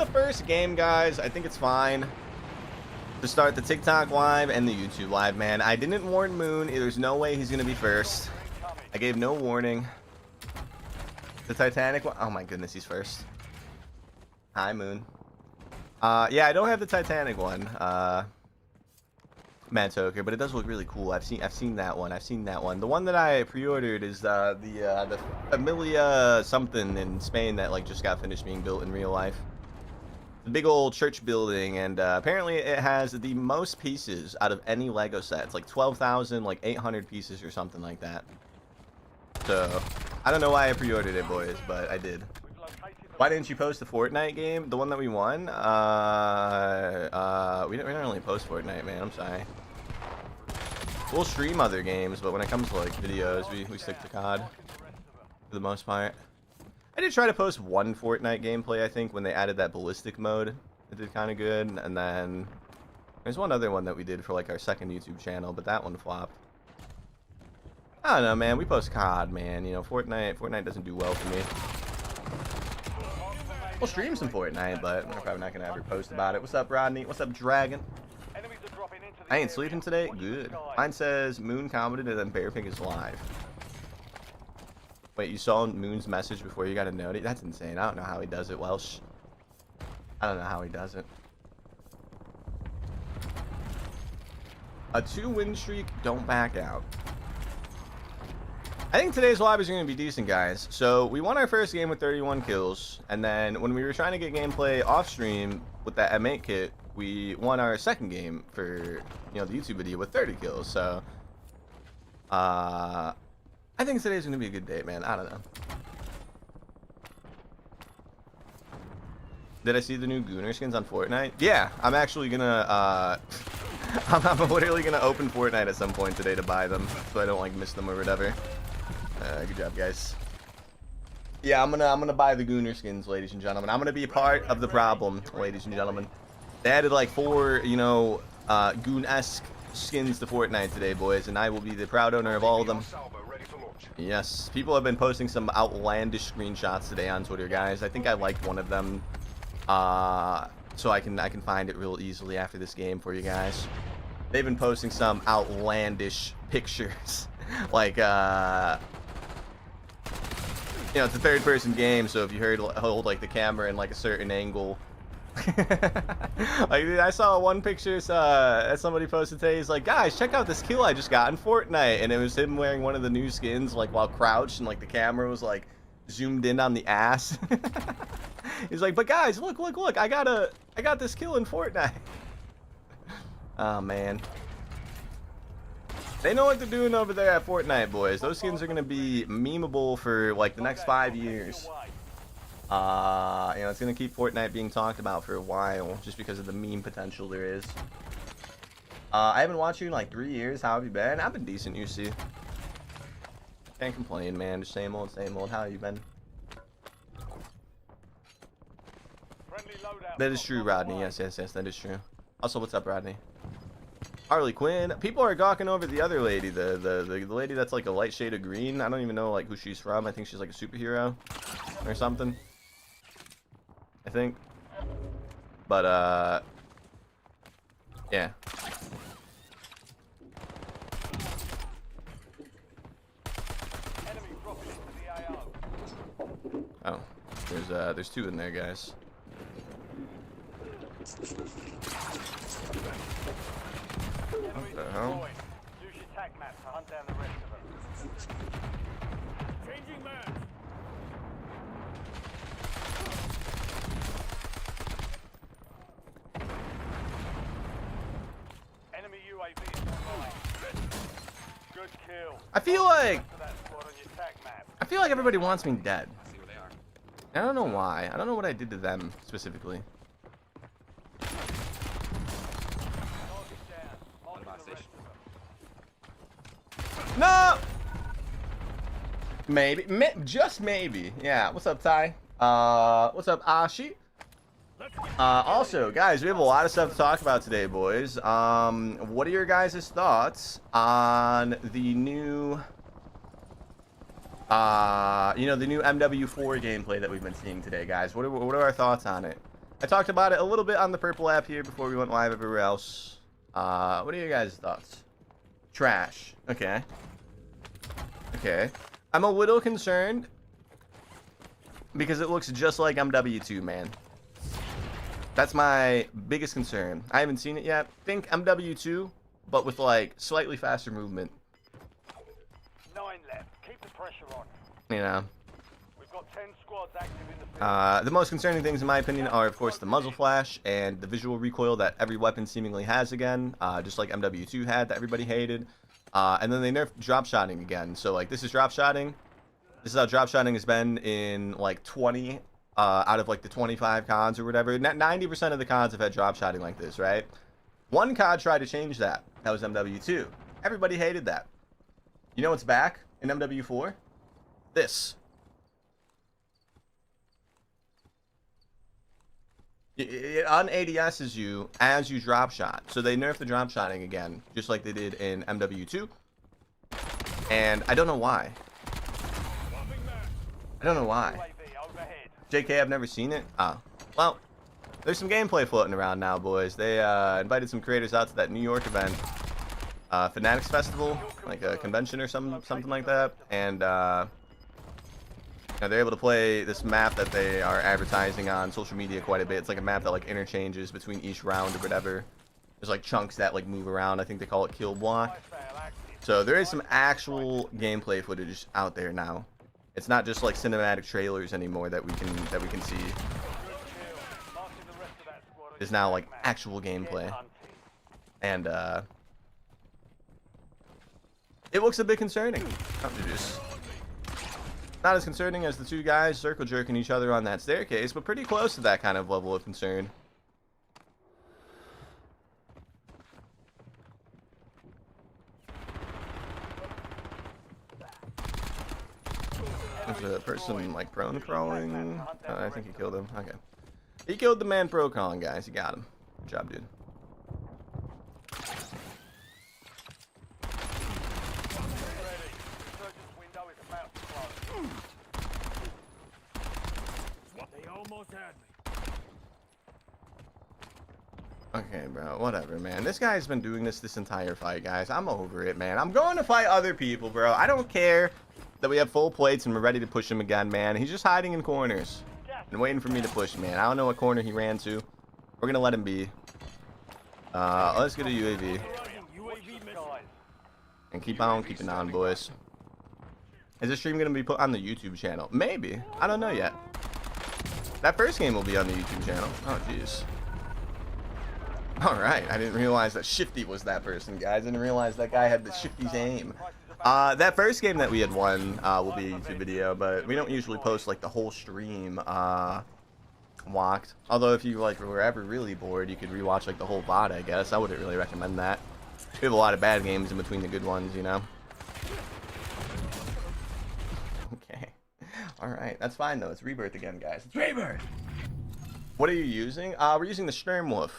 the first game, guys, I think it's fine to start the TikTok live and the YouTube live, man. I didn't warn Moon. There's no way he's gonna be first. I gave no warning. The Titanic one. Oh my goodness, he's first. Hi, Moon. Yeah, I don't have the Titanic one, Mantoker, but it does look really cool. I've seen that one. I've seen that one. The one that I pre-ordered is the Familia something in Spain that like just got finished being built in real life. The big old church building, and apparently it has the most pieces out of any Lego set. It's like 12,800 pieces or something like that. So I don't know why I pre-ordered it, boys, but I did. Why didn't you post the Fortnite game, the one that we won? We don't really post Fortnite, man. I'm sorry. We'll stream other games, but when it comes to like videos, we stick to COD for the most part. I did try to post one Fortnite gameplay, I think, when they added that ballistic mode. It did kind of good, and then there's one other one that we did for like our second YouTube channel, but that one flopped. I don't know, man. We post COD, man. You know, Fortnite doesn't do well for me. We'll stream some Fortnite, but we're probably not gonna ever post about it. What's up, Rodney? What's up, Dragon? I ain't sleeping today. Good. Mine says Moon commented and then Bearpig is live. Wait, you saw Moon's message before you got a note? That's insane. I don't know how he does it, Welsh. I don't know how he does it. A 2-win streak, don't back out. I think today's lobby is going to be decent, guys. So we won our first game with 31 kills, and then when we were trying to get gameplay off stream with that M8 kit, we won our second game for, you know, the YouTube video with 30 kills. So I think today's going to be a good day, man. I don't know. Did I see the new Gooner skins on Fortnite? Yeah, I'm actually gonna I'm literally gonna open Fortnite at some point today to buy them, so I don't like miss them or whatever. Good job, guys. Yeah, I'm gonna buy the Gooner skins, ladies and gentlemen. I'm gonna be a part of the problem, ladies and gentlemen. They added like 4, you know, Goon-esque skins to Fortnite today, boys, and I will be the proud owner of all of them. Yes, people have been posting some outlandish screenshots today on Twitter, guys. I think I liked one of them, so I can find it real easily after this game for you guys. They've been posting some outlandish pictures, like you know, it's a third-person game, so if you hold like the camera in like a certain angle. Like, I saw one picture that somebody posted today. He's like, guys, check out this kill I just got in Fortnite, and it was him wearing one of the new skins, like while crouched, and like the camera was like zoomed in on the ass. He's like, but guys, look, I got this kill in Fortnite. Oh man, they know what they're doing over there at Fortnite, boys. Those skins are gonna be memeable for like the next 5 years. You know, it's gonna keep Fortnite being talked about for a while, just because of the meme potential there is. I haven't watched you in like 3 years. How have you been? I've been decent, you see. Can't complain, man. Just same old, same old. How have you been? That is true, Rodney. Yes, that is true. Also, what's up, Rodney? Harley Quinn. People are gawking over the other lady, the lady that's like a light shade of green. I don't even know like who she's from. I think she's like a superhero or something, I think. But yeah. Oh, there's 2 in there, guys. What the hell? Use your tac map to hunt down the rest of them. Changing map. Enemy UAV is online. Good kill. I feel like everybody wants me dead. I don't know why. I don't know what I did to them specifically. No! Maybe. Just maybe. Yeah. What's up, Ty? What's up, Ashi? Also, guys, we have a lot of stuff to talk about today, boys. What are your guys' thoughts on the new, you know, the new MW4 gameplay that we've been seeing today, guys? What are our thoughts on it? I talked about it a little bit on the purple app here before we went live everywhere else. What are your guys' thoughts? Trash. Okay. Okay. I'm a little concerned because it looks just like MW2, man. That's my biggest concern. I haven't seen it yet. Think MW2, but with like slightly faster movement. 9 left. Keep the pressure on. You know. We've got 10 squads active in the field. The most concerning things in my opinion are of course the muzzle flash and the visual recoil that every weapon seemingly has again, just like MW2 had that everybody hated. And then they nerfed drop shotting again. So like this is drop shotting. This is how drop shotting has been in like 20 out of like the 25 cons or whatever. 90% of the cons have had drop shotting like this, right? One COD tried to change that. That was MW2. Everybody hated that. You know what's back in MW4? This. It un-ADSs you as you drop shot. So they nerfed the drop shotting again, just like they did in MW2. And I don't know why. I don't know why. JK, I've never seen it. Well, there's some gameplay floating around now, boys. They invited some creators out to that New York event, Fanatics Festival, like a convention or something like that, and they're able to play this map that they are advertising on social media quite a bit. It's like a map that like interchanges between each round or whatever. There's like chunks that like move around. I think they call it kill block. So there is some actual gameplay footage out there now. It's not just like cinematic trailers anymore that we can see. There's now like actual gameplay, and it looks a bit concerning. Not as concerning as the two guys circle jerking each other on that staircase, but pretty close to that kind of level of concern. There's a person like prone crawling. I think he killed him. Okay. He killed the man pro crawling, guys. He got him. Good job, dude. Okay, bro, whatever, man. This guy's been doing this entire fight, guys. I'm over it, man. I'm going to fight other people, bro. I don't care that we have full plates and we're ready to push him again, man. He's just hiding in corners and waiting for me to push him, man. I don't know what corner he ran to. We're going to let him be. Let's get a UAV. And keep on keeping on, boys. Is this stream going to be put on the YouTube channel? Maybe. I don't know yet. That first game will be on the YouTube channel. Oh, jeez. Alright, I didn't realize that Shifty was that person, guys. I didn't realize that guy had the Shifty's aim. That first game that we had won will be a YouTube video, but we don't usually post like the whole stream walked. Although if you like were ever really bored, you could rewatch like the whole VOD, I guess. I wouldn't really recommend that. We have a lot of bad games in between the good ones, you know? Okay. Alright, that's fine though. It's Rebirth again, guys. It's Rebirth! What are you using? We're using the Sturmwolf.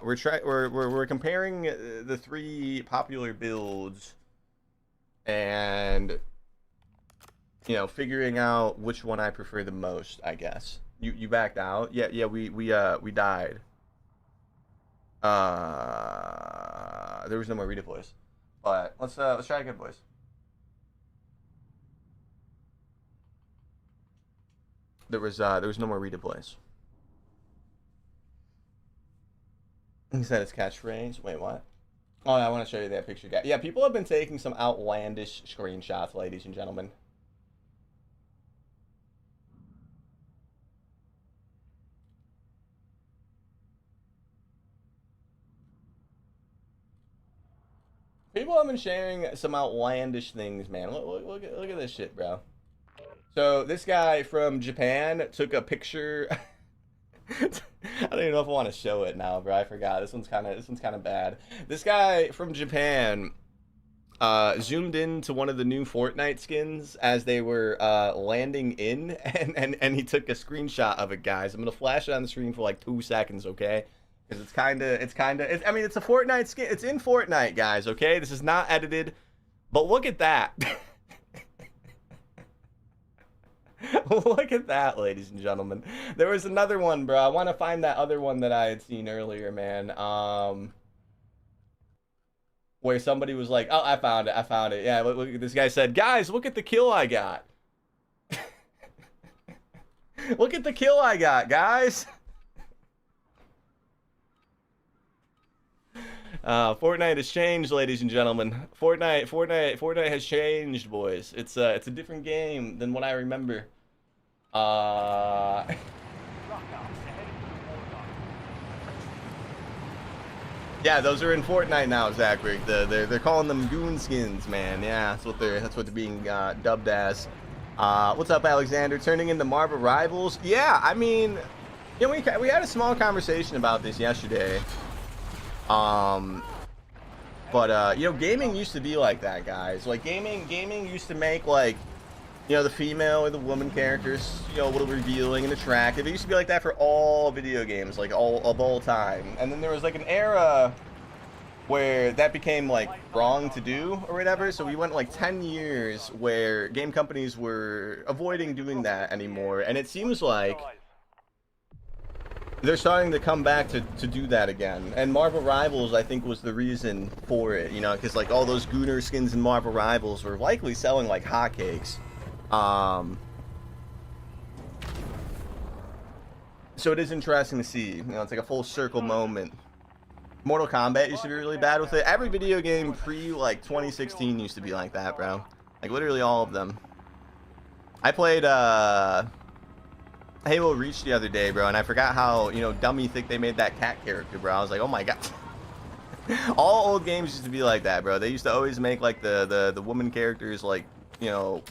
We're comparing the 3 popular builds and you know figuring out which one I prefer the most, I guess. You backed out? Yeah, we died. There was no more redeploys. But let's try again, boys. There was no more redeploys. He said his catchphrase. Wait, what? Oh, I want to show you that picture, guy. Yeah, people have been taking some outlandish screenshots, ladies and gentlemen. People have been sharing some outlandish things, man. Look at this shit, bro. So this guy from Japan took a picture. I don't even know if I want to show it now, bro. I forgot. This one's kind of bad. This guy from Japan zoomed into one of the new Fortnite skins as they were landing in, and he took a screenshot of it, guys. I'm gonna flash it on the screen for like 2 seconds, okay? Because it's kind of. I mean, it's a Fortnite skin. It's in Fortnite, guys. Okay, this is not edited, but look at that. Look at that, ladies and gentlemen. There was another one, bro. I want to find that other one that I had seen earlier, man. Where somebody was like, "Oh, I found it. I found it." Yeah, look, this guy said, "Guys, look at the kill I got." Look at the kill I got, guys. Fortnite has changed, ladies and gentlemen. Fortnite has changed, boys. It's a different game than what I remember. Lockouts, they're heading to the war zone. Yeah, those are in Fortnite now, Zachary. They're calling them goon skins, man. Yeah, that's what they're being dubbed as. What's up, Alexander? Turning into Marvel Rivals? Yeah, I mean, you know, we had a small conversation about this yesterday. But you know, gaming used to be like that, guys. Like gaming used to make, like, you know, the female or the woman characters, you know, a little revealing and attractive. It used to be like that for all video games, like all time. And then there was like an era where that became like wrong to do or whatever. So we went like 10 years where game companies were avoiding doing that anymore. And it seems like they're starting to come back to do that again. And Marvel Rivals, I think, was the reason for it, you know, because like all those Gooner skins in Marvel Rivals were likely selling like hotcakes. So it is interesting to see, you know, it's like a full circle moment. Mortal Kombat used to be really bad with it. Every video game pre like 2016 used to be like that, bro. Like literally all of them. I played Halo Reach the other day, bro, and I forgot how, you know, dummy thick they made that cat character, bro. I was like, oh my god. All old games used to be like that, bro. They used to always make like the woman characters like, you know,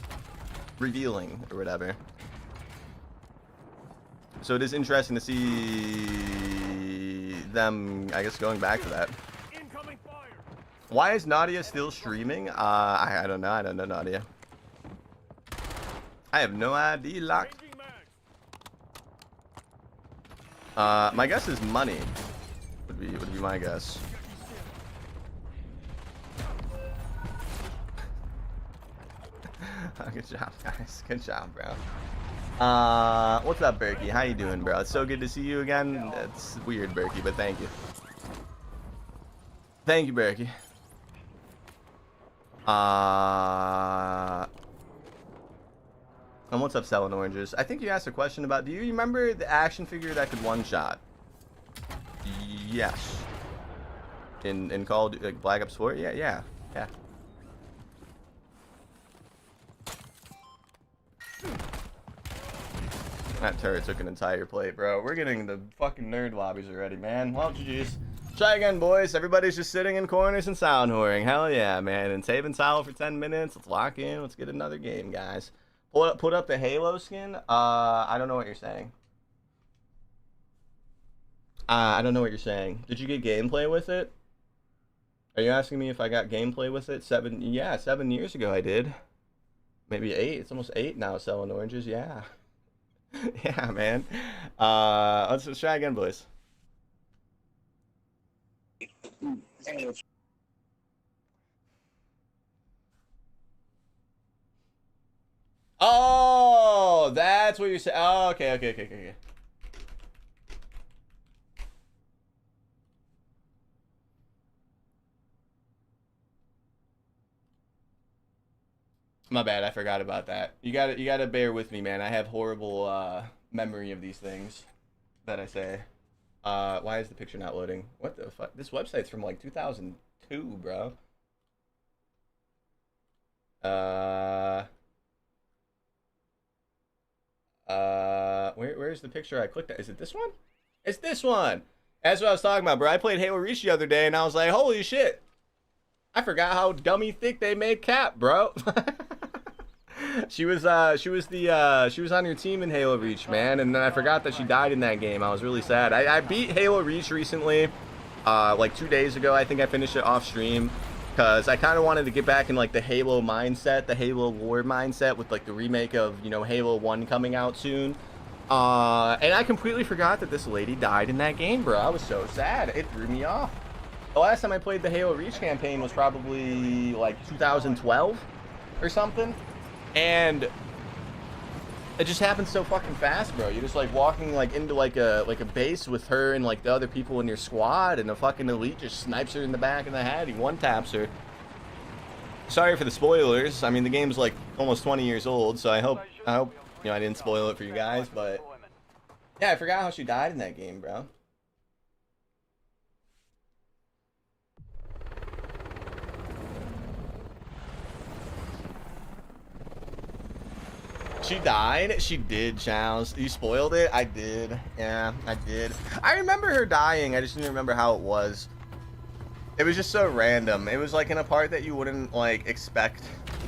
revealing or whatever. So it is interesting to see them, I guess, going back to that. Incoming fire. Why is Nadia still streaming? I don't know. I don't know Nadia. I have no idea. Lock. Changing mags. My guess is money. Would be my guess. Good job, guys. Good job, bro. What's up, Berkey? How you doing, bro? It's so good to see you again. It's weird, Berkey, but thank you. Thank you, Berkey. And what's up, selling oranges? I think you asked a question about, do you remember the action figure that could one-shot? Yes. In Call of Duty, like Black Ops 4? Yeah. That turret took an entire plate, bro. We're getting the fucking nerd lobbies already, man. Why don't you just try again, boys? Everybody's just sitting in corners and sound whoring. Hell yeah, man. And saving Salo for 10 minutes. Let's lock in. Let's get another game, guys. Put up the Halo skin. I don't know what you're saying. I don't know what you're saying. Did you get gameplay with it? Are you asking me if I got gameplay with it? 7 years ago I did. Maybe 8. It's almost 8 now, selling oranges. Yeah. Yeah, man. Let's try again, boys. Oh, that's what you're saying. Oh, okay. My bad, I forgot about that. You gotta bear with me, man. I have horrible memory of these things that I say. Why is the picture not loading? What the fuck? This website's from like 2002, bro. Where's the picture I clicked at? Is it this one? It's this one. That's what I was talking about, bro. I played Halo Reach the other day, and I was like, holy shit. I forgot how dummy thick they made Cap, bro. She was on your team in Halo Reach, man, and then I forgot that she died in that game. I was really sad. I beat Halo Reach recently, like 2 days ago. I think I finished it off stream because I kind of wanted to get back in like the Halo mindset, the Halo lore mindset with like the remake of, you know, Halo 1 coming out soon. And I completely forgot that this lady died in that game, bro. I was so sad. It threw me off. The last time I played the Halo Reach campaign was probably like 2012 or something. And It just happens so fucking fast, bro. You're just like walking like into like a base with her and like the other people in your squad, and a fucking elite just snipes her in the back of the head. He one taps her. Sorry for the spoilers. I mean, the game's like almost 20 years old, so I hope you know I didn't spoil it for you guys, but yeah, I forgot how she died in that game, bro. She died? She did, Charles. You spoiled it? I did. Yeah, I did. I remember her dying. I just didn't remember how it was. It was just so random. It was like in a part that you wouldn't like expect,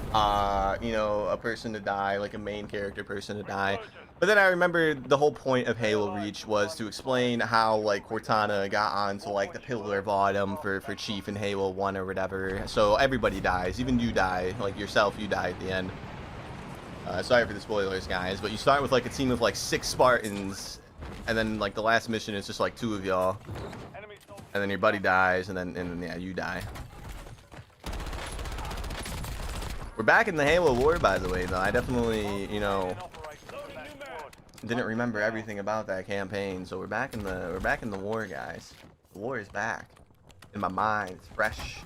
you know, a person to die, like a main character person to die. But then I remember the whole point of Halo Reach was to explain how like Cortana got onto like the pillar bottom for Chief in Halo 1 or whatever. So everybody dies, even you die, like yourself, you die at the end. Sorry for the spoilers, guys, but you start with like a team of like 6 Spartans, and then like the last mission is just like 2 of y'all, and then your buddy dies, and then yeah, you die. We're back in the Halo War, by the way, though. I definitely, you know, didn't remember everything about that campaign, so we're back in the war, guys. The war is back in my mind. It's fresh.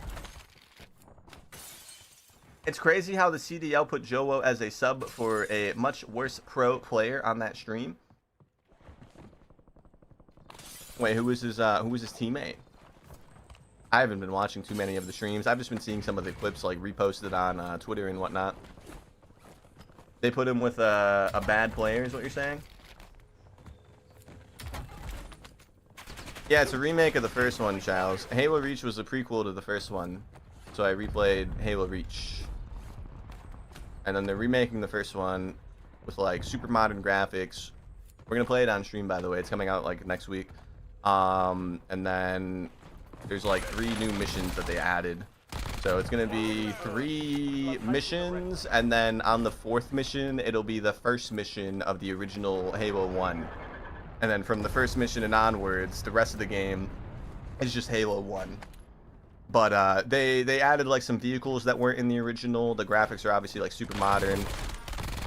It's crazy how the CDL put Jowo as a sub for a much worse pro player on that stream. Wait, who was his teammate? I haven't been watching too many of the streams. I've just been seeing some of the clips like reposted on Twitter and whatnot. They put him with a bad player, is what you're saying? Yeah, it's a remake of the first one, Charles. Halo Reach was a prequel to the first one, so I replayed Halo Reach. And then they're remaking the first one with like super modern graphics. We're gonna play it on stream, by the way. It's coming out like next week. And then there's like 3 new missions that they added. So it's gonna be 3 missions, and then on the 4th mission, it'll be the first mission of the original Halo 1. And then from the first mission and onwards, the rest of the game is just Halo 1. But they added like some vehicles that weren't in the original. The graphics are obviously like super modern.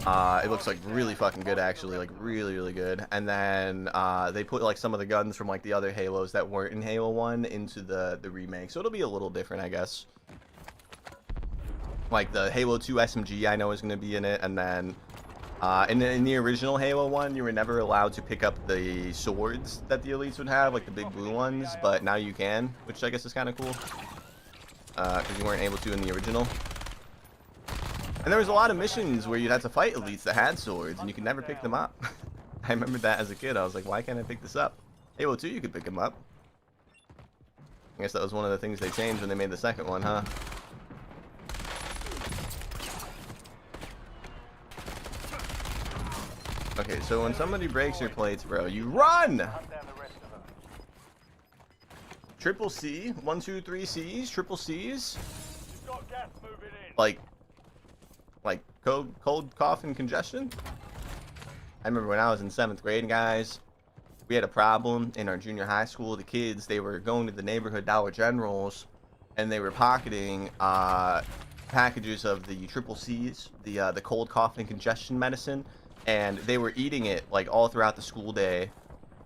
It looks like really fucking good, actually, like really good. And then they put like some of the guns from like the other Halos that weren't in Halo 1 into the remake, so it'll be a little different, I guess. Like the Halo 2 SMG I know is going to be in it, and then in the original Halo 1 you were never allowed to pick up the swords that the elites would have, like the big blue ones, but now you can, which I guess is kind of cool. Because you weren't able to in the original. And there was a lot of missions where you'd have to fight elites that had swords, and you could never pick them up. I remember that as a kid. I was like, why can't I pick this up? Halo 2, you could pick them up. I guess that was one of the things they changed when they made the second one, huh? Okay, so when somebody breaks your plates, bro, you run! Triple C? 1, 2, 3 C's? Triple C's? Like cold cough and congestion? I remember when I was in 7th grade, guys, we had a problem in our junior high school. The kids, they were going to the neighborhood Dollar Generals, and they were pocketing packages of the Triple C's, the cold cough and congestion medicine, and they were eating it like all throughout the school day.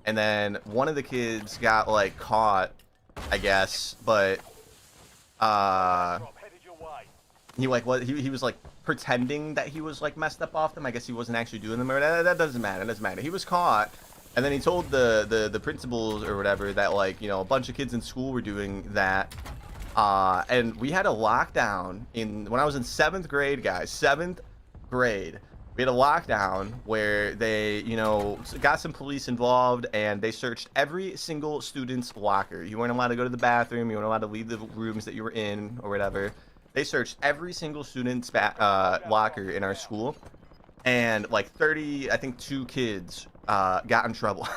And then one of the kids got like caught, I guess, but he like what he was like pretending that he was like messed up off them. I guess he wasn't actually doing them, or that doesn't matter. It doesn't matter. He was caught, and then he told the principals or whatever that, like, you know, a bunch of kids in school were doing that. And we had a lockdown when I was in 7th grade, guys. 7th grade. We had a lockdown where they, you know, got some police involved, and they searched every single student's locker. You weren't allowed to go to the bathroom. You weren't allowed to leave the rooms that you were in or whatever. They searched every single student's locker in our school, and like 32 kids got in trouble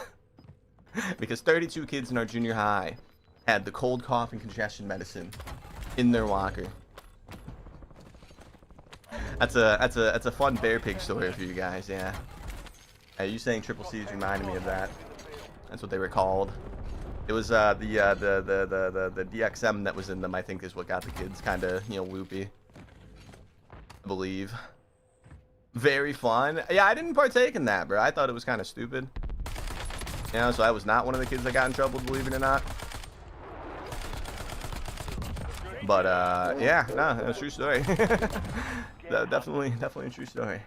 because 32 kids in our junior high had the cold cough and congestion medicine in their locker. That's a fun bear pig story for you guys, yeah. You saying Triple C's reminded me of that. That's what they were called. It was the DXM that was in them, I think, is what got the kids kind of, you know, loopy, I believe. Very fun. Yeah, I didn't partake in that, bro. I thought it was kind of stupid. You know, so I was not one of the kids that got in trouble, believe it or not. But yeah, no, a true story. definitely a true story.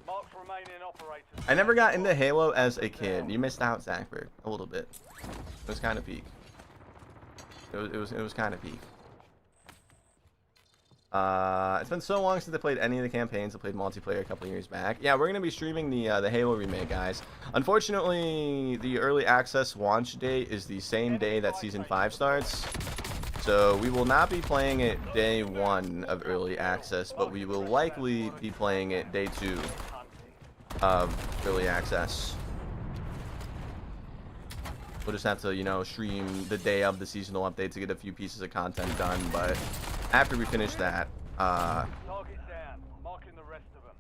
Marks remaining operators. I never got into Halo as a kid. You missed out, Zachberg, a little bit. It was kind of peak. It was kind of peak. It's been so long since I played any of the campaigns. I played multiplayer a couple years back. Yeah, we're gonna be streaming the Halo remake, guys. Unfortunately, the early access launch date is the same day that season 5 starts. So we will not be playing it day 1 of early access, but we will likely be playing it day 2 of early access. We'll just have to, you know, stream the day of the seasonal update to get a few pieces of content done, but after we finish that, Target down. Marking the rest of them.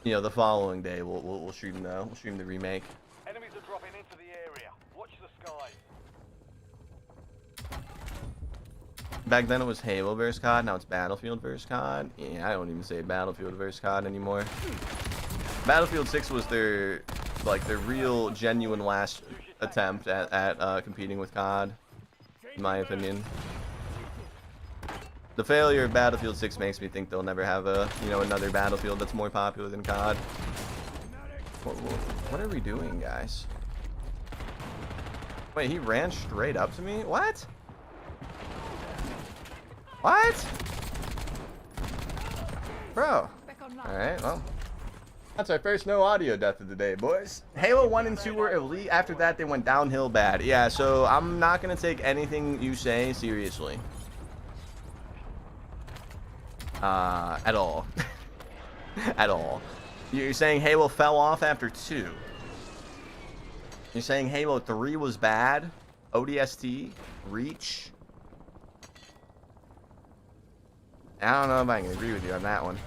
you know, the following day we'll stream the remake. Enemies are dropping into the area. Watch the sky. Back then it was Halo vs COD, now it's Battlefield vs COD. Yeah, I don't even say Battlefield vs COD anymore. Battlefield 6 was their real genuine last attempt at competing with COD, in my opinion. The failure of Battlefield 6 makes me think they'll never have another Battlefield that's more popular than COD. What are we doing, guys? Wait, he ran straight up to me? What? What? Bro. Alright, well. That's our first no audio death of the day, boys. Halo 1 and 2 were elite. After that, they went downhill bad. Yeah, so I'm not going to take anything you say seriously. At all. At all. You're saying Halo fell off after 2. You're saying Halo 3 was bad? ODST? Reach? I don't know if I can agree with you on that one.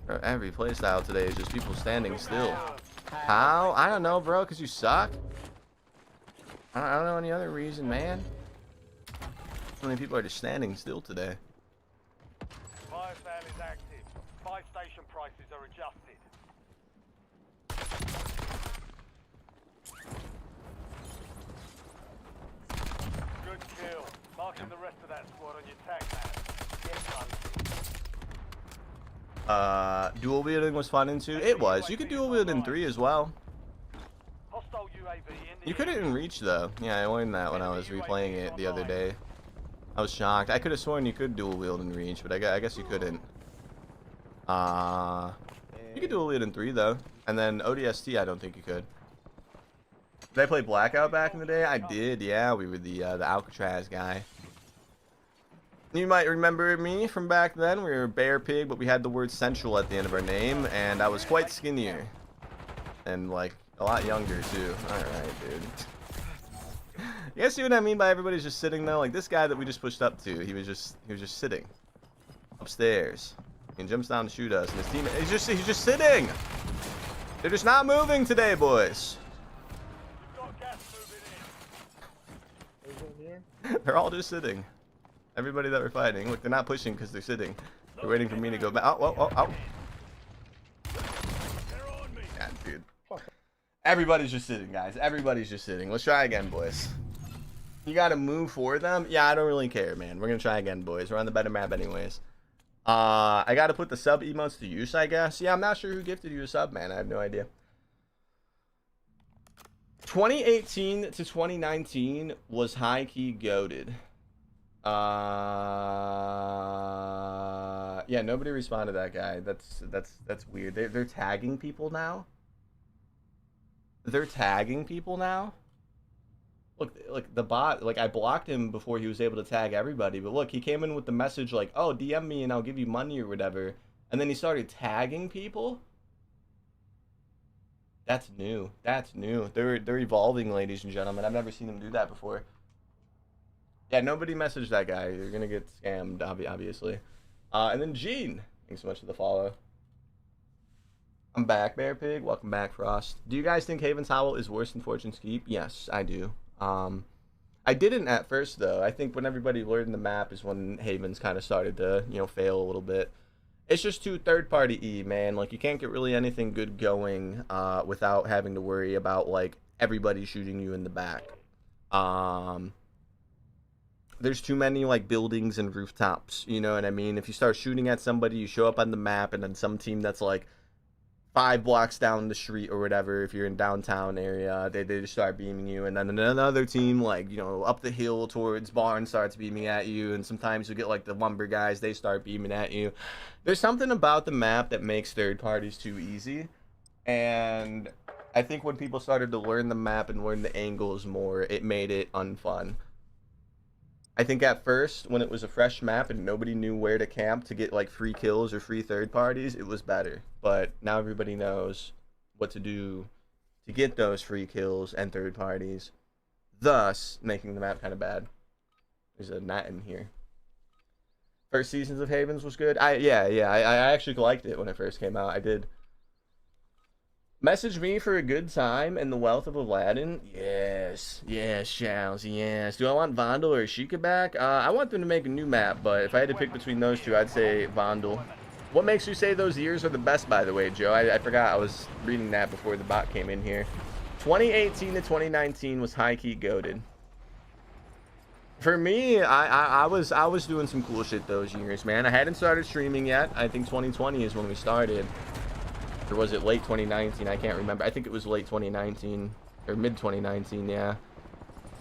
Bro, every playstyle today is just people standing still. How? I don't know, bro, because you suck. I don't know any other reason, man. So many people are just standing still today. Fire sale is active. Buy station prices are adjusted. Good kill. Marking the rest of that squad on your tag map. Get hunted. Dual wielding was fun in 2. It was. You could dual wield in 3 as well. Hostile UAV in the You couldn't in Reach though. Yeah, I learned that when I was replaying it the other day. I was shocked. I could have sworn you could dual wield in Reach, but I guess you couldn't. You could dual wield in 3 though, and then ODST I don't think you could. Did I play Blackout back in the day? I did. Yeah, we were the Alcatraz guy. You might remember me from back then. We were Bear Pig, but we had the word Central at the end of our name, and I was quite skinnier, and like a lot younger too. All right, dude. You guys see what I mean by everybody's just sitting though? Like this guy that we just pushed up to, he was just sitting upstairs. He jumps down to shoot us, and his team he's just sitting. They're just not moving today, boys. Got gas moving in. They're all just sitting. Everybody that we're fighting, look, they're not pushing because they're sitting. They're waiting for me to go back. Oh. Yeah, dude. Everybody's just sitting, guys. Everybody's just sitting. Let's try again, boys. You gotta move for them? Yeah, I don't really care, man. We're gonna try again, boys. We're on the better map anyways. I gotta put the sub emotes to use, I guess. Yeah, I'm not sure who gifted you a sub, man. I have no idea. 2018 to 2019 was high-key goated. Yeah, nobody responded to that guy. That's weird. They're tagging people now. They're tagging people now. Look, the bot, like I blocked him before he was able to tag everybody, but look, he came in with the message like, "Oh, DM me and I'll give you money or whatever." And then he started tagging people. That's new. That's new. They're evolving, ladies and gentlemen. I've never seen them do that before. Yeah, nobody messaged that guy. You're gonna get scammed, obviously. And then Gene, thanks so much for the follow. I'm back, Bear Pig. Welcome back, Frost. Do you guys think Haven's Howl is worse than Fortune's Keep? Yes, I do. I didn't at first though. I think when everybody learned the map is when Havens kind of started to, fail a little bit. It's just too third-party E, man. Like, you can't get really anything good going without having to worry about, like, everybody shooting you in the back. There's too many, like, buildings and rooftops, you know what I mean? If you start shooting at somebody, you show up on the map, and then some team that's, like, 5 blocks down the street or whatever, if you're in downtown area, they just start beaming you, and then another team, like, up the hill towards barn starts beaming at you, and sometimes you get, like, the lumber guys, they start beaming at you. There's something about the map that makes third parties too easy, and I think when people started to learn the map and learn the angles more, it made it unfun. I think at first, when it was a fresh map and nobody knew where to camp to get, like, free kills or free third parties, it was better. But now everybody knows what to do to get those free kills and third parties, thus making the map kind of bad. There's a gnat in here. First seasons of Havens was good. I actually liked it when it first came out. I did. Message me for a good time and the Wealth of Aladdin. Yes, Charles, yes. Do I want Vondel or Sheikah back? I want them to make a new map, but if I had to pick between those two, I'd say Vondel. What makes you say those years are the best, by the way, Joe? I forgot. I was reading that before the bot came in here. 2018 to 2019 was high-key goated. For me, I was doing some cool shit those years, man. I hadn't started streaming yet. I think 2020 is when we started. Or was it late 2019? I can't remember. I think it was late 2019 or mid 2019. Yeah,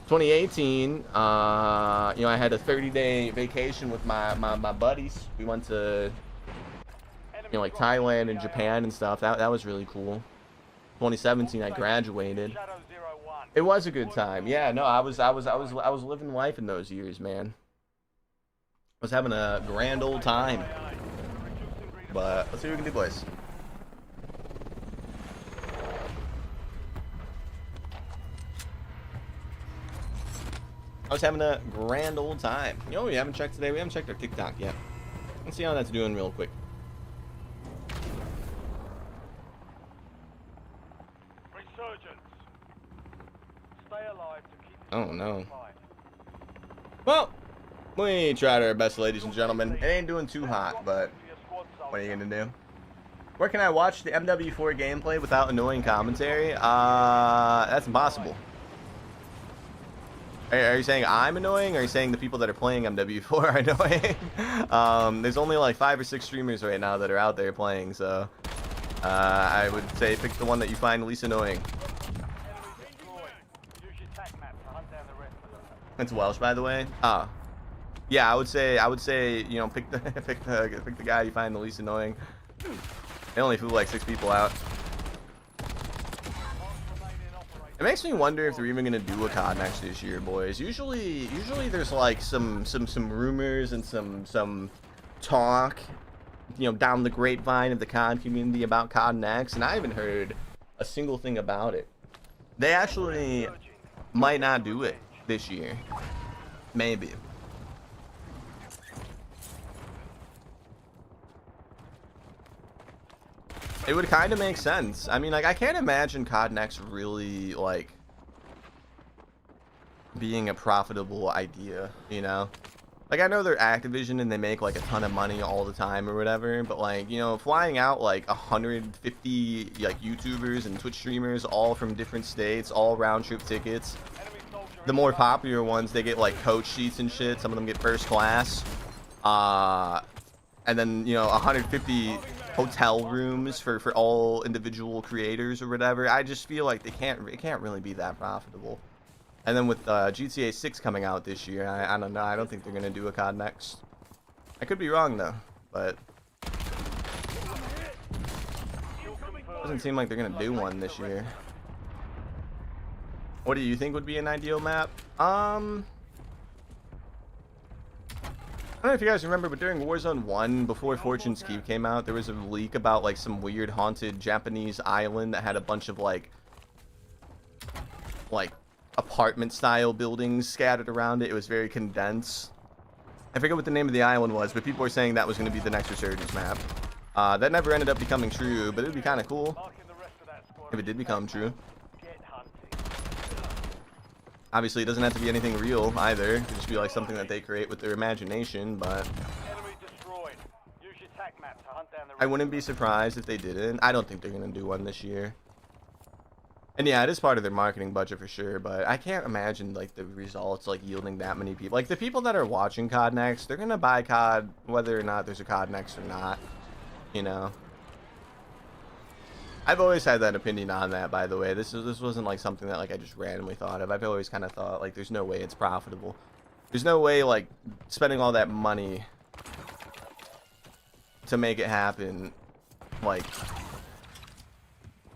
2018. I had a 30-day vacation with my buddies. We went to like Thailand and Japan and stuff. That was really cool. 2017, I graduated. It was a good time. Yeah, no, I was living life in those years, man. I was having a grand old time. But let's see what we can do, boys. I was having a grand old time. We haven't checked today. We haven't checked our TikTok yet. Let's see how that's doing real quick. Resurgence. Stay alive to keep. Oh no. Well, we tried our best, ladies and gentlemen. It ain't doing too hot, but what are you gonna do? Where can I watch the MW4 gameplay without annoying commentary? That's impossible. Are you saying I'm annoying, or are you saying the people that are playing MW4 are annoying? There's only like 5 or 6 streamers right now that are out there playing, so I would say pick the one that you find least annoying. It's Welsh, by the way. Yeah, I would say pick the guy you find the least annoying. They only flew like 6 people out. It makes me wonder if they're even gonna do a COD next this year, boys. Usually there's like some rumors and some talk, down the grapevine of the COD community about COD next, and I haven't heard a single thing about it. They actually might not do it this year. Maybe. It would kind of make sense. I mean, like, I can't imagine COD Next really, like, being a profitable idea, Like, I know they're Activision and they make, like, a ton of money all the time or whatever, but, like, flying out, like, 150, like, YouTubers and Twitch streamers all from different states, all round-trip tickets. The more popular ones, they get, like, coach sheets and shit. Some of them get first class. And then, 150... hotel rooms for all individual creators or whatever. I just feel like it can't really be that profitable. And then with GTA 6 coming out this year, I don't know. I don't think they're gonna do a COD Next. I could be wrong though, but doesn't seem like they're gonna do one this year. What do you think would be an ideal map? I don't know if you guys remember, but during Warzone 1, before Fortune's Keep came out, there was a leak about, like, some weird haunted Japanese island that had a bunch of, like apartment-style buildings scattered around it. It was very condensed. I forget what the name of the island was, but people were saying that was going to be the next Resurgence map. That never ended up becoming true, but it would be kind of cool if it did become true. Obviously, it doesn't have to be anything real either. It could just be like something that they create with their imagination, but Enemy destroyed. Use your tac map to hunt down the I wouldn't be surprised if they didn't. I don't think they're going to do one this year. And yeah, it is part of their marketing budget for sure, but I can't imagine like the results like yielding that many people. Like the people that are watching COD Next, they're going to buy COD whether or not there's a COD Next or not, you know. I've always had that opinion on that, by the way. This wasn't like something that like I just randomly thought of. I've always kind of thought like there's no way it's profitable. There's no way like spending all that money to make it happen like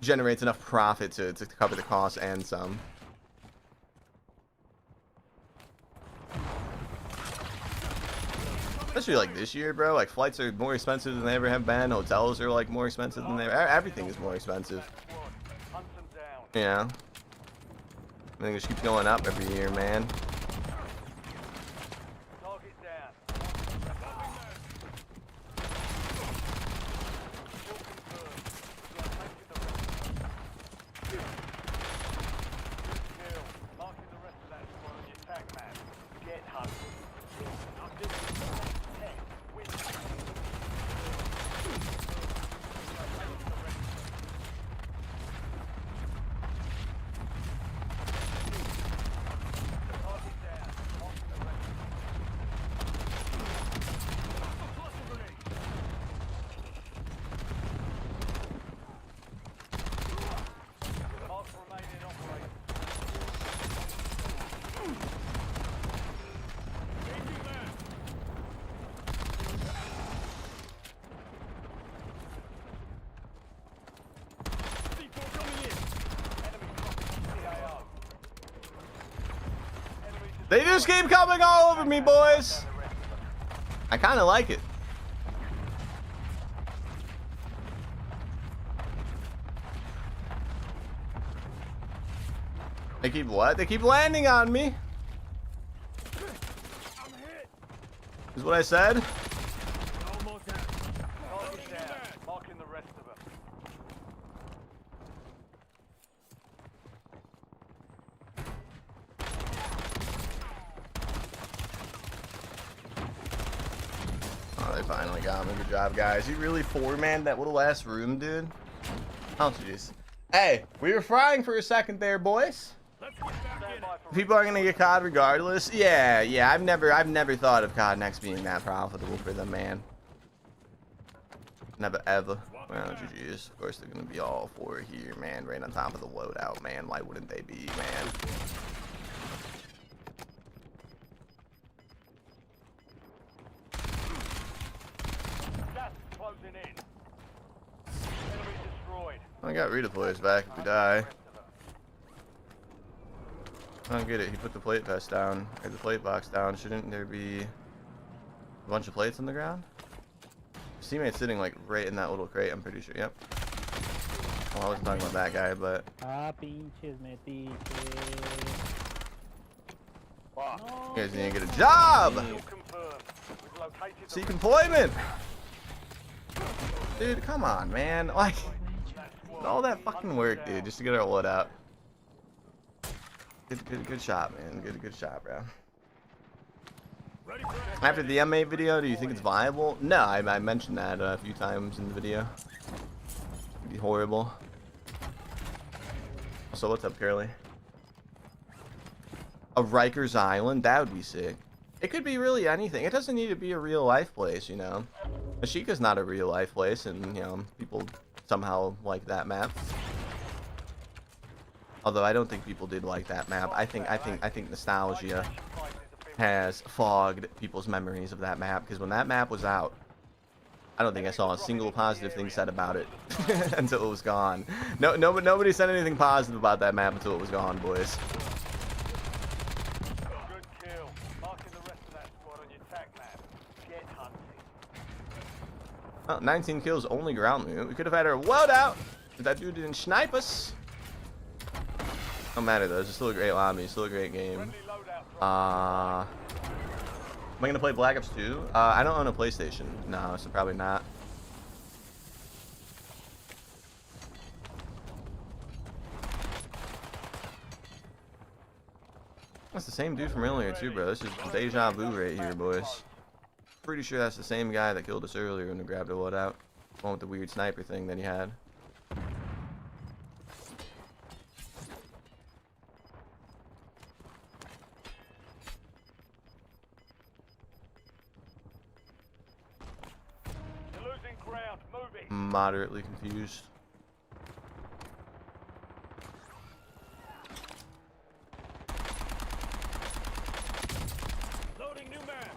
generates enough profit to cover the cost and some. Especially like this year, bro. Like flights are more expensive than they ever have been. Hotels are like more expensive than they ever. Everything is more expensive. Hunt them down. Yeah. I think it just keeps going up every year, man. Target down. Kill confirmed. You are taking the rest. Kill. Marking the rest of that squad on your tac map. Get hunted. They just keep coming all over me, boys. I kind of like it. They keep what? They keep landing on me. Is what I said. Marking the rest of them. Oh, they finally got me. Good job, guys. You really four-manned that little ass room, dude? Oh, jeez. Hey, we were frying for a second there, boys. People are gonna get COD regardless. Yeah. I've never thought of COD Next being that profitable for them, man. Never ever. Well, GG's. Of course, they're gonna be all four here, man. Right on top of the loadout, man. Why wouldn't they be, man? Closing in. Enemy destroyed. I got redeploys back if we die. I don't get it. He put the plate vest down, or the plate box down. Shouldn't there be a bunch of plates on the ground? His teammate's sitting like right in that little crate, I'm pretty sure. Yep. Well, I wasn't talking about that guy, but Pinches metiches. you guys need to get a job! Kill confirmed. We've located the Seek employment! Dude, come on, man. Like, all that fucking work, dude, just to get our loadout. Good shot, man. Good shot, bro. After the M8 video, do you think it's viable? No, I mentioned that a few times in the video. It'd be horrible. So what's up, Curly? A Rikers Island? That would be sick. It could be really anything. It doesn't need to be a real life place, you know. Ashika's not a real life place, and you know people somehow like that map. Although I don't think people did like that map. I think nostalgia has fogged people's memories of that map, because when that map was out, I don't think I saw a single positive thing said about it until it was gone. Nobody said anything positive about that map until it was gone, boys. good kill. Marking the rest of that squad on your tac map. Get hunting. Oh, 19 kills, only ground move. We could have had our loadout, but that dude didn't snipe us. Don't matter though. It's still a great lobby. Still a great game. Friendly loadout drop. Am I gonna play Black Ops 2? I don't own a PlayStation. No, so probably not. That's the same dude from earlier too, bro. This is deja vu right here, boys. Pretty sure that's the same guy that killed us earlier when we grabbed a loadout. One with the weird sniper thing that he had. You're losing ground. Moving. Moderately confused. Loading new man.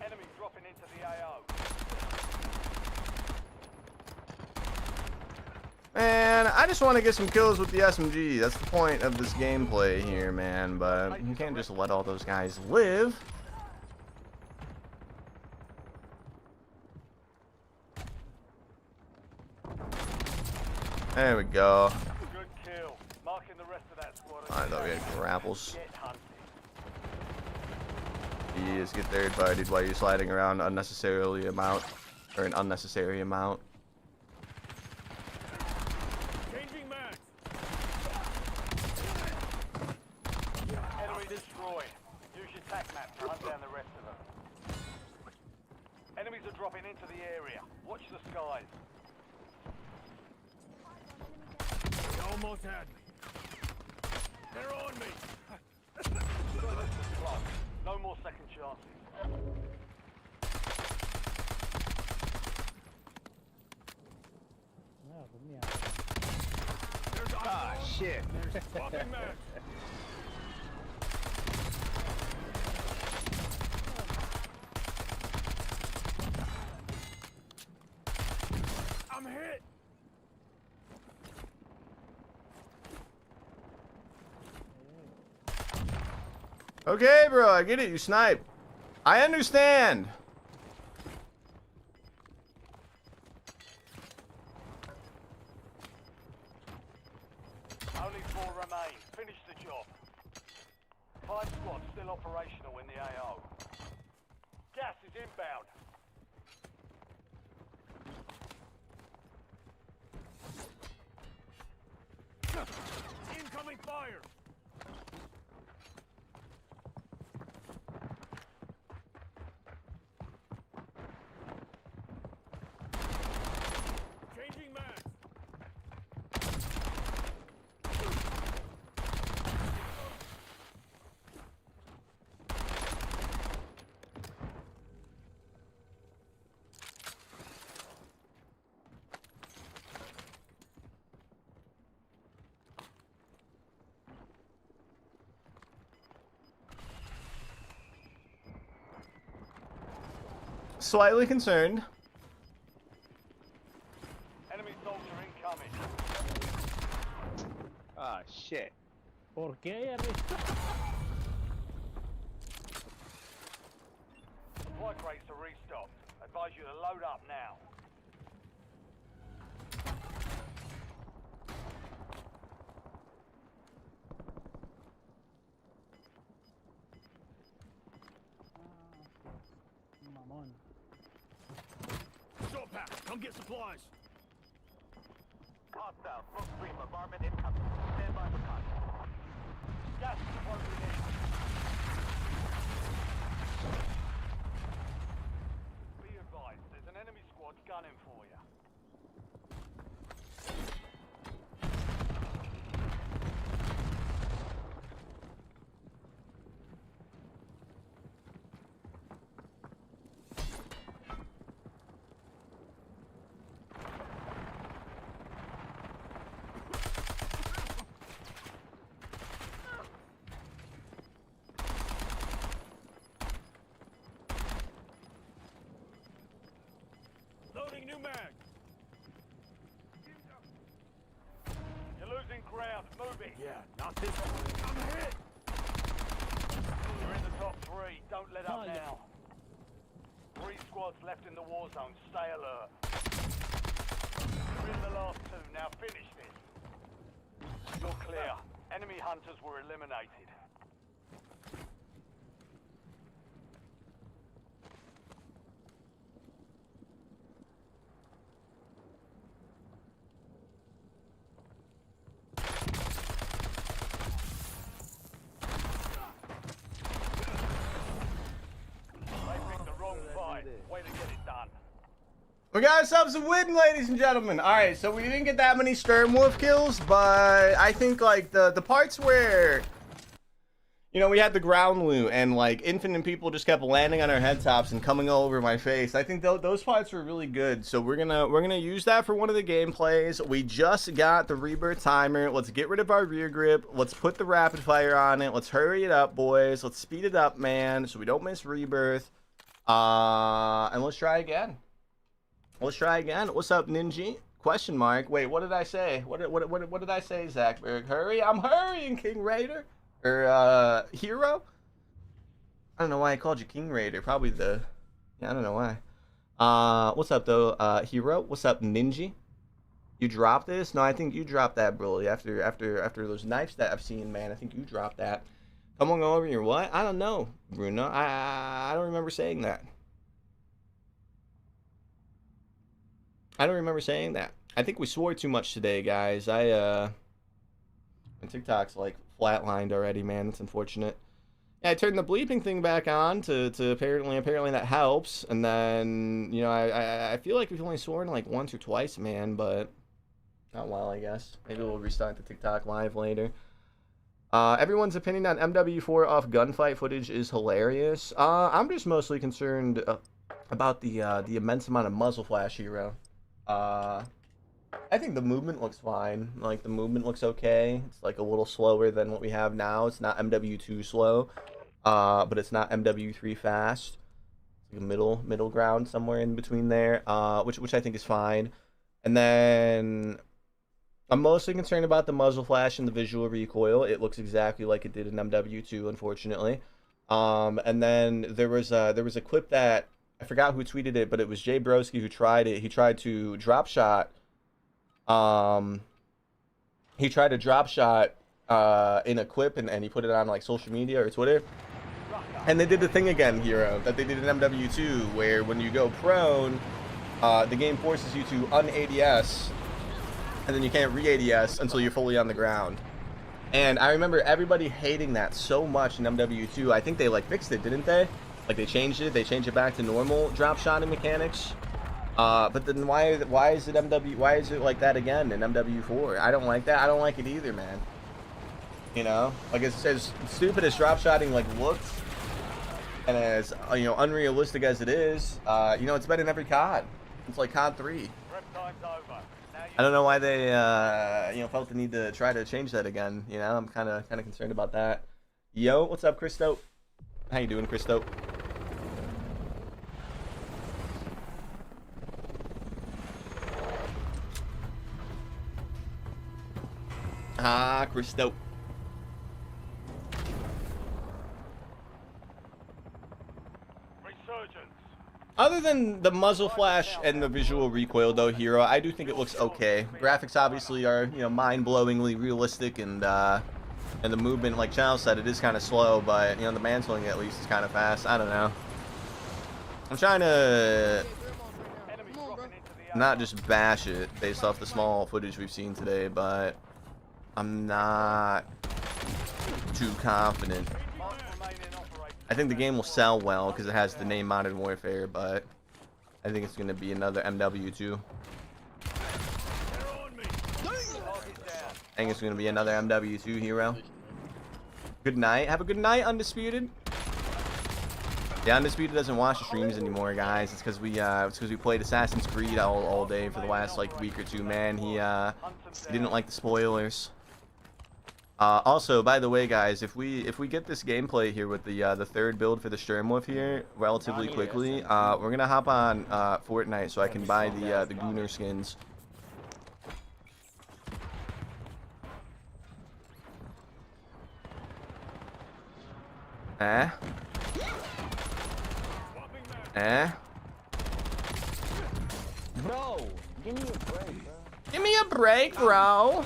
Enemy dropping into the AO. Man, I just want to get some kills with the SMG. That's the point of this gameplay here, man. But you can't just let all those guys live. There we go. Good kill. Marking the rest of that squad. I thought we had grapples. Get hunted. Yes, get third partied while you're sliding around unnecessarily amount, or an unnecessary amount. Changing mags. Enemy destroyed. Use your tac map to hunt down the rest of them. Enemies are dropping into the area. Watch the skies. They almost had me. They're on me. No more second chances. No, put me There's shit. There's swapping mags. I'm hit. Okay, bro, I get it. You snipe. I understand. Only 4 remain. Finish the job. 5 squads still operational in the AO. Gas is inbound. Incoming fire! Changing mags. Slightly concerned. Enemy soldier incoming. Ah, shit. ¿Por qué, Harry? Supply crates are restocked. Advise you to load up now. Mamón. Short pack, come get supplies. Hostile, smoke screen, bombardment incoming. Stand by for contact. Gas is closing in. Be advised, there's an enemy squad gunning for you. Loading new mag. You're losing ground. Moving. Yeah, not this one. I'm hit. You're in the top 3. Don't let up Oh, yeah. now. 3 squads left in the war zone. Stay alert. You're in the last 2. Now finish this. You're clear. Enemy hunters were eliminated. Right, way to get it done. We got ourselves a win, ladies and gentlemen. All right, so we didn't get that many Sturmwolf kills, but I think like the parts where, you know, we had the ground loot and like infinite people just kept landing on our head tops and coming all over my face. I think those parts were really good. So we're gonna use that for one of the gameplays. We just got the Rebirth timer. Let's get rid of our rear grip. Let's put the rapid fire on it. Let's hurry it up, boys. Let's speed it up, man, so we don't miss Rebirth. And let's try again. Let's try again. What's up, Ninja? Question mark. Wait, what did I say? What did I say, Zachberg? Hurry! I'm hurrying, King Raider. Or Hero. I don't know why I called you King Raider. Probably the. Yeah, I don't know why. What's up though, Hero? What's up, Ninja? You dropped this? No, I think you dropped that, bro. After those knives that I've seen, man. I think you dropped that. Come on over here. What? I don't know, Bruno. I don't remember saying that. I don't remember saying that. I think we swore too much today, guys. My TikTok's like flatlined already, man. That's unfortunate. Yeah, I turned the bleeping thing back on to apparently that helps. And then, you know, I feel like we've only sworn like once or twice, man, but not well, I guess. Maybe we'll restart the TikTok live later. Everyone's opinion on MW4 off gunfight footage is hilarious. I'm just mostly concerned about the immense amount of muzzle flash, Hero. I think the movement looks fine. Like, the movement looks okay. It's like a little slower than what we have now. It's not MW2 slow, but it's not MW3 fast. It's like a middle ground somewhere in between there, which I think is fine. And then I'm mostly concerned about the muzzle flash and the visual recoil. It looks exactly like it did in MW2, unfortunately. And then there was a clip that I forgot who tweeted it, but it was Jay Broski who tried it. He tried to drop shot. He tried to drop shot in a clip and he put it on like social media or Twitter. And they did the thing again, Hero, that they did in MW2, where when you go prone, the game forces you to un-ADS, and then you can't re-ADS until you're fully on the ground. And I remember everybody hating that so much in MW2. I think they like fixed it, didn't they? Like they changed it back to normal drop shotting mechanics. But then why is it like that again in MW4? I don't like that. I don't like it either, man. You know, like as stupid as drop shotting like looks, and as you know, unrealistic as it is, you know, it's been in every COD. It's like COD 3. I don't know why they you know, felt the need to try to change that again. You know, I'm kind of concerned about that. Yo, what's up, Christo? How you doing, Christo? Christo. Other than the muzzle flash and the visual recoil, though, Hero, I do think it looks okay. Graphics obviously are, you know, mind-blowingly realistic, and the movement, like Channel said, it is kind of slow, but you know, the mantling at least is kind of fast. I don't know. I'm trying to not just bash it based off the small footage we've seen today, but I'm not too confident. I think the game will sell well because it has the name Modern Warfare, but I think it's going to be another MW2. I think it's going to be another MW2, Hero. Good night. Have a good night, Undisputed. Yeah, Undisputed doesn't watch the streams anymore, guys. It's because we played Assassin's Creed all day for the last like week or two, man. He didn't like the spoilers. Also, by the way, guys, if we get this gameplay here with the third build for the Sturmwolf here relatively quickly, we're gonna hop on Fortnite so I can buy the Gooner skins. Bro, give me a break, bro. Give me a break, bro.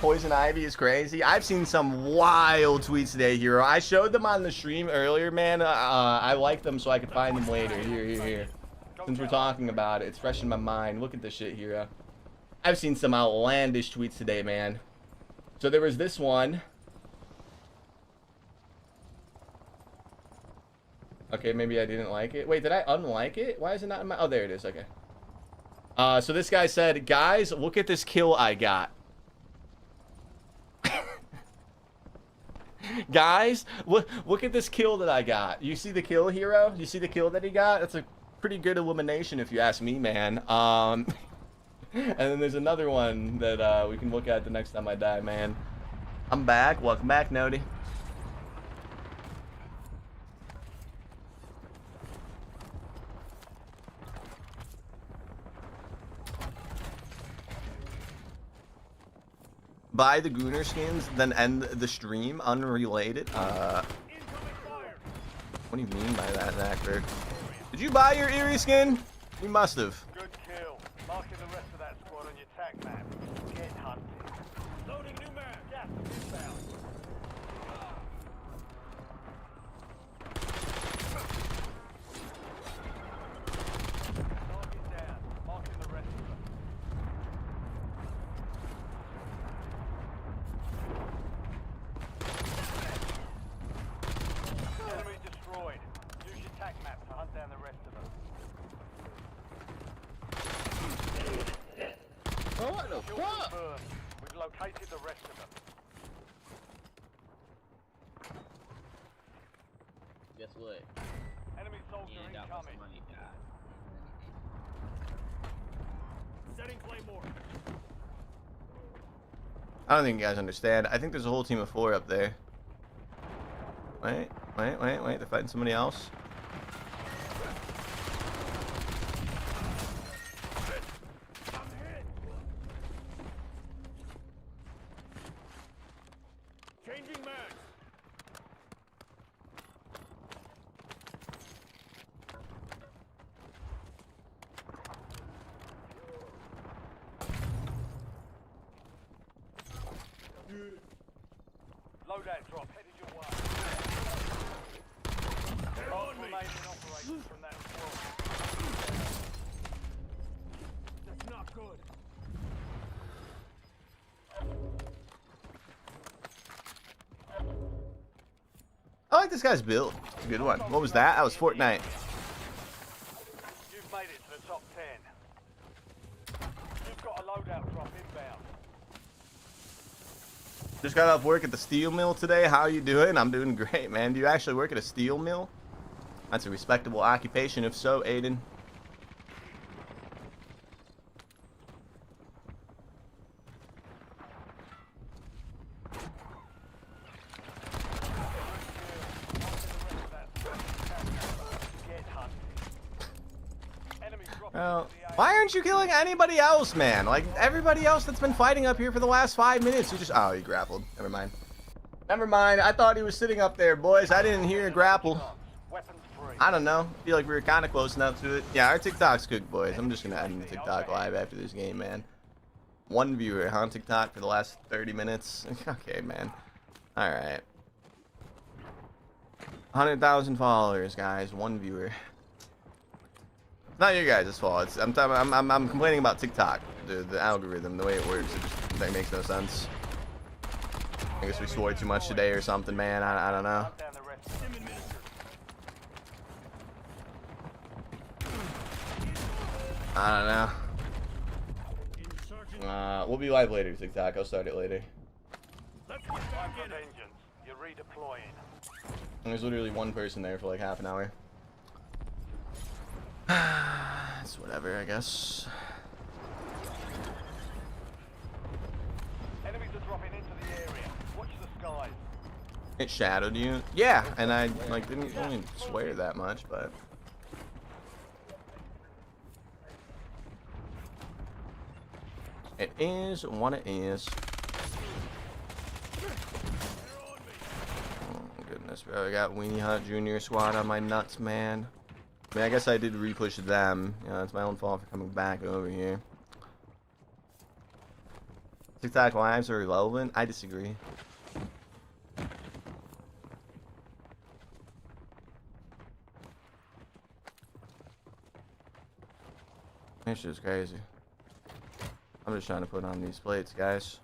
Poison Ivy is crazy. I've seen some wild tweets today, Hero. I showed them on the stream earlier, man. I like them so I could find them later. Here. Since we're talking about it, it's fresh in my mind. Look at this shit, Hero. I've seen some outlandish tweets today, man. So there was this one. Okay, maybe I didn't like it. Wait, did I unlike it? Why is it not in my... Oh, there it is. Okay. So this guy said, guys, look at this kill I got. Guys, look at this kill that I got. You see the kill, hero? You see the kill that he got? That's a pretty good elimination if you ask me, man. And then there's another one that we can look at the next time I die, man. I'm back. Welcome back, Nody. Buy the Gooner skins, then end the stream unrelated. What do you mean by that, Zachary? Did you buy your Eerie skin? You must have. Good kill. Marking the rest of that squad on your tac map. Get hunted. Loading new man. Gas inbound. Target down. Marking the rest of them. Enemy destroyed. Use your tac map to hunt down the rest of them. Oh, what the Kill fuck? confirmed. We've located the rest of them. Guess what? Enemy soldier You end up with incoming. some money. Setting Claymore. I don't think you guys understand. I think there's a whole team of 4 up there. Wait. They're fighting somebody else. I'm hit. Changing mag. Loadout drop headed your way. They're on me. Operations from that squad. That's not good. I like this guy's build. It's a good one. What was that? That was Fortnite. You've made it to the top 10. You've got a loadout drop inbound. Just got off work at the steel mill today. How you doing? I'm doing great, man. Do you actually work at a steel mill? That's a respectable occupation. If so, Aiden. Get hunted. Enemy dropping Well, into the why aren't you killing anybody else, man? Like, everybody else that's been fighting up here for the last 5 minutes, you just... Oh, he grappled. Never mind. Never mind. I thought he was sitting up there, boys. I didn't hear a grapple. Weapons free. I don't know. I feel like we were kind of close enough to it. Yeah, our TikTok's cooked, boys. I'm just going to end the TikTok live after this game, man. 1 viewer on TikTok for the last 30 minutes. Okay, man. All right. 100,000 followers, guys. 1 viewer. It's not you guys' fault. It's, I'm complaining about TikTok, the algorithm, the way it works. It just that makes no sense. I guess we swore too much today or something, man. I don't know. Hunt down the rest of them. I don't know. We'll be live later, TikTok. I'll start it later. Let's get back in vengeance. You're redeploying. And there's literally 1 person there for like half an hour. It's whatever, I guess. Enemies are dropping into the area. Watch the skies. It shadowed you? Yeah, and I like didn't really swear that much, but it is what it is. Oh my goodness, bro! I got Weenie Hut Junior squad on my nuts, man. I mean, I guess I did repush them. You know, it's my own fault for coming back over here. TikTok lives are irrelevant. I disagree. This shit's crazy. I'm just trying to put on these plates, guys.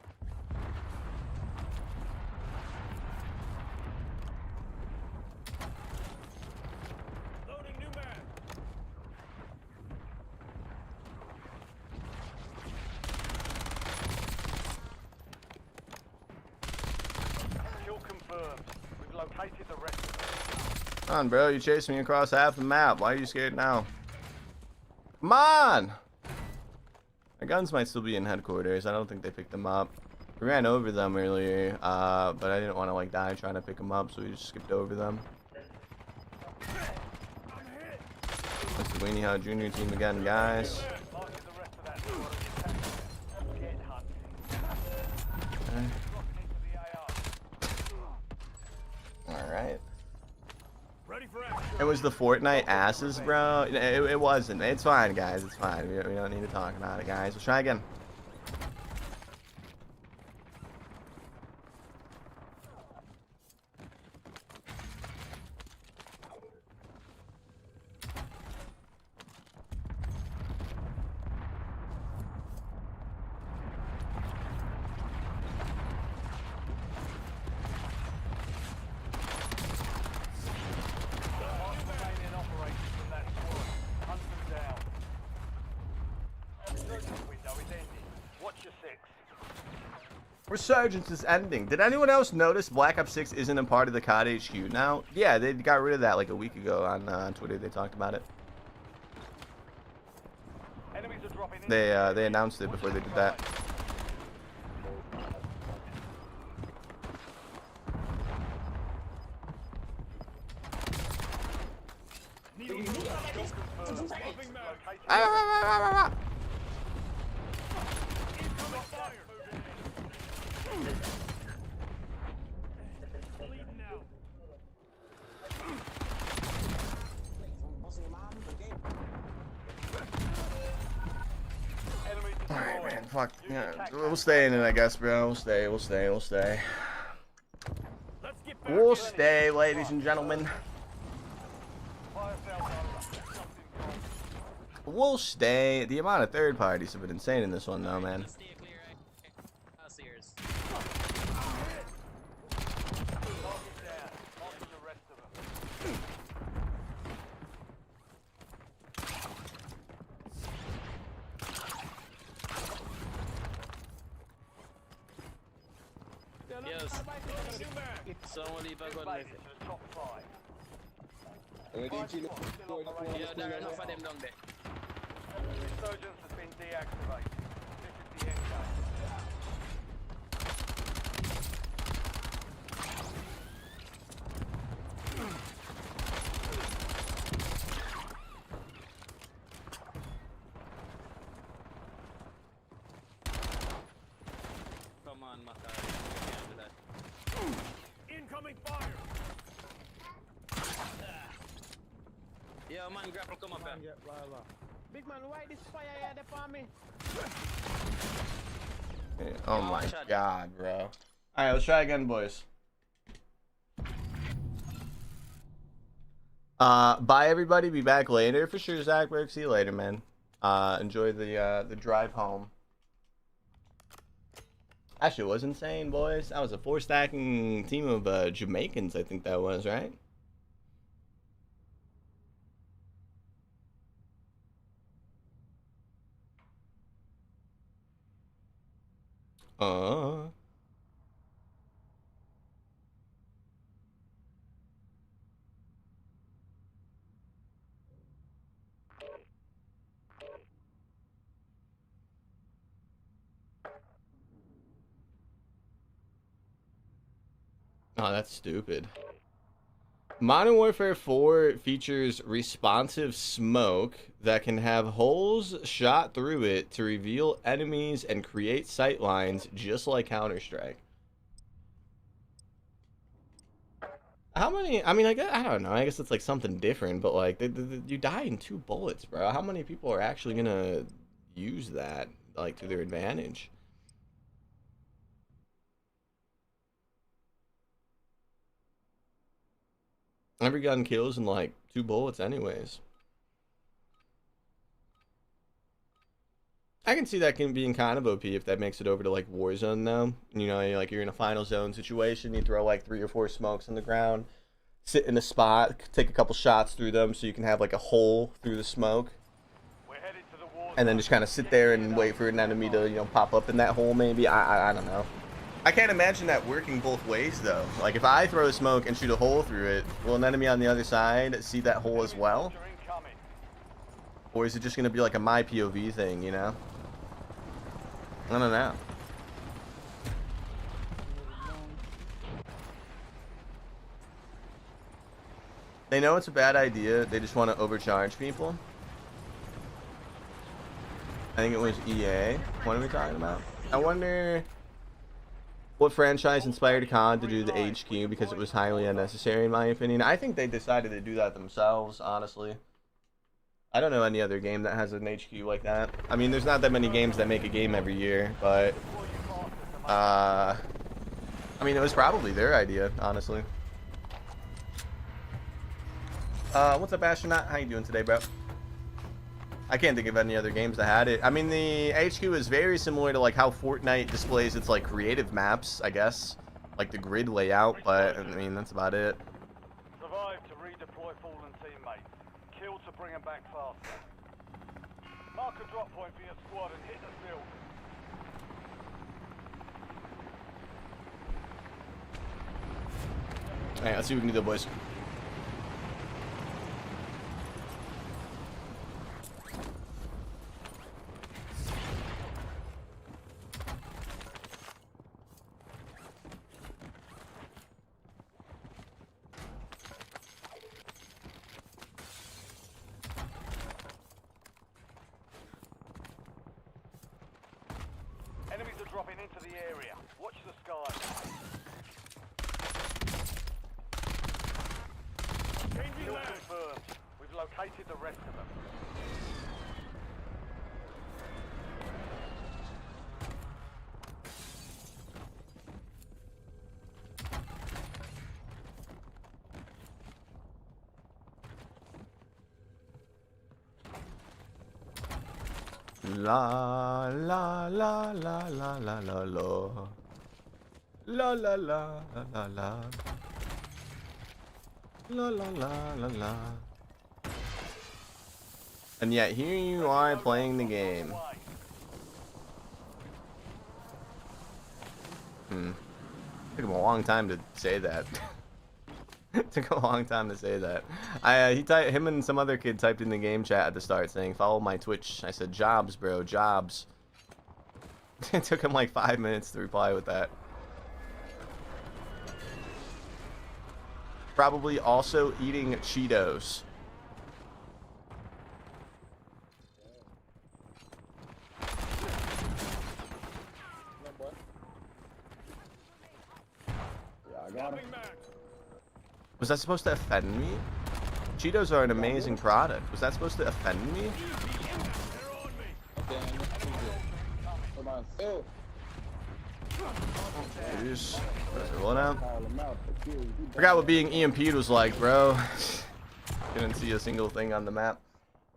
located the rest of them. Come on, bro. You chased me across half the map. Why are you scared now? Come on! My guns might still be in headquarters. I don't think they picked them up. We ran over them earlier, but I didn't want to like die trying to pick them up, so we just skipped over them. That's the Weenie How Junior team again, guys. Marking the rest of that squad as attack. Get hunting. Okay. Dropping into the AR. All right. Ready for action. It was the Fortnite asses, bro. It wasn't. It's fine, guys. It's fine. We don't need to talk about it, guys. Let's try again. Remaining operations from that squad. Hunt them down. Resurgence window is ending. Watch your six. Resurgence is ending. Did anyone else notice Black Ops 6 isn't a part of the COD HQ now? Yeah, they got rid of that like a week ago on Twitter. They talked about it. Enemies are dropping in. They announced it before they did that. Alright, man, fuck. Yeah, we'll stay in it, I guess, bro. We'll stay. We'll stay, ladies and gentlemen. We'll stay. The amount of third parties have been insane in this one, though, man. Yes. Someone leave a gun with it. Top five. Yeah, there are enough of them down there. Resurgence has been deactivated. This is the end game. Come on, Maka. You can't do that. Incoming fire! Yeah, man, grapple, come up here. Big man, why this fire here upon me? Oh my god, bro. Alright, let's try again, boys. Bye, everybody. Be back later for sure, Zachberg. See you later, man. Enjoy the drive home. That shit was insane, boys. That was a 4-stacking team of Jamaicans, I think that was, right? Oh, that's stupid. Modern Warfare 4 features responsive smoke that can have holes shot through it to reveal enemies and create sight lines just like Counter-Strike. How many? I mean, I don't know. I guess it's like something different, but like you die in 2 bullets, bro. How many people are actually gonna use that like to their advantage? Every gun kills in like 2 bullets anyways. I can see that can being kind of OP if that makes it over to like Warzone though. You know, like you're in a final zone situation, you throw like 3 or 4 smokes on the ground, sit in a spot, take a couple shots through them so you can have like a hole through the smoke. We're headed to the war And then just kind of sit there and wait for an enemy to, you know, pop up in that hole maybe. I don't know. I can't imagine that working both ways though. Like if I throw a smoke and shoot a hole through it, will an enemy on the other side see that hole as well? Or is it just gonna be like a my POV thing, you know? I don't know. They know it's a bad idea, they just want to overcharge people. I think it was EA. What are we talking about? I wonder what franchise inspired COD to do the HQ, because it was highly unnecessary in my opinion. I think they decided to do that themselves, honestly. I don't know any other game that has an HQ like that. I mean, there's not that many games that make a game every year, but I mean, it was probably their idea, honestly. What's up, Astronaut? How you doing today, bro? I can't think of any other games that had it. I mean, the HQ is very similar to like how Fortnite displays its like creative maps, I guess, like the grid layout. But I mean, that's about it. Survive to redeploy fallen teammates. Kill to bring them back faster. Mark a drop point for your squad and hit the field. Alright, let's see what we can do, boys. Enemies are dropping into the area. Watch the sky. Kill confirmed. We've located the rest of them. La la la la la la la la la la la la la la la la la la. And yet here you are playing the game. Took him a long time to say that. Took a long time to say that. Him and some other kid typed in the game chat at the start saying, "Follow my Twitch." I said, "Jobs, bro, jobs." It took him like 5 minutes to reply with that. Probably also eating Cheetos. Was that supposed to offend me? Cheetos are an amazing product. Was that supposed to offend me? Jeez. Forgot what being EMP'd was like, bro. Didn't see a single thing on the map.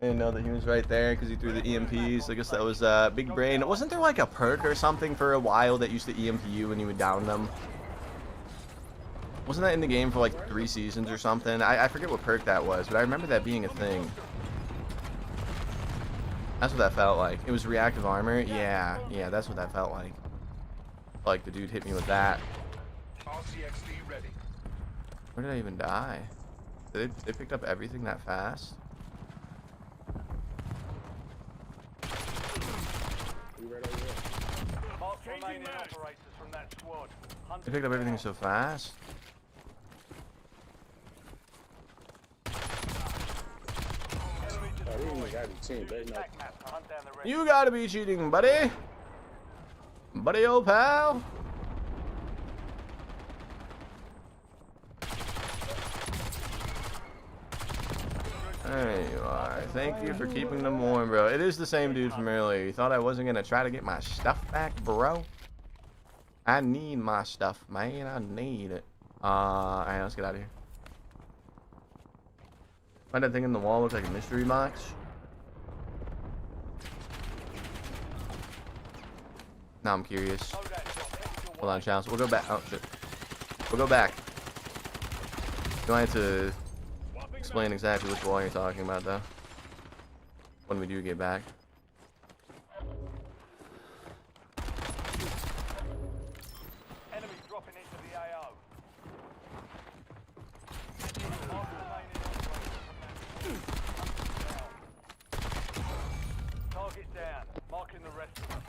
Didn't know that he was right there because he threw the EMPs. I guess that was big brain. Wasn't there like a perk or something for a while that used to EMP you when you would down them? Wasn't that in the game for like 3 seasons or something? I forget what perk that was, but I remember that being a thing. That's what that felt like. It was reactive armor. Yeah, that's what that felt like. Like the dude hit me with that. Where did I even die? They picked up everything that fast? They picked up everything so fast? You gotta be cheating, buddy. Buddy, old pal. There you are. Thank you for keeping them warm, bro. It is the same dude from earlier. You thought I wasn't gonna try to get my stuff back, bro? I need my stuff, man. I need it. Alright, let's get out of here. Find that thing in the wall look like a mystery box? Now I'm curious. Hold on, Chalice. We'll go back. Oh, shit. We'll go back. You don't have to explain exactly which wall you're talking about, though. When we do get back. Marking the rest of them.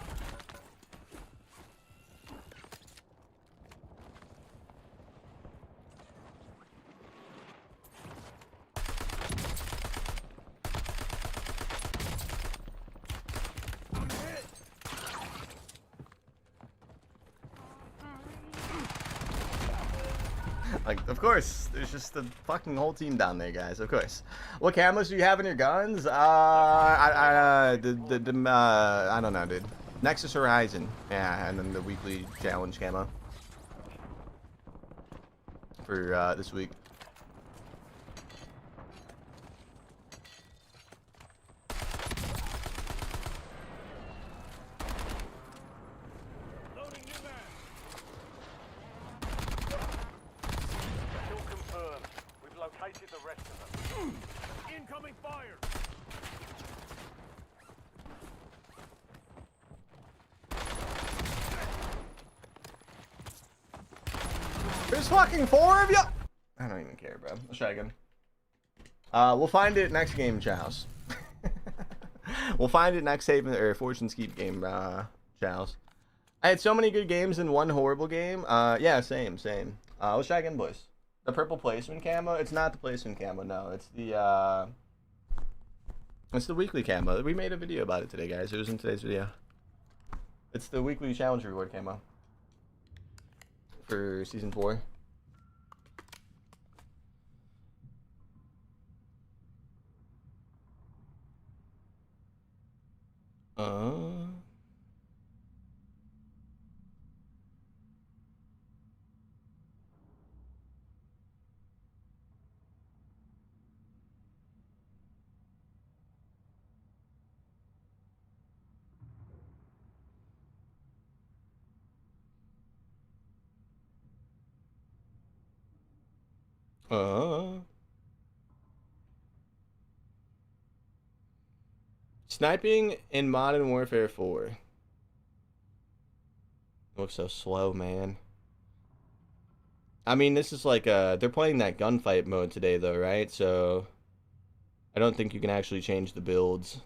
Like, of course, there's just the fucking whole team down there, guys. Of course. What camos do you have in your guns? I don't know, dude. Nexus Horizon, yeah, and then the weekly challenge camo for this week. Kill confirmed. We've located the rest of them. Incoming fire! There's fucking 4 of you. I don't even care, bro. Let's try again. We'll find it next game, Chows. We'll find it next Haven or Fortune's Keep game, Chows. I had so many good games in one horrible game. Yeah, same. Let's try again, boys. The purple placement camo. It's not the placement camo. No, it's the weekly camo. We made a video about it today, guys. It was in today's video. It's the weekly challenge reward camo for season 4. Sniping in Modern Warfare 4. Looks so slow, man. I mean, this is like they're playing that gunfight mode today, though, right? So I don't think you can actually change the builds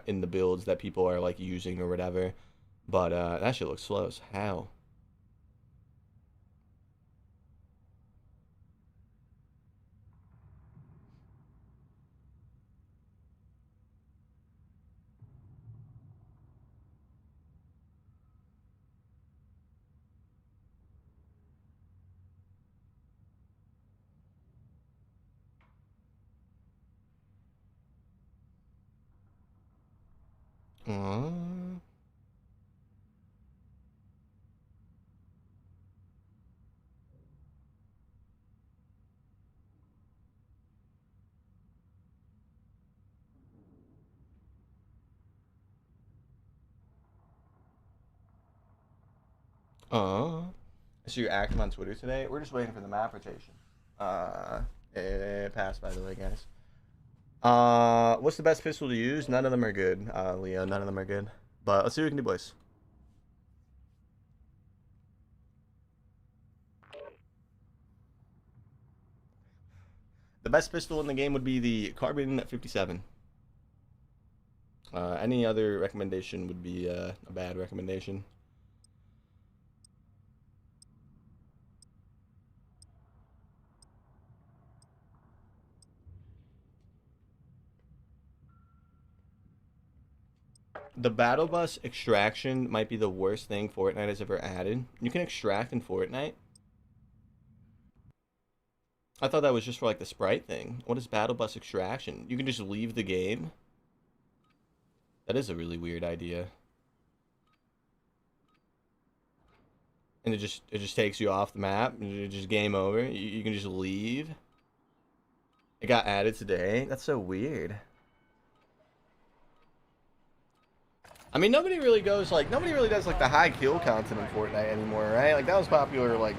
in the builds that people are like using or whatever. But that shit looks slow as hell. So you're active on Twitter today? We're just waiting for the map rotation. It passed, by the way, guys. What's the best pistol to use? None of them are good, Leo. None of them are good. But let's see what we can do, boys. The best pistol in the game would be the Carbon 57. Any other recommendation would be a bad recommendation. The battle bus extraction might be the worst thing Fortnite has ever added. You can extract in Fortnite. I thought that was just for like the sprite thing. What is battle bus extraction? You can just leave the game. That is a really weird idea. And it just takes you off the map. It's just game over. You can just leave. It got added today. That's so weird. I mean, nobody really does like the high kill content in Fortnite anymore, right? Like that was popular like,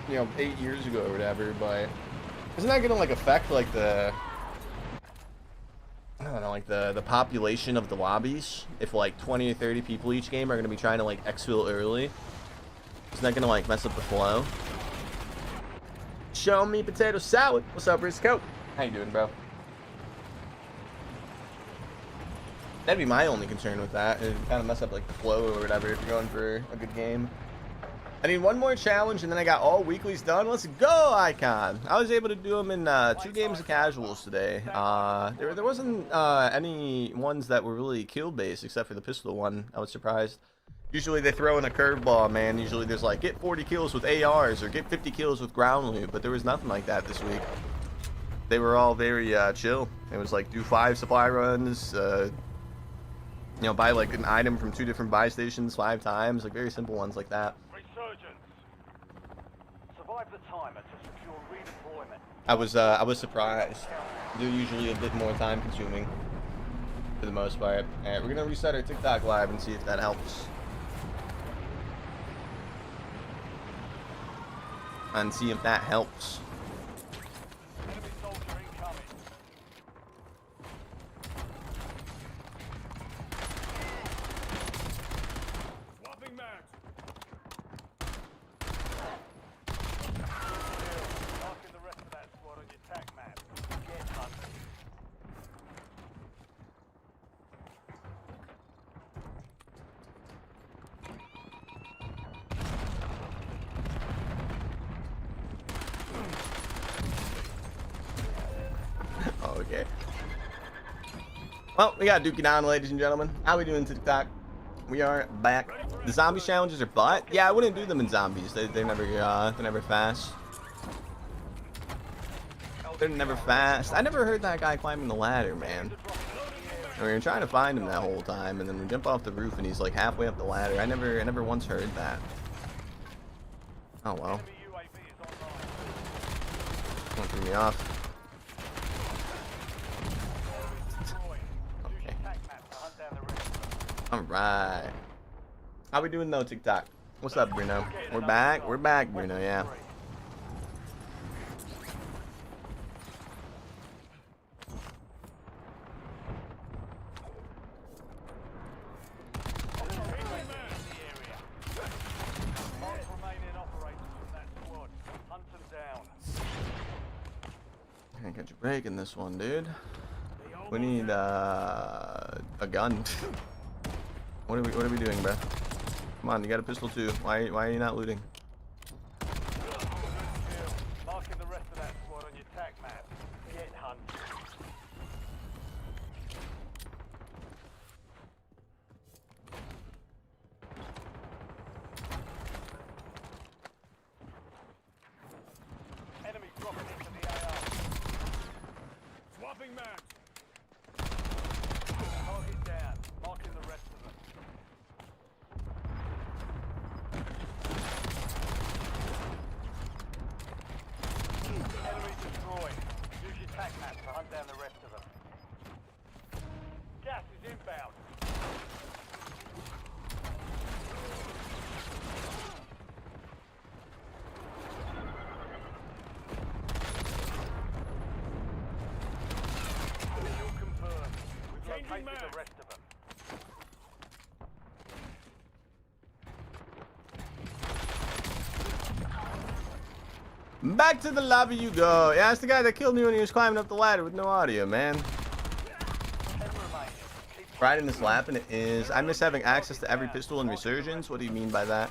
8 years ago or whatever, but isn't that gonna like affect like the, I don't know, like the population of the lobbies? If like 20 or 30 people each game are gonna be trying to like exfil early, isn't that gonna like mess up the flow? Show me potato salad. What's up, Risco? How you doing, bro? That'd be my only concern with that. It kind of mess up like the flow or whatever if you're going for a good game. I need one more challenge and then I got all weeklies done. Let's go, Icon. I was able to do them in 2 games of casuals today. There wasn't any ones that were really kill based except for the pistol one. I was surprised. Usually they throw in a curveball, man. Usually there's like get 40 kills with ARs or get 50 kills with ground loot, but there was nothing like that this week. They were all very chill. It was like do 5 supply runs, you know, buy like an item from 2 different buy stations 5 times, like very simple ones like that. Resurgence. Survive the timer to secure redeployment. I was surprised. They're usually a bit more time consuming for the most part. Alright, we're gonna reset our TikTok live and see if that helps. And see if that helps. Enemy soldier incoming. Swapping mags. Marking the rest of that squad on your tac map. Get hunted. Okay. Well, we got Dookie down, ladies and gentlemen. How we doing TikTok? We are back. The zombie challenges are butt. Yeah, I wouldn't do them in zombies. They're never fast. They're never fast. I never heard that guy climbing the ladder, man. And we were trying to find him that whole time, and then we jump off the roof, and he's like halfway up the ladder. I never once heard that. Oh well. Enemy UAV is online. Don't throw me off. Okay. Tac map to hunt down the rest. All right. How we doing though, TikTok? What's up, Bruno? We're back. We're back, Bruno. Yeah. Can't catch a break in this one, dude. We need a gun. What are we doing, bro? Come on, you got a pistol too. Why are you not looting? Marking the rest of that squad on your tac map. Get hunted. Enemy dropping into the AR. Swapping mags. Target down. Marking the rest of them. Enemy destroyed. Use your tac map to hunt down the rest of them. Gas is inbound. Kill confirmed. We've located the rest of them. Back to the lobby you go. Yeah, that's the guy that killed me when he was climbing up the ladder with no audio, man. 10 remaining. Keep Pride in this lap, and it is. I miss having access to every pistol in Resurgence. What do you mean by that?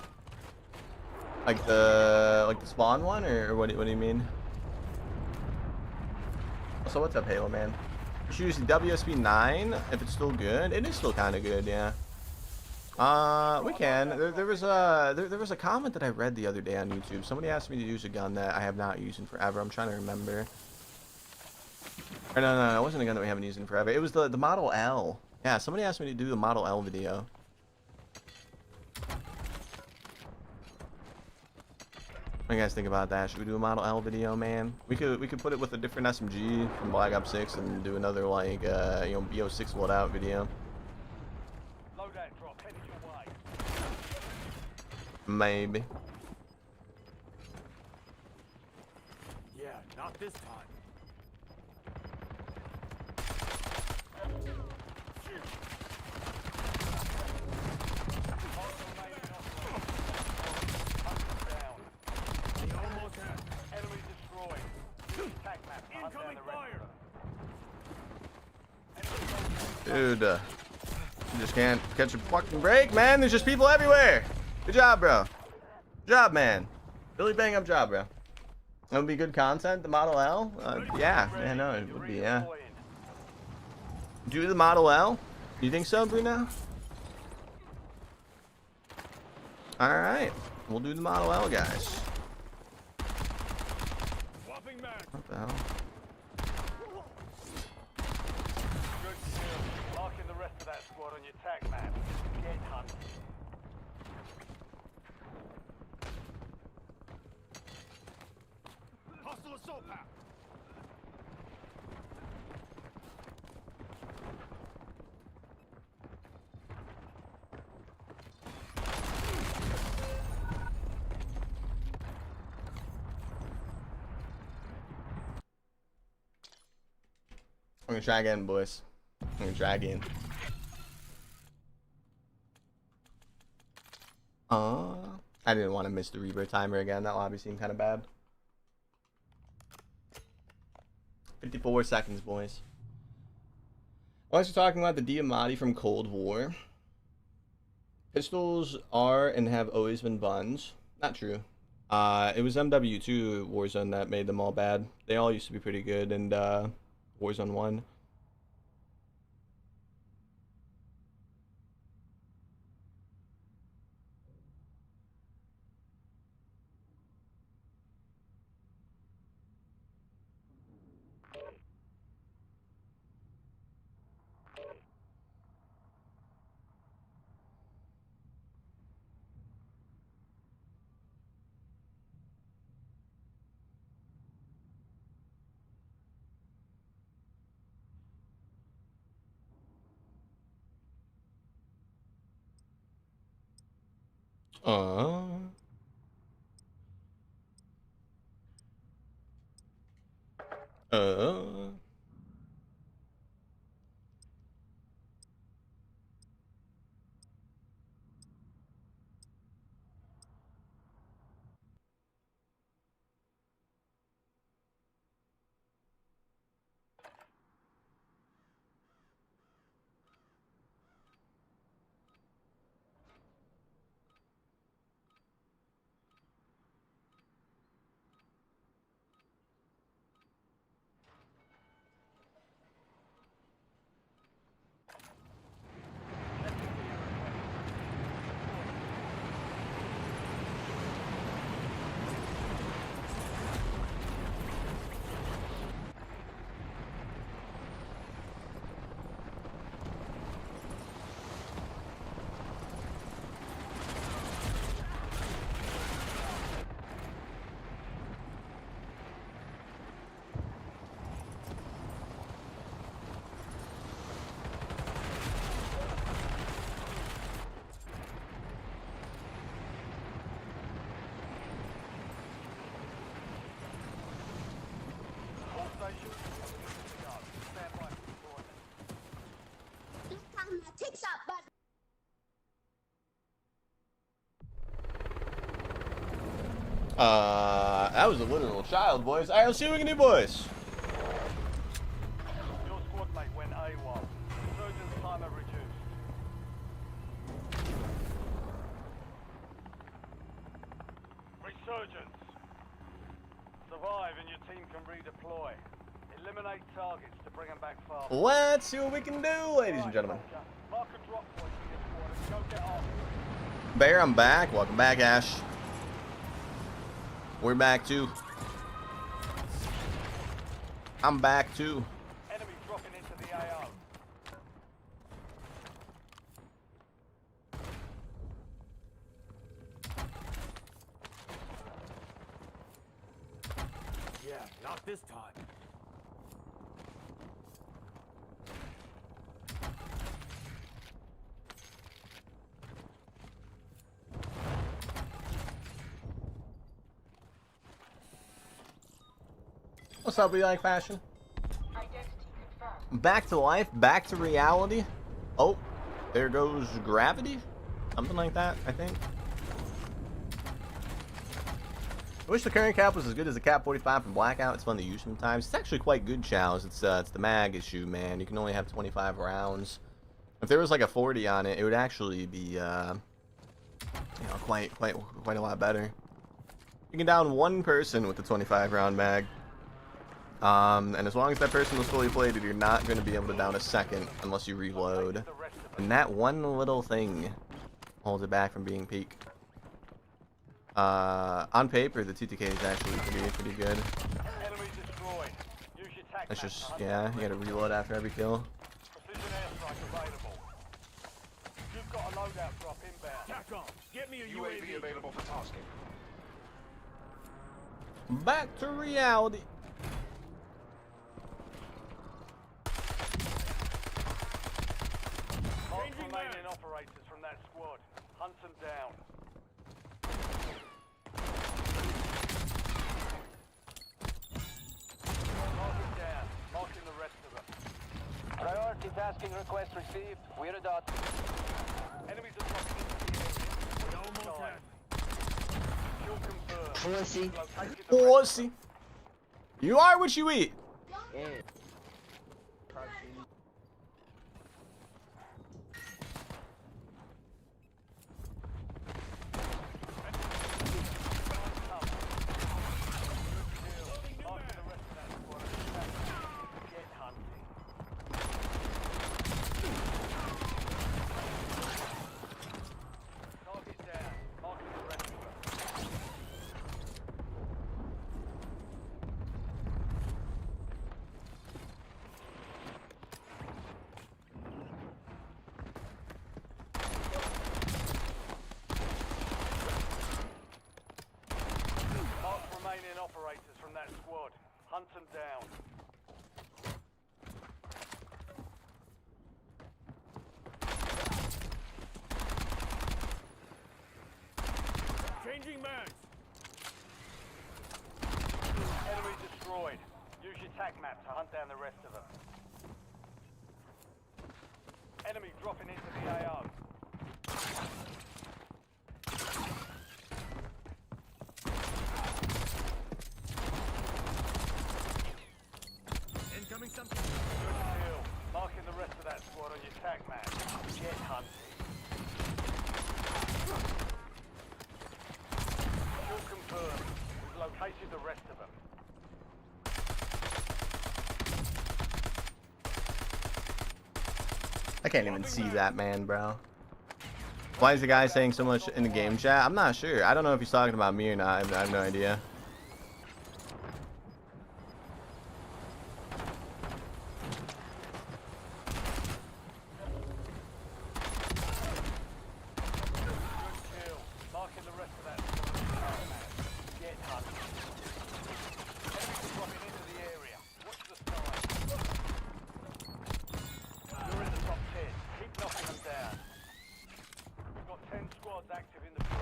Like the spawn one, or what do you mean? So what's up, Halo man? You should use the WSP 9 if it's still good. It is still kind of good, yeah. We can. There was a comment that I read the other day on YouTube. Somebody asked me to use a gun that I have not used in forever. I'm trying to remember. Or no, it wasn't a gun that we haven't used in forever. It was the Model L. Yeah, somebody asked me to do the Model L video. What do you guys think about that? Should we do a Model L video, man? We could put it with a different SMG from Black Ops 6 and do another like you know, BO6 loadout video. loadout drop headed your way. Maybe. Yeah, not this time. They almost have Enemy destroyed. Tac map to hunt down incoming the rest fire. of them. Enemy soldier Dude, Just can't catch a fucking break, man. There's just people everywhere. Good job, bro. Good job, man. Really bang up job, bro. That would be good content, the Model L? Yeah, no, it would be, yeah. Do the Model L? You think so, Bruno? Alright. We'll do the Model L, guys. What the hell? Good kill. Marking the rest of that squad on your tag map. Get hunted. Hostile assault pack. I'm gonna try again, boys. I'm gonna try again. I didn't want to miss the Rebirth timer again. That lobby seemed kind of bad. 54 seconds, boys. Unless you're talking about the Diamatti from Cold War. Pistols are and have always been buns. Not true. It was MW2 Warzone that made them all bad. They all used to be pretty good, and Warzone 1. Uh, uh. That was a literal child, boys. Alright, let's see what we can do, boys. Your squad mate went AWOL. Surgeon's timer reduced. Resurgence. Survive and your team can redeploy. Eliminate targets to bring them back fast. Let's see what we can do, ladies and gentlemen. Mark a drop point for your squad and go get off. Bear, I'm back. Welcome back, Ash. We're back too. I'm back too. Enemy dropping into the AO. Yeah, not this time. What's up, we like fashion? Back to life, back to reality. Oh, there goes gravity. Something like that, I think. I wish the current cap was as good as the cap 45 from Blackout. It's fun to use sometimes. It's actually quite good, Chows. It's the mag issue, man. You can only have 25 rounds. If there was like a 40 on it, it would actually be, you know, quite a lot better. You can down one person with the 25 round mag. And as long as that person was fully plated, you're not going to be able to down a second unless you reload. And that one little thing holds it back from being peak. On paper, the TTK is actually pretty good. Enemy destroyed. Use your tac It's map just, to hunt yeah, down you the gotta reload after every kill. precision airstrike available. You've got a loadout drop inbound. TACOM, get me a UAV. available for tasking. Back to reality. Mark Changing remaining mags. operators from that squad. Hunt them down. Mark them down. Marking the rest of them. Priority tasking request received. We're a dot. Enemies are dropping into the area. We almost had Kill confirmed. Pussy. Located the rest. Pussy. You are what you eat. Yeah. Marking the rest of that squad. Get hunting. Target down. Marking the rest of them. Mark remaining operators from that squad. Hunt them down. changing mags. Enemy destroyed. Use your tac map to hunt down the rest of them. Enemy dropping into the AO. Incoming something. Good kill. Marking the rest of that squad on your tac map. Get hunting. Kill confirmed. We've located the rest of them. I can't even see that man, bro. Why is the guy saying so much in the game chat? I'm not sure. I don't know if he's talking about me or not. I have no idea. Good kill. Marking the rest of that squad on your tac map. Get hunting. Enemies dropping into the area. Watch the sky. You're in the top 10. Keep knocking them down. We've got 10 squads active in the field.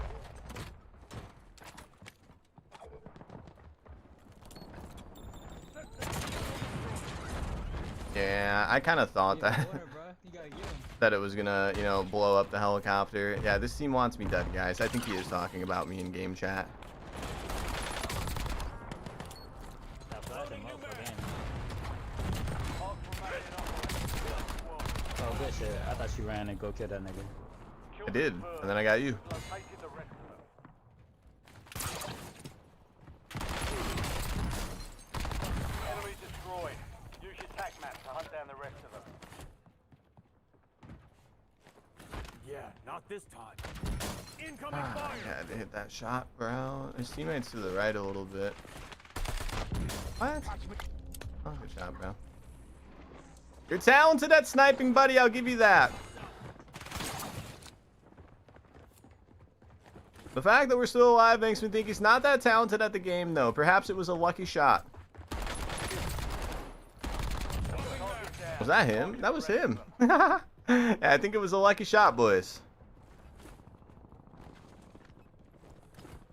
Yeah, I kind of thought that that it was gonna, you know, blow up the helicopter. Yeah, this team wants me dead, guys. I think he is talking about me in game chat. Mark remaining operators from that squad. Oh, good shit. I thought you ran and go kill that nigga. Kill I did, confirmed. and then I got you. Located the rest of them. Enemy destroyed. Use your tac map to hunt down the rest of them. Yeah, not this time. Incoming I fire. had to hit that shot, bro. His teammates to the right a little bit. What? Oh, good shot, bro. You're talented at sniping, buddy. I'll give you that. The fact that we're still alive makes me think he's not that talented at the game, though. Perhaps it was a lucky shot. Was that him? That was him. Yeah, I think it was a lucky shot, boys.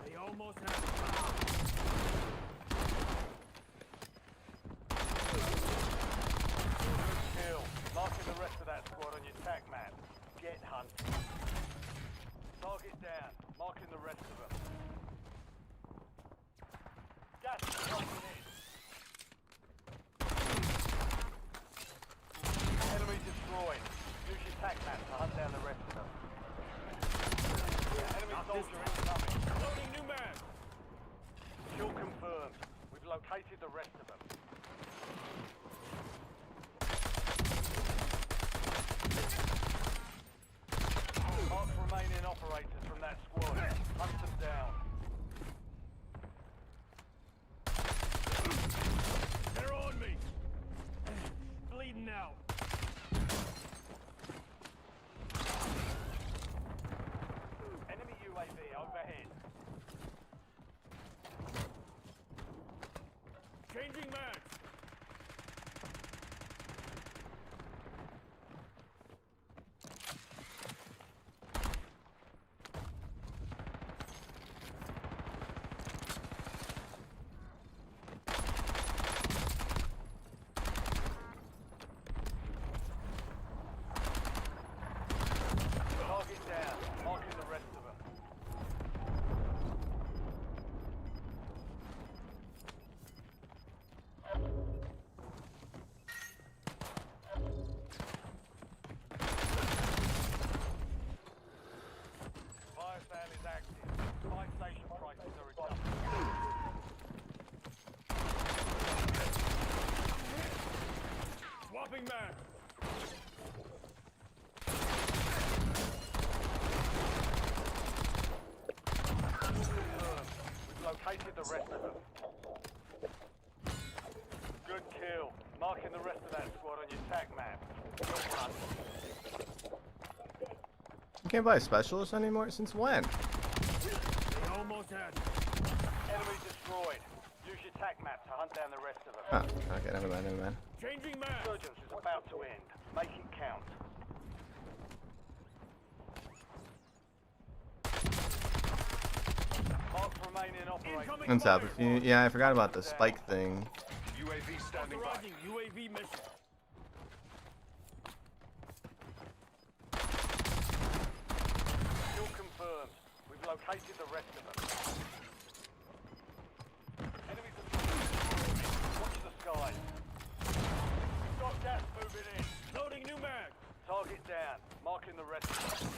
They almost had Kill. Marking the rest of that squad on your tac map. Get hunting. Target down. Marking the rest of them. Gas is closing in. Enemy destroyed. Use your tac this soldier time. incoming. Loading new mag. Kill confirmed. We've located the rest of them. Mark remaining operators from that squad. Hunt them down. They're on me. Bleeding out. Enemy UAV overhead. Changing mags. Target down. Marking the rest of them. Fire sale is active. Fire station prices are adjusted. Swapping mag. We've located the rest of them. Good kill. Marking the rest of that squad on your tac map. Good run. You can't buy specialists anymore? Since when? They almost had me. Enemy destroyed. Use your tac map to hunt down the rest of them. Oh, okay, never mind, never mind. Changing mag. Resurgence is about to end. Make it count. Marks remaining operators. Incoming What's up? fire. If you, yeah, I forgot about the spike thing. UAV standing by. Authorizing UAV mission. Kill confirmed. We've located the rest of them. Enemies are watch the skies. Got gas moving in. Loading new mag. Target down. Marking the rest of them.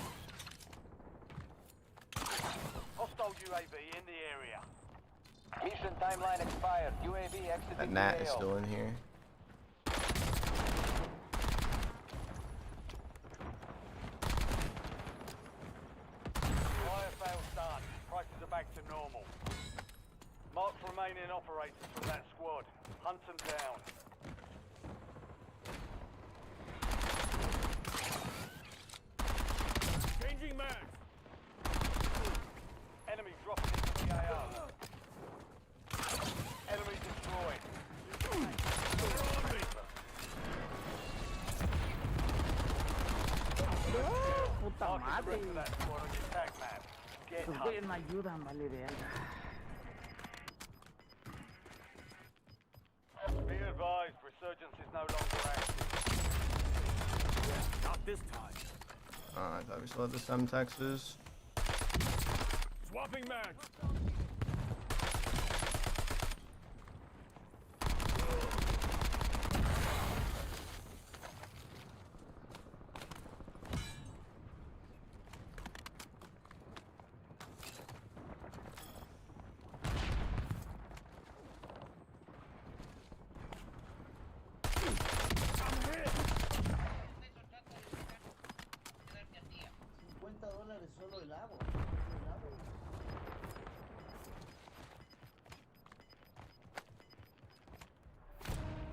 Hostile UAV in the area. Mission timeline expired. UAV exiting That Nat is still in here. Fire fail start. Prices are back to normal. Mark remaining operators from that squad. Hunt them down. Changing mags. Enemy dropping into the AO. Enemy destroyed. They're on me. Puta Marking the madre. rest of that squad on your tac map. Get Los hunt. güeyes me ayudan, vale verga. Be advised, resurgence is no longer active. Not this time. I thought we still had the Semtexes. Swapping mags. I'm hit. $50 solo el agua.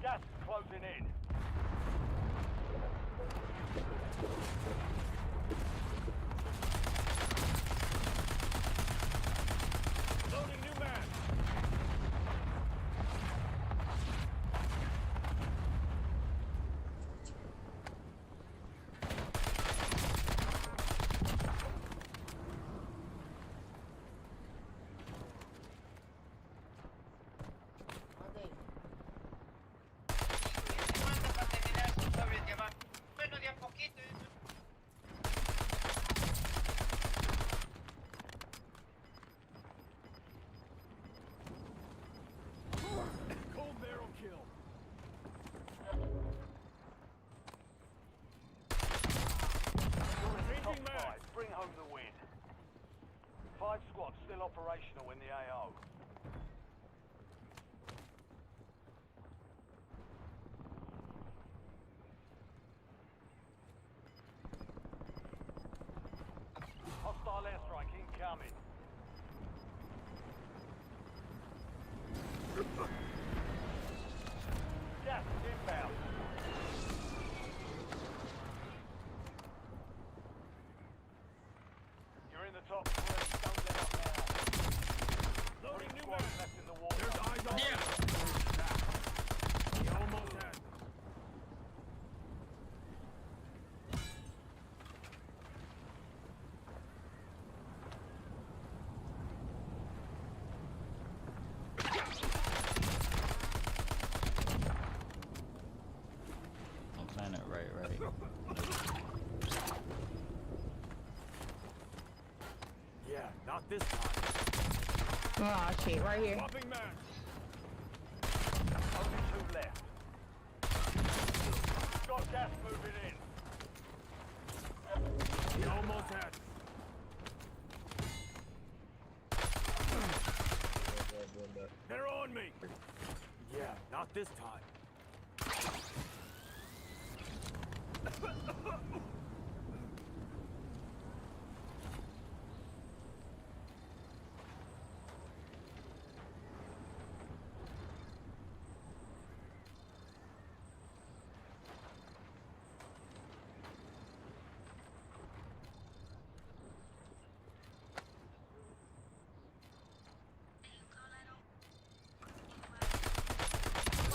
Gas is closing in. Loading new mag. 5 squads still operational in the AO. Hostile airstrike incoming. Gas is inbound. You're in the top 3. Don't let up now. Loading 3 new squads mag. left in the war There's zone. eyes on me. You almost had. I'll plan it right. Yeah, not this time. Oh shit, right here. Swapping mags. Only 2 left. Got gas moving in. You almost had. They're on me. Yeah, not this time.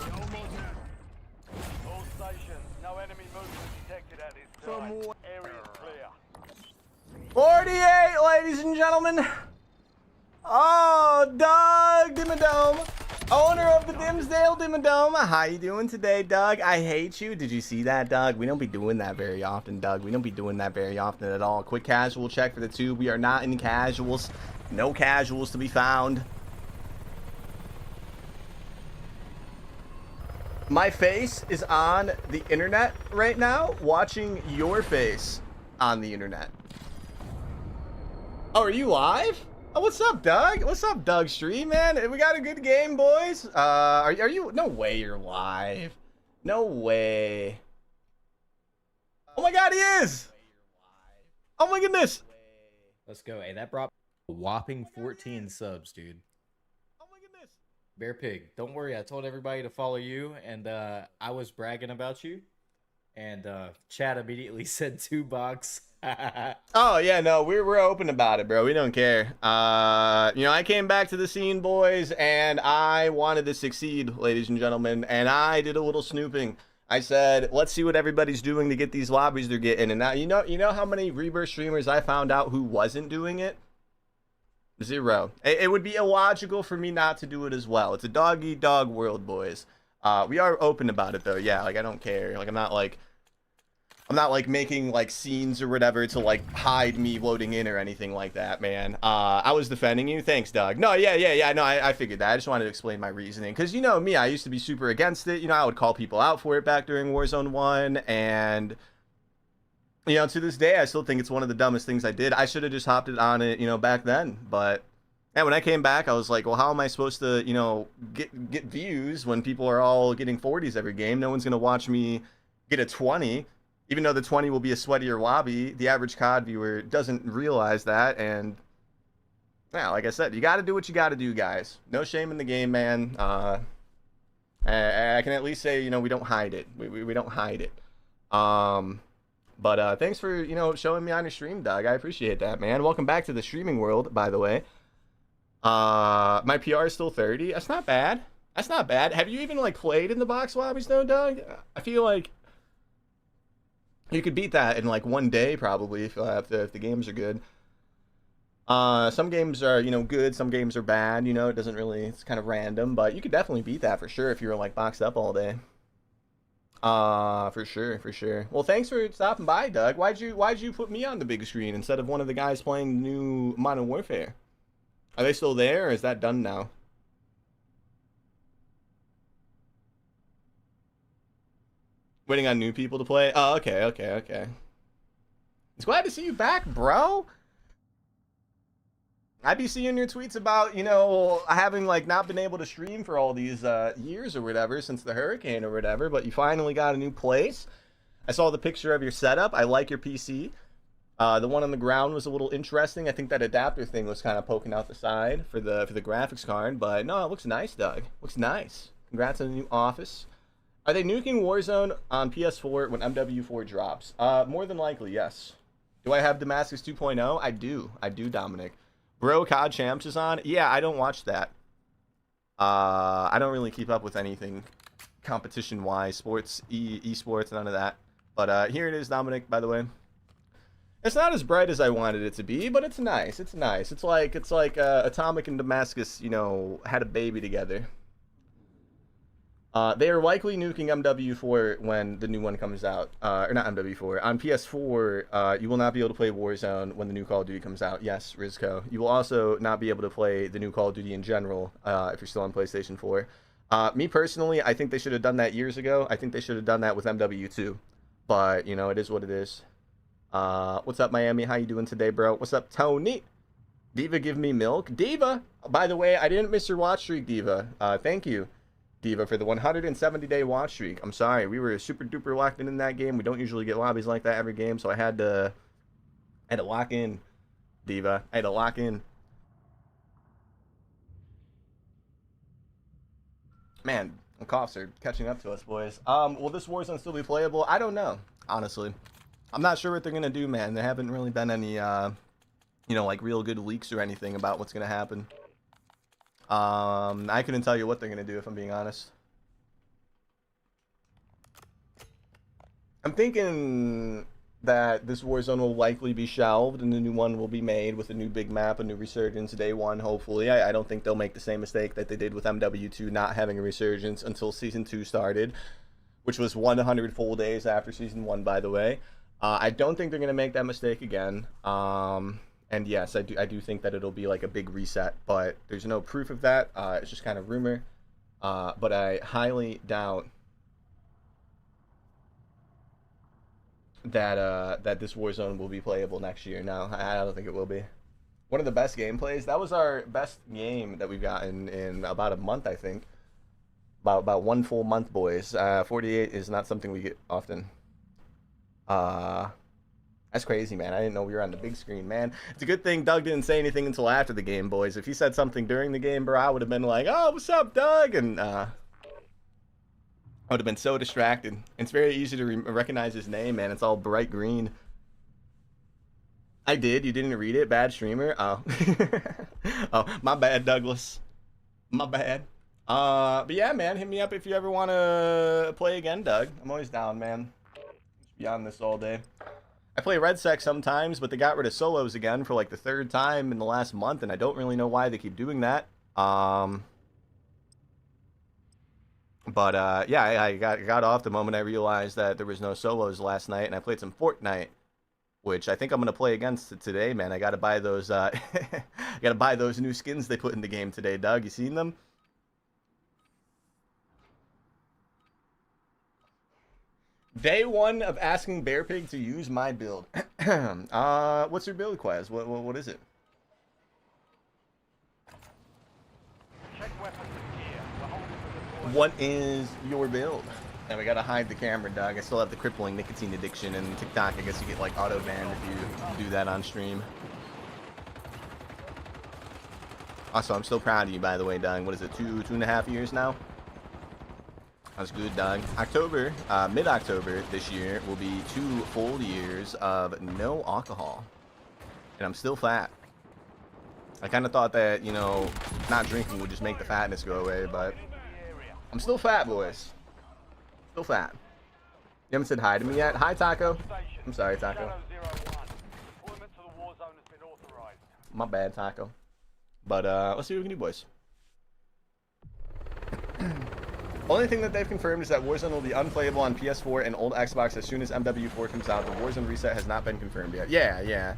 You almost had. All stations, no enemy movement detected at this time. Area is clear. 48, ladies and gentlemen. Oh, Doug Dimmadome, owner of the Dimsdale Dimmadome. How you doing today, Doug? I hate you. Did you see that, Doug? We don't be doing that very often, Doug. We don't be doing that very often at all. Quick casual check for the tube. We are not in casuals. No casuals to be found. My face is on the internet right now, watching your face on the internet. Oh, are you live? Oh, what's up, Doug? What's up, Doug Stream, man? We got a good game, boys. Are you? No way you're live. No way. Oh my God, he is. Oh my goodness. Let's go. Hey, that brought a whopping 14 subs, dude. Oh my goodness. Bear Pig, don't worry. I told everybody to follow you, and I was bragging about you. And Chad immediately said 2 bucks. Oh yeah, no, we're open about it, bro. We don't care. You know, I came back to the scene, boys, and I wanted to succeed, ladies and gentlemen, and I did a little snooping. I said, let's see what everybody's doing to get these lobbies they're getting. And now you know how many Rebirth streamers I found out who wasn't doing it? 0. It would be illogical for me not to do it as well. It's a dog-eat-dog world, boys. We are open about it though. Yeah, like I don't care. Like I'm not like making like scenes or whatever to like hide me loading in or anything like that, man. I was defending you. Thanks, Doug. No, yeah. No, I figured that. I just wanted to explain my reasoning. Because, you know, me, I used to be super against it. You know, I would call people out for it back during Warzone 1. And, you know, to this day, I still think it's one of the dumbest things I did. I should have just hopped it on it, you know, back then. But, yeah, when I came back, I was like, well, how am I supposed to, you know, get views when people are all getting 40s every game? No one's going to watch me get a 20. Even though the 20 will be a sweatier lobby, the average COD viewer doesn't realize that. And, yeah, like I said, you got to do what you got to do, guys. No shame in the game, man. I can at least say, you know, we don't hide it. We don't hide it. But thanks for, you know, showing me on your stream, Doug. I appreciate that, man. Welcome back to the streaming world, by the way. My PR is still 30. That's not bad. That's not bad. Have you even, like, played in the box lobbies, though, Doug? I feel like you could beat that in like one day probably if the games are good. Some games are, you know, good, some games are bad, you know, it doesn't really, it's kind of random, but you could definitely beat that for sure if you were like boxed up all day. For sure. Well, thanks for stopping by, Doug. Why'd you put me on the big screen instead of one of the guys playing new Modern Warfare? Are they still there or is that done now? Waiting on new people to play? Oh, okay. It's glad to see you back, bro. I be seeing your tweets about, you know, having like not been able to stream for all these years or whatever since the hurricane or whatever, but you finally got a new place. I saw the picture of your setup. I like your PC. The one on the ground was a little interesting. I think that adapter thing was kind of poking out the side for the graphics card, but no, it looks nice, Doug. Looks nice. Congrats on the new office. Are they nuking Warzone on PS4 when MW4 drops? More than likely, yes. Do I have Damascus 2.0? I do, Dominic. Bro, COD Champs is on. Yeah, I don't watch that. I don't really keep up with anything competition-wise, sports, esports, none of that. But here it is, Dominic. By the way. It's not as bright as I wanted it to be, but it's nice. It's nice. It's like Atomic and Damascus, you know, had a baby together. They are likely nuking MW4 when the new one comes out. Or not MW4. On PS4, you will not be able to play Warzone when the new Call of Duty comes out. Yes, Rizco. You will also not be able to play the new Call of Duty in general if you're still on PlayStation 4. Me personally, I think they should have done that years ago. I think they should have done that with MW2. But, you know, it is what it is. What's up, Miami? How you doing today, bro? What's up, Tony? Diva, give me milk. Diva! By the way, I didn't miss your watch streak, Diva. Thank you, Diva, for the 170-day watch streak. I'm sorry. We were super duper locked in that game. We don't usually get lobbies like that every game, so I had to lock in, Diva. I had to lock in. Man, the coughs are catching up to us, boys. Will this Warzone still be playable? I don't know, honestly. I'm not sure what they're gonna do, man. There haven't really been any, you know, like real good leaks or anything about what's gonna happen. I couldn't tell you what they're gonna do if I'm being honest. I'm thinking that this Warzone will likely be shelved and the new one will be made with a new big map, a new resurgence day one, hopefully. I don't think they'll make the same mistake that they did with MW2 not having a resurgence until Season 2 started, which was 100 full days after Season 1, by the way. I don't think they're going to make that mistake again. And yes, I do think that it'll be like a big reset, but there's no proof of that. It's just kind of rumor. But I highly doubt that this Warzone will be playable next year. No, I don't think it will be. One of the best gameplays. That was our best game that we've gotten in about a month, I think. About 1 full month, boys. 48 is not something we get often. That's crazy, man. I didn't know we were on the big screen, man. It's a good thing Doug didn't say anything until after the game, boys. If he said something during the game, bro, I would have been like, oh, what's up, Doug? And I would have been so distracted. It's very easy to recognize his name, man. It's all bright green. I did. You didn't read it? Bad streamer? Oh. Oh, my bad, Douglas. My bad. But yeah, man, hit me up if you ever want to play again, Doug. I'm always down, man. Just be on this all day. I play Red Sec sometimes, but they got rid of solos again for like the 3rd time in the last month, and I don't really know why they keep doing that. But yeah, I got off the moment I realized that there was no solos last night, and I played some Fortnite, which I think I'm gonna play against today, man. I gotta buy those gotta buy those new skins they put in the game today, Doug. You seen them? Day 1 of asking Bear Pig to use my build. What's your build, Quaz? What is it? Check weapons and gear. We're holding for the What is your build? And we gotta hide the camera, Doug. I still have the crippling nicotine addiction, and TikTok, I guess you get like auto banned if you do that on stream. Also, I'm still proud of you, by the way, Doug. What is it, 2.5 years now? That's good, Doug. October, mid-October this year will be 2 full years of no alcohol. And I'm still fat. I kind of thought that, you know, not drinking would just make the fatness go away, but I'm still fat, boys. Still fat. You haven't said hi to me yet? Hi, Taco. I'm sorry, Taco. My bad, Taco. But, let's see what we can do, boys. Only thing that they've confirmed is that Warzone will be unplayable on PS4 and old Xbox as soon as MW4 comes out. The Warzone reset has not been confirmed yet. Yeah.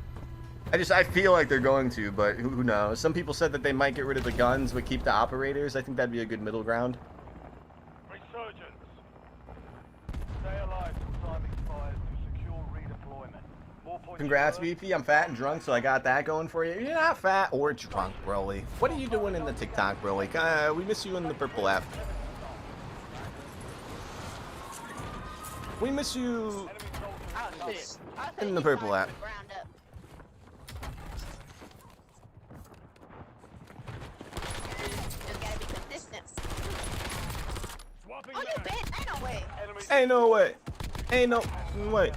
I feel like they're going to, but who knows? Some people said that they might get rid of the guns but keep the operators. I think that'd be a good middle ground. Resurgence. Stay alive till time expires to secure redeployment. More Congrats, VP. I'm fat and drunk, so I got that going for you. You're not fat or drunk, Broly. What are you doing in the TikTok, Broly? We miss you in the purple app. We miss you Oh shit. in the purple app. Just gotta be consistent. Swapping Oh, you back. bitch! Ain't no way. Ain't no way. Ain't no way.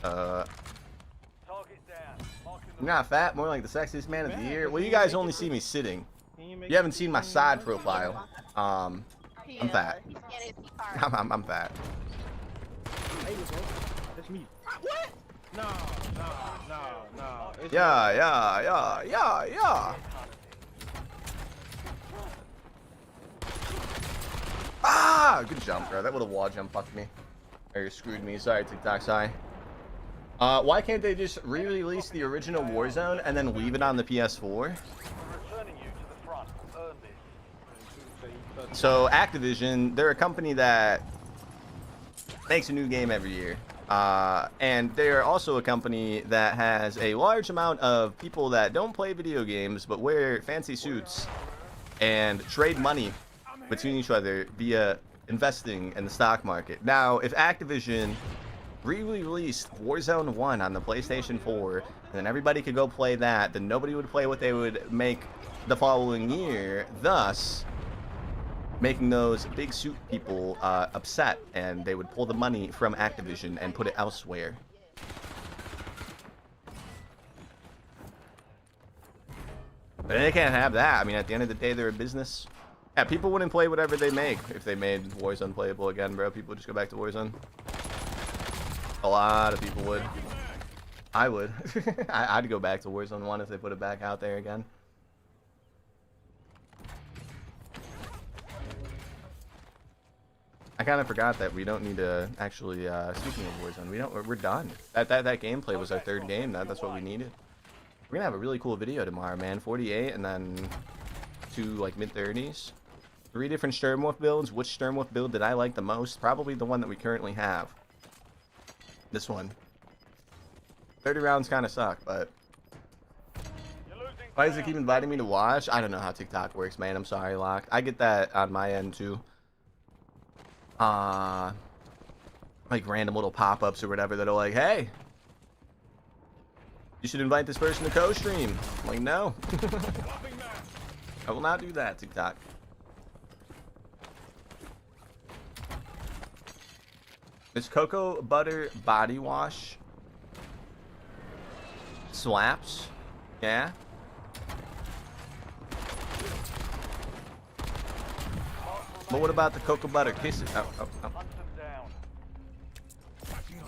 Target down. Marking the You're not fat, more like the sexiest man of the year. Well, you guys only see me sitting. You haven't seen my side profile. I'm fat. He's getting his card. I'm fat. That's me. What? No. It's Yeah. Ah, good jump, bro. That would have wall jump fucked me. Or you screwed me. Sorry, TikTok. Sorry. Why can't they just re-release the original Warzone and then leave it on the PS4? returning you to the front. Earn this. So Activision, they're a company that makes a new game every year. And they're also a company that has a large amount of people that don't play video games but wear fancy suits and trade money between each other via investing in the stock market. Now, if Activision re-released Warzone 1 on the PlayStation 4 and then everybody could go play that, then nobody would play what they would make the following year, thus making those big suit people upset, and they would pull the money from Activision and put it elsewhere. But they can't have that. I mean, at the end of the day, they're a business. Yeah, people wouldn't play whatever they make if they made Warzone playable again, bro. People would just go back to Warzone. A lot of people would. I would. I'd go back to Warzone 1 if they put it back out there again. I kind of forgot that we don't need to actually, speaking of Warzone, we're done. That gameplay was our third game. That's what we needed. We're gonna have a really cool video tomorrow, man. 48 and then 2 like mid-30s. 3 different Sturmwolf builds. Which Sturmwolf build did I like the most? Probably the one that we currently have. This one. 30 rounds kind of suck, but why does it keep inviting me to watch? I don't know how TikTok works, man. I'm sorry, Locke. I get that on my end too. Like random little pop-ups or whatever that are like, hey, you should invite this person to co-stream. I'm like, no. I will not do that, TikTok. This cocoa butter body wash slaps. Yeah. But what about the cocoa butter kisses? Oh.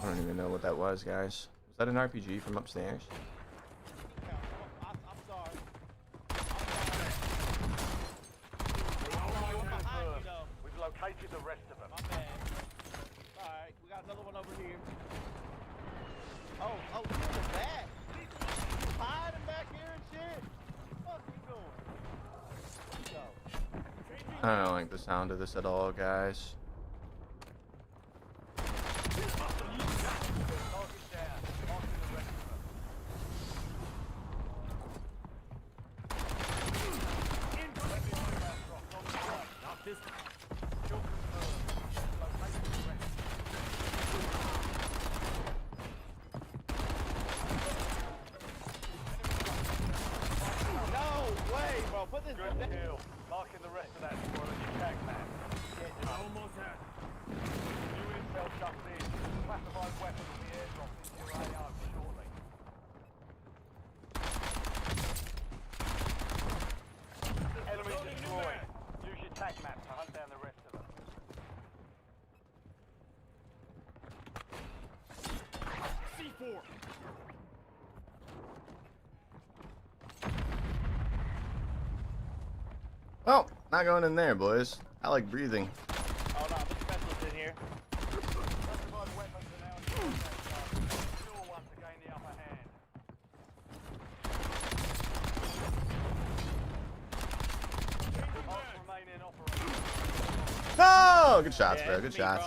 I don't even know what that was, guys. Was that an RPG from upstairs? We've located the rest of them. Alright, we got another one over here. Oh, you're in the back. You hiding back here and shit? What the fuck you doing? I don't like the sound of this at all, guys. Put this Good kill. Marking the rest of that squad as your tag man. Almost had it. New intel just in. Classified weapon will be airdropped into your AO shortly. Enemy destroyed. Use your tag map to hunt down the rest of them. C4. Oh, not going in there, boys. I like breathing. Oh no, the specialist in here. Classified weapons are now in contact. Sure one to gain the upper hand. Ops remain in operation. No! Good shots, bro. Good shots.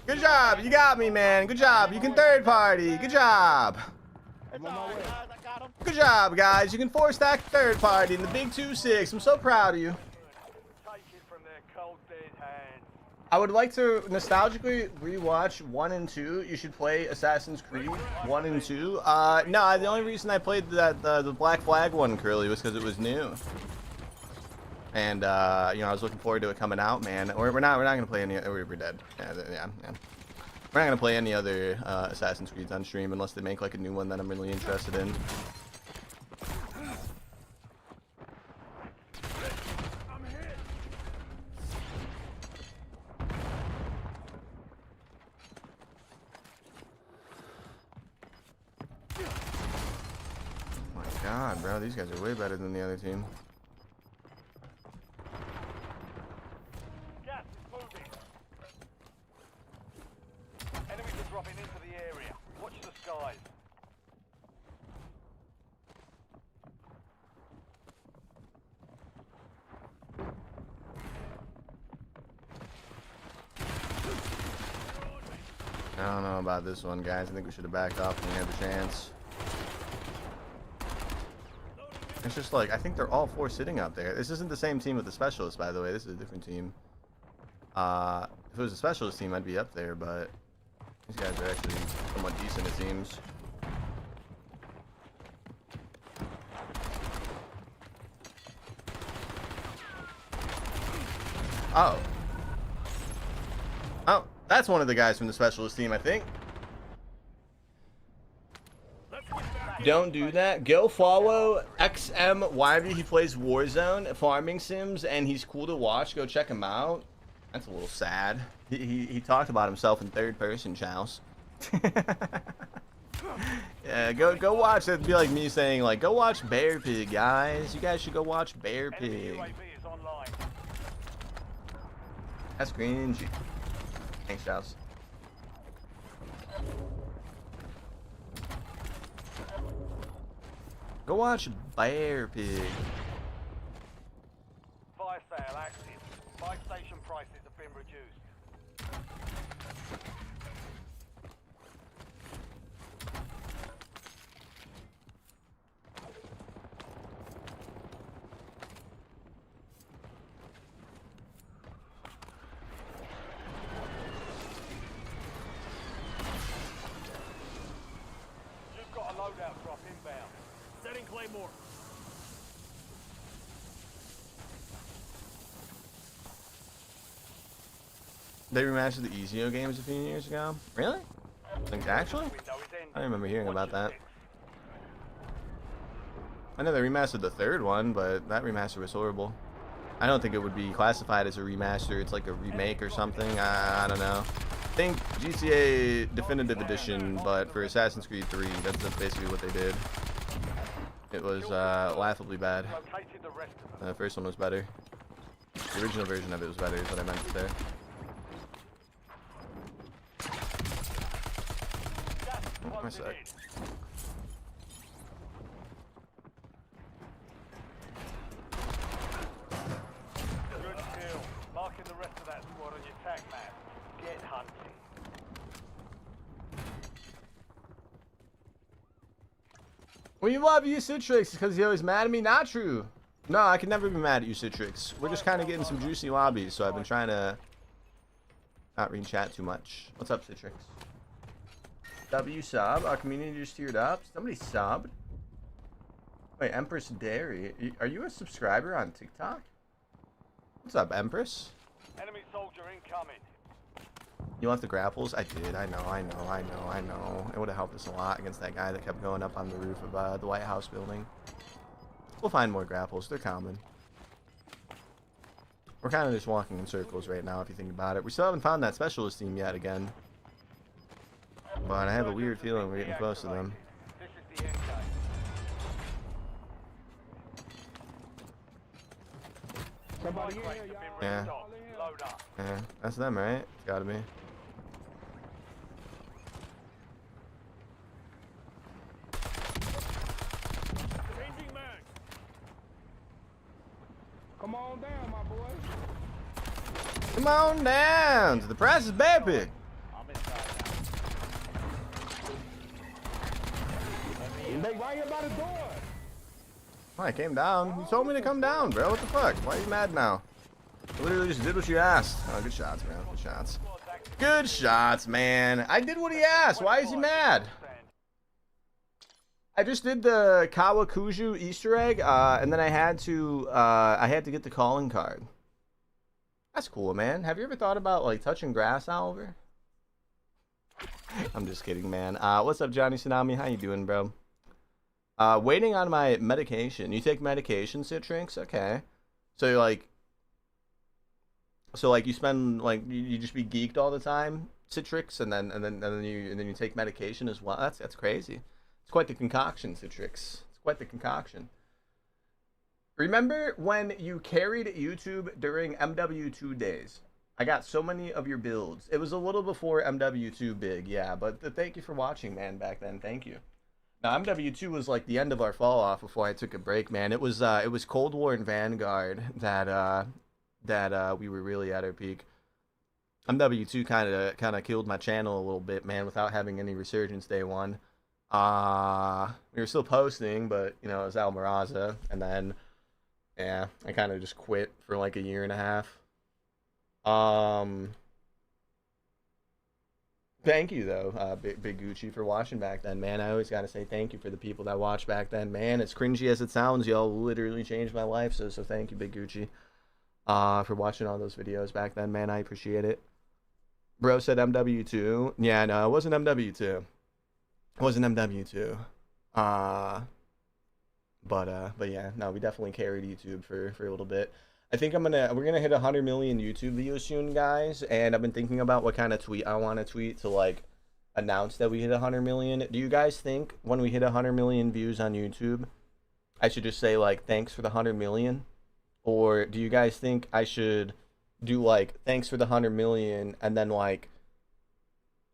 Good job. You got me, man. Good job. You can third party. Good job. It's alright, guys. I got him. Good job, guys. You can 4-stack third party in the big 2-6. I'm so proud of you. Take it from their cold dead hands. I would like to nostalgically rewatch 1 and 2. You should play Assassin's Creed 1 and 2. No, the only reason I played the Black Flag one, Curly, was because it was new. And you know, I was looking forward to it coming out, man. We're not gonna play any. We're dead. Yeah. We're not gonna play any other Assassin's Creeds on stream unless they make like a new one that I'm really interested in. My God, bro, these guys are way better than the other team. Gas is moving. Enemies are dropping into the area. Watch the skies. I don't know about this one, guys. I think we should have backed off when we had the chance. It's just like, I think they're all 4 sitting out there. This isn't the same team with the specialist, by the way. This is a different team. If it was a specialist team, I'd be up there, but these guys are actually somewhat decent, it seems. Oh. Oh, that's one of the guys from the specialist team, I think. Don't do that. Go follow XMYV. He plays Warzone, farming sims, and he's cool to watch. Go check him out. That's a little sad. He talked about himself in third person, Chows. Yeah, go watch. It'd be like me saying, like, go watch Bear Pig, guys. You guys should go watch Bear Pig. UAV is online. That's cringy. Thanks, Chows. Go watch Bear Pig. Fire sale active. Buy station prices have been reduced. You've got a loadout drop inbound. Setting Claymore. They remastered the EZO games a few years ago. Really? Like, actually? Window is ending. I remember hearing Watch about your that. six. I know they remastered the 3rd one, but that remaster was horrible. I don't think it would be classified as a remaster. It's like a remake or something. I don't know. I think GTA Definitive Edition, but for Assassin's Creed 3, that's basically what they did. It was laughably bad. Located the rest of them. The first one was better. The original version of it was better, is what I meant to say. Gas is One closing sec. in. Good kill. Marking the rest of that squad on your tag map. Get hunting. We love you, Citrix, because he always mad at me. Not true. No, I can never be mad at you, Citrix. We're just kind of getting some juicy lobbies, so I've been trying to not read chat too much. What's up, Citrix? W sub. Our community just tiered up. Somebody subbed. Wait, Empress Dairy. Are you a subscriber on TikTok? What's up, Empress? Enemy soldier incoming. You left the grapples? I did. I know. It would have helped us a lot against that guy that kept going up on the roof of the White House building. We'll find more grapples. They're common. We're kind of just walking in circles right now, if you think about it. We still haven't found that specialist team yet again. But I have a weird feeling we're getting close to them. This is the end game. Somebody Crates have been Yeah. restocked. Load up. Yeah, that's them, right? It's gotta be. Changing mag. Come on down, my boy. Come on down to the Price is Bear Pig. I'm inside now. Let me They right here by the door. Oh, I came down. You told me to come down, bro. What the fuck? Why are you mad now? I literally just did what you asked. Oh, good shots, man. Good shots. Good shots, man. I did what he asked. Why is he mad? I just did the Kawakuju Easter egg, and then I had to get the calling card. That's cool, man. Have you ever thought about like touching grass, Oliver? I'm just kidding, man. What's up, Johnny Tsunami? How you doing, bro? Waiting on my medication. You take medication, Citrix? Okay. So you're like, you spend like you just be geeked all the time, Citrix, and then you take medication as well. That's crazy. It's quite the concoction, Citrix. It's quite the concoction. Remember when you carried YouTube during MW2 days? I got so many of your builds. It was a little before MW2 big, yeah, but thank you for watching, man, back then. Thank you. Now, MW2 was like the end of our fall off before I took a break, man. It was Cold War and Vanguard that we were really at our peak. MW2 kind of killed my channel a little bit, man, without having any resurgence day one. We were still posting, but you know, it was Almiraza, and then yeah, I kind of just quit for like a year and a half. Thank you though, Big Gucci, for watching back then, man. I always gotta say thank you for the people that watched back then, man. As cringy as it sounds, y'all literally changed my life. So thank you, Big Gucci, for watching all those videos back then, man. I appreciate it. Bro said MW2. Yeah, no, it wasn't MW2. It wasn't MW2. But yeah, no, we definitely carried YouTube for a little bit. I think we're gonna hit 100 million YouTube views soon, guys, and I've been thinking about what kind of tweet I want to tweet to like announce that we hit 100 million. Do you guys think when we hit 100 million views on YouTube, I should just say like thanks for the 100 million, or do you guys think I should do like thanks for the 100 million and then like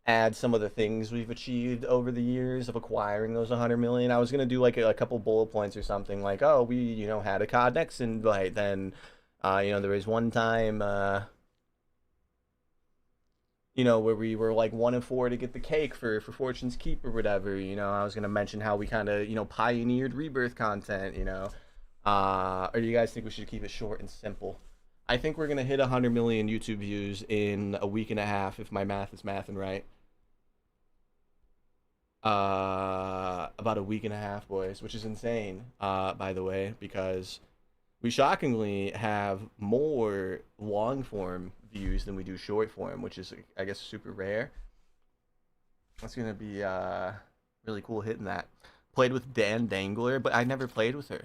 add some of the things we've achieved over the years of acquiring those 100 million? I was gonna do like a couple bullet points or something, like, oh, we had a COD Next invite, then there was one time where we were like 1 and 4 to get the cake for Fortune's Keep or whatever. I was gonna mention how we kind of pioneered Rebirth content. Or do you guys think we should keep it short and simple? I think we're gonna hit 100 million YouTube views in a week and a half if my math is mathing right. About a week and a half, boys, which is insane, by the way, because we shockingly have more long form views than we do short form, which is, I guess, super rare. That's gonna be really cool hitting that. Played with Dan Dangler, but I never played with her.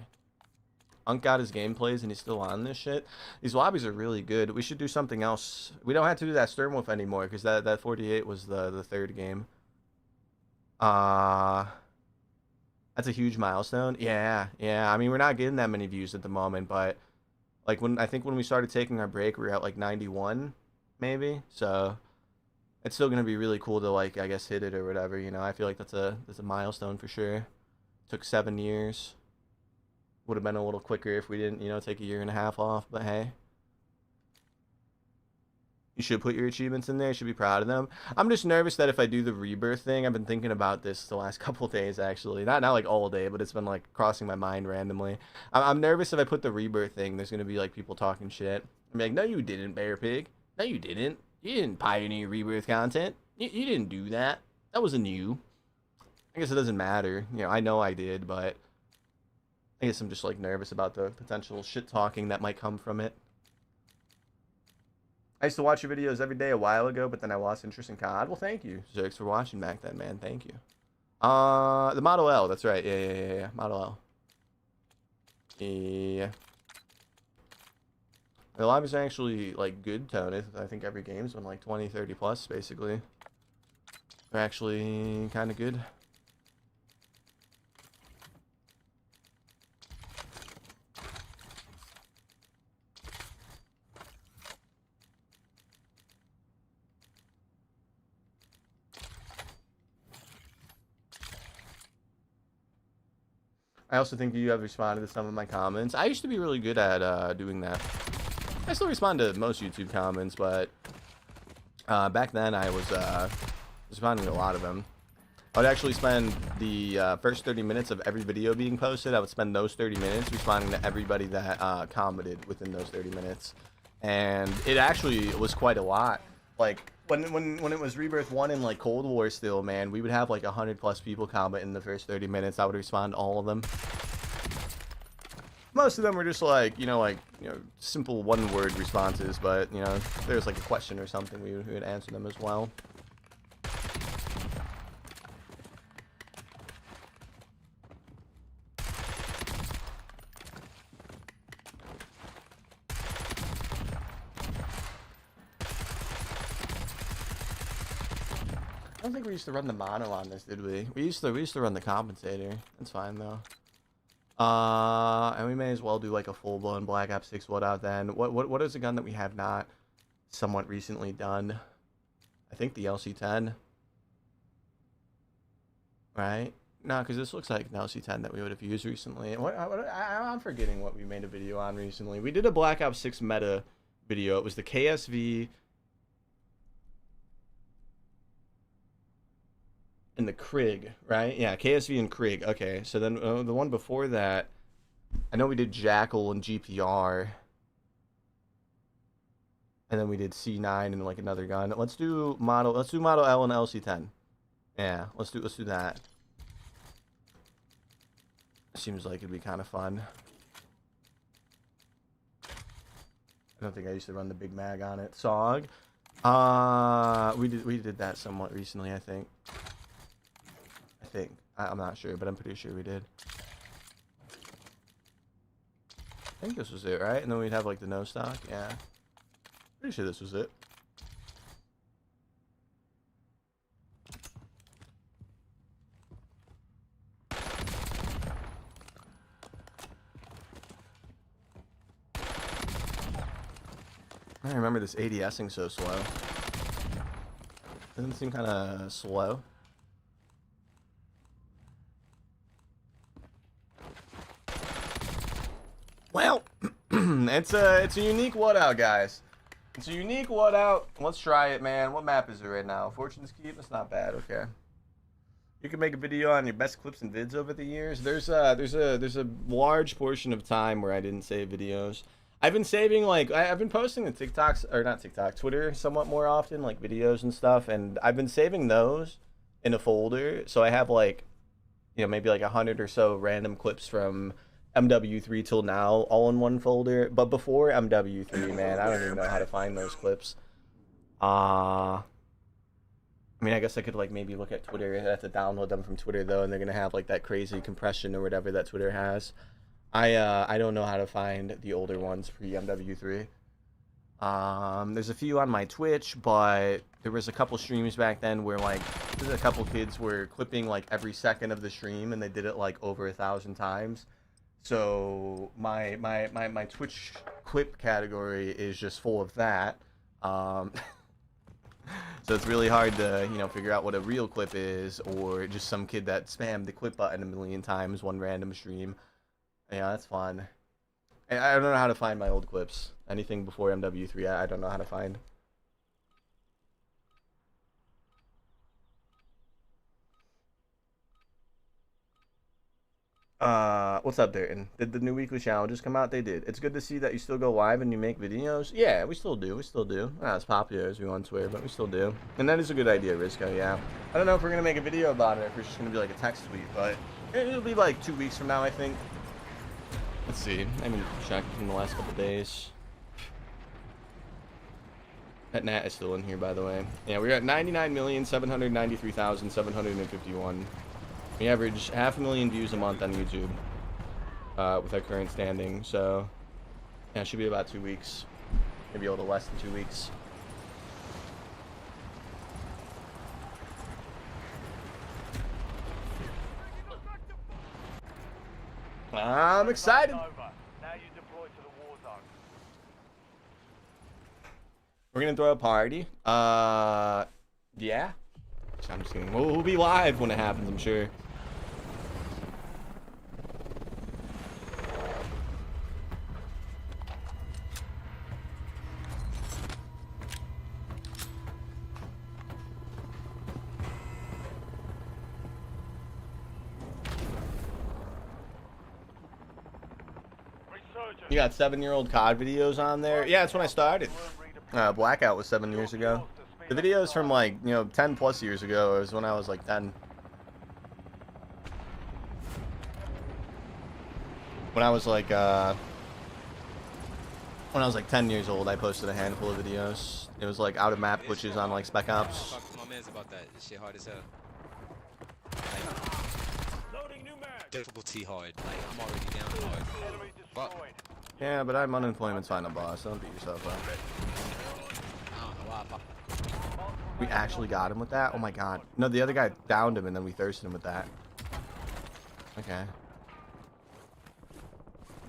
Unk got his gameplays and he's still on this shit. These lobbies are really good. We should do something else. We don't have to do that Sternwolf anymore because that 48 was the third game. That's a huge milestone. Yeah. I mean, we're not getting that many views at the moment, but like I think when we started taking our break, we were at like 91, maybe. So it's still gonna be really cool to like, I guess, hit it or whatever. I feel like that's a milestone for sure. Took 7 years. Would have been a little quicker if we didn't, take a year and a half off. But hey. You should put your achievements in there. You should be proud of them. I'm just nervous that if I do the Rebirth thing, I've been thinking about this the last couple days, actually. Not like all day, but it's been like crossing my mind randomly. I'm nervous if I put the Rebirth thing, there's going to be like people talking shit. I'm like, no, you didn't, Bear Pig. No, you didn't. You didn't pioneer Rebirth content. You didn't do that. That wasn't you. I guess it doesn't matter. I know I did, but I guess I'm just like nervous about the potential shit talking that might come from it. I used to watch your videos every day a while ago, but then I lost interest in COD. Well, thank you, Zerx, for watching back then, man. Thank you. The Model L, that's right. Yeah. Model L. Yeah. The lobbies are actually, like, good tone. I think every game's been, like, 20, 30 plus, basically. They're actually kind of good. I also think you have responded to some of my comments. I used to be really good at doing that. I still respond to most YouTube comments, but back then I was responding to a lot of them. I would actually spend the first 30 minutes of every video being posted. I would spend those 30 minutes responding to everybody that commented within those 30 minutes. And it actually was quite a lot. Like, when it was Rebirth 1 in, like, Cold War still, man, we would have, like, 100+ people comment in the first 30 minutes. I would respond to all of them. Most of them were just, like, simple one-word responses. But, if there's, like, a question or something, we would answer them as well. I don't think we used to run the mono on this, did we? We used to run the compensator. That's fine though. And we may as well do like a full-blown Black Ops 6 Loadout then. What is a gun that we have not somewhat recently done? I think the LC-10. Right? No, because this looks like an LC-10 that we would have used recently. I'm forgetting what we made a video on recently. We did a Black Ops 6 meta video. It was the KSV and the Krig, right? Yeah, KSV and Krig. Okay, so then the one before that, I know we did Jackal and GPR, and then we did C9 and like another gun. Let's do Model L and LC10. Yeah, let's do that. Seems like it'd be kind of fun. I don't think I used to run the Big Mag on it. SOG. We did that somewhat recently, I think. I'm not sure, but I'm pretty sure we did. I think this was it, right? And then we'd have like the no stock. Yeah, pretty sure this was it. I remember this ADSing so slow. Doesn't seem kind of slow. Well, it's a unique Loadout, guys. It's a unique Loadout. Let's try it, man. What map is it right now? Fortune's Keep? It's not bad. Okay. You can make a video on your best clips and vids over the years. There's a large portion of time where I didn't save videos. I've been saving, like, I've been posting the TikToks, or not TikTok, Twitter somewhat more often, like videos and stuff, and I've been saving those in a folder. So I have like, maybe like 100 or so random clips from MW3 till now, all in one folder. But before MW3, man, I don't even know how to find those clips. I mean, I guess I could like maybe look at Twitter. I have to download them from Twitter though, and they're gonna have like that crazy compression or whatever that Twitter has. I don't know how to find the older ones pre MW3. There's a few on my Twitch, but there was a couple streams back then where like there's a couple kids were clipping like every second of the stream, and they did it like over 1,000 times. So my Twitch clip category is just full of that. So it's really hard to, figure out what a real clip is, or just some kid that spammed the clip button a million times one random stream. Yeah, that's fun. I don't know how to find my old clips. Anything before MW3, I don't know how to find. What's up, Durton? Did the new weekly challenges come out? They did. It's good to see that you still go live and you make videos. Yeah, we still do. Not as popular as we once were, but we still do. And that is a good idea, Risco, yeah. I don't know if we're going to make a video about it, or if it's just going to be like a text tweet, but it'll be like 2 weeks from now, I think. Let's see. I mean, check in the last couple days. That Nat is still in here, by the way. Yeah, we're at 99,793,751. We average 500,000 views a month on YouTube with our current standing. So, yeah, it should be about 2 weeks. Maybe a little less than 2 weeks. I'm excited. Now you deploy to the war zone. We're gonna throw a party. Yeah. I'm just kidding. We'll be live when it happens, I'm sure. Resurgence. You got 7-year-old COD videos on there? Yeah, that's when I started. Blackout was 7 years ago. The videos from like, 10 plus years ago was when I was like 10. When I was like 10 years old, I posted a handful of videos. It was like out of map glitches on like Spec Ops. Talk to my mans about that. This shit hard as hell. Loading new mag. Difficulty hard. Like I'm already down hard. Enemy Fuck. destroyed. Yeah, but I'm unemployment's final boss. Don't beat yourself up. I don't know why. We actually got him with that? Oh my god. No, the other guy downed him and then we thirsted him with that. Okay.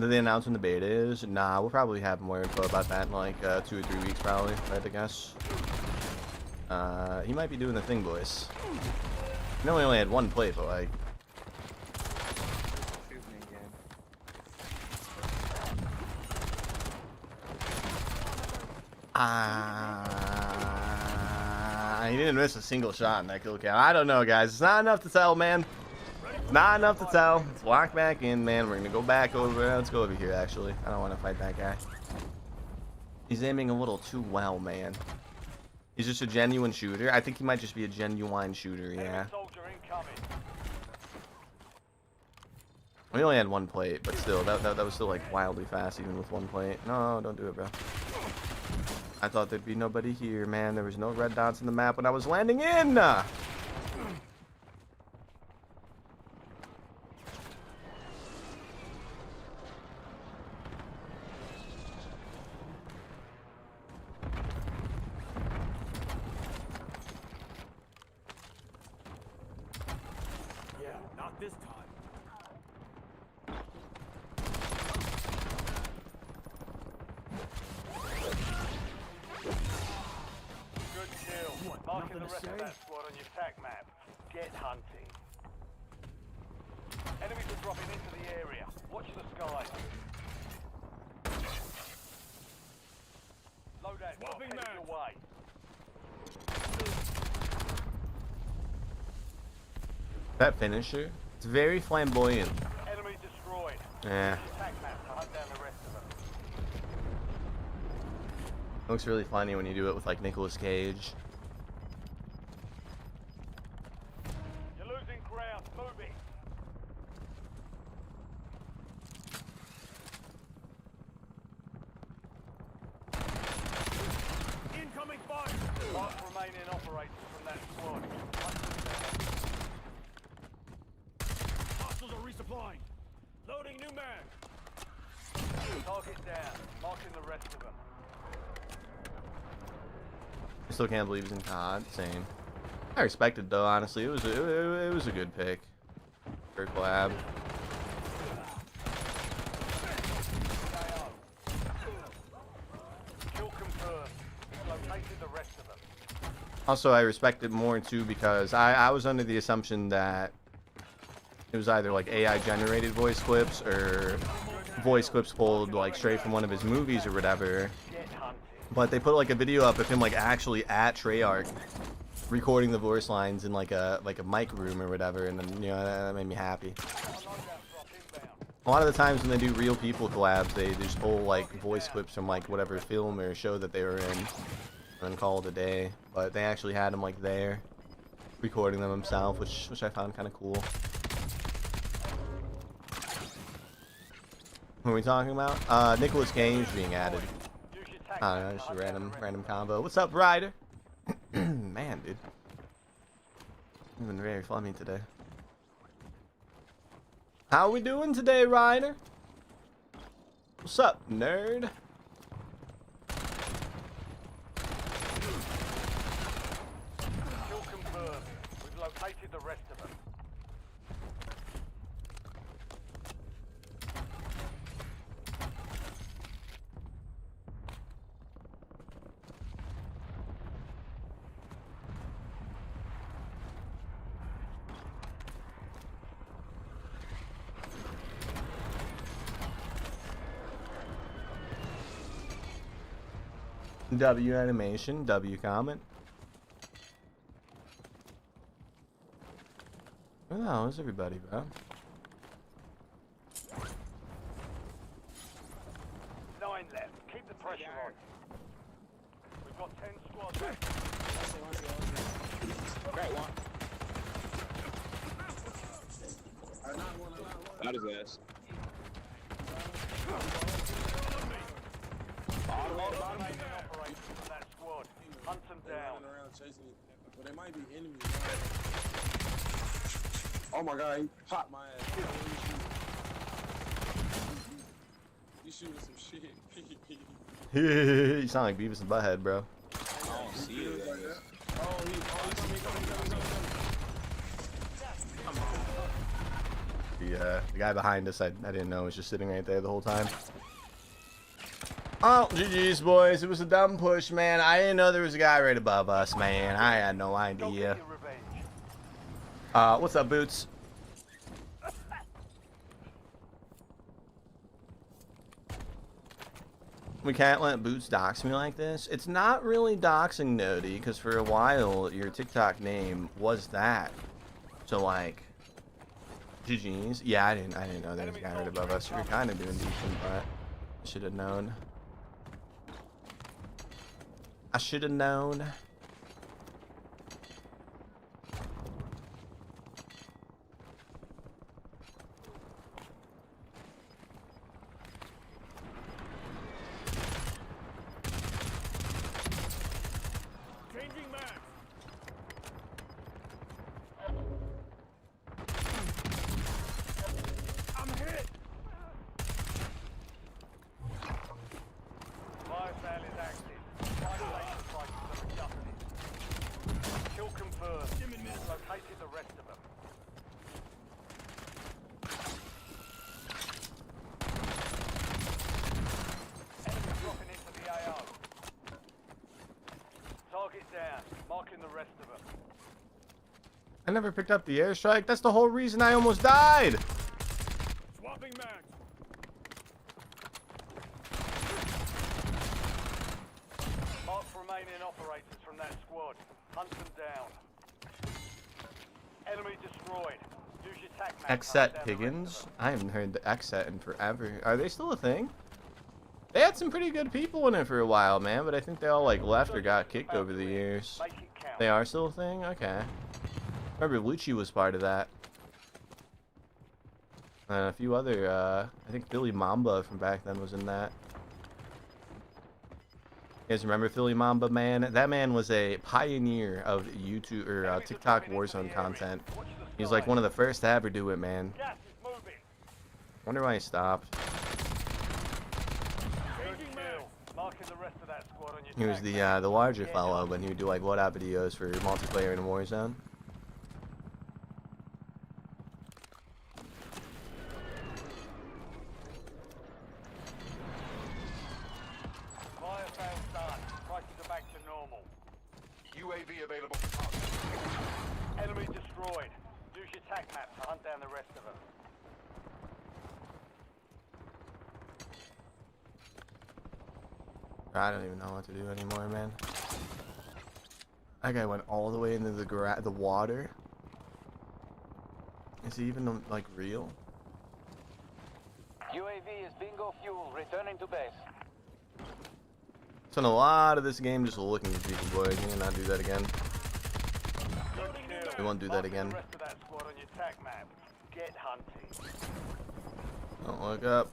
Did they announce when the beta is? Nah, we'll probably have more info about that in like 2 or 3 weeks probably, if I had to guess. He might be doing the thing, boys. I know we only had 1 plate, but like... He didn't miss a single shot in that kill cam. I don't know, guys. It's not enough to tell, man. Not enough to tell. Let's walk back in, man. We're gonna go back over. Let's go over here, actually. I don't want to fight that guy. He's aiming a little too well, man. He's just a genuine shooter. I think he might just be a genuine shooter, yeah. Enemy soldier incoming. We only had 1 plate, but still, that was still like wildly fast, even with 1 plate. No, don't do it, bro. I thought there'd be nobody here, man. There was no red dots in the map when I was landing in. Yeah, not this time. Good kill. Marking the rest of that squad on your tac map. Get hunting. Enemies are dropping into the area. Watch the sky. Loadout drop Swapping headed mag. your way. That finisher, it's very flamboyant. Enemy destroyed. Yeah. Use your tac map to hunt down the rest of them. Looks really funny when you do it with like Nicolas Cage. You're losing ground. Moving. Incoming fire. Last remaining operators from that squad. Hostiles are resupplying. Loading new mag. Target down. Marking the rest of them. I still can't believe he's in COD. Same. I respect it though, honestly. It was a good pick for collab. Kill confirmed. Located the rest of them. Also, I respect it more too because I was under the assumption that it was either like AI generated voice clips or voice clips pulled like straight from one of his movies or whatever. Get hunted. But they put like a video up of him like actually at Treyarch recording the voice lines in like a mic room or whatever, and then that made me happy. Loadout drop inbound. A lot of the times when they do real people collabs, they just pull like voice clips from like whatever film or show that they were in and then call it a day. But they actually had him like there recording them himself, which I found kind of cool. What are we talking about? Nicolas Cage being added. Use your tac I don't know, map just to a hunt down the random rest of them. combo. What's up, Ryder? Man, dude. You've been very funny today. How we doing today, Ryder? What's up, nerd? Kill confirmed. We've located the rest of them. W animation, W comment. Where the hell is everybody, bro? on. We've got 10 squads left. Crack one. Got his ass. Remaining operators from that squad. Hunt them down. Well, they might be enemies. Oh my god, he popped my ass. You shooting some shit. You sound like Beavis and Butthead, bro. I don't see it. Oh, he's coming. The guy behind us, I didn't know, was just sitting right there the whole time. Oh, GG's, boys. It was a dumb push, man. I didn't know there was a guy right above us, man. I had no Go get idea. your revenge. What's up, Boots? We can't let Boots dox me like this. It's not really doxing, Nody, because for a while your TikTok name was that. So like, GG's. Yeah, I didn't know there was a guy right above us. You were kind of doing decent, but I should have known. I should have known. Changing max. I'm hit. Fire sale is active. Violation prices are adjusted. Kill confirmed. Located the rest of them. Enemy dropping into the AO. Target down. Marking the rest of them. I never picked up the airstrike. That's the whole reason I almost died. Swapping mags. Mark remaining operators from that squad. Hunt them down. Enemy destroyed. Use your tac map. Xset Piggins? I haven't heard the Xset in forever. Are they still a thing? They had some pretty good people in it for a while, man, but I think they all like left or got kicked over the years. Make it count. They are still a thing? Okay. Remember Lucci was part of that. And a few other, I think Philly Mamba from back then was in that. You guys remember Philly Mamba, man? That man was a pioneer of YouTube or TikTok Warzone content. He was like one of the first to ever do it, man. Gas is moving. Wonder why he stopped. Good kill. Marking the rest of that squad on your He was the larger fellow, but he would do like loadout videos for multiplayer in Warzone. Fire sale done. Prices are back to normal. UAV available for contact. Enemy destroyed. Use your tac map to hunt down the rest of them. I don't even know what to do anymore, man. That guy went all the way into the water. Is he even like real? UAV is bingo fuel. Returning to base. Spent a lot of this game just looking for people, boys. You cannot do that again. Good kill. We won't do that again. The rest of that squad on your tac map. Get hunting. Don't look up.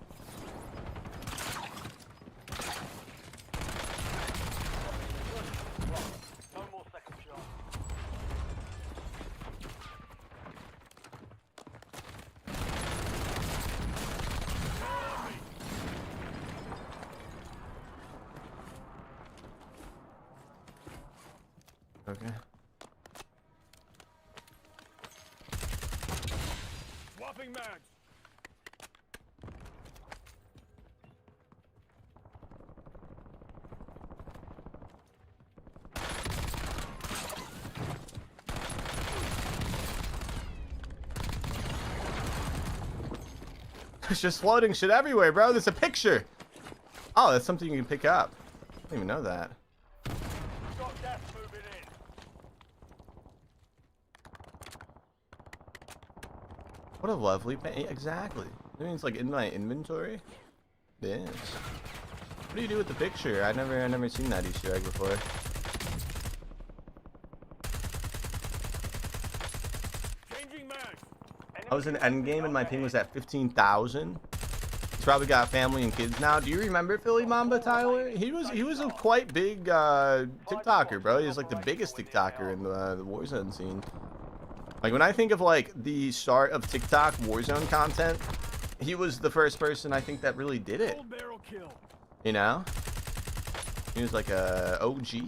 No more second shot. Okay. Swapping mags. It's just floating shit everywhere, bro. There's a picture. Oh, that's something you can pick up. I didn't even know that. Got gas moving in. What a lovely paint. Exactly. That means like in my inventory. Yes. What do you do with the picture? I never seen that Easter egg before. Changing mag. I was in Endgame and my ping was at 15,000. He's probably got family and kids now. Do you remember Philly Mamba, Tyler? He was a quite big TikToker, bro. He was like the biggest TikToker in the Warzone scene. Like when I think of like the start of TikTok Warzone content, he was the first person I think that really did it. Full barrel kill. You know? He was like a OG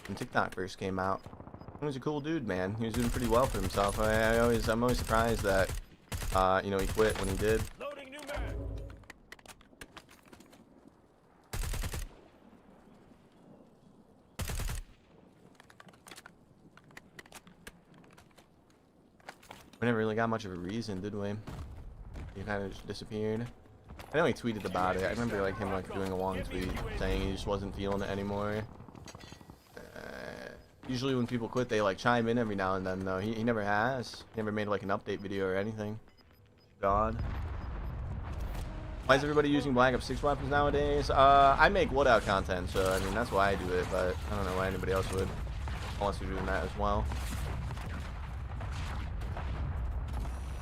when TikTok first came out. He was a cool dude, man. He was doing pretty well for himself. I'm always surprised that you know, he quit when he did. Loading new mag. We never really got much of a reason, did we? He kind of just disappeared. I know he tweeted about it. I remember like him like doing a long tweet saying he just wasn't feeling it anymore. Usually when people quit, they like chime in every now and then though. He never has. He never made like an update video or anything. God. Why is everybody using Black Ops 6 weapons nowadays? I make Loadout content, so I mean that's why I do it, but I don't know why anybody else would. Unless you're doing that as well.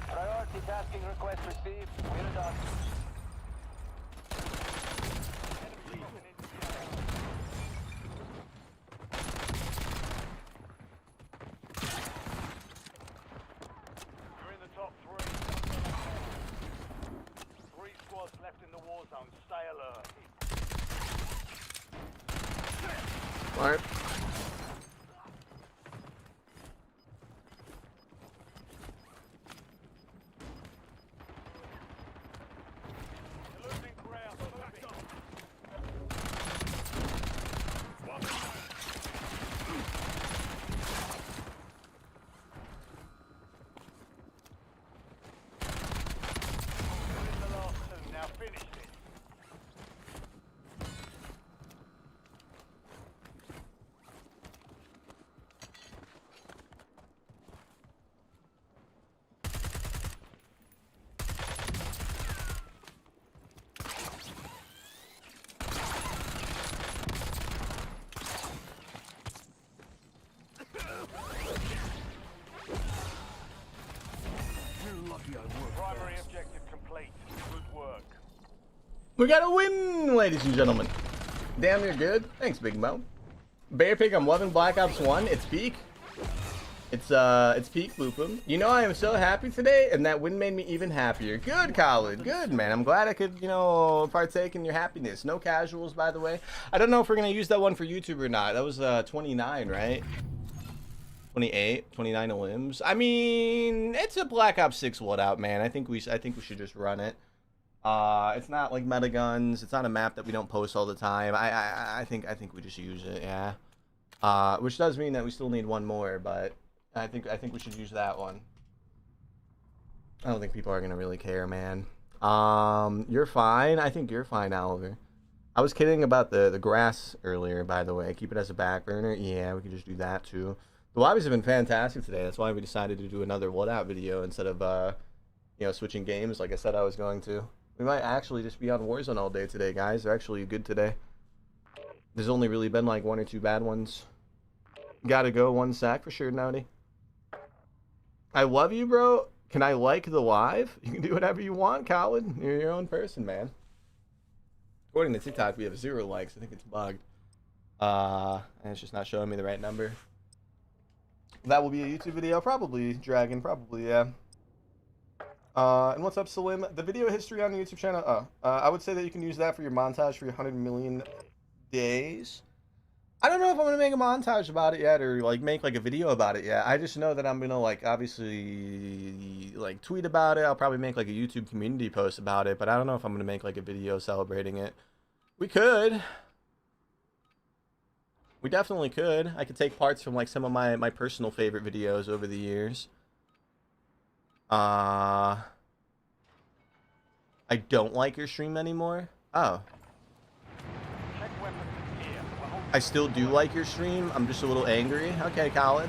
Priority tasking request received. We're done. You're in the top 3. 3 squads left in the war zone. Stay alert. Alright. Losing ground. Back up. You're in the last 2. Now finish this. Primary objective complete. Good work. We got a win, ladies and gentlemen. Damn, you're good. Thanks, Big Mo. Bear Pig, I'm loving Black Ops 1. It's peak. It's peak, Loopum. You know, I am so happy today, and that win made me even happier. Good, Khaled. Good, man. I'm glad I could, you know, partake in your happiness. No casuals, by the way. I don't know if we're going to use that one for YouTube or not. That was 29, right? 28, 29 limbs. I mean, it's a Black Ops 6 loadout, man. I think we should just run it. It's not like meta guns. It's not a map that we don't post all the time. I think we just use it, yeah. Which does mean that we still need one more, but I think we should use that one. I don't think people are gonna really care, man. You're fine. I think you're fine, Oliver. I was kidding about the grass earlier, by the way. Keep it as a back burner. Yeah, we can just do that too. The lobbies have been fantastic today. That's why we decided to do another Loadout video instead of, you know, switching games like I said I was going to. We might actually just be on Warzone all day today, guys. They're actually good today. There's only really been like 1 or 2 bad ones. Gotta go 1 sack for sure, Naughty. I love you, bro. Can I like the live? You can do whatever you want, Colin. You're your own person, man. According to TikTok, we have 0 likes. I think it's bugged. And it's just not showing me the right number. That will be a YouTube video, probably, Dragon, probably, yeah. And what's up, Salim? The video history on the YouTube channel, I would say that you can use that for your montage for your 100 million days. I don't know if I'm gonna make a montage about it yet, or like make like a video about it yet. I just know that I'm gonna like obviously like tweet about it. I'll probably make like a YouTube community post about it, but I don't know if I'm gonna make like a video celebrating it. We could. We definitely could. I could take parts from like some of my personal favorite videos over the years. I don't like your stream anymore. Oh. I still do like your stream. I'm just a little angry. Okay, Colin.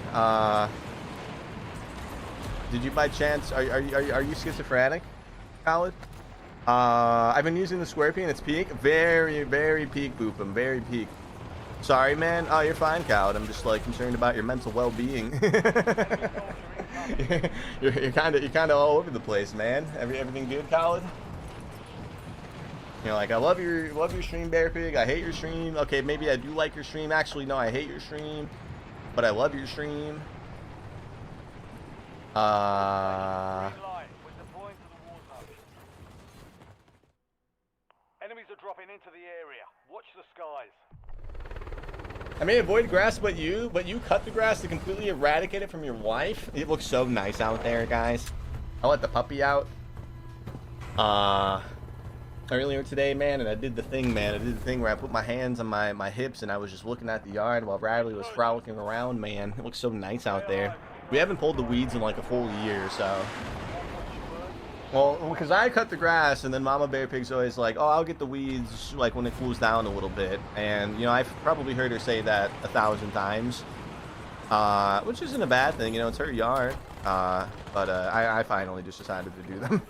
Did you by chance are you schizophrenic, Colin? I've been using the square P and it's peak. Very, very peak, Boopum. Very peak. Sorry, man. Oh, you're fine, Cowd. I'm just like concerned about your mental well-being. you're kind of all over the place, man. Everything good, Cowd? You know, like I love your stream, Bear Pig. I hate your stream. Okay, maybe I do like your stream. Actually, no, I hate your stream, but I love your stream. Enemies are dropping into the area. Watch the skies. I may avoid grass, but you cut the grass to completely eradicate it from your wife. It looks so nice out there, guys. I let the puppy out earlier today, man, and I did the thing, man. I did the thing where I put my hands on my hips and I was just looking at the yard while Riley was frolicking around, man. It looks so nice out there. We haven't pulled the weeds in like a full year, so. Well, because I cut the grass, and then Mama Bear Pig's always like, oh, I'll get the weeds, like, when it cools down a little bit. And, you know, I've probably heard her say that 1,000 times. Which isn't a bad thing, you know, it's her yard. But I finally just decided to do them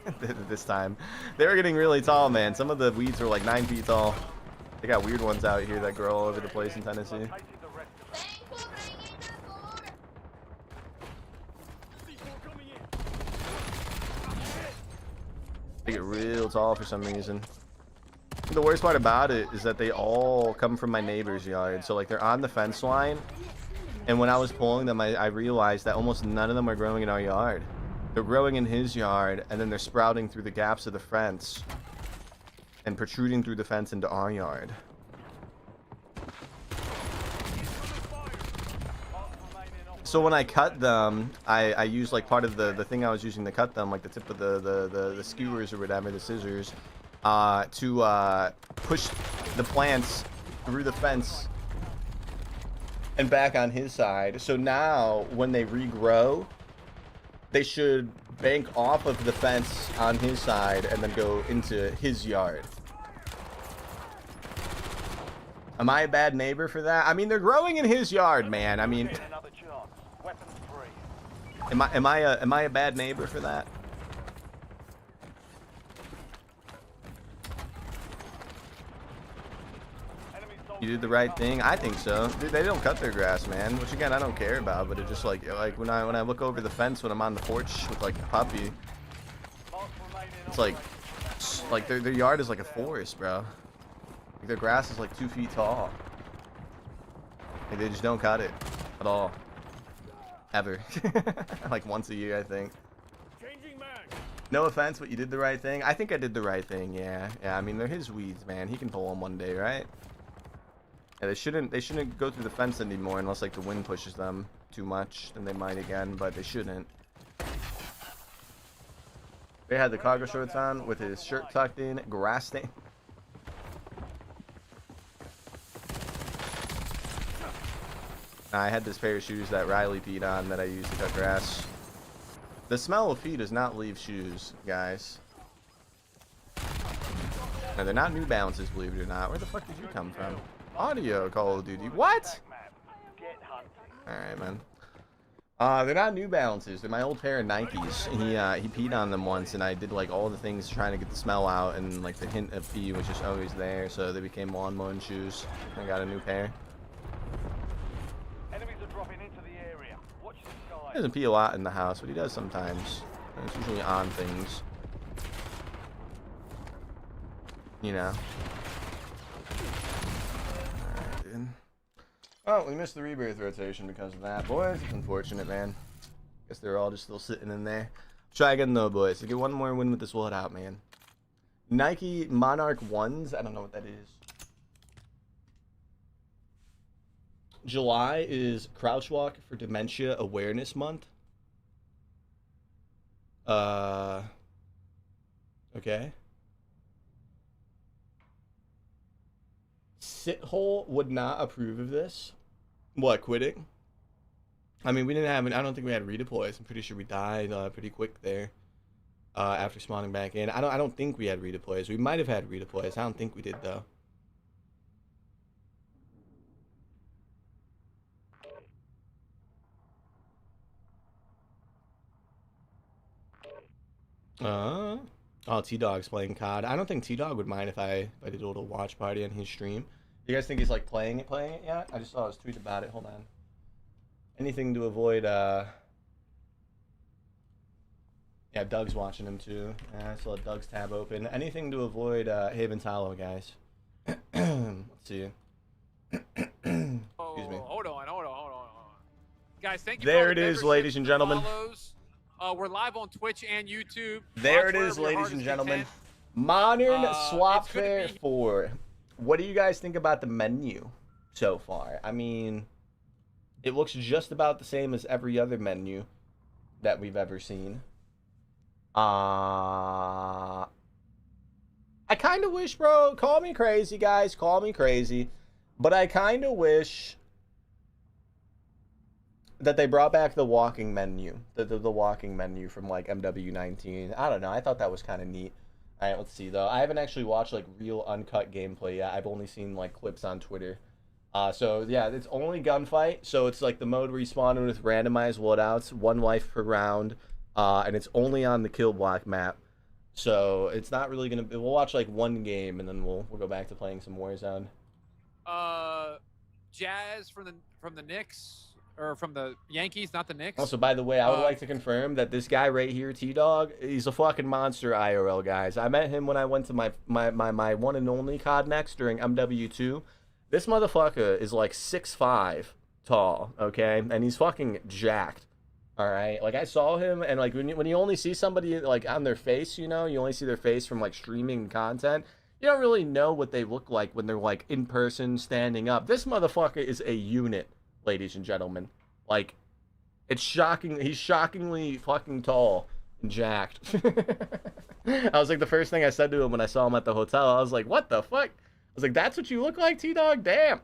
this time. They were getting really tall, man. Some of the weeds are like 9 feet tall. They got weird ones out here that grow all over the place in Tennessee. They get real tall for some reason. The worst part about it is that they all come from my neighbor's yard. So like they're on the fence line. And when I was pulling them, I realized that almost none of them are growing in our yard. They're growing in his yard, and then they're sprouting through the gaps of the fence and protruding through the fence into our yard. So when I cut them, I used like part of the thing I was using to cut them, like the tip of the skewers or whatever, the scissors, to push the plants through the fence and back on his side. So now when they regrow, they should bank off of the fence on his side and then go into his yard. Am I a bad neighbor for that? I mean, they're growing in his yard, man. I mean, am I a bad neighbor for that? You did the right thing. I think so. Dude, they don't cut their grass, man. Which again, I don't care about. But it just like when I look over the fence when I'm on the porch with like the puppy, it's like their yard is like a forest, bro. Like, their grass is like 2 feet tall. Like, they just don't cut it at all, ever. Like once a year, I think. No offense, but you did the right thing. I think I did the right thing. Yeah. I mean, they're his weeds, man. He can pull them one day, right? Yeah, they shouldn't go through the fence anymore unless like the wind pushes them too much. Then they might again, but they shouldn't. They had the cargo shorts on with his shirt tucked in, grass stain. I had this pair of shoes that Riley peed on that I used to cut grass. The smell of feet does not leave shoes, guys. No, they're not New Balances, believe it or not. Where the fuck did you come from? Audio Call of Duty. What? Alright, man. They're not New Balances. They're my old pair of Nikes. He peed on them once, and I did like all the things trying to get the smell out, and like the hint of pee was just always there, so they became lawn mowing shoes. I got a new pair. Enemies are dropping into the area. Watch the sky. He doesn't pee a lot in the house, but he does sometimes. And it's usually on things. You know. Alright, dude. Oh, we missed the Rebirth rotation because of that. Boys, it's unfortunate, man. Guess they're all just still sitting in there. Try again, though, boys. To get one more win with this Loadout, man. Nike Monarch 1s. I don't know what that is. July is Crouch Walk for Dementia Awareness Month. Okay. Sithole would not approve of this. What, quitting? I mean, we didn't have, I don't think we had redeploys. I'm pretty sure we died pretty quick there after spawning back in. I don't think we had redeploys. We might have had redeploys. I don't think we did, though. Oh, T-Dog's playing COD. I don't think T-Dog would mind if I did a little watch party on his stream. You guys think he's like playing it yet? I just saw his tweet about it. Hold on. Anything to avoid, yeah, Doug's watching him too. Yeah, I still have Doug's tab open. Anything to avoid Haven's Hollow, guys. Let's see. Excuse me. Hold on. Guys, thank you. There it is, ladies and gentlemen. We're live on Twitch and YouTube. There it is, ladies and gentlemen. Modern Swap Fair 4. What do you guys think about the menu so far? I mean, it looks just about the same as every other menu that we've ever seen. I kind of wish, bro, call me crazy, guys, call me crazy, but I kind of wish that they brought back the walking menu, the walking menu from like MW19. I don't know, I thought that was kind of neat. All right, let's see though. I haven't actually watched like real uncut gameplay yet. I've only seen like clips on Twitter. So yeah, it's only gunfight. So it's like the mode where you spawn in with randomized loadouts, 1 life per round, and it's only on the kill block map. So it's not really gonna. We'll watch like 1 game and then we'll go back to playing some Warzone. Jazz from the Knicks. Or from the Yankees, not the Knicks. Also, by the way, I would like to confirm that this guy right here, T-Dog, he's a fucking monster IRL, guys. I met him when I went to my one and only COD Next during MW2. This motherfucker is like 6'5" tall, okay? And he's fucking jacked, all right? Like, I saw him, and like when you only see somebody like on their face, you know, you only see their face from like streaming content. You don't really know what they look like when they're like in person, standing up. This motherfucker is a unit, ladies and gentlemen. Like, it's shocking. He's shockingly fucking tall and jacked. I was like, the first thing I said to him when I saw him at the hotel, I was like, what the fuck? I was like, that's what you look like, T-Dog? Damn.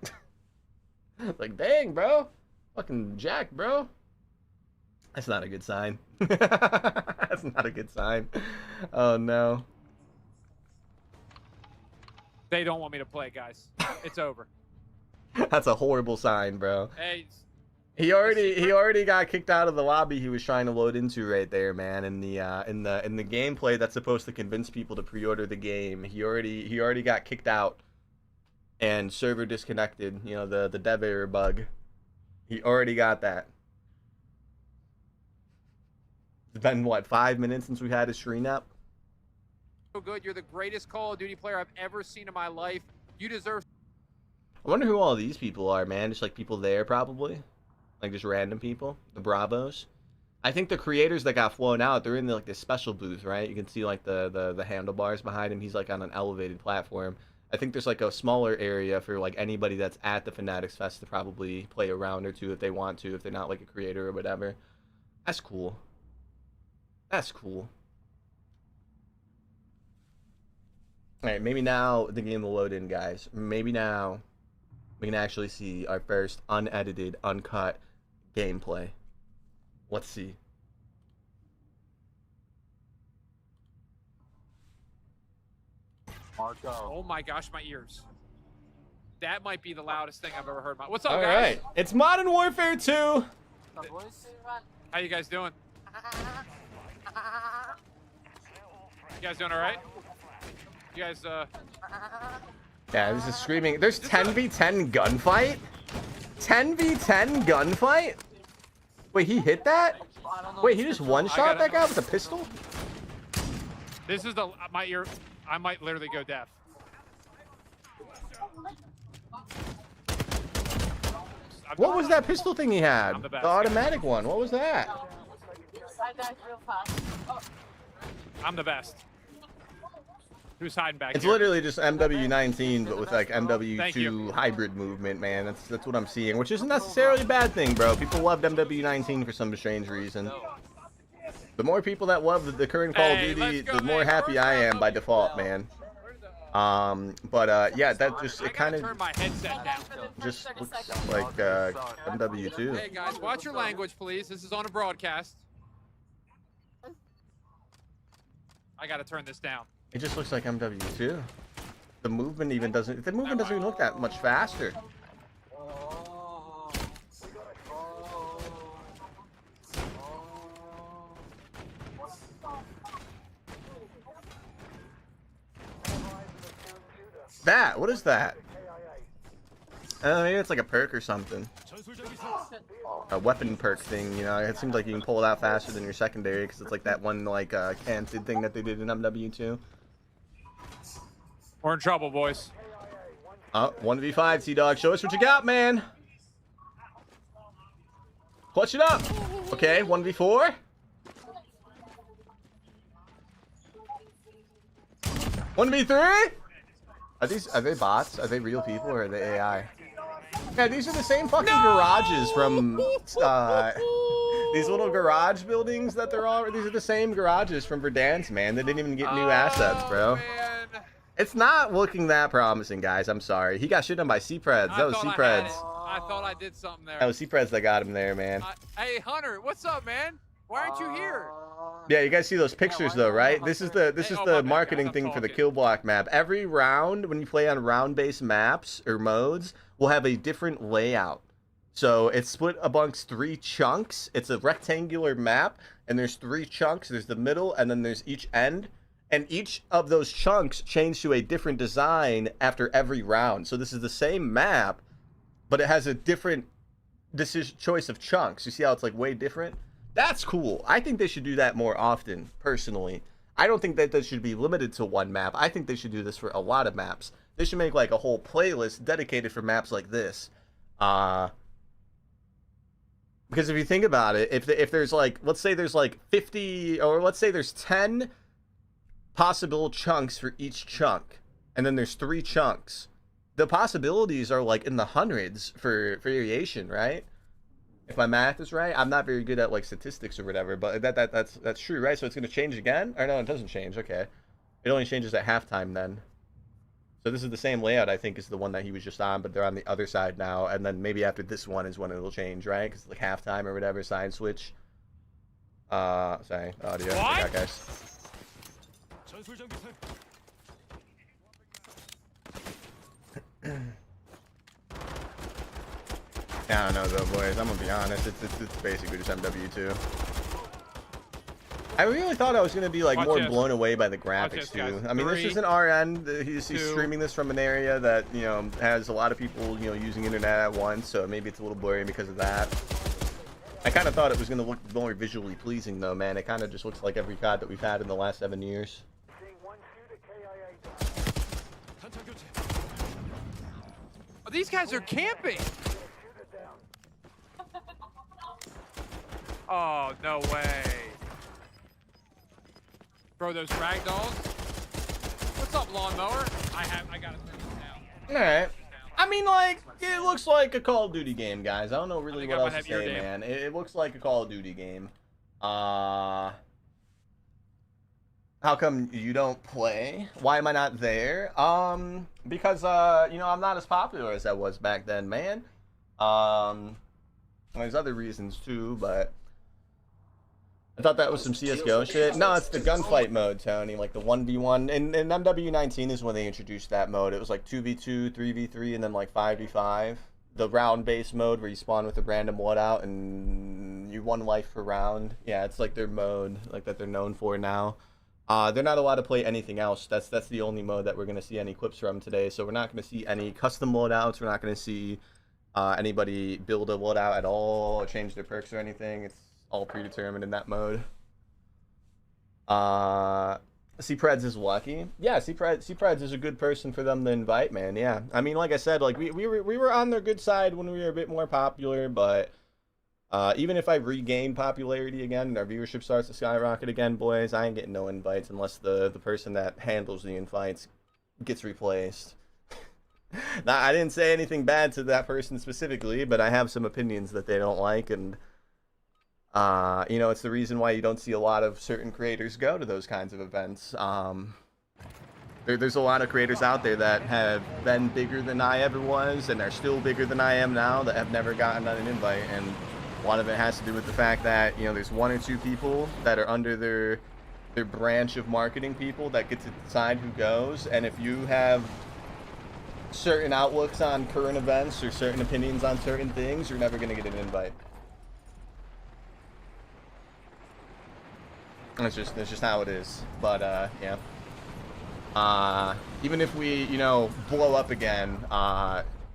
I was like, dang, bro. Fucking jacked, bro. That's not a good sign. That's not a good sign. Oh, no. They don't want me to play, guys. It's over. That's a horrible sign, bro. Hey, he already got kicked out of the lobby he was trying to load into right there, man. In the gameplay that's supposed to convince people to pre-order the game, he already got kicked out and server disconnected. You know, the dev error bug. He already got that. It's been what, 5 minutes since we had a screen up. So good. You're the greatest Call of Duty player I've ever seen in my life. You deserve. I wonder who all these people are, man. Just like people there, probably. Like just random people. The Bravos. I think the creators that got flown out, they're in like this special booth, right? You can see like the handlebars behind him. He's like on an elevated platform. I think there's like a smaller area for like anybody that's at the Fanatics Fest to probably play a round or two if they want to, if they're not like a creator or whatever. That's cool. That's cool. Alright, maybe now the game will load in, guys. Maybe now we can actually see our first unedited, uncut gameplay. Let's see. Marco. Oh my gosh, my ears. That might be the loudest thing I've ever heard. What's up, All guys? right, it's Modern Warfare 2. How you guys doing? You guys doing all right? You guys, Yeah, this is screaming. There's 10v10 gunfight? 10v10 gunfight? Wait, he hit that? Wait, he just one-shot that guy with a pistol? this is my ear. I might literally go deaf. What was that pistol thing he had? the best The automatic one. What was that? I'm the best. Who's hiding back It's here? literally just MW19, but with like Thank MW2 you. hybrid movement, man. That's what I'm seeing, which isn't necessarily a bad thing, bro. People loved MW19 for some strange reason. The more people that love the current Call of Duty, the more happy I am by default, man. Yeah, that just, it kind of turn my headset down. just looks like MW2. Hey guys, watch your language, please. This is on a broadcast. I gotta turn this down. It just looks like MW2. The movement even doesn't even look that much faster. that? What is that? Maybe it's like a perk or something. A weapon perk thing, you know. It seems like you can pull it out faster than your secondary because it's like that one like canted thing that they did in MW2. We're in trouble, boys. 1v5, T-Dog. Show us what you got, man. Clutch it up. Okay, 1v4. 1v3. Are they bots? Are they real people or are they AI? Yeah, these are the same fucking garages from these little garage buildings that they're all. These are the same garages from Verdansk, man. They didn't even get new assets, bro. Man. It's not looking that promising, guys. I'm sorry. He got shit done by C-Preds. That was C-Preds. I thought I did something there. That was C-Preds that got him there, man. Hey, Hunter, what's up, man? Why aren't you here? Yeah, you guys see those pictures though, right? This is the marketing thing for the kill block map. Every round, when you play on round-based maps or modes, will have a different layout. So it's split amongst 3 chunks. It's a rectangular map, and there's 3 chunks. There's the middle, and then there's each end. And each of those chunks change to a different design after every round. So this is the same map, but it has a different choice of chunks. You see how it's like way different? That's cool. I think they should do that more often, personally. I don't think that this should be limited to one map. I think they should do this for a lot of maps. They should make like a whole playlist dedicated for maps like this. Because if you think about it, if there's like, let's say there's like 50, or let's say there's 10 possible chunks for each chunk, and then there's 3 chunks. The possibilities are like in the hundreds for variation, right? If my math is right. I'm not very good at like statistics or whatever, but that's true, right? So it's gonna change again? Or no, it doesn't change. Okay, it only changes at halftime then. So this is the same layout, I think, as the one that he was just on, but they're on the other side now, and then maybe after this one is when it'll change, right? Because like halftime or whatever, side switch. Sorry, audio. What? Yeah, guys. I don't know though, boys. I'm gonna be honest. It's basically just MW2. I really thought I was gonna be like more blown away by the graphics too. I mean, this is an RN. He's streaming this from an area that, you know, has a lot of people, you know, using internet at once. So maybe it's a little blurry because of that. I kind of thought it was gonna look more visually pleasing though, man. It kind of just looks like every COD that we've had in the last 7 years. Oh, these guys are camping. Oh, no way. Bro, those ragdolls. What's up, lawnmower? I gotta turn this down. Alright. I mean, like, it looks like a Call of Duty game, guys. I don't know really what else to say, man. It looks like a Call of Duty game. How come you don't play? Why am I not there? Because, you know, I'm not as popular as I was back then, man. There's other reasons, too, but I thought that was some CSGO shit. No, it's the gunfight mode, Tony, like the 1v1. And MW19 is when they introduced that mode. It was like 2v2, 3v3, and then like 5v5. The round-based mode where you spawn with a random loadout and you 1 life per round. Yeah, it's like their mode, like that they're known for now. They're not allowed to play anything else. That's the only mode that we're going to see any clips from today. So we're not going to see any custom loadouts. We're not going to see anybody build a loadout at all or change their perks or anything. It's all predetermined in that mode. C-Preds is lucky. Yeah, C-Preds is a good person for them to invite, man. Yeah, I mean, like I said, like we were on their good side when we were a bit more popular, but even if I regain popularity again and our viewership starts to skyrocket again, boys, I ain't getting no invites unless the person that handles the invites gets replaced. Now, I didn't say anything bad to that person specifically, but I have some opinions that they don't like, and you know, it's the reason why you don't see a lot of certain creators go to those kinds of events. There's a lot of creators out there that have been bigger than I ever was and are still bigger than I am now that have never gotten an invite, and a lot of it has to do with the fact that, you know, there's 1 or 2 people that are under their branch of marketing people that get to decide who goes, and if you have certain outlooks on current events or certain opinions on certain things, you're never going to get an invite. It's just how it is. But yeah. Even if we, you know, blow up again,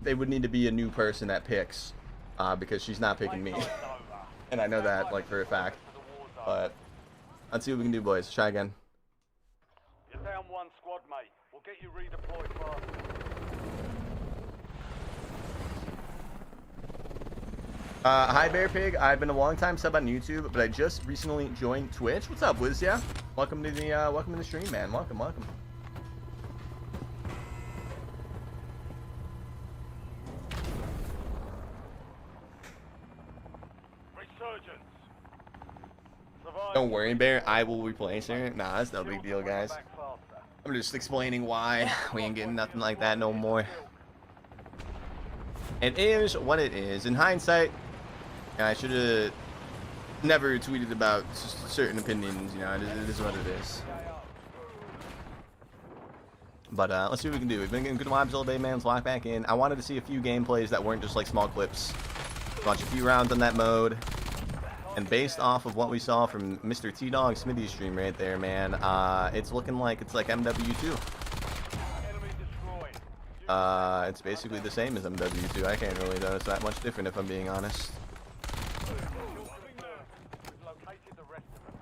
they would need to be a new person that picks, because she's not picking me. And I know that, like, for a fact. But let's see what we can do, boys. Let's try again. You're down one squad, mate. We'll get you redeployed fast. Hi Bear Pig, I've been a long time sub on YouTube, but I just recently joined Twitch. What's up, Wiz? Yeah, welcome to the stream, man. Welcome. Resurgence. Don't worry, Bear. I will replace her. Nah, that's no big deal, guys. I'm just explaining why we ain't getting nothing like that no more. It is what it is. In hindsight, I should have never tweeted about certain opinions. You know, it is what it is. But let's see what we can do. We've been getting good vibes all day, man. Let's lock back in. I wanted to see a few gameplays that weren't just like small clips. Watch a few rounds on that mode. And based off of what we saw from Mr. T-Dog Smithy's stream right there, man, it's looking like it's like MW2. It's basically the same as MW2. I can't really notice that much different if I'm being honest.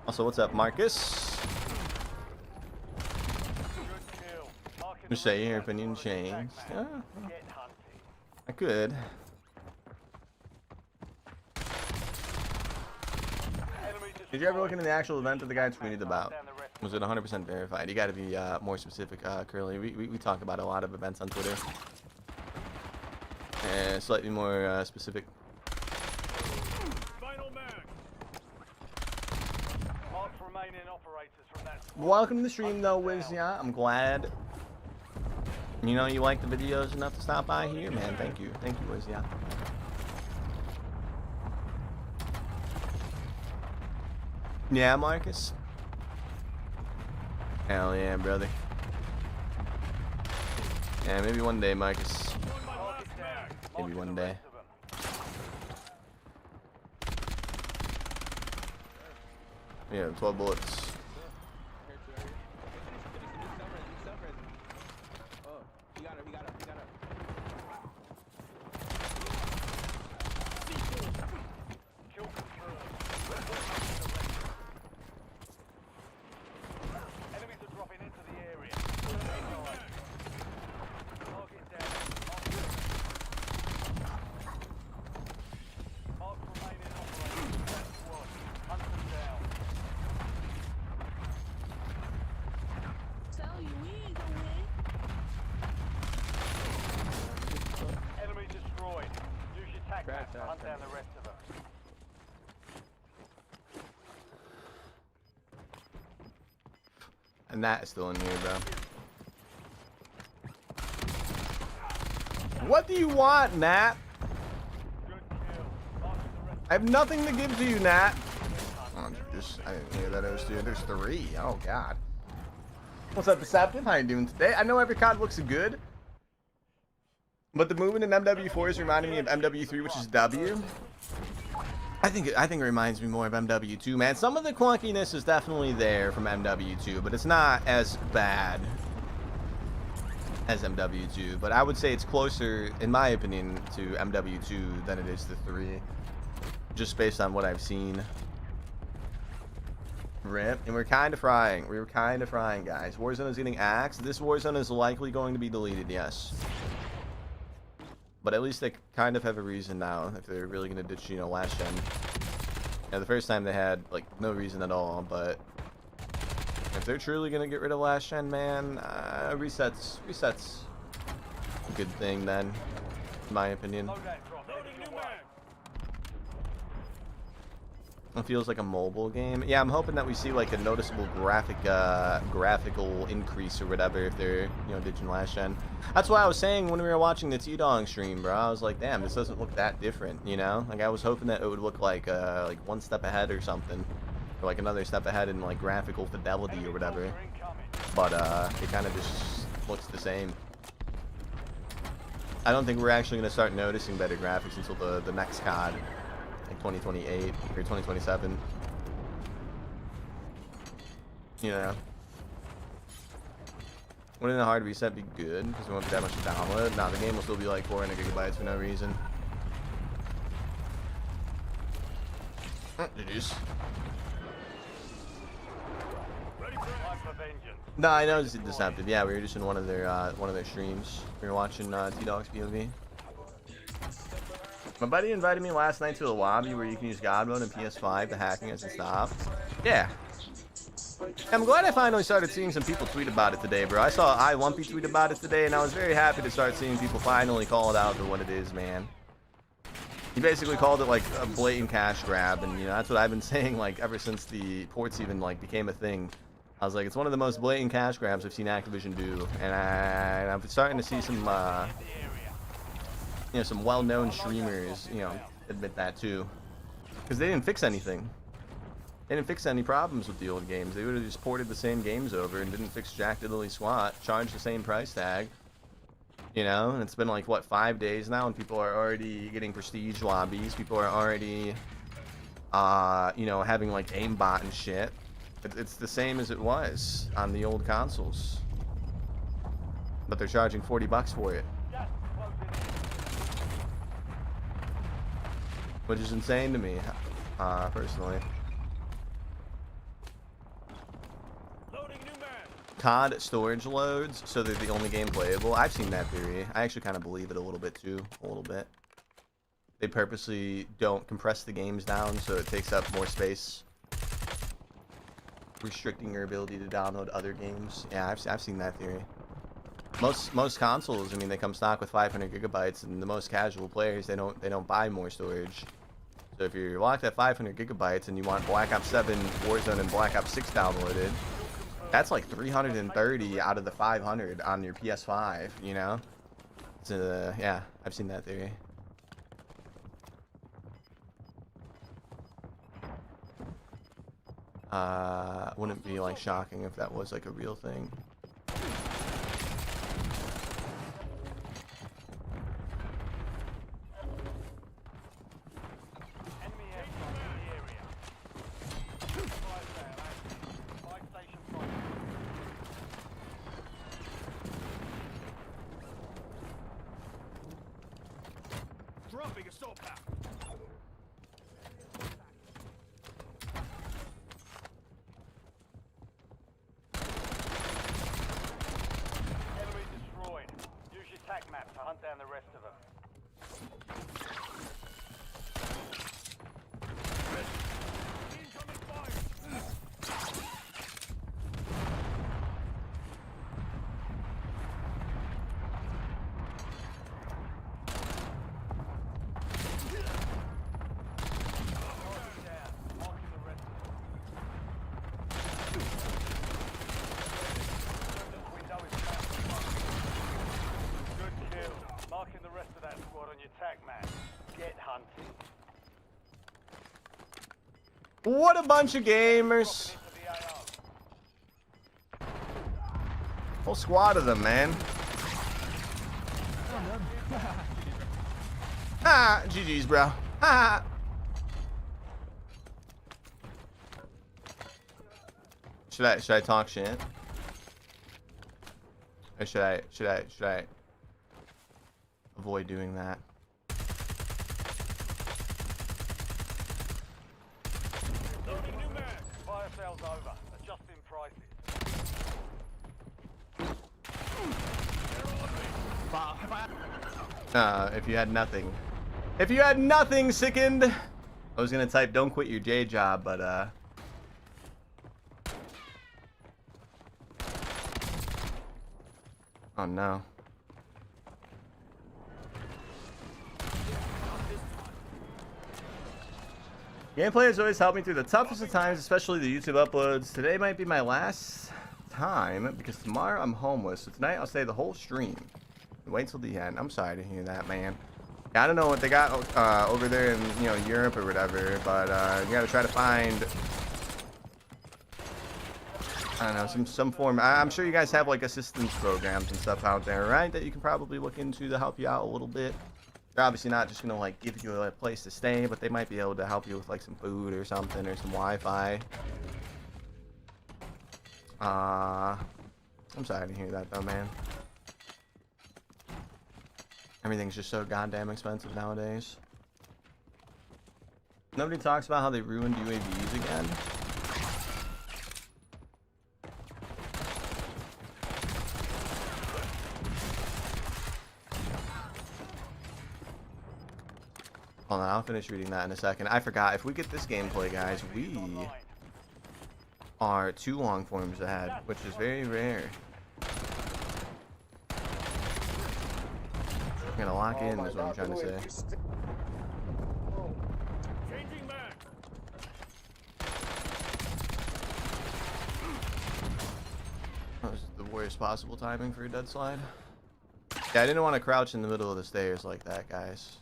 Also, what's up, Marcus? Just say your opinion changed. Yeah, I could. Did you ever look into the actual event that the guy tweeted about? Was it 100% verified? You got to be more specific, Curly. We talk about a lot of events on Twitter. And slightly more specific. Welcome to the stream, though, Wiz. Yeah, I'm glad. You know, you like the videos enough to stop by here, man. Thank you, Wiz. Yeah. Yeah, Marcus. Hell yeah, brother. Yeah, maybe one day, Marcus. Maybe one day. Yeah, 12 bullets. Hunt down the rest of them. And that is still in here, bro. What do you want, Nat? I have nothing to give to you, Nat. Oh, I didn't hear that. There's 3. Oh, God. What's up, Deceptive? How you doing today? I know every card looks good, but the movement in MW4 is reminding me of MW3, which is W. I think it reminds me more of MW2, man. Some of the clunkiness is definitely there from MW2, but it's not as bad as MW2. But I would say it's closer, in my opinion, to MW2 than it is to 3, just based on what I've seen. Rip. And we're kind of frying. We were kind of frying, guys. Warzone is getting axed. This Warzone is likely going to be deleted, yes. But at least they kind of have a reason now if they're really going to ditch, you know, last gen. Yeah, the first time they had, like, no reason at all, but if they're truly going to get rid of last gen, man, resets a good thing then, in my opinion. It feels like a mobile game. Yeah, I'm hoping that we see like a noticeable graphical increase or whatever if they're, you know, ditching last gen. That's why I was saying when we were watching the T-Dog stream, bro, I was like, damn, this doesn't look that different, you know? Like, I was hoping that it would look like one step ahead or something, or like another step ahead in like graphical fidelity or whatever. But it kind of just looks the same. I don't think we're actually gonna start noticing better graphics until the next COD. Like 2028 or 2027. You know. Wouldn't a hard reset be good? Because it won't be that much to download. Nah, the game will still be like 400 gigabytes for no reason. GG's. Time for vengeance. No, I know it's deceptive. Yeah, we were just in one of their streams. We were watching T-Dog's POV. My buddy invited me last night to a lobby where you can use God mode and PS5 to hacking as a stop. Yeah. I'm glad I finally started seeing some people tweet about it today, bro. I saw iWumpy tweet about it today, and I was very happy to start seeing people finally call it out for what it is, man. He basically called it like a blatant cash grab, and you know that's what I've been saying like ever since the ports even like became a thing. I was like, it's one of the most blatant cash grabs I've seen Activision do, and I'm starting to see some you know, some well-known streamers, you know, admit that too, because they didn't fix anything. They didn't fix any problems with the old games. They would have just ported the same games over and didn't fix jack diddly squat, charged the same price tag. You know, and it's been like, what, 5 days now, and people are already getting prestige lobbies. People are already, you know, having like aimbot and shit. It's the same as it was on the old consoles. But they're charging $40 for it. Which is insane to me, personally. COD storage loads, so they're the only game playable. I've seen that theory. I actually kind of believe it a little bit too, a little bit. They purposely don't compress the games down so it takes up more space, restricting your ability to download other games. Yeah, I've seen that theory. Most consoles, I mean, they come stock with 500 gigabytes, and the most casual players, they don't buy more storage. So if you're locked at 500 gigabytes and you want Black Ops 7, Warzone, and Black Ops 6 downloaded, that's like 330 out of the 500 on your PS5, you know? It's, yeah, I've seen that theory. Wouldn't be like shocking if that was like a real thing. Dropping assault pack. Enemy destroyed. Use your tac map to hunt down the rest of them. Incoming fire. Marking the rest of that squad on your tac map. Get hunting. What a bunch of gamers. Whole squad of them, man. Ah, GG's, bro. Ah. Should I talk shit? Or should I avoid doing that? Fire sales over. Adjusting prices. If you had nothing. If you had nothing, sickened. I was gonna type don't quit your day job, but oh no. Gameplay has always helped me through the toughest of times, especially the YouTube uploads. Today might be my last time because tomorrow I'm homeless. So tonight I'll stay the whole stream. Wait till the end. I'm sorry to hear that, man. I don't know what they got over there in, you know, Europe or whatever, but you gotta try to find, I don't know, some form. I'm sure you guys have like assistance programs and stuff out there, right? That you can probably look into to help you out a little bit. They're obviously not just gonna like give you a place to stay, but they might be able to help you with like some food or something or some Wi-Fi. I'm sorry to hear that though, man. Everything's just so goddamn expensive nowadays. Nobody talks about how they ruined UAVs again. Hold on, I'll finish reading that in a second. I forgot, if we get this gameplay, guys, we are 2 long forms ahead, which is very rare. I'm gonna lock in, is what I'm trying to say. Changing back. That was the worst possible timing for a dead slide. Yeah, I didn't want to crouch in the middle of the stairs like that, guys.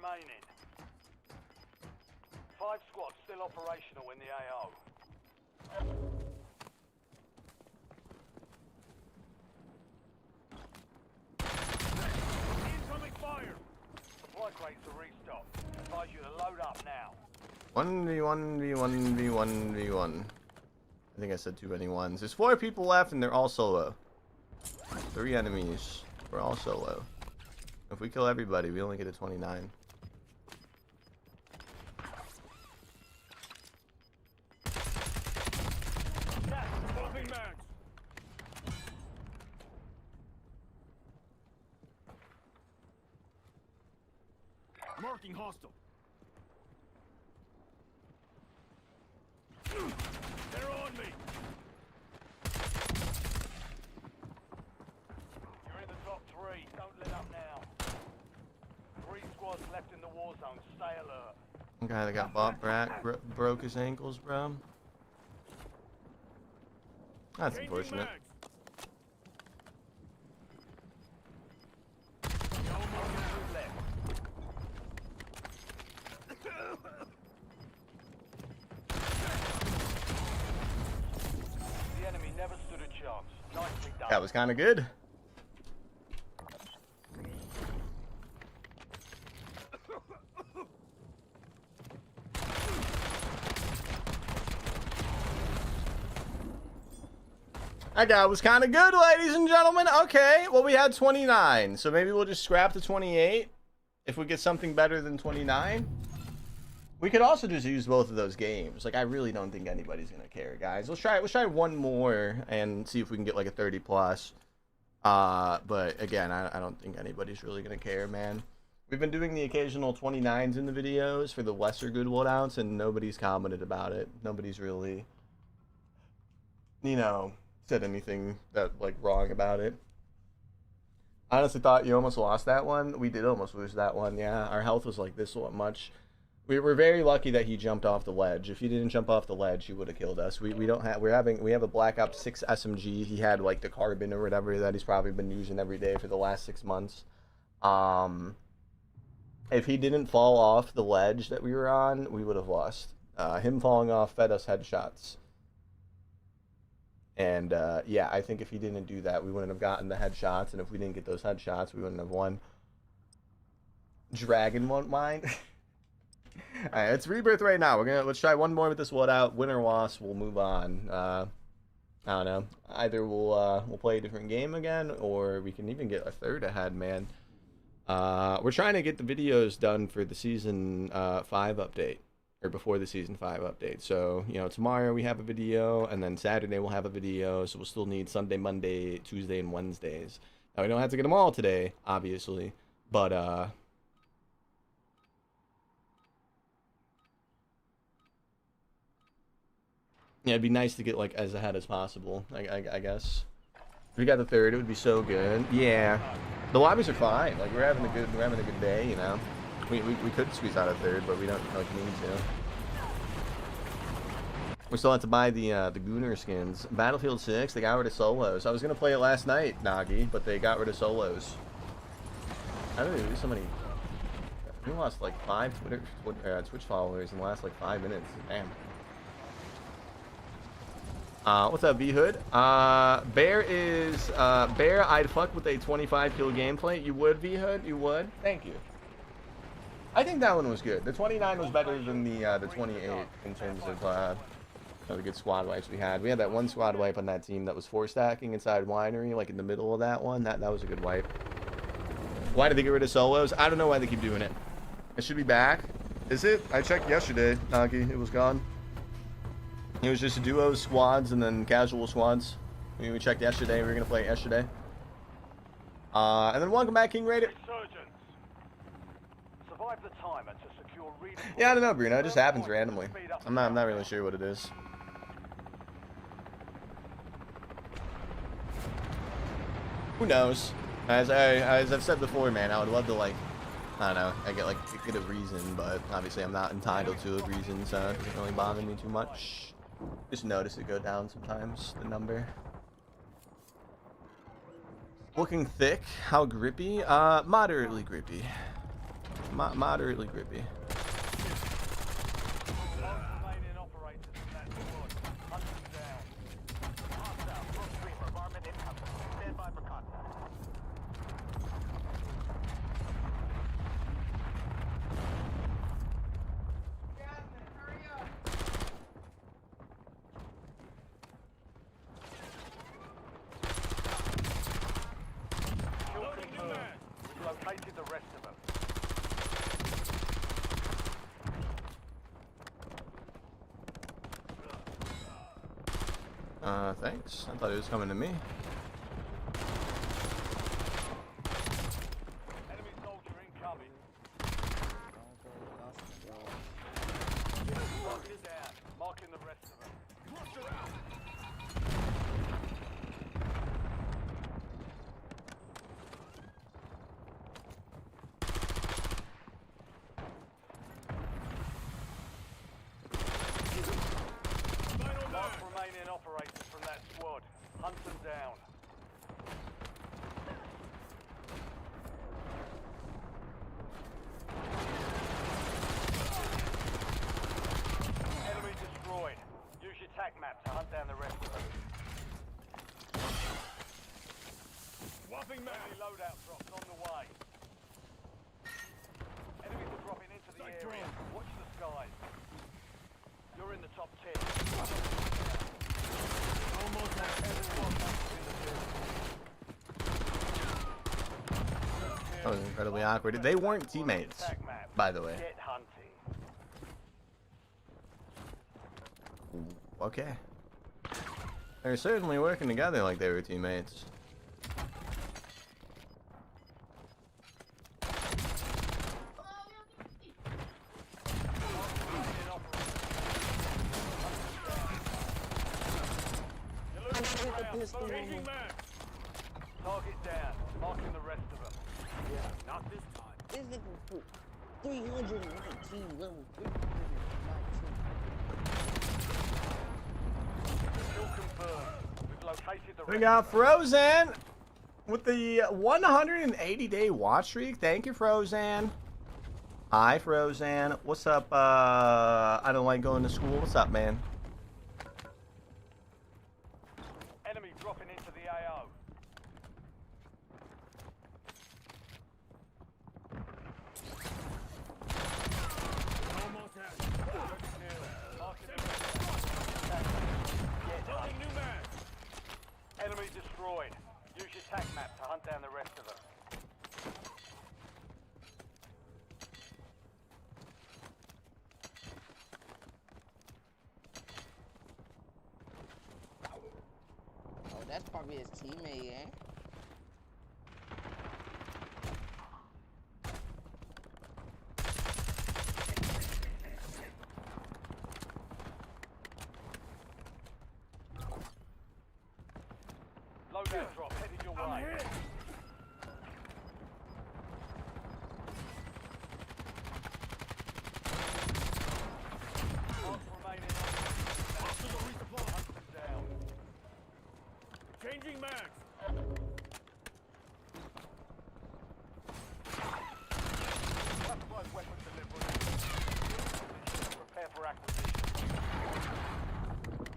Remaining. 5 squads still operational in the AO. Incoming fire. Supply crates to restock. Advise you to load up now. 1v1v1v1v1. I think I said too many ones. There's 4 people left and they're all solo. 3 enemies. We're all solo. If we kill everybody, we only get a 29. Marking hostile. They're on me. You're in the top 3. Don't let up now. 3 squads left in the war zone. Stay alert. One guy that got bought broke his ankles, bro. That's unfortunate. The enemy never stood a chance. Nicely done. That was kind of good. That guy was kind of good, ladies and gentlemen. Okay, well, we had 29, so maybe we'll just scrap the 28 if we get something better than 29. We could also just use both of those games. Like, I really don't think anybody's gonna care, guys. Let's try one more and see if we can get like a 30 plus. But again, I don't think anybody's really gonna care, man. We've been doing the occasional 29s in the videos for the lesser good loadouts, and nobody's commented about it. Nobody's really, you know, said anything that like wrong about it. I honestly thought you almost lost that one. We did almost lose that one. Yeah, our health was like this much. We were very lucky that he jumped off the ledge. If he didn't jump off the ledge, he would have killed us. We have a Black Ops 6 SMG. He had like the carbon or whatever that he's probably been using every day for the last 6 months. If he didn't fall off the ledge that we were on, we would have lost. Him falling off fed us headshots. And yeah, I think if he didn't do that, we wouldn't have gotten the headshots. And if we didn't get those headshots, we wouldn't have won. Dragon won't mind. All right, it's Rebirth right now. Let's try one more with this Loadout. Win or loss, we'll move on. I don't know. Either we'll play a different game again, or we can even get a third ahead, man. We're trying to get the videos done for the season 5 update. Or before the season 5 update. So, you know, tomorrow we have a video, and then Saturday we'll have a video, so we'll still need Sunday, Monday, Tuesday, and Wednesdays. Now, we don't have to get them all today, obviously, but, yeah, it'd be nice to get, like, as ahead as possible, I guess. If we got the third, it would be so good. Yeah. The lobbies are fine. Like, we're having a good day, you know. We could squeeze out a third, but we don't like need to. We still have to buy the Gooner skins. Battlefield 6, they got rid of solos. I was gonna play it last night, Nagi, but they got rid of solos. How did we lose so many? We lost like 5 Twitch followers in the last like 5 minutes. Damn. What's up, V-Hood? Bear is, Bear, I'd fuck with a 25 kill gameplay. You would, V-Hood? You would? Thank you. I think that one was good. The 29 was better than the 28 in terms of, the good squad wipes we had. We had that one squad wipe on that team that was 4-stacking inside Winery, like in the middle of that one. That was a good wipe. Why did they get rid of solos? I don't know why they keep doing it. It should be back. Is it? I checked yesterday, Nagi. It was gone. It was just duos, squads, and then casual squads. I mean, we checked yesterday. We were going to play it yesterday. And then welcome back, King Raider. Survive the timer to secure Yeah, I don't know, Bruno. It just happens randomly. I'm not really sure what it is. Who knows? As I've said before, man, I would love to, like, I don't know, I get a reason, but obviously I'm not entitled to a reason, so it doesn't really bother me too much. Just notice it go down sometimes, the number. Looking thick. How grippy? Moderately grippy. Moderately grippy. Thanks. I thought it was coming to me. Enemy soldier incoming. Down. Marking the rest of them. Cluster out. Remaining operators from that squad. Hunt them down. Enemy destroyed. Use your tac map to hunt down the rest of them. Swapping map. Enemy loadout drops on the way. Enemies are dropping into the area. Watch the skies. You're in the top 10. Almost like everyone in the field. That was incredibly awkward. They weren't teammates, by the way. Get hunting. Okay. They're certainly working together like they were teammates. Target down. Marking the rest of them. Yeah, not this time. This nigga put 319 level 319. Kill confirmed. We've located the We rest got of them. Frozen with the 180-day watch streak. Thank you, Frozen. Hi, Frozen. What's up? I don't like going to school. What's up, man? Enemy dropping into the AO. Almost at it. Marking the rest of them. Get hunting. New man. Enemy destroyed. Use your tac map to hunt down the rest of them. Oh, that's probably his teammate, eh? Loadout drop headed your way. Marks remaining on. Hunt them down. Changing max. acquisition.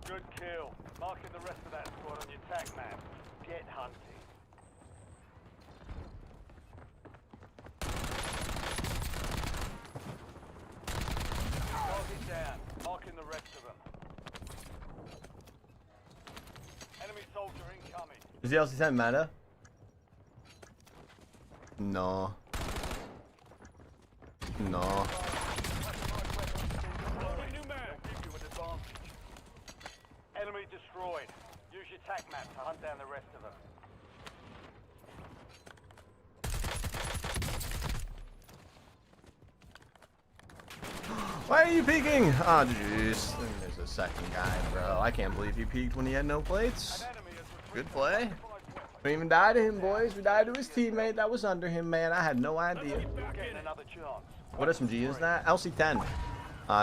Good kill. Marking the rest of that squad on your tag map. Get hunting. Target down. Marking the rest of them. Enemy soldier incoming. Is the LC10 meta? No. No. Enemy destroyed. Use your tac map to hunt down the rest of them. Why are you peeking? Oh, jeez. There's a second guy, bro. I can't believe he peeked when he had no plates. Good play. We didn't even die to him, boys. We died to his teammate that was under him, man. I had no idea. What SMG is that? LC10.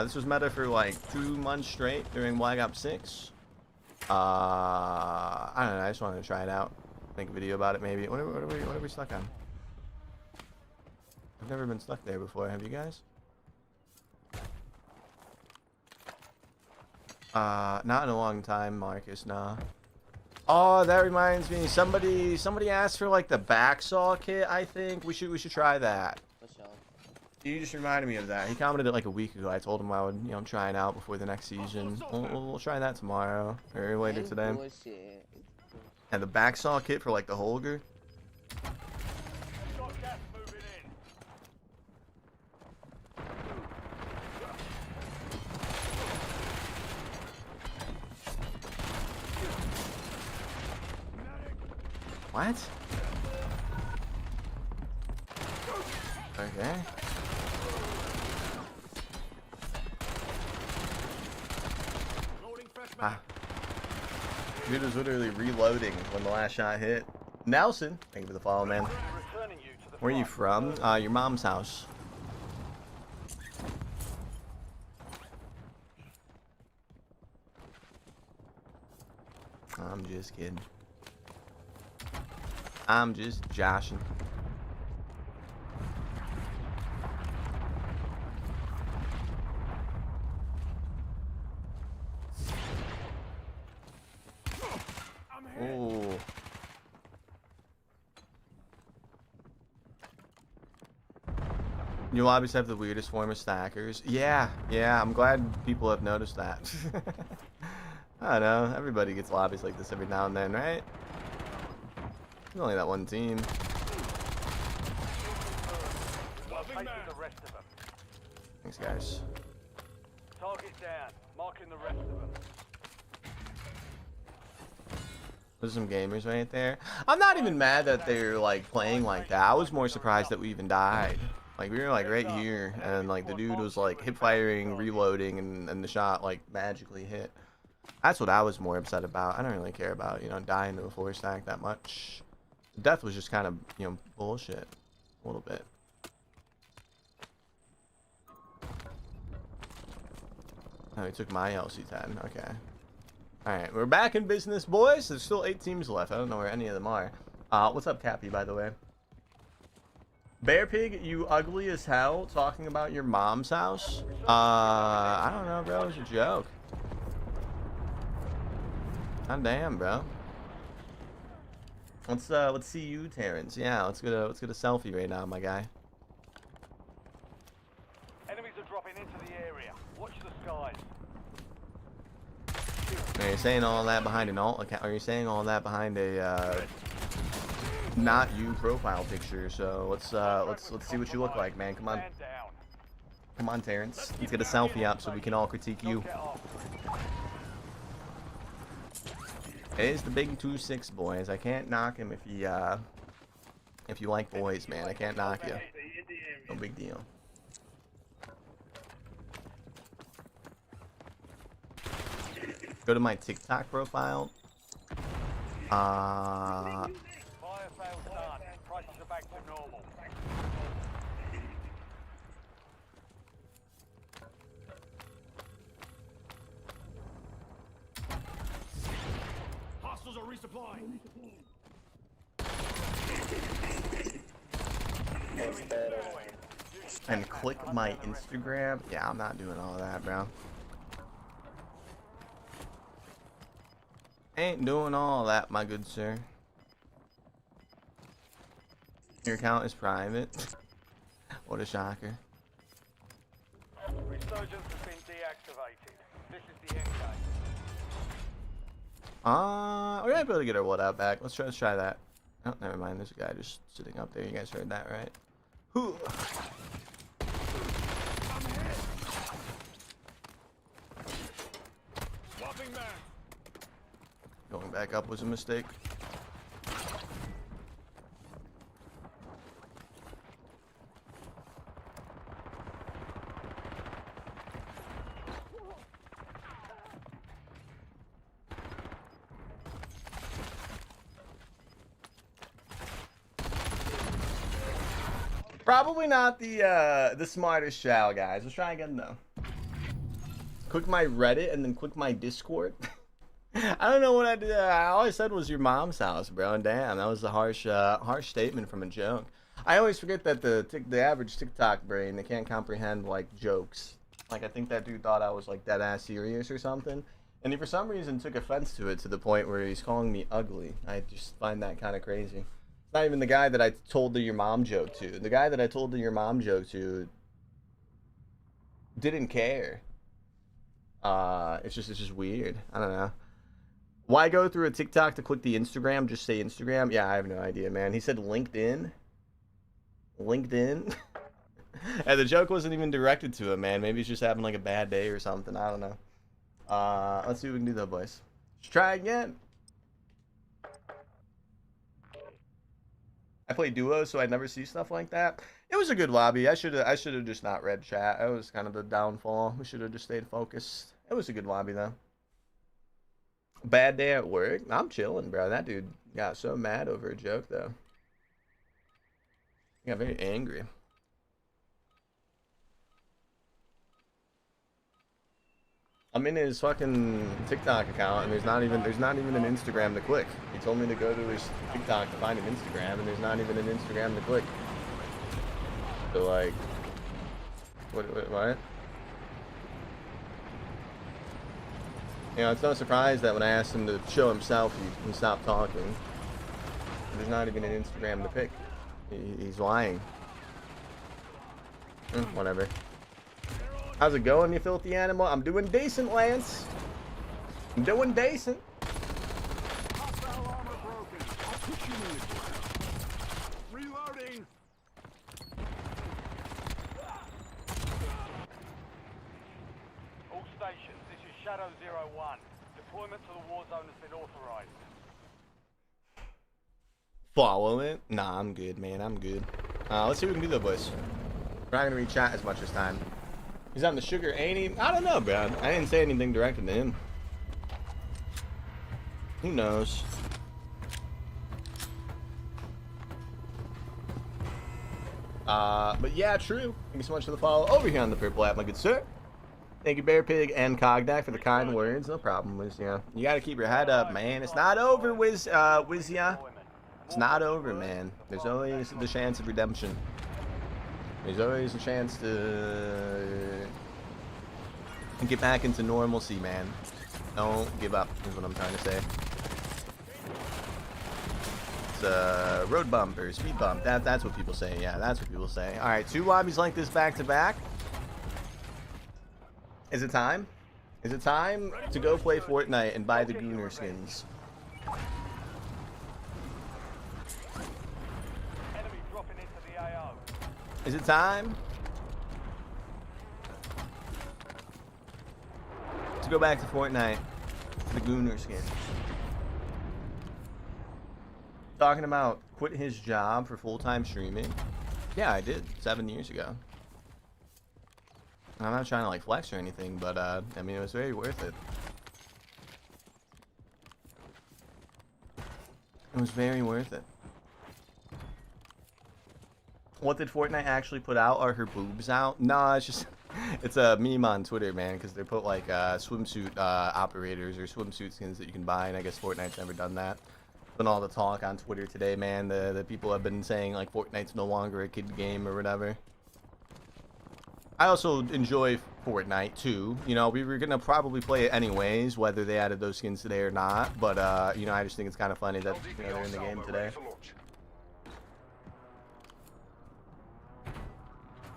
This was meta for like 2 months straight during Black Ops 6. I don't know. I just wanted to try it out. Make a video about it, maybe. What are we stuck on? I've never been stuck there before. Have you guys? Not in a long time, Marcus. Nah. Oh, that reminds me. Somebody asked for like the backsaw kit. I think we should try that. You just reminded me of that. He commented it like a week ago. I told him I would, you know, try it out before the next season. We'll try that tomorrow or later today. And the backsaw kit for like the Holger. What? Okay. Dude was literally reloading when the last shot hit. Nelson, thank you for the follow, man. Where are you from? Your mom's house. I'm just kidding. I'm just joshing. Oh. New lobbies have the weirdest form of stackers. Yeah, I'm glad people have noticed that. I don't know, everybody gets lobbies like this every now and then, right? There's only that one team. Thanks, guys. Target down. Marking the rest of them. There's some gamers right there. I'm not even mad that they're like playing like that. I was more surprised that we even died. Like we were like right here, and like the dude was like hip firing, reloading, and the shot like magically hit. That's what I was more upset about. I don't really care about, you know, dying to a 4-stack that much. Death was just kind of, you know, bullshit a little bit. Oh, he took my LC10. Okay. Alright, we're back in business, boys. There's still 8 teams left. I don't know where any of them are. What's up, Cappy, by the way? Bear Pig, you ugly as hell, talking about your mom's house? I don't know, bro. It was a joke. God damn, bro. Let's see you, Terrence. Yeah, let's get a selfie right now, my guy. Enemies are dropping into the area. Watch the skies. Now, you're saying all that behind an alt account, or you're saying all that behind a not you profile picture. So let's see what you look like, man. Come on. Come on, Terrence. Let's get a selfie up so we can all critique you. It is the big 2-6, boys. I can't knock him if you like boys, man. I can't knock you. No big deal. Go to my TikTok profile. Fire failed done. Prices are back to normal. Hostiles are resupplying. And click my Instagram. Yeah, I'm not doing all that, bro. Ain't doing all that, my good sir. Your account is private. What a shocker. Resurgence has been deactivated. This is the end game. We're gonna be able to get our Loadout back. Let's try that. Oh, never mind. There's a guy just sitting up there. You guys heard that, right? Whew. Swapping back. Going back up was a mistake. Probably not the smartest chow, guys. Let's try again though. Click my Reddit and then click my Discord. I don't know what I did. All I said was your mom's house, bro. And damn, that was a harsh statement from a joke. I always forget that the average TikTok brain, they can't comprehend like jokes. Like I think that dude thought I was like dead ass serious or something, and he for some reason took offense to it to the point where he's calling me ugly. I just find that kind of crazy. It's not even the guy that I told the your mom joke to. The guy that I told the your mom joke to didn't care. It's just weird. I don't know. Why go through a TikTok to click the Instagram? Just say Instagram? Yeah, I have no idea, man. He said LinkedIn. LinkedIn? And the joke wasn't even directed to him, man. Maybe he's just having like a bad day or something. I don't know. Let's see what we can do though, boys. Let's try again. I play duo, so I never see stuff like that. It was a good lobby. I should have just not read chat. That was kind of the downfall. We should have just stayed focused. It was a good lobby though. Bad day at work? I'm chilling, bro. That dude got so mad over a joke though. He got very angry. I'm in his fucking TikTok account and there's not even an Instagram to click. He told me to go to his TikTok to find an Instagram and there's not even an Instagram to click. So like, what? You know, it's no surprise that when I asked him to show himself, he stopped talking. There's not even an Instagram to pick. He's lying. Whatever. How's it going, you filthy animal? I'm doing decent, Lance. I'm doing decent. Hostile armor broken. I'll put you in the ground. Reloading. All stations, this is Shadow 01. Deployment to the Warzone has been authorized. Follow it? Nah, I'm good, man. I'm good. Let's see what we can do though, boys. We're not gonna read chat as much this time. He's on the sugar, ain't he? I don't know, bro. I didn't say anything directed to him. Who knows? But yeah, true. Thank you so much for the follow over here on the purple app, my good sir. Thank you, Bear Pig and Cognac, for the kind words. No problem, Wizia. You gotta keep your head up, man. It's not over, Wizia. It's not over, man. There's always the chance of redemption. There's always a chance to get back into normalcy, man. Don't give up, is what I'm trying to say. It's road bump or speed bump. That's what people say. Yeah, that's what people say. All right, 2 lobbies like this back to back. Is it time? Is it time to go play Fortnite and buy the Gooner skins? Is it time to go back to Fortnite for the Gooner skins? Talking about quit his job for full-time streaming. Yeah, I did 7 years ago. I'm not trying to like flex or anything, but I mean, it was very worth it. It was very worth it. What did Fortnite actually put out? Are her boobs out? Nah, it's just it's a meme on Twitter, man, because they put like swimsuit operators or swimsuit skins that you can buy, and I guess Fortnite's never done that. Been all the talk on Twitter today, man. The people have been saying like Fortnite's no longer a kid game or whatever. I also enjoy Fortnite too. You know, we were gonna probably play it anyways, whether they added those skins today or not. But you know, I just think it's kind of funny that you know, they're in the game today.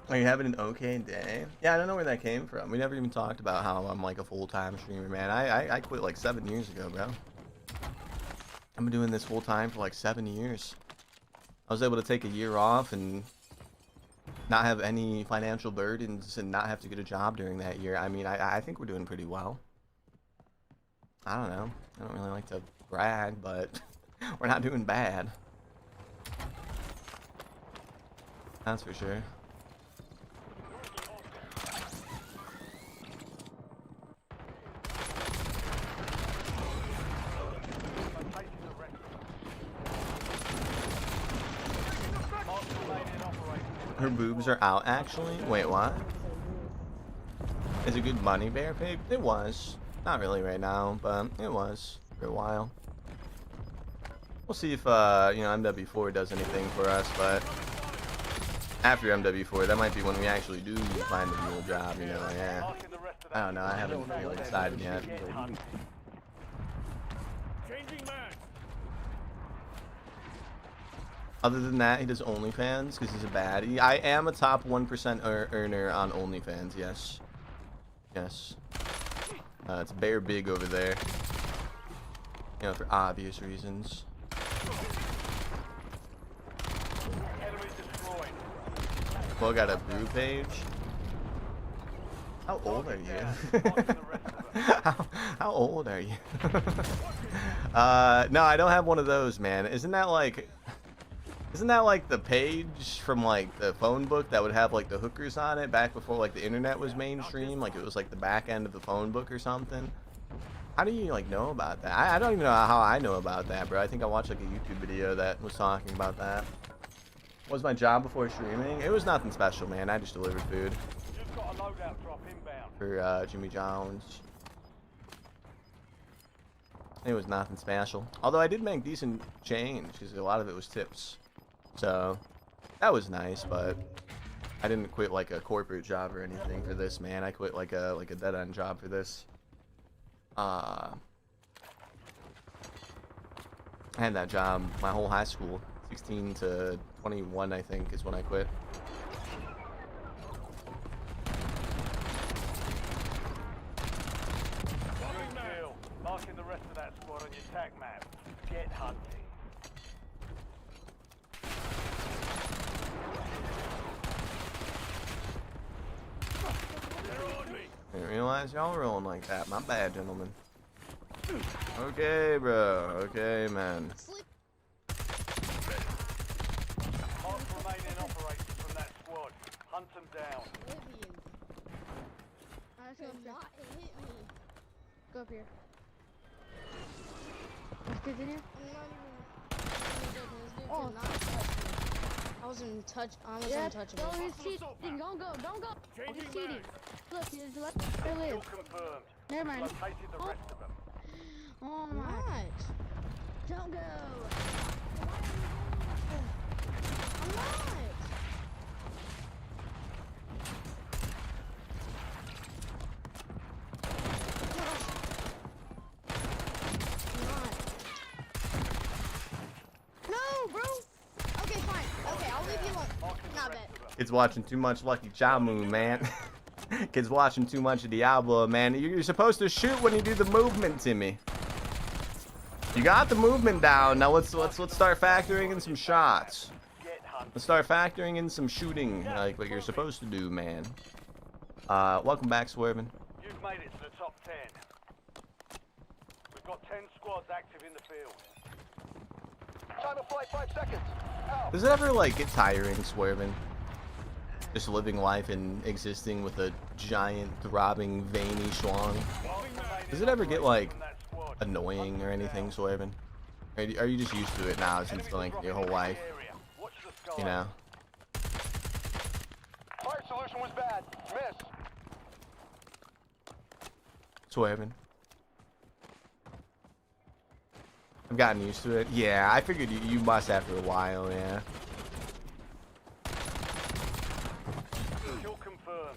Are you having an okay day? Yeah, I don't know where that came from. We never even talked about how I'm like a full-time streamer, man. I quit like 7 years ago, bro. I've been doing this full-time for like 7 years. I was able to take a year off and not have any financial burdens and not have to get a job during that year. I mean, I think we're doing pretty well. I don't know. I don't really like to brag, but we're not doing bad. That's for sure. Her boobs are out, actually? Wait, what? Is it good money, Bear Pig? It was. Not really right now, but it was for a while. We'll see if, you know, MW4 does anything for us, but after MW4, that might be when we actually do find a real job, you know, yeah. I don't know, I haven't really decided yet. Other than that, he does OnlyFans because he's a baddie. I am a top 1% earner on OnlyFans, yes. Yes. It's Bear Big over there. You know, for obvious reasons. Well, got a brew page. How old are you? how old are you? No, I don't have one of those, man. Isn't that like the page from like the phone book that would have like the hookers on it back before like the internet was mainstream? Like it was like the back end of the phone book or something. How do you like know about that? I don't even know how I know about that, bro. I think I watched like a YouTube video that was talking about that. What was my job before streaming? It was nothing special, man. I just delivered food for Jimmy John's. It was nothing special. Although I did make decent change because a lot of it was tips. So that was nice, but I didn't quit like a corporate job or anything for this, man. I quit like a dead-end job for this. I had that job my whole high school, 16 to 21, I think, is when I quit. Marking the rest of that squad on your tag map. Get hunting. Didn't realize y'all rolling like that. My bad, gentlemen. Okay, bro. Okay, man. Mark remaining operators from that squad. Hunt them down. Go up here. Let's continue. Oh, I wasn't in touch. I was untouchable. No, he's cheating. Don't go. Don't go. He's cheating. Look, he's left. There he is. Never mind. Oh my. Don't go. I'm not. Kids watching too much Lucky Jamu, man. Kids watching too much Diablo, man. You're supposed to shoot when you do the movement, Timmy. You got the movement down. Now let's start factoring in some shots. Let's start factoring in some shooting, like what you're supposed to do, man. Welcome back, Swervin. You've made it to the top 10. We've got 10 squads active in the field. Time of flight, 5 seconds. Does it ever like get tiring, Swervin? Just living life and existing with a giant, throbbing, veiny schlong. Does it ever get like annoying or anything, Swervin? Or are you just used to it now since like your whole life? You know. Fire solution was bad. Miss. Swervin. I've gotten used to it. Yeah, I figured you must after a while, yeah. Kill confirmed.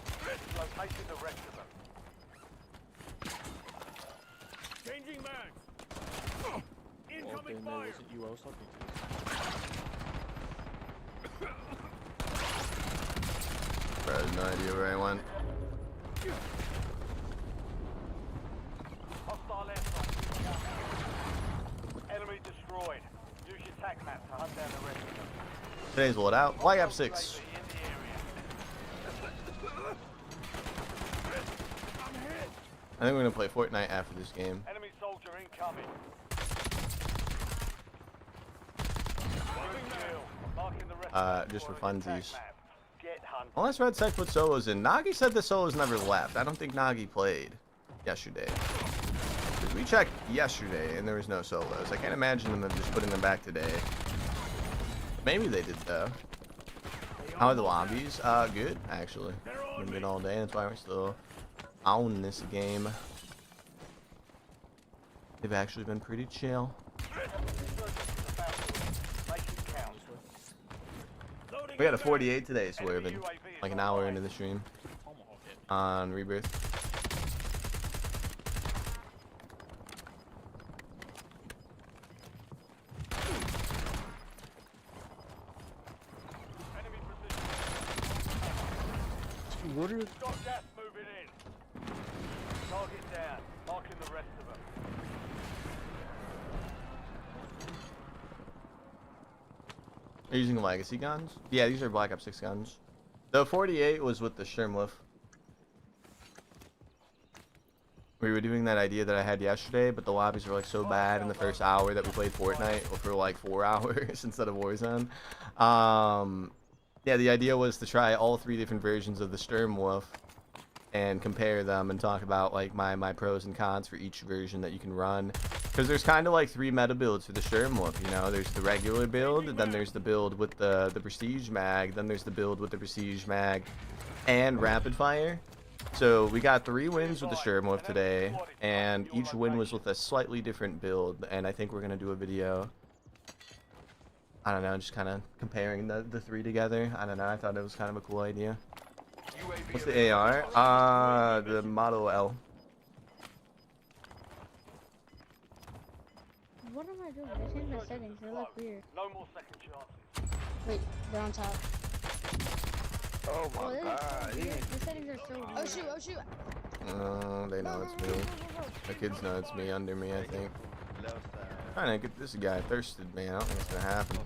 Then there wasn't you I was talking to. Bro, I have no idea where I went. Hostile airstrike. Enemy destroyed. Use your tac map to hunt down the rest of them. Today's loadout. Black Ops 6. I think we're gonna play Fortnite after this game. Enemy soldier incoming. Just for funsies. Get hunted. Unless Red Sec put solos in. Nagi said the solos never left. I don't think Nagi played yesterday. Because we checked yesterday and there was no solos. I can't imagine them just putting them back today. Maybe they did though. How are the lobbies? Good actually. Been good all day. That's why we're still on this game. They've actually been pretty chill. We got a 48 today, Swerving. Like an hour into the stream. On Rebirth. What are Got gas moving in. Target down. Marking the rest of them. Are you using legacy guns? Yeah, these are Black Ops 6 guns. The 48 was with the Shermliff. We were doing that idea that I had yesterday, but the lobbies were like so bad in the first hour that we played Fortnite for like 4 hours instead of Warzone. Yeah, the idea was to try all 3 different versions of the Sturmwolf and compare them and talk about like my pros and cons for each version that you can run. Because there's kind of like 3 meta builds for the Sturmwolf, you know? There's the regular build, then there's the build with the Prestige Mag, then there's the build with the Prestige Mag and Rapid Fire. So we got 3 wins with the Sturmwolf today, and each win was with a slightly different build, and I think we're going to do a video, I don't know, just kind of comparing the 3 together. I don't know, I thought it was kind of a cool idea. What's the AR? The Model L. What am I doing? I changed my settings. They look weird. No more second chances. Wait, they're on top. Oh my god. The settings are so weird. Oh shoot, oh shoot. Oh, they know it's me. The kids know it's me under me, I think. Trying to get this guy thirsted, man. I don't think it's gonna happen.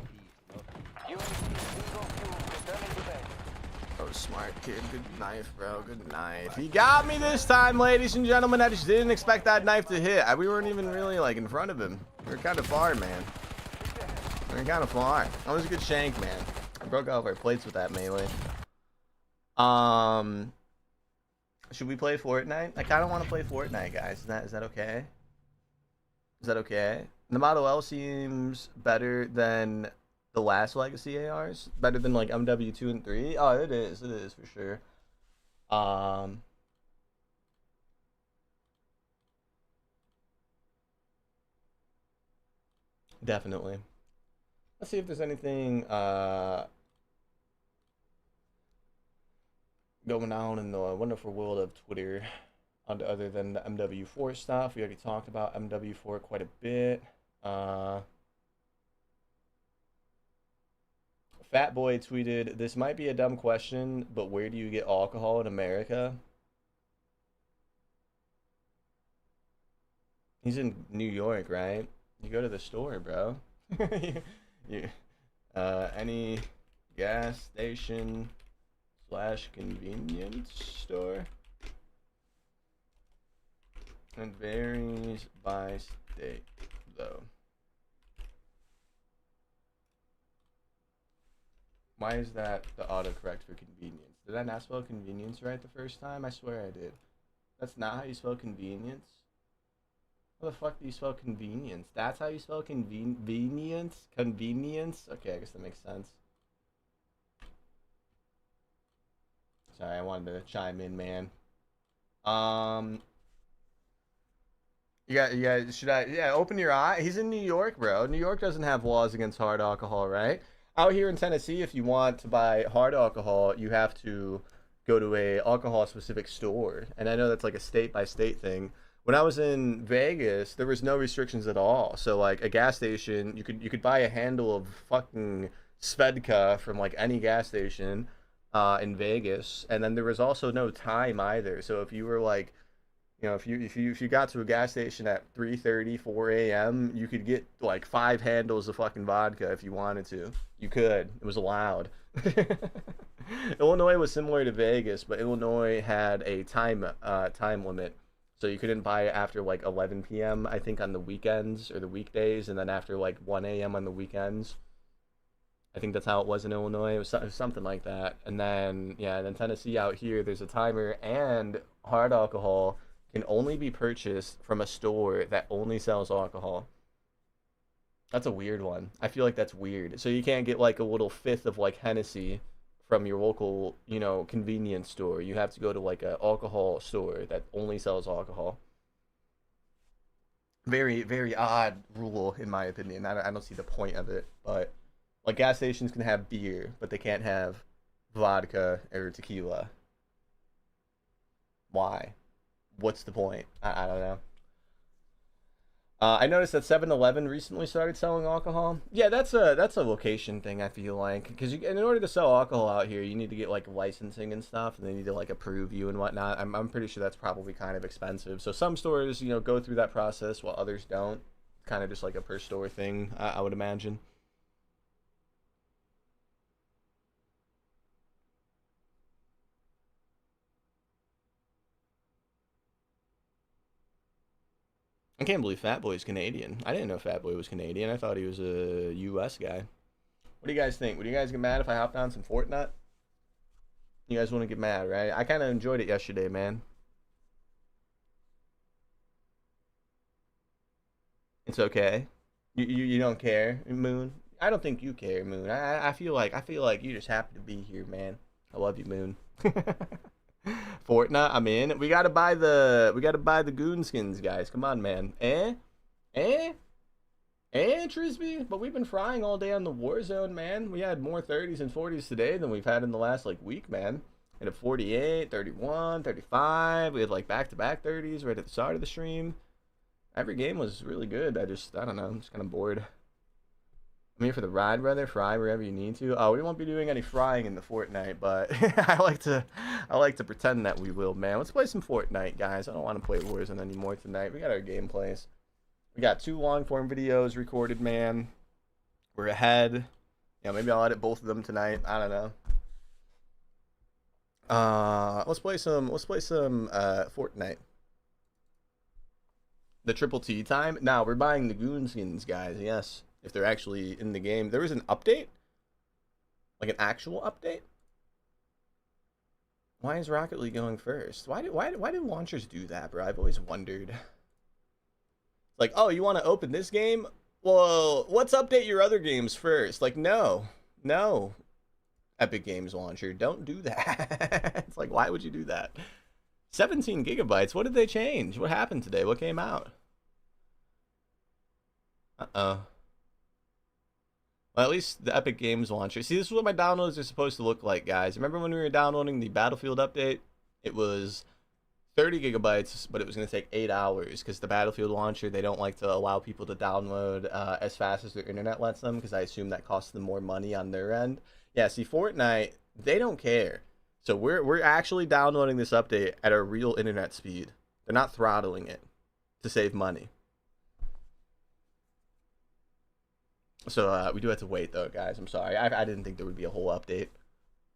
Oh, smart kid. Good knife, bro. Good knife. He got me this time, ladies and gentlemen. I just didn't expect that knife to hit. We weren't even really, like, in front of him. We were kind of far, man. We were kind of far. That was a good shank, man. I broke off our plates with that melee. Should we play Fortnite? I kind of want to play Fortnite, guys. Is that okay? Is that okay? The Model L seems better than the last Legacy ARs, better than like MW2 and 3. Oh, it is for sure. Definitely. Let's see if there's anything going on in the wonderful world of Twitter other than the MW4 stuff. We already talked about MW4 quite a bit. Fat Boy tweeted, "This might be a dumb question, but where do you get alcohol in America?" He's in New York, right? You go to the store, bro. Any gas station / convenience store. And varies by state, though. Why is that the autocorrect for convenience? Did I not spell convenience right the first time? I swear I did. That's not how you spell convenience. How the fuck do you spell convenience? That's how you spell convenience? Convenience? Okay, I guess that makes sense. Sorry, I wanted to chime in, man. Yeah, open your eye. He's in New York, bro. New York doesn't have laws against hard alcohol, right? Out here in Tennessee, if you want to buy hard alcohol, you have to go to a alcohol-specific store. And I know that's like a state-by-state thing. when I was in Vegas, there was no restrictions at all. So like a gas station, you could buy a handle of fucking Svedka from like any gas station in Vegas, and then there was also no time either. So if you were like, you know, if you got to a gas station at 3:30, 4 a.m., you could get like 5 handles of fucking vodka if you wanted to. You could. It was allowed. Illinois was similar to Vegas, but Illinois had a time limit. So you couldn't buy it after like 11 p.m. I think on the weekends or the weekdays, and then after like 1 a.m. on the weekends. I think that's how it was in Illinois. It was something like that. And then, yeah, then Tennessee out here, there's a timer, and hard alcohol can only be purchased from a store that only sells alcohol. That's a weird one. I feel like that's weird. So you can't get like a little fifth of like Hennessy from your local, you know, convenience store. You have to go to like an alcohol store that only sells alcohol. Very, very odd rule in my opinion. I don't see the point of it, but like gas stations can have beer, but they can't have vodka or tequila. Why? What's the point? I don't know. I noticed that 7-Eleven recently started selling alcohol. Yeah, that's a location thing, I feel like, because in order to sell alcohol out here, you need to get like licensing and stuff, and they need to like approve you and whatnot. I'm pretty sure that's probably kind of expensive. So some stores, you know, go through that process while others don't. Kind of just like a per store thing, I would imagine. I can't believe Fatboy's Canadian. I didn't know Fatboy was Canadian. I thought he was a U.S. guy. What do you guys think? Would you guys get mad if I hopped on some Fortnite? You guys want to get mad, right? I kind of enjoyed it yesterday, man. It's okay. You don't care, Moon? I don't think you care, Moon. I feel like you just happy to be here, man. I love you, Moon. Fortnite, I'm in. We gotta buy the goon skins, guys. Come on, man. Trisby? But we've been frying all day on the Warzone, man. We had more 30s and 40s today than we've had in the last like week, man. We had a 48, 31, 35. We had like back-to-back 30s right at the start of the stream. Every game was really good. I don't know. I'm just kind of bored. I'm here for the ride, brother. Fry wherever you need to. Oh, we won't be doing any frying in the Fortnite, but I like to pretend that we will, man. Let's play some Fortnite, guys. I don't want to play Warzone anymore tonight. We got our gameplays. We got 2 long-form videos recorded, man. We're ahead. Yeah, maybe I'll edit both of them tonight. I don't know. Let's play some Fortnite. The triple T time? Now we're buying the goon skins, guys. Yes. If they're actually in the game. There was an update? Like an actual update? Why is Rocket League going first? Why do launchers do that, bro? I've always wondered. Like, oh, you want to open this game? Well, let's update your other games first. Like, no. Epic Games launcher, don't do that. It's like, why would you do that? 17 gigabytes. What did they change? What happened today? What came out? Uh-oh. Well, at least the Epic Games launcher. See, this is what my downloads are supposed to look like, guys. Remember when we were downloading the Battlefield update? It was 30 gigabytes, but it was going to take 8 hours because the Battlefield launcher, they don't like to allow people to download as fast as their internet lets them because I assume that costs them more money on their end. Yeah, see, Fortnite, they don't care. So we're actually downloading this update at a real internet speed. They're not throttling it to save money. So we do have to wait though, guys. I'm sorry. I didn't think there would be a whole update.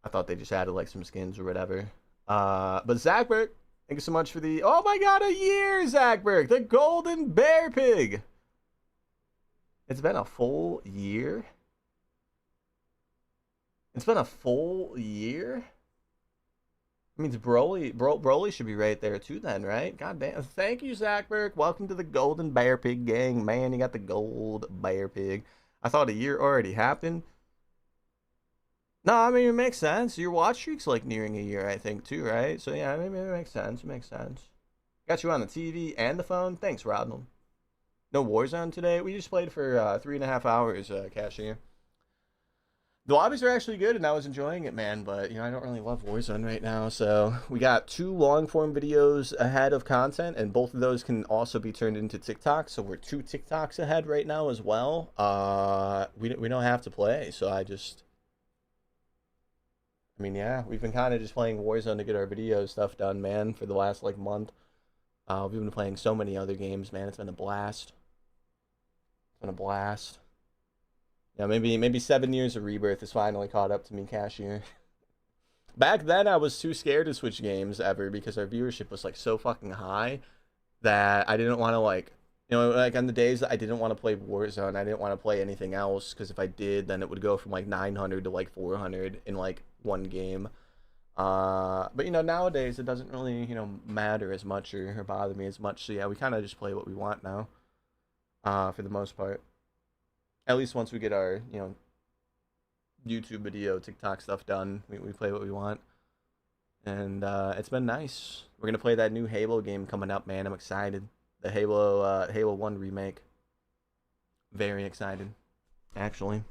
I thought they just added like some skins or whatever. But Zachberg, thank you so much for the... Oh my god, a year, Zachberg! The Golden Bear Pig! It's been a full year? It's been a full year? I mean, Broly should be right there too then, right? God damn. Thank you, Zachberg. Welcome to the Golden Bear Pig gang. Man, you got the Gold Bear Pig. I thought a year already happened. No, I mean, it makes sense. Your watch streak's like nearing a year, I think, too, right? So, yeah, maybe it makes sense. It makes sense. Got you on the TV and the phone. Thanks, Rodnell. No Warzone today. We just played for 3.5 hours, Cashier. The lobbies are actually good, and I was enjoying it, man. But I don't really love Warzone right now. So we got 2 long-form videos ahead of content, and both of those can also be turned into TikTok. So we're 2 TikToks ahead right now as well. We don't have to play, so yeah, we've been kind of just playing Warzone to get our video stuff done, man, for the last like month. We've been playing so many other games, man. It's been a blast. It's been a blast. Yeah, maybe 7 years of Rebirth has finally caught up to me, Cashier. Back then, I was too scared to switch games ever because our viewership was like so fucking high that I didn't want to like on the days that I didn't want to play Warzone, I didn't want to play anything else because if I did, then it would go from like 900 to like 400 in like one game. But nowadays it doesn't really matter as much or bother me as much. So yeah, we kind of just play what we want now, for the most part. At least once we get our, YouTube video, TikTok stuff done, we play what we want. And it's been nice. We're going to play that new Halo game coming up, man. I'm excited. The Halo 1 remake. Very excited, actually.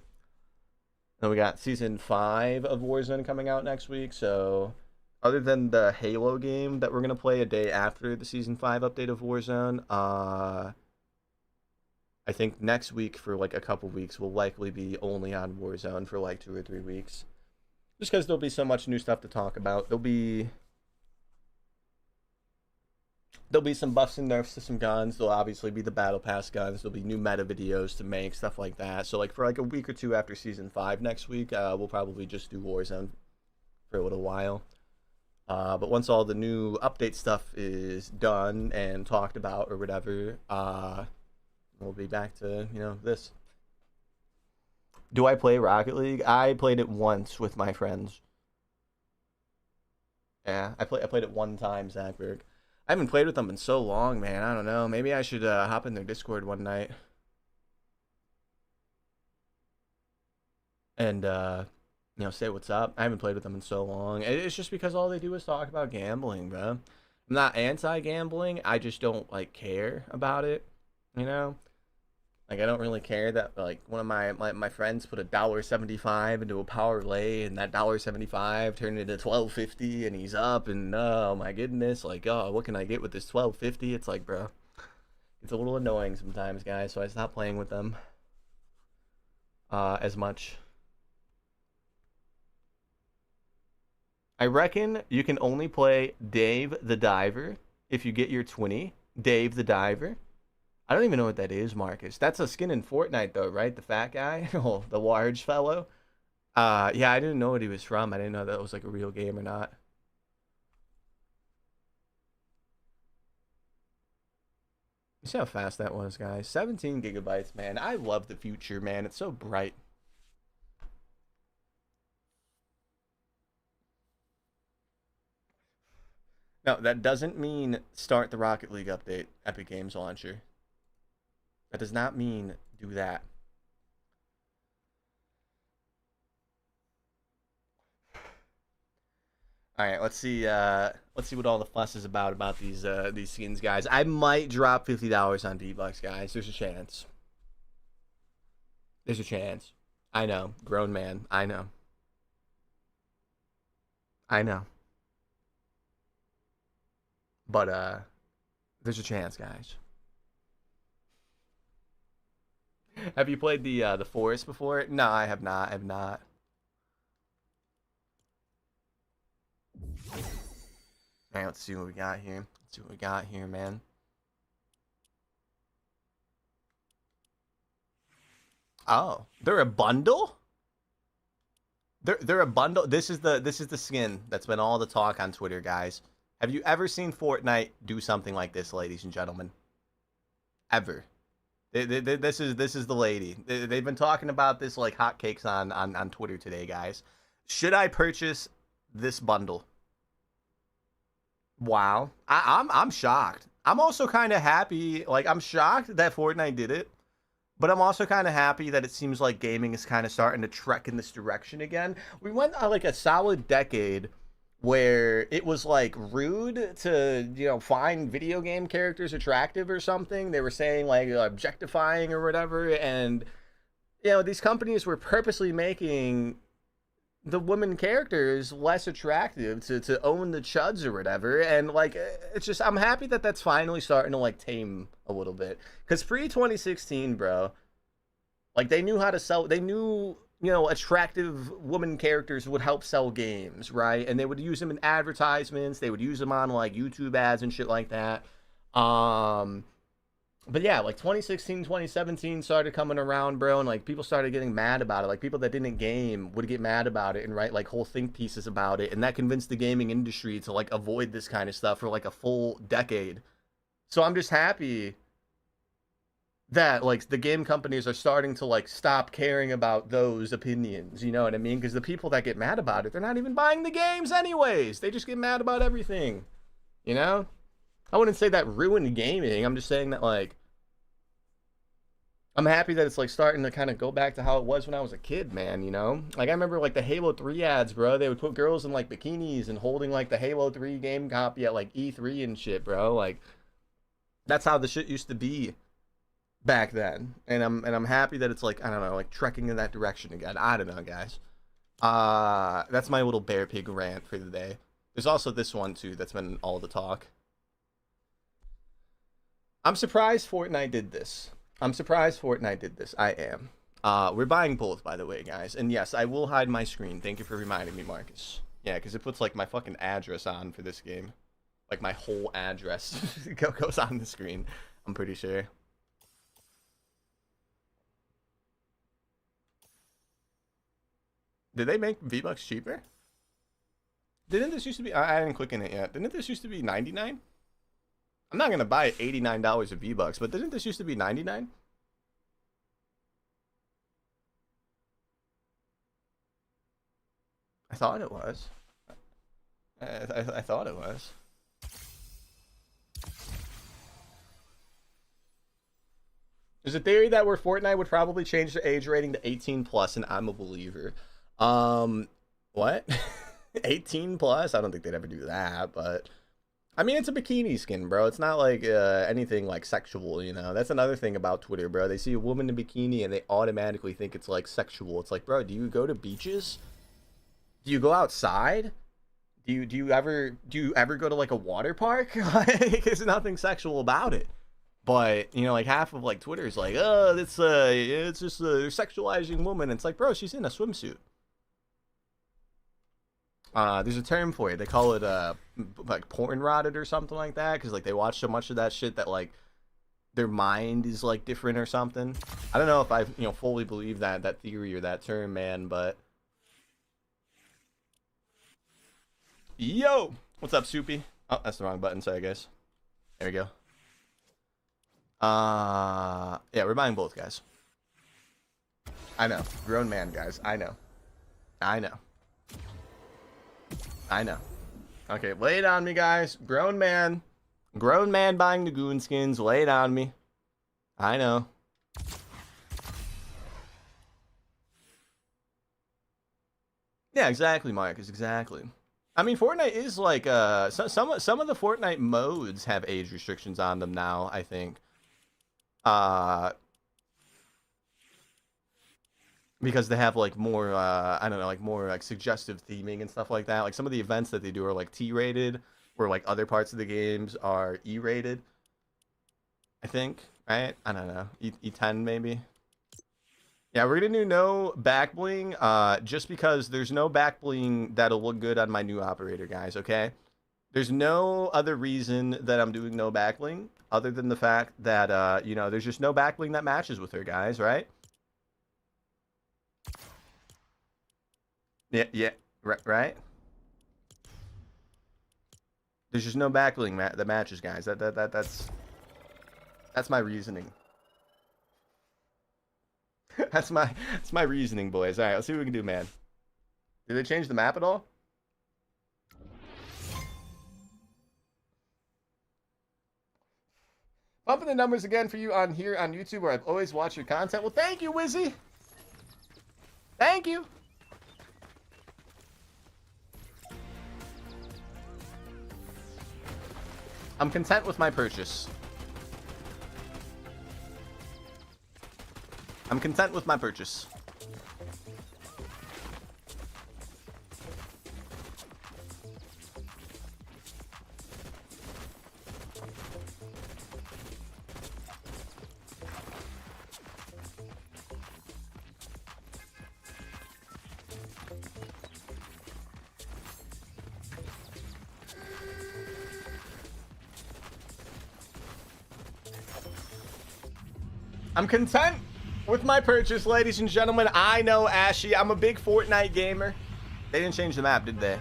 Then we got Season 5 of Warzone coming out next week. So other than the Halo game that we're going to play a day after the Season 5 update of Warzone, I think next week for like a couple weeks will likely be only on Warzone for like 2 or 3 weeks. Just because there'll be so much new stuff to talk about. There'll be some buffs and nerfs to some guns. There'll obviously be the Battle Pass guns. There'll be new meta videos to make, stuff like that. So like for like a week or 2 after Season 5 next week, we'll probably just do Warzone for a little while. But once all the new update stuff is done and talked about or whatever, we'll be back to, this. Do I play Rocket League? I played it once with my friends. Yeah, I played it one time, Zachberg. I haven't played with them in so long, man. I don't know. Maybe I should hop in their Discord one night. And, say what's up. I haven't played with them in so long. It's just because all they do is talk about gambling, bro. I'm not anti-gambling. I just don't, care about it, Like, I don't really care that, one of my friends put $1.75 into a parlay, and that $1.75 turned into $12.50, and he's up, and oh my goodness, what can I get with this $12.50? It's like, bro, it's a little annoying sometimes, guys, so I stopped playing with them as much. I reckon you can only play Dave the Diver if you get your 20. Dave the Diver. I don't even know what that is, Marcus. That's a skin in Fortnite, though, right? The fat guy? Oh, the large fellow? Yeah, I didn't know what he was from. I didn't know that was, a real game or not. You see how fast that was, guys? 17 gigabytes, man. I love the future, man. It's so bright. No, that doesn't mean start the Rocket League update, Epic Games Launcher. That does not mean do that. All right, let's see what all the fuss is about these skins, guys. I might drop $50 on V-Bucks, guys. There's a chance. There's a chance. I know, grown man. I know. I know. But there's a chance, guys. Have you played the Forest before? No, I have not. I have not. All right, let's see what we got here. Let's see what we got here, man. Oh, they're a bundle? They're a bundle. This is the skin that's been all the talk on Twitter, guys. Have you ever seen Fortnite do something like this, ladies and gentlemen? Ever? This is the lady. They've been talking about this like hotcakes on Twitter today, guys. Should I purchase this bundle? Wow, I'm shocked. I'm also kind of happy. Like, I'm shocked that Fortnite did it, but I'm also kind of happy that it seems like gaming is kind of starting to trek in this direction again. We went on like a solid decade where it was like rude to, find video game characters attractive or something. They were saying like objectifying or whatever. And, these companies were purposely making the woman character is less attractive to own the chuds or whatever, and like it's just I'm happy that that's finally starting to like tame a little bit, because pre 2016, bro, like they knew how to sell. They knew, you know, attractive woman characters would help sell games, right? And they would use them in advertisements. They would use them on like YouTube ads and shit like that. But yeah, like 2016, 2017 started coming around, bro, and like people started getting mad about it. Like people that didn't game would get mad about it and write like whole think pieces about it, and that convinced the gaming industry to like avoid this kind of stuff for like a full decade. So I'm just happy that like the game companies are starting to like stop caring about those opinions, you know what I mean? Because the people that get mad about it, they're not even buying the games anyways. They just get mad about everything, you know? I wouldn't say that ruined gaming. I'm just saying that, like, I'm happy that it's, like, starting to kind of go back to how it was when I was a kid, man, you know? Like, I remember, like, the Halo 3 ads, bro. They would put girls in, like, bikinis and holding, like, the Halo 3 game copy at, like, E3 and shit, bro. Like, that's how the shit used to be back then. And I'm happy that it's, like, I don't know, like, trekking in that direction again. I don't know, guys. That's my little bear pig rant for the day. There's also this one, too, that's been all the talk. I'm surprised Fortnite did this. I am. We're buying both, by the way, guys. And yes, I will hide my screen. Thank you for reminding me, Marcus. Yeah, because it puts, like, my fucking address on for this game. Like, my whole address goes on the screen, I'm pretty sure. Did they make V-Bucks cheaper? Didn't this used to be... I didn't click in it yet. Didn't this used to be 99? I'm not going to buy $89 of V-Bucks, but didn't this used to be 99? I thought it was. I thought it was. There's a theory that where Fortnite would probably change the age rating to 18 plus, and I'm a believer. What? 18 plus? I don't think they'd ever do that, but... I mean, it's a bikini skin, bro. It's not like anything like sexual, you know. That's another thing about Twitter, bro. They see a woman in a bikini and they automatically think it's like sexual. It's like, bro, do you go to beaches? Do you go outside? Do you ever go to like a water park? Like, there's nothing sexual about it. But you know, like half of like Twitter is like, oh, it's just a sexualizing woman. It's like, bro, she's in a swimsuit. There's a term for it. They call it like porn rotted or something like that, because like they watch so much of that shit that like their mind is like different or something. I don't know if I fully believe that theory or that term, man, but yo, what's up, Soupy? Oh, that's the wrong button. Sorry, guys. There we go. Yeah, we're buying both, guys. I know, grown man, guys. I know. Okay, lay it on me, guys. Grown man buying the goon skins. Lay it on me. I know. Yeah, exactly, Marcus. Exactly. I mean, Fortnite is like some of the Fortnite modes have age restrictions on them now, I think. Because they have like more I don't know, like more like suggestive theming and stuff like that. Like some of the events that they do are like T-rated, where like other parts of the games are E-rated, I think, right? I don't know, E10 maybe. Yeah, we're gonna do no back bling, just because there's no back bling that'll look good on my new operator, guys. Okay, there's no other reason that I'm doing no back bling other than the fact that you know, there's just no back bling that matches with her, guys, right? Yeah, right. There's just no backling that matches, guys. That's my reasoning. that's my reasoning, boys. All right, let's see what we can do, man. Did they change the map at all? Bumping the numbers again for you on here on YouTube, where I've always watched your content. Well, thank you, Wizzy. Thank you. I'm content with my purchase. I'm content with my purchase, ladies and gentlemen. I know, Ashy, I'm a big Fortnite gamer. They didn't change the map, did they?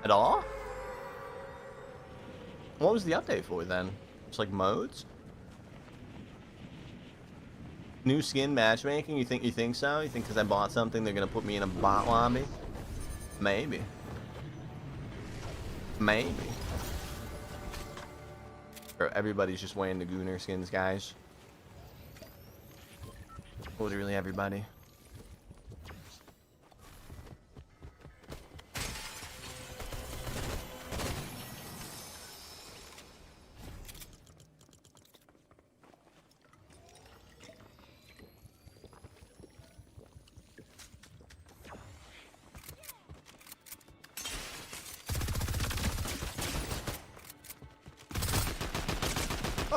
At all? What was the update for then? It's like modes? New skin matchmaking? You think so? You think because I bought something they're gonna put me in a bot lobby? Maybe. Maybe. Bro, everybody's just wearing the Gooner skins, guys. Literally everybody.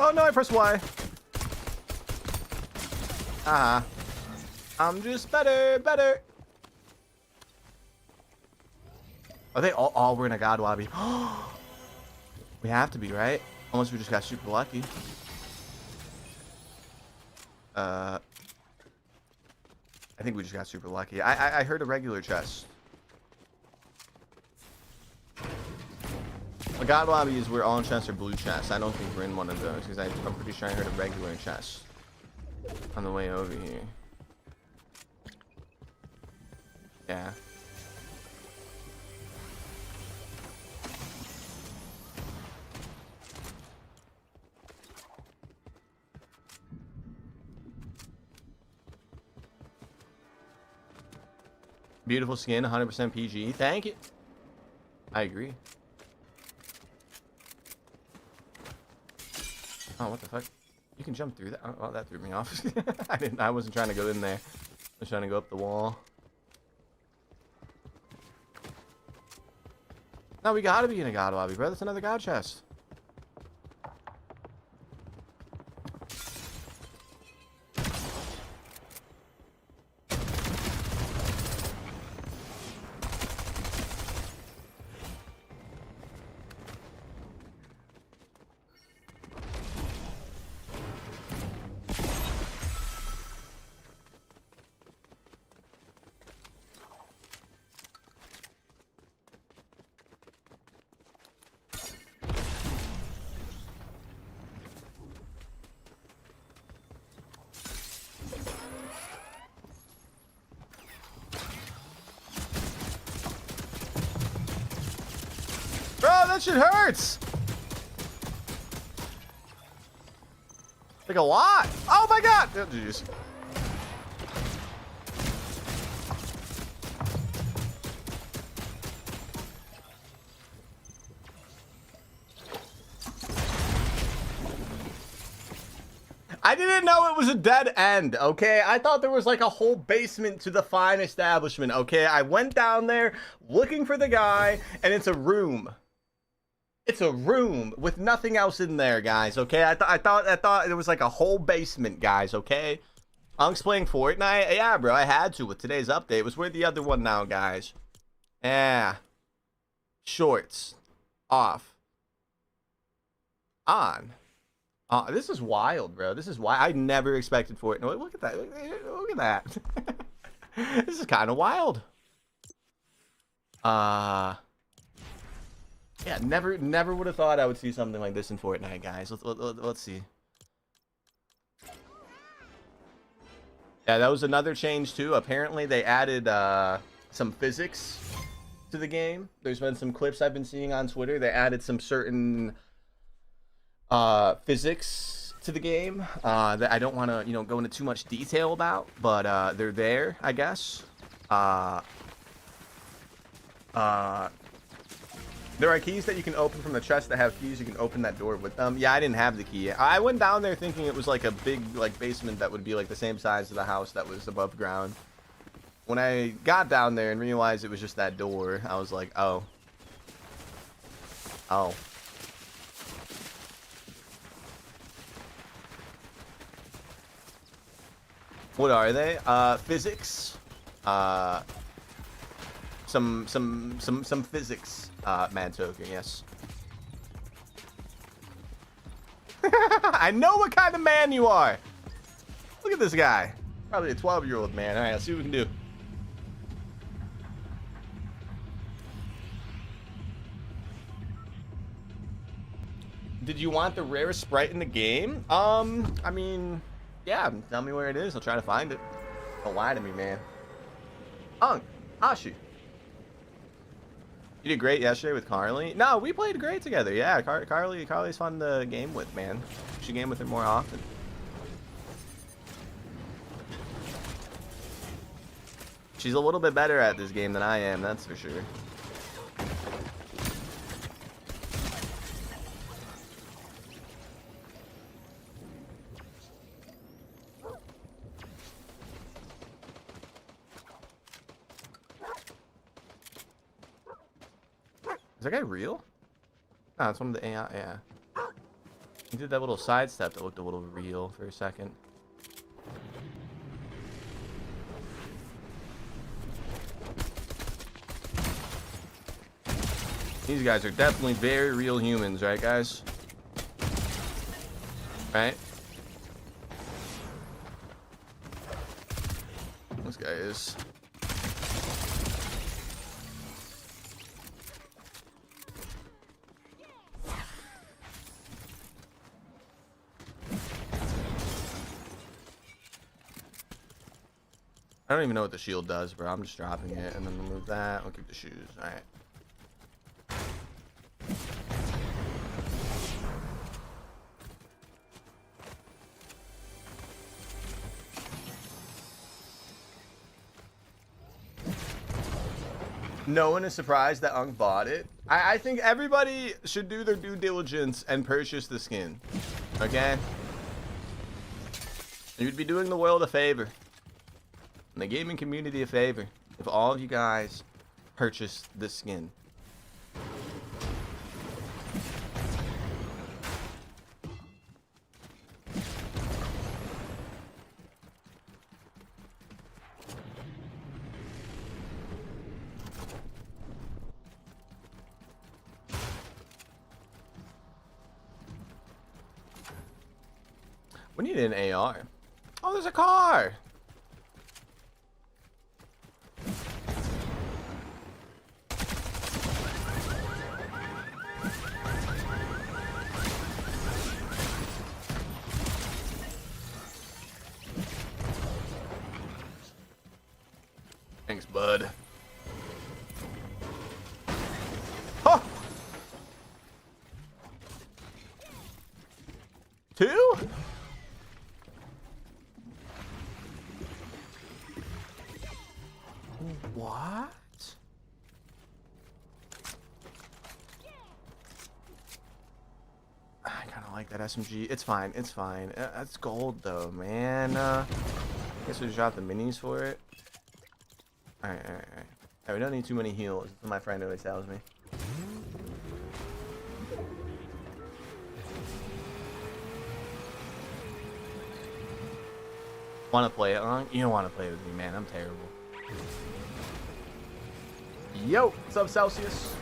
Oh no, I pressed Y. I'm just better. Are they all we're in a god lobby? We have to be, right? Unless we just got super lucky. I think we just got super lucky. I heard a regular chest. A god lobby is where all chests are blue chests. I don't think we're in one of those because I'm pretty sure I heard a regular chest on the way over here. Yeah. Beautiful skin, 100% PG. Thank you. I agree. Oh, what the fuck? You can jump through that? Oh, well, that threw me off. I wasn't trying to go in there. I was trying to go up the wall. No, we gotta be in a god lobby, bro. That's another god chest. That shit hurts. Like a lot. Oh my god. Oh, jeez. I didn't know it was a dead end, okay? I thought there was like a whole basement to the fine establishment, okay? I went down there looking for the guy, and it's a room. It's a room with nothing else in there, guys, okay? I thought it was like a whole basement, guys, okay? I'm explaining Fortnite. Yeah, bro, I had to with today's update. Where's the other one now, guys? Yeah. Shorts. Off. On. This is wild, bro. This is why I never expected Fortnite. Look at that. Look at that. This is kind of wild. Yeah, never would have thought I would see something like this in Fortnite, guys. Let's see. Yeah, that was another change too. Apparently, they added some physics to the game. There's been some clips I've been seeing on Twitter. They added some certain physics to the game that I don't want to, go into too much detail about, but they're there, I guess. There are keys that you can open from the chest that have keys. You can open that door with them. Yeah, I didn't have the key. I went down there thinking it was like a big basement that would be like the same size as the house that was above ground. When I got down there and realized it was just that door, I was like, oh. Oh. What are they? Physics. Some physics. Man token, yes. I know what kind of man you are. Look at this guy. Probably a 12-year-old man. All right, let's see what we can do. Did you want the rarest sprite in the game? I mean, yeah. Tell me where it is. I'll try to find it. Don't lie to me, man. Ashi. You did great yesterday with Carly. No, we played great together. Yeah, Carly's fun to game with, man. You should game with her more often. She's a little bit better at this game than I am, that's for sure. Is that guy real? No, it's one of the AI, yeah. He did that little sidestep that looked a little real for a second. These guys are definitely very real humans, right, guys? Right? This guy is. I don't even know what the shield does, bro. I'm just dropping it and then remove that. I'll keep the shoes. All right. No one is surprised that Unk bought it. I think everybody should do their due diligence and purchase the skin. Okay? You'd be doing the world a favor. And the gaming community a favor if all of you guys purchase this skin. We need an AR. Oh, there's a car. Thanks, bud. Oh! 2? What? I kind of like that SMG. It's fine. It's fine. That's gold, though, man. Guess we just dropped the minis for it. Alright. We don't need too many heals. That's what my friend always tells me. Want to play it, Long? You don't want to play with me, man. I'm terrible. Yo, what's up, Celsius?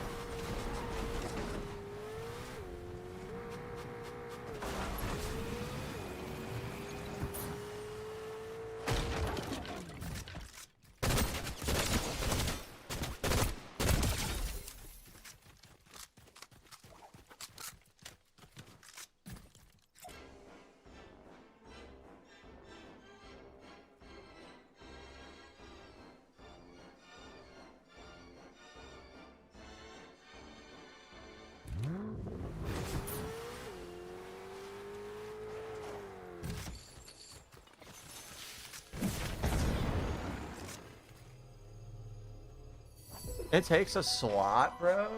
It takes a slot, bro.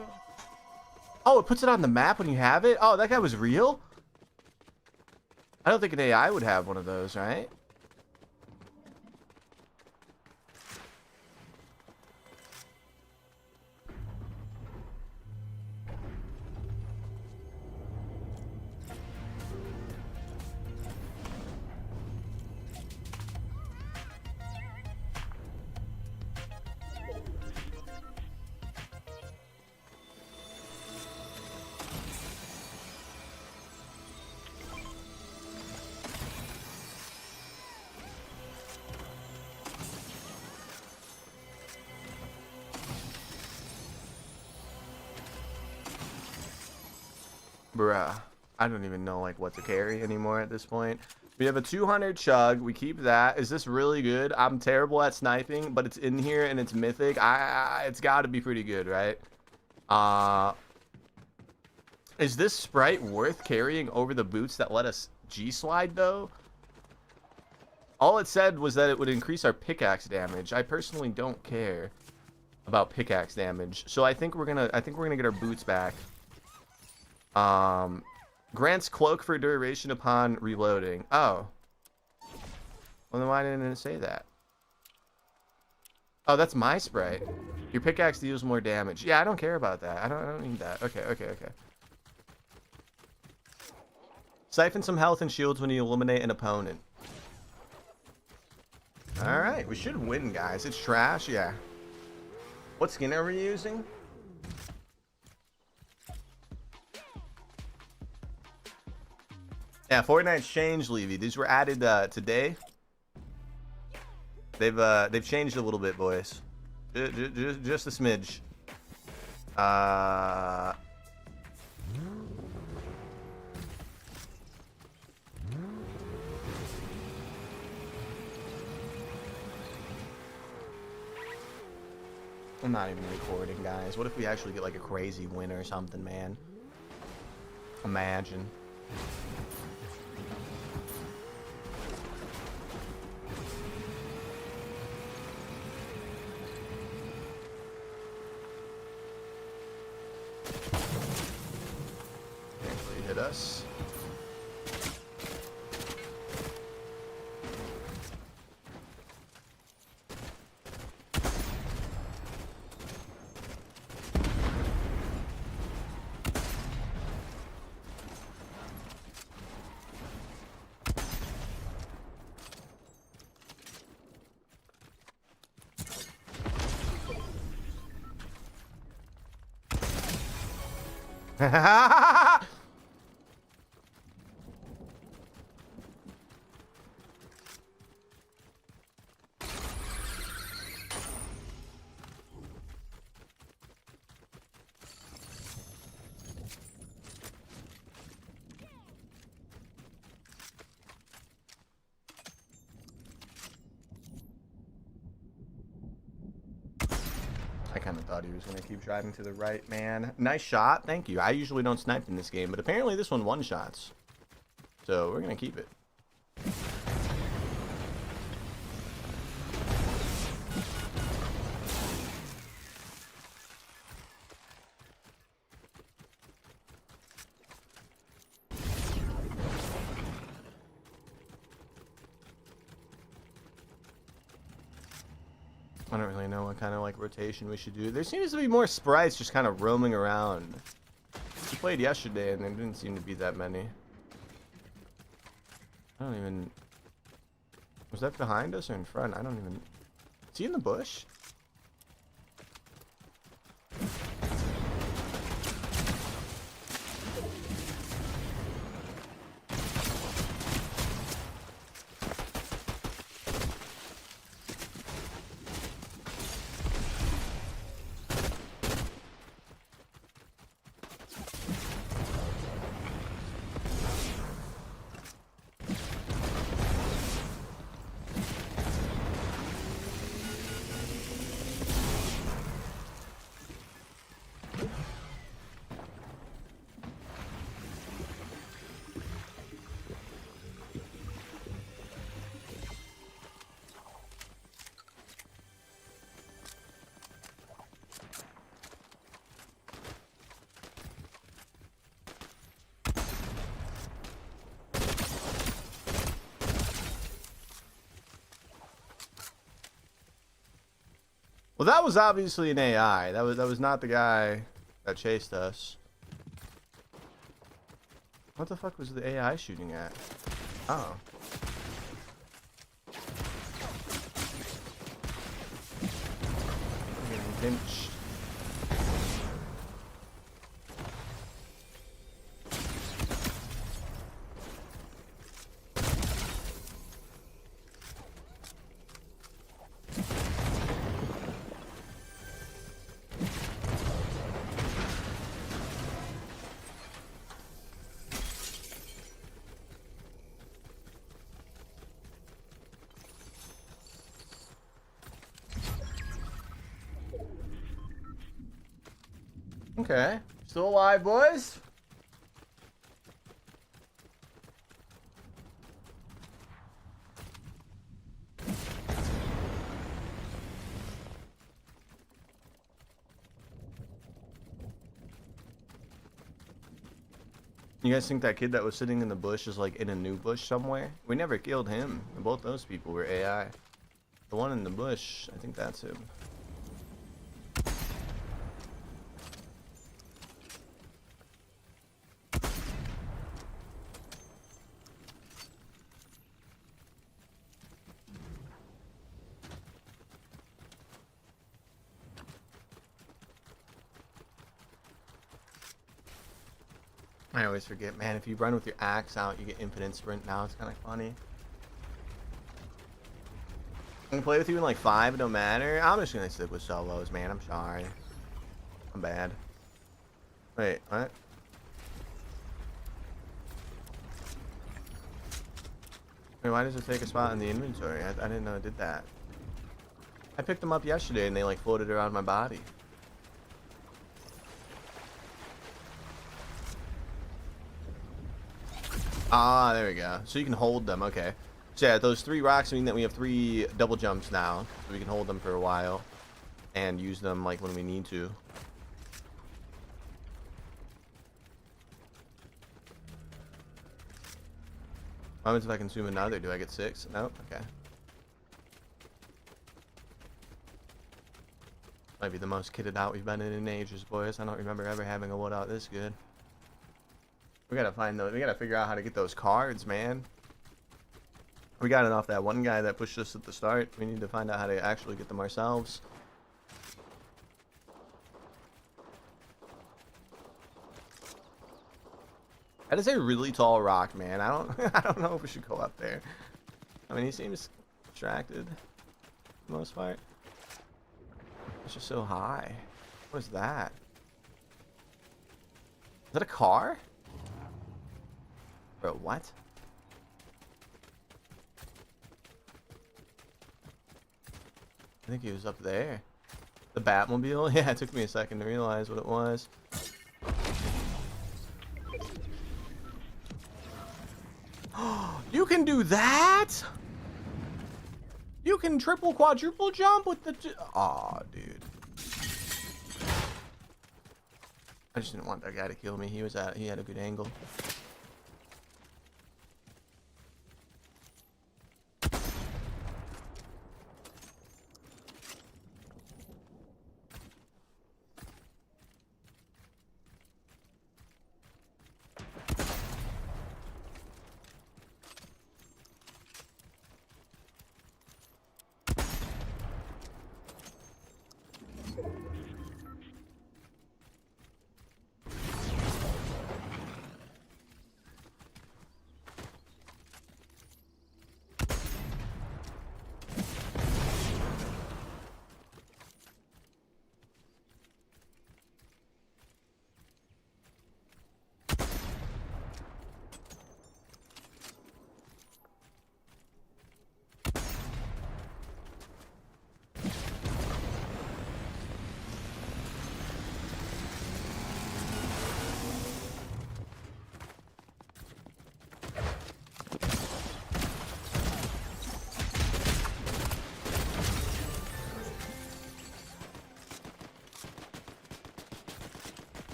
Oh, it puts it on the map when you have it? Oh, that guy was real? I don't think an AI would have one of those, right? Bruh. I don't even know like what to carry anymore at this point. We have a 200 chug. We keep that. Is this really good? I'm terrible at sniping, but it's in here and it's mythic. It's got to be pretty good, right? Is this Sprite worth carrying over the boots that let us G-slide, though? All it said was that it would increase our pickaxe damage. I personally don't care about pickaxe damage, so I think we're gonna get our boots back. Grants cloak for duration upon reloading. Oh. Well, then why didn't it say that? Oh, that's my Sprite. Your pickaxe deals more damage. Yeah, I don't care about that. I don't need that. Okay. Siphon some health and shields when you eliminate an opponent. Alright, we should win, guys. It's trash, yeah. What skin are we using? Yeah, Fortnite's changed, Levy. These were added today. They've changed a little bit, boys. Just a smidge. I'm not even recording, guys. What if we actually get like a crazy win or something, man? Imagine. Actually hit us. I kind of thought he was going to keep driving to the right, man. Nice shot. Thank you. I usually don't snipe in this game, but apparently this one one-shots. So we're going to keep it. I don't really know what kind of like rotation we should do. There seems to be more sprites just kind of roaming around. We played yesterday and there didn't seem to be that many. I don't even... Was that behind us or in front? I don't even... Is he in the bush? Well, that was obviously an AI. That was not the guy that chased us. What the fuck was the AI shooting at? Oh. Getting pinched. Okay. Still alive, boys? You guys think that kid that was sitting in the bush is like in a new bush somewhere? We never killed him. Both those people were AI. The one in the bush, I think that's him. I always forget, man, if you run with your axe out, you get infinite sprint now. It's kind of funny. I can play with you in like 5, no matter. I'm just gonna stick with solos, man. I'm sorry. I'm bad. Wait, what? Wait, why does it take a spot in the inventory? I didn't know it did that. I picked them up yesterday and they like floated around my body. Ah, there we go. So you can hold them, okay. So yeah, those 3 rocks mean that we have 3 double jumps now. So we can hold them for a while. And use them like when we need to. What happens if I consume another? Do I get 6? Nope, okay. Might be the most kitted out we've been in ages, boys. I don't remember ever having a loadout this good. We gotta find those. We gotta figure out how to get those cards, man. We got it off that one guy that pushed us at the start. We need to find out how to actually get them ourselves. That is a really tall rock, man. I don't know if we should go up there. I mean, he seems distracted for the most part. It's just so high. What is that? Is that a car? Bro, what? I think he was up there. The Batmobile? Yeah, it took me a second to realize what it was. You can do that? You can triple, quadruple jump with the... Aw, dude. I just didn't want that guy to kill me. He had a good angle.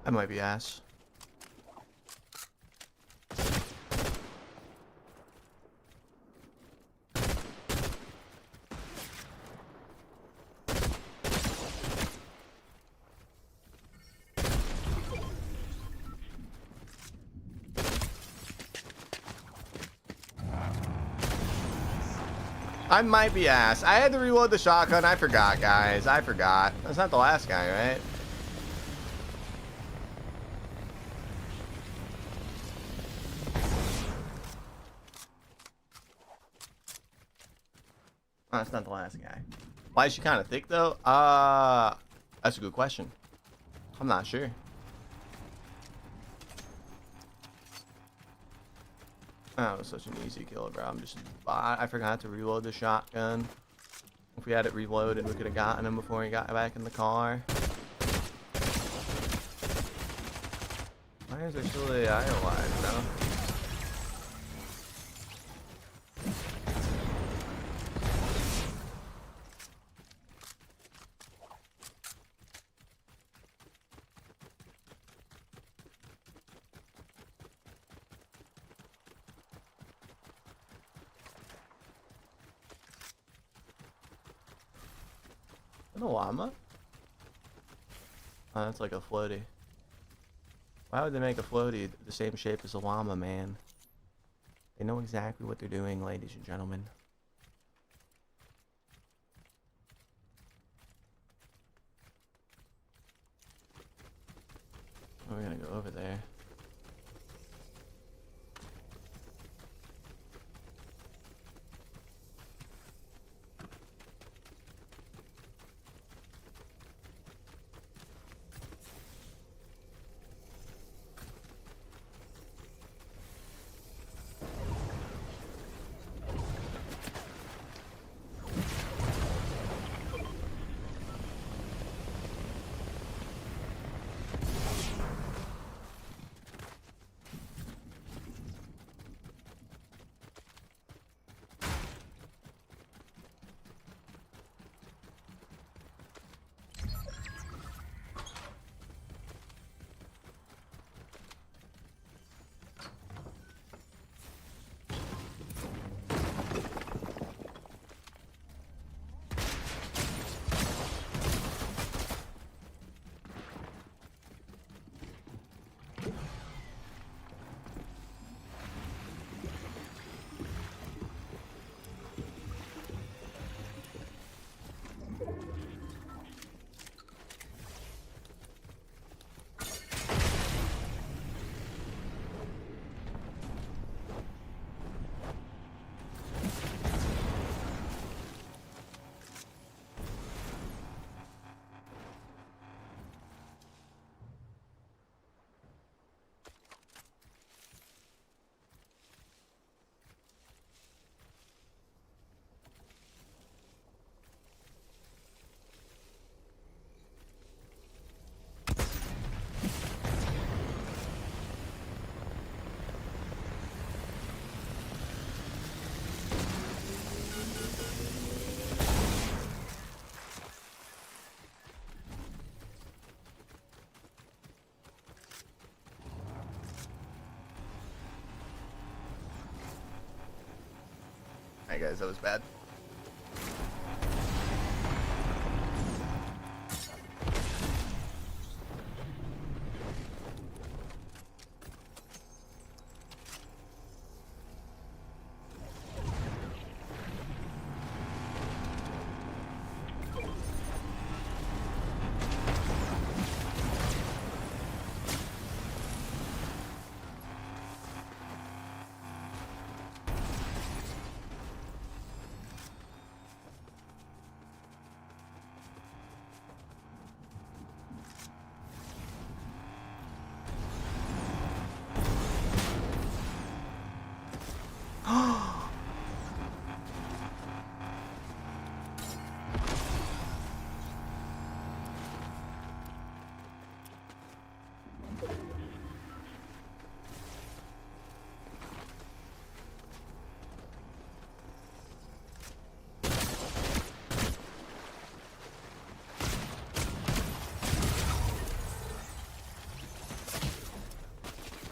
I might be ass. I might be ass. I had to reload the shotgun. I forgot, guys. I forgot. That's not the last guy, right? Oh, that's not the last guy. Why is she kind of thick, though? That's a good question. I'm not sure. That was such an easy kill, bro. I forgot to reload the shotgun. If we had it reloaded, we could have gotten him before he got back in the car. Why is there still AI alive, bro? Is that a llama? Oh, that's like a floaty. Why would they make a floaty the same shape as a llama, man? They know exactly what they're doing, ladies and gentlemen. We're gonna go over there. Alright guys, that was bad.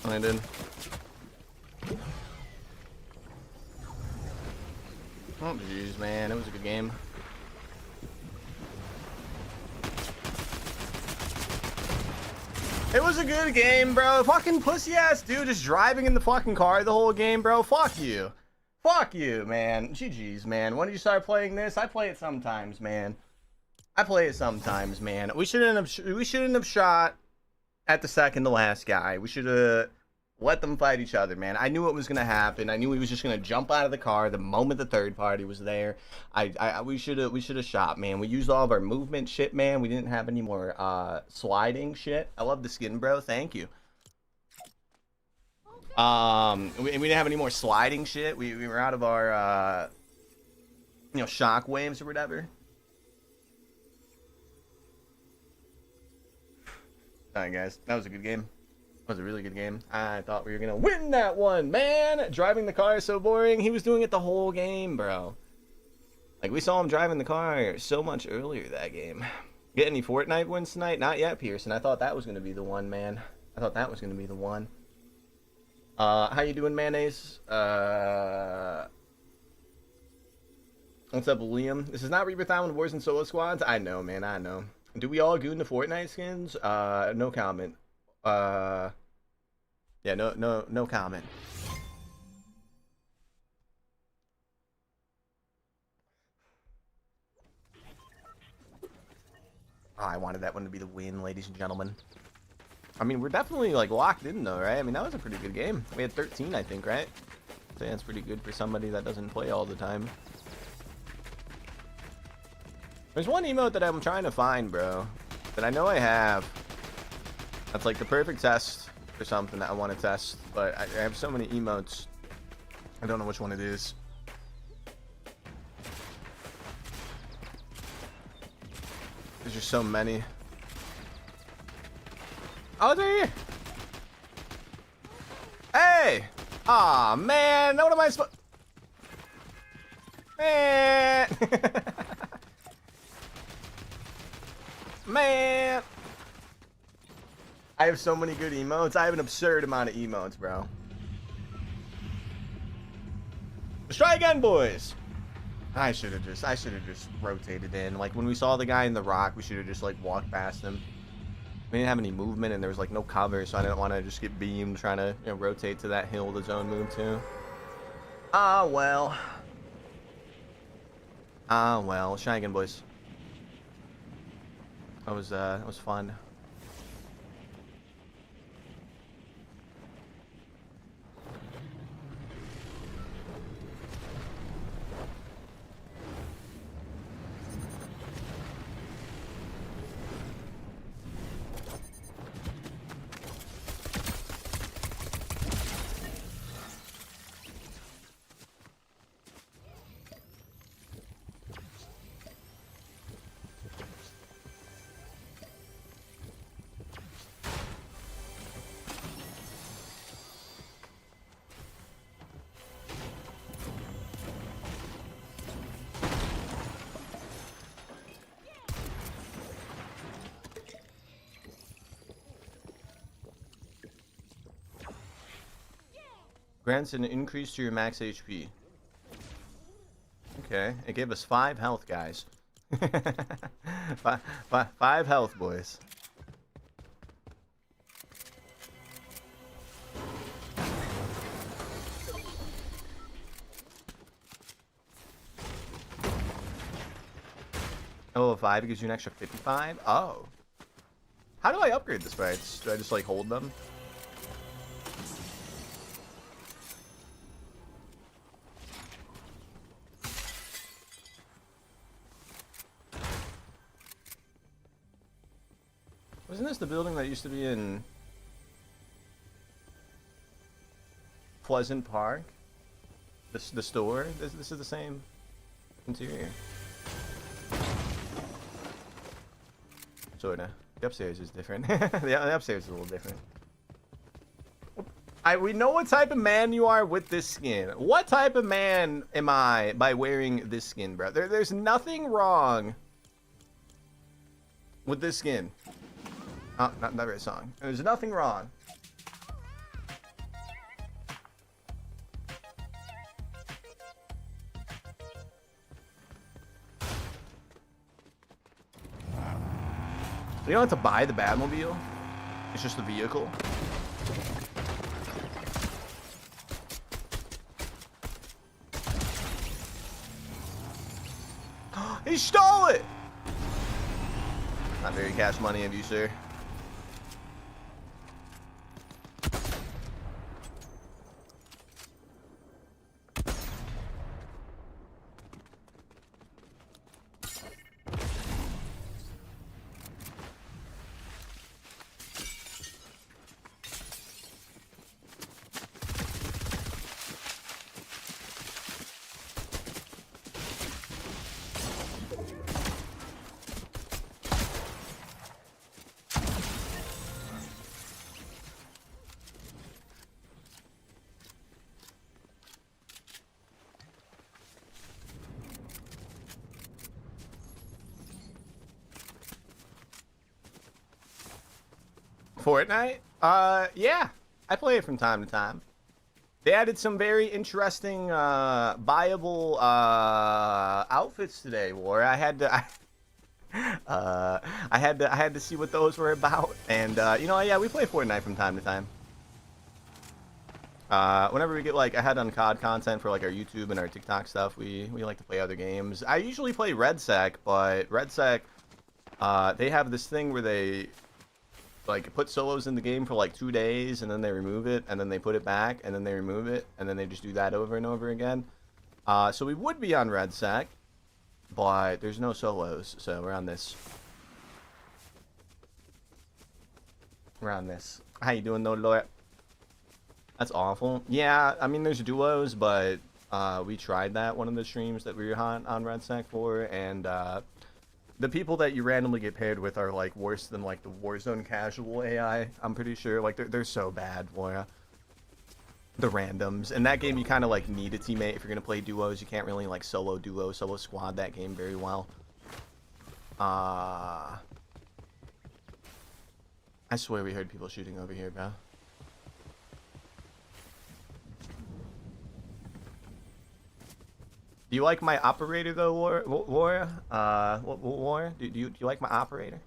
Landed. Oh jeez, man, it was a good game. It was a good game, bro. Fucking pussy ass dude just driving in the fucking car the whole game, bro. Fuck you. Fuck you, man. GG's, man. When did you start playing this? I play it sometimes, man. I play it sometimes, man. We shouldn't have shot at the second to last guy. We should have let them fight each other, man. I knew what was gonna happen. I knew he was just gonna jump out of the car the moment the third party was there. We should have shot, man. We used all of our movement shit, man. We didn't have any more sliding shit. I love the skin, bro. Thank you. Okay. We didn't have any more sliding shit. We were out of our, you know, shock waves or whatever. Alright, guys. That was a good game. That was a really good game. I thought we were gonna win that one, man! Driving the car is so boring. He was doing it the whole game, bro. Like, we saw him driving the car so much earlier that game. Get any Fortnite wins tonight? Not yet, Pearson. I thought that was gonna be the one, man. I thought that was gonna be the one. How you doing, Mayonnaise? What's up, Liam? This is not Rebirth Island Wars and Solo Squads. I know, man. I know. Do we all goon the Fortnite skins? No comment. Yeah, no comment. Oh, I wanted that one to be the win, ladies and gentlemen. I mean, we're definitely, like, locked in, though, right? I mean, that was a pretty good game. We had 13, I think, right? So that's pretty good for somebody that doesn't play all the time. There's one emote that I'm trying to find, bro, that I know I have. That's, like, the perfect test for something that I want to test. But I have so many emotes, I don't know which one it is. There's just so many. Oh, there you. Hey! Aw, man. What am I supposed? Man. Man. I have so many good emotes. I have an absurd amount of emotes, bro. Let's try again, boys. I should have just rotated in. Like, when we saw the guy in the rock, we should have just, like, walked past him. We didn't have any movement, and there was, like, no cover, so I didn't want to just get beamed trying to, you know, rotate to that hill the zone moved to. Ah, well. Ah, well. Let's try again, boys. That was fun. Grants an increase to your max HP. Okay, it gave us 5 health, guys. 5 health, boys. Level 5 gives you an extra 55? Oh. How do I upgrade the sprites? Do I just, like, hold them? Wasn't this the building that used to be in Pleasant Park? The store? This is the same interior. Sorta. The upstairs is different. The upstairs is a little different. We know what type of man you are with this skin. What type of man am I by wearing this skin, bro? There's nothing wrong with this skin. Oh, not the right song. There's nothing wrong. You don't have to buy the Batmobile. It's just the vehicle. He stole it! Not very cash money of you, sir. Fortnite? Yeah. I play it from time to time. They added some very interesting, buyable, outfits today, War. I had to see what those were about. And, you know, yeah, we play Fortnite from time to time. Whenever we get, like, ahead on COD content for, like, our YouTube and our TikTok stuff, we like to play other games. I usually play RedSec, but RedSec, they have this thing where they, like, put solos in the game for, like, 2 days, and then they remove it, and then they put it back, and then they remove it, and then they just do that over and over again. So we would be on RedSec, but there's no solos, so we're on this. We're on this. How you doing, though, Lord? That's awful. Yeah, I mean, there's duos, but we tried that one of the streams that we were on RedSec for, and the people that you randomly get paired with are, like, worse than, like, the Warzone casual AI, I'm pretty sure. Like, they're so bad, boy. The randoms. In that game, you kind of, like, need a teammate if you're going to play duos. You can't really, like, solo duo, solo squad that game very well. I swear we heard people shooting over here, bro. Do you like my operator, though, War? War? Do you like my operator?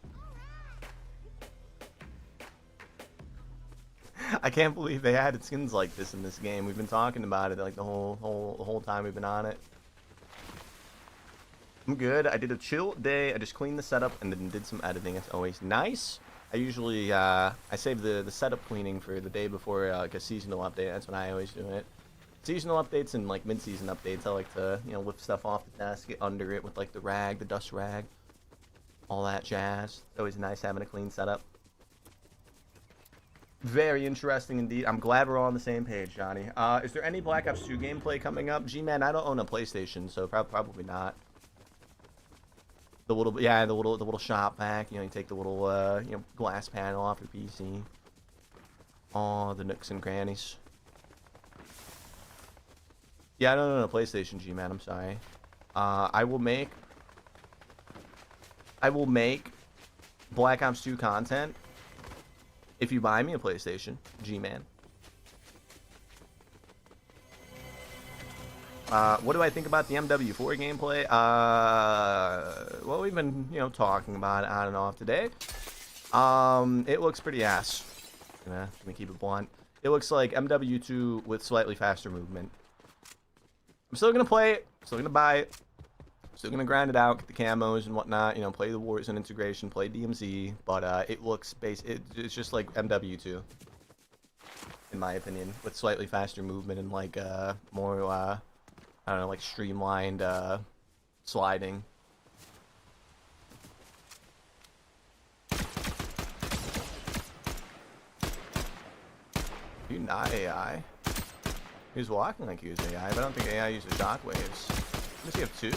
I can't believe they added skins like this in this game. We've been talking about it like the whole time we've been on it. I'm good. I did a chill day. I just cleaned the setup and then did some editing. It's always nice. I usually I save the setup cleaning for the day before like a seasonal update. That's when I always do it. Seasonal updates and like mid-season updates, I like to, you know, lift stuff off the desk, get under it with like the rag, the dust rag, all that jazz. It's always nice having a clean setup. Very interesting indeed. I'm glad we're all on the same page, Johnny. Is there any Black Ops 2 gameplay coming up? G-Man, I don't own a PlayStation, so probably not. The little shop vac, you know, you take the little you know, glass panel off your PC. Oh, the nooks and crannies. Yeah, I don't own a PlayStation, G-Man, I'm sorry. I will make Black Ops 2 content if you buy me a PlayStation, G-Man. What do I think about the MW4 gameplay? Well, we've been, you know, talking about it on and off today. It looks pretty ass. Gonna keep it blunt. It looks like MW2 with slightly faster movement. I'm still gonna play it, still gonna buy it, still gonna grind it out, get the camos and whatnot, you know, play the Warzone integration, play DMZ, but it looks it's just like MW2, in my opinion, with slightly faster movement and like more I don't know, like streamlined sliding. You not AI? He was walking like he was AI, but I don't think AI uses shockwaves. Does he have 2?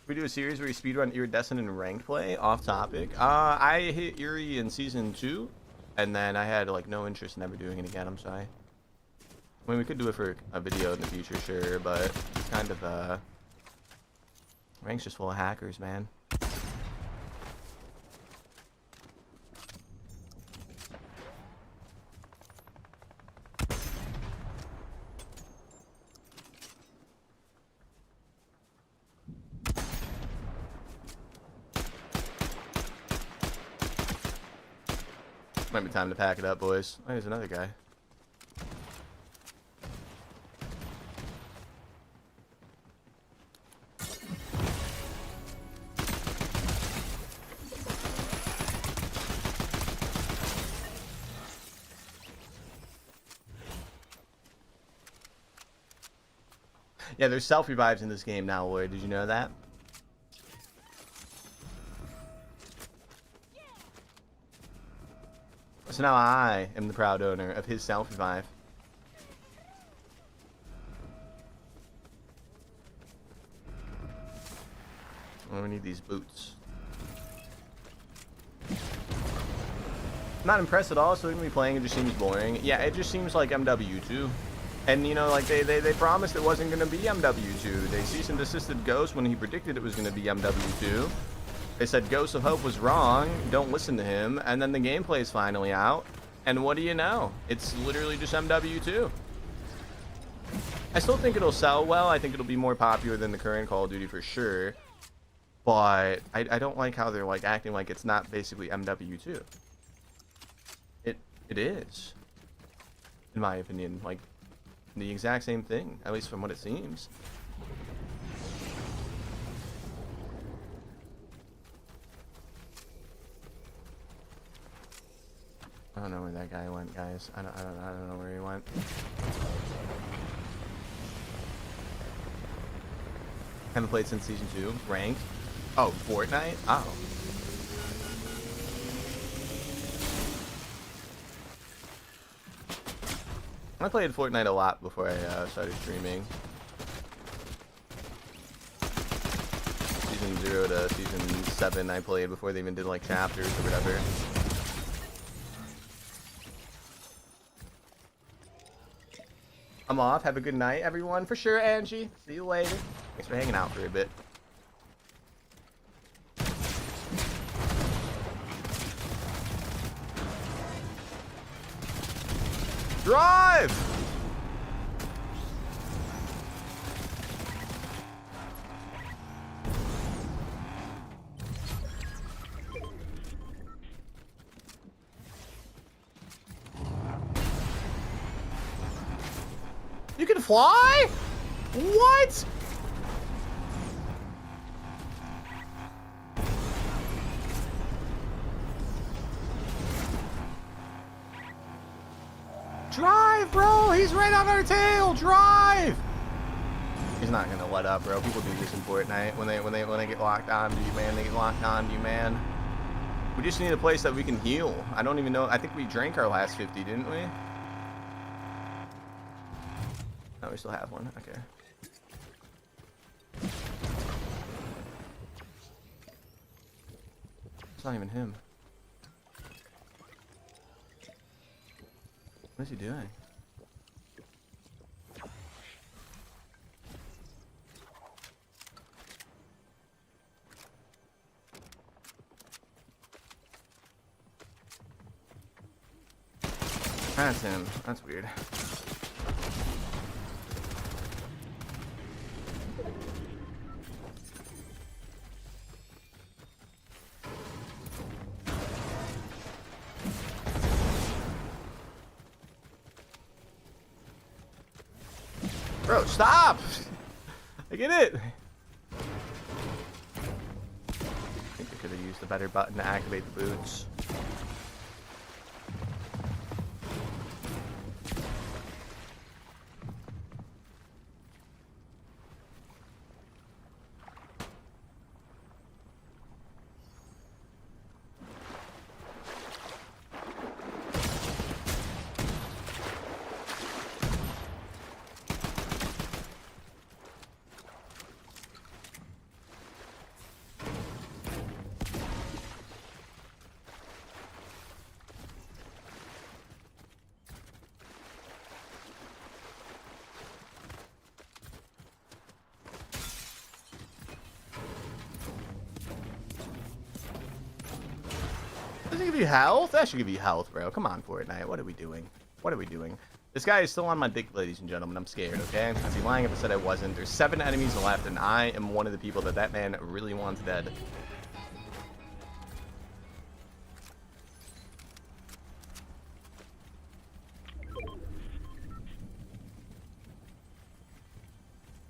We do a series where you speedrun Iridescent in ranked play, off topic. I hit Uri in season 2, and then I had like no interest in ever doing it again. I'm sorry. I mean, we could do it for a video in the future, sure, but it's kind of rank's just full of hackers, man. Might be time to pack it up, boys. Oh, there's another guy. Yeah, there's self-revives in this game now, Lloyd. Did you know that? So now I am the proud owner of his self-revive. Oh, we need these boots. Not impressed at all, so we're gonna be playing, it just seems boring. Yeah, it just seems like MW2. And, you know, like, they promised it wasn't going to be MW2. They cease and desisted Ghost when he predicted it was going to be MW2. They said Ghost of Hope was wrong, don't listen to him, and then the gameplay is finally out, and what do you know? It's literally just MW2. I still think it'll sell well. I think it'll be more popular than the current Call of Duty for sure, but I don't like how they're, like, acting like it's not basically MW2. It is, in my opinion, like, the exact same thing, at least from what it seems. I don't know where that guy went, guys. I don't know where he went. Haven't played since season 2. Ranked. Oh, Fortnite. Oh. I played Fortnite a lot before I started streaming. Season 0 to season 7 I played before they even did like chapters or whatever. I'm off. Have a good night, everyone. For sure, Angie. See you later. Thanks for hanging out for a bit. Drive! You can fly? What? Drive, bro! He's right on our tail! Drive! He's not gonna let up, bro. People do this in Fortnite. When they get locked on to you, man. They get locked on to you, man. We just need a place that we can heal. I don't even know. I think we drank our last 50, didn't we? No, we still have one. Okay. It's not even him. What is he doing? That's him. That's weird. Bro, stop! I get it! I think I could have used a better button to activate the boots. Does it give you health? That should give you health, bro. Come on, Fortnite. What are we doing? What are we doing? This guy is still on my dick, ladies and gentlemen. I'm scared, okay? I'd be lying if I said I wasn't. There's 7 enemies left, and I am one of the people that man really wants dead.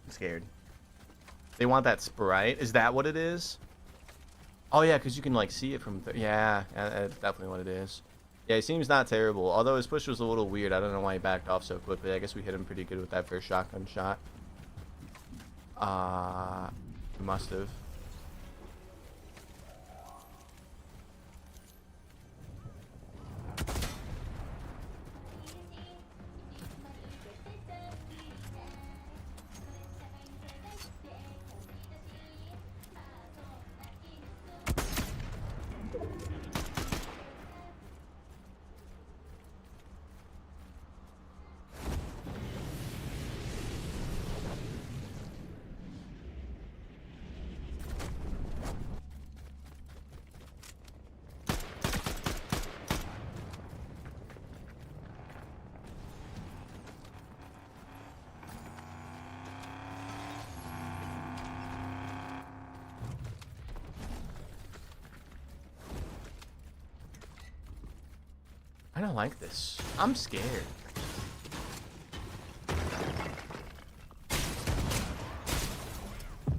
I'm scared. They want that Sprite. Is that what it is? Oh yeah, because you can like see it from yeah, that's definitely what it is. Yeah, he seems not terrible, although his push was a little weird. I don't know why he backed off so quickly. I guess we hit him pretty good with that first shotgun shot. Must have. I don't like this. I'm scared.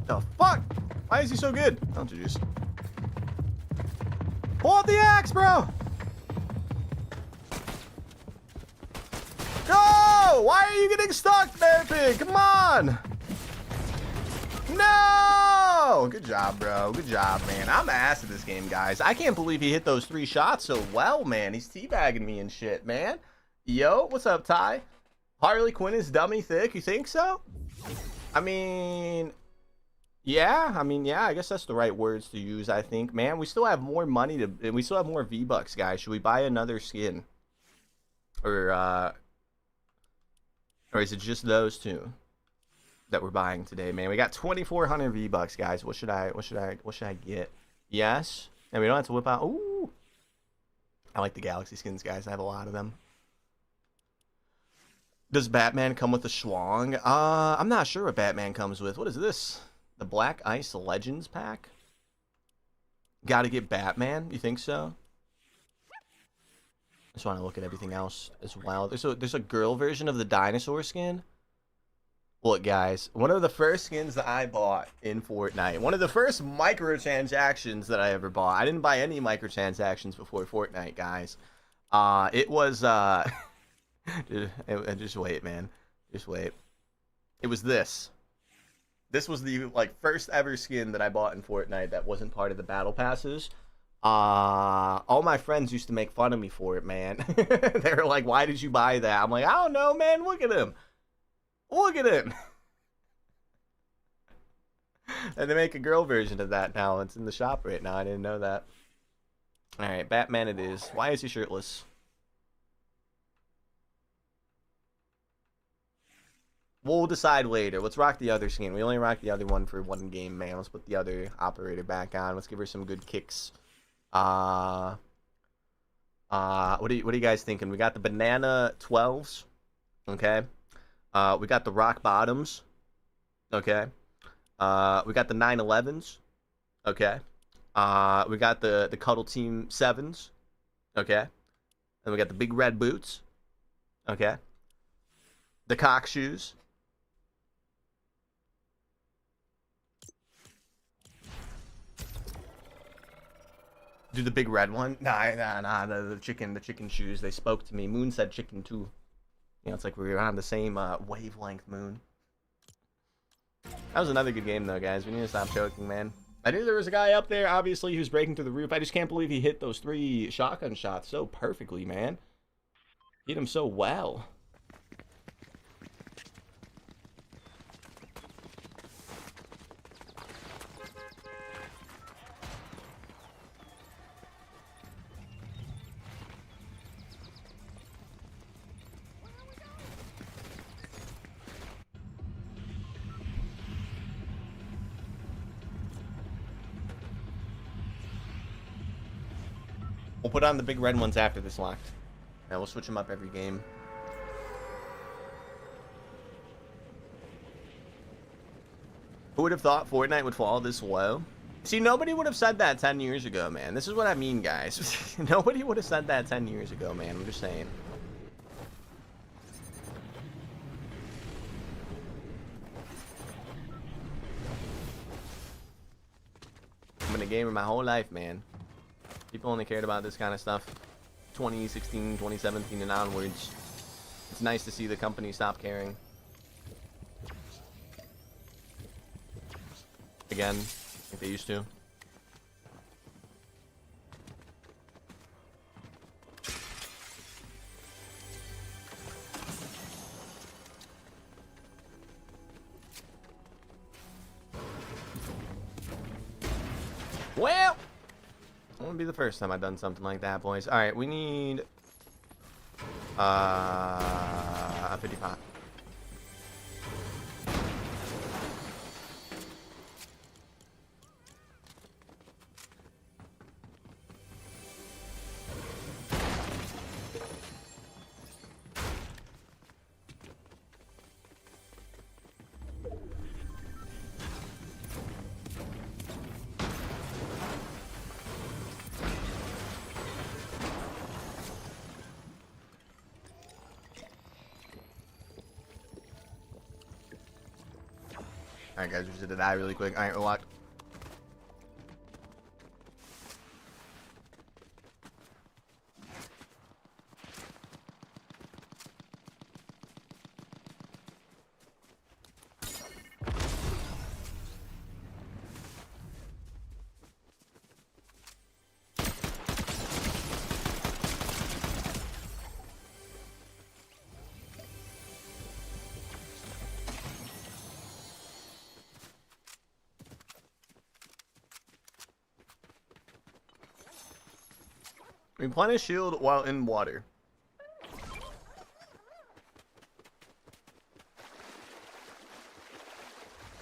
The fuck? Why is he so good? Don't you just pull out the axe, bro? Go! Why are you getting stuck there, pig? Come on! No! Good job, bro. Good job, man. I'm ass at this game, guys. I can't believe he hit those 3 shots so well, man. He's teabagging me and shit, man. Yo, what's up, Ty? Harley Quinn is dummy thick. You think so? I mean, yeah. I guess that's the right words to use, I think. Man, we still have more money to... We still have more V-Bucks, guys. Should we buy another skin? Or is it just those 2 that we're buying today, man? We got 2,400 V-Bucks, guys. What should I get? Yes. And we don't have to whip out. Ooh. I like the Galaxy skins, guys. I have a lot of them. Does Batman come with a schlong? I'm not sure what Batman comes with. What is this? The Black Ice Legends pack? Gotta get Batman? You think so? I just want to look at everything else as well. There's a girl version of the dinosaur skin. Look, guys, one of the first skins that I bought in Fortnite, one of the first microtransactions that I ever bought. I didn't buy any microtransactions before Fortnite, guys. It was just wait, man. Just wait. It was this. This was the first ever skin that I bought in Fortnite that wasn't part of the battle passes. All my friends used to make fun of me for it, man. They were like, "Why did you buy that?" I'm like, "I don't know, man. Look at him. Look at him." And they make a girl version of that now. It's in the shop right now. I didn't know that. All right, Batman it is. Why is he shirtless? We'll decide later. Let's rock the other skin. We only rock the other one for 1 game, man. Let's put the other operator back on. Let's give her some good kicks. What are you guys thinking? We got the banana 12s. Okay. We got the rock bottoms. Okay. We got the 911s. Okay. We got the cuddle team 7s. Okay. And we got the big red boots. Okay. The cock shoes. Do the big red one? Nah. The chicken shoes. They spoke to me. Moon said chicken too. You know, it's like we were on the same wavelength, Moon. That was another good game, though, guys. We need to stop choking, man. I knew there was a guy up there, obviously, who's breaking through the roof. I just can't believe he hit those 3 shotgun shots so perfectly, man. Hit him so well. We'll put on the big red ones after this locked. And we'll switch them up every game. Who would have thought Fortnite would fall this low? See, nobody would have said that 10 years ago, man. This is what I mean, guys. Nobody would have said that 10 years ago, man. I'm just saying. I've been a gamer my whole life, man. People only cared about this kind of stuff 2016, 2017 and onwards. It's nice to see the company stop caring. Again, like they used to. Well, it won't be the first time I've done something like that, boys. All right, we need a 55. Alright, guys, we just had to die really quick. Alright, we're locked. Replenish shield while in water.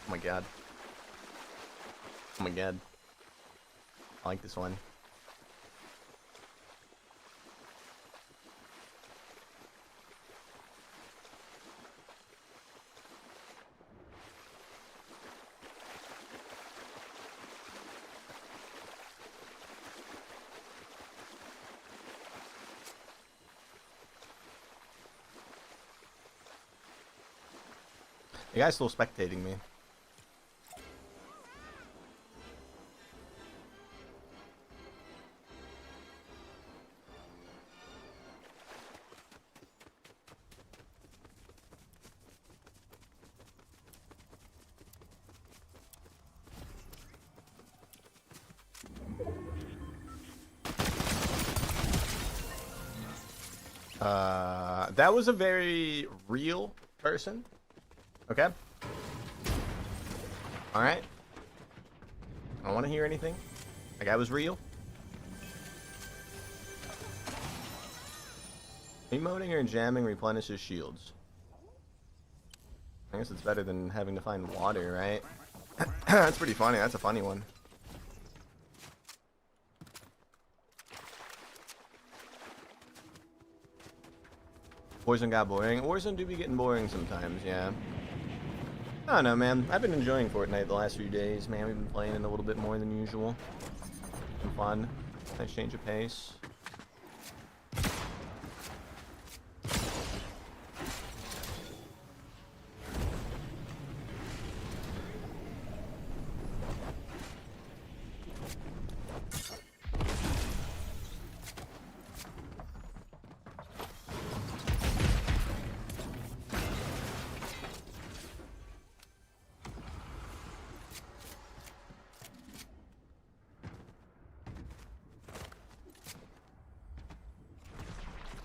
Oh my god. Oh my god. I like this one. You guys still spectating me. That was a very real person. Okay. Alright. I don't want to hear anything. That guy was real. Emoting or jamming replenishes shields. I guess it's better than having to find water, right? That's pretty funny. That's a funny one. Warzone got boring. Warzone do be getting boring sometimes, yeah. I don't know, man. I've been enjoying Fortnite the last few days, man. We've been playing it a little bit more than usual. Some fun. Nice change of pace.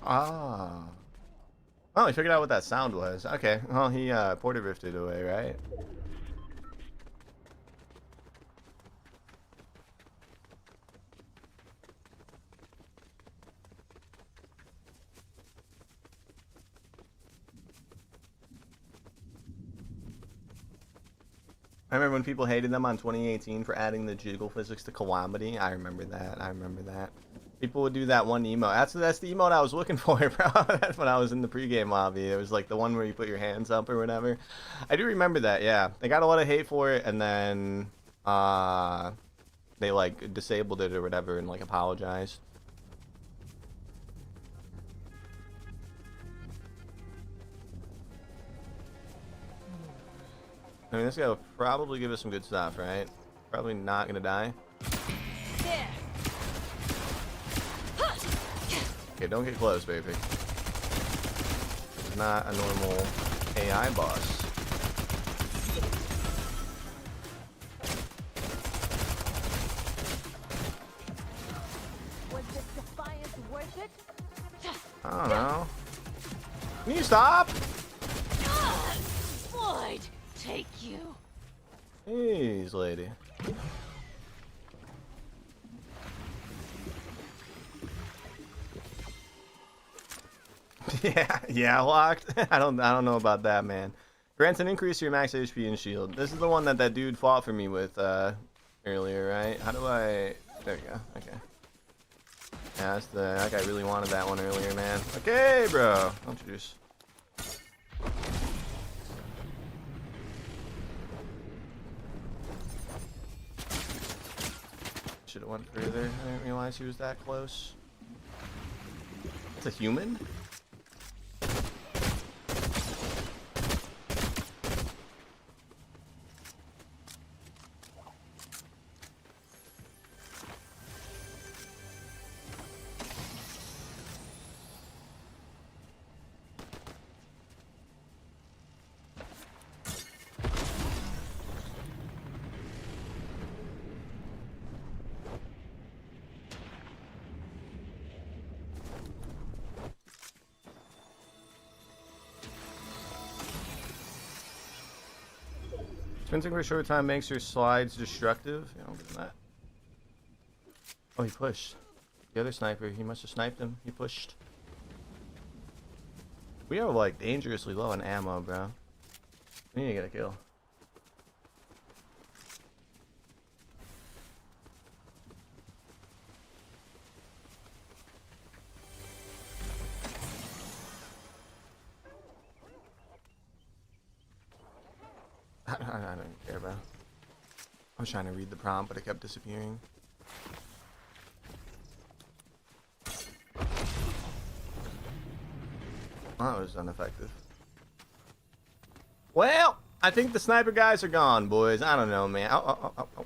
Ah. Oh, he figured out what that sound was. Okay. Well, he porter rifted away, right? I remember when people hated them on 2018 for adding the jiggle physics to Calamity. I remember that. I remember that. People would do that one emote. That's the emote I was looking for, bro. That's when I was in the pregame lobby. It was like the one where you put your hands up or whatever. I do remember that, yeah. They got a lot of hate for it, and then they like disabled it or whatever and like apologized. I mean, this guy will probably give us some good stuff, right? Probably not gonna die. Okay, don't get close, baby. It's not a normal AI boss. Was this defiance worth it? I don't know. Can you stop? Floyd, take you. Jeez, lady. Yeah, locked. I don't know about that, man. Grants an increase to your max HP and shield. This is the one that dude fought for me with earlier, right? How do I? There we go. Okay. Yeah, that guy really wanted that one earlier, man. Okay, bro. Don't you just. Should have went further. I didn't realize he was that close. It's a human? Sprinting for a short time makes your slides destructive. Yeah, I'll give him that. Oh, he pushed. The other sniper, he must have sniped him. He pushed. We are like dangerously low on ammo, bro. We need to get a kill. I don't care, bro. I was trying to read the prompt, but it kept disappearing. That was ineffective. Well, I think the sniper guys are gone, boys. I don't know, man. Oh. You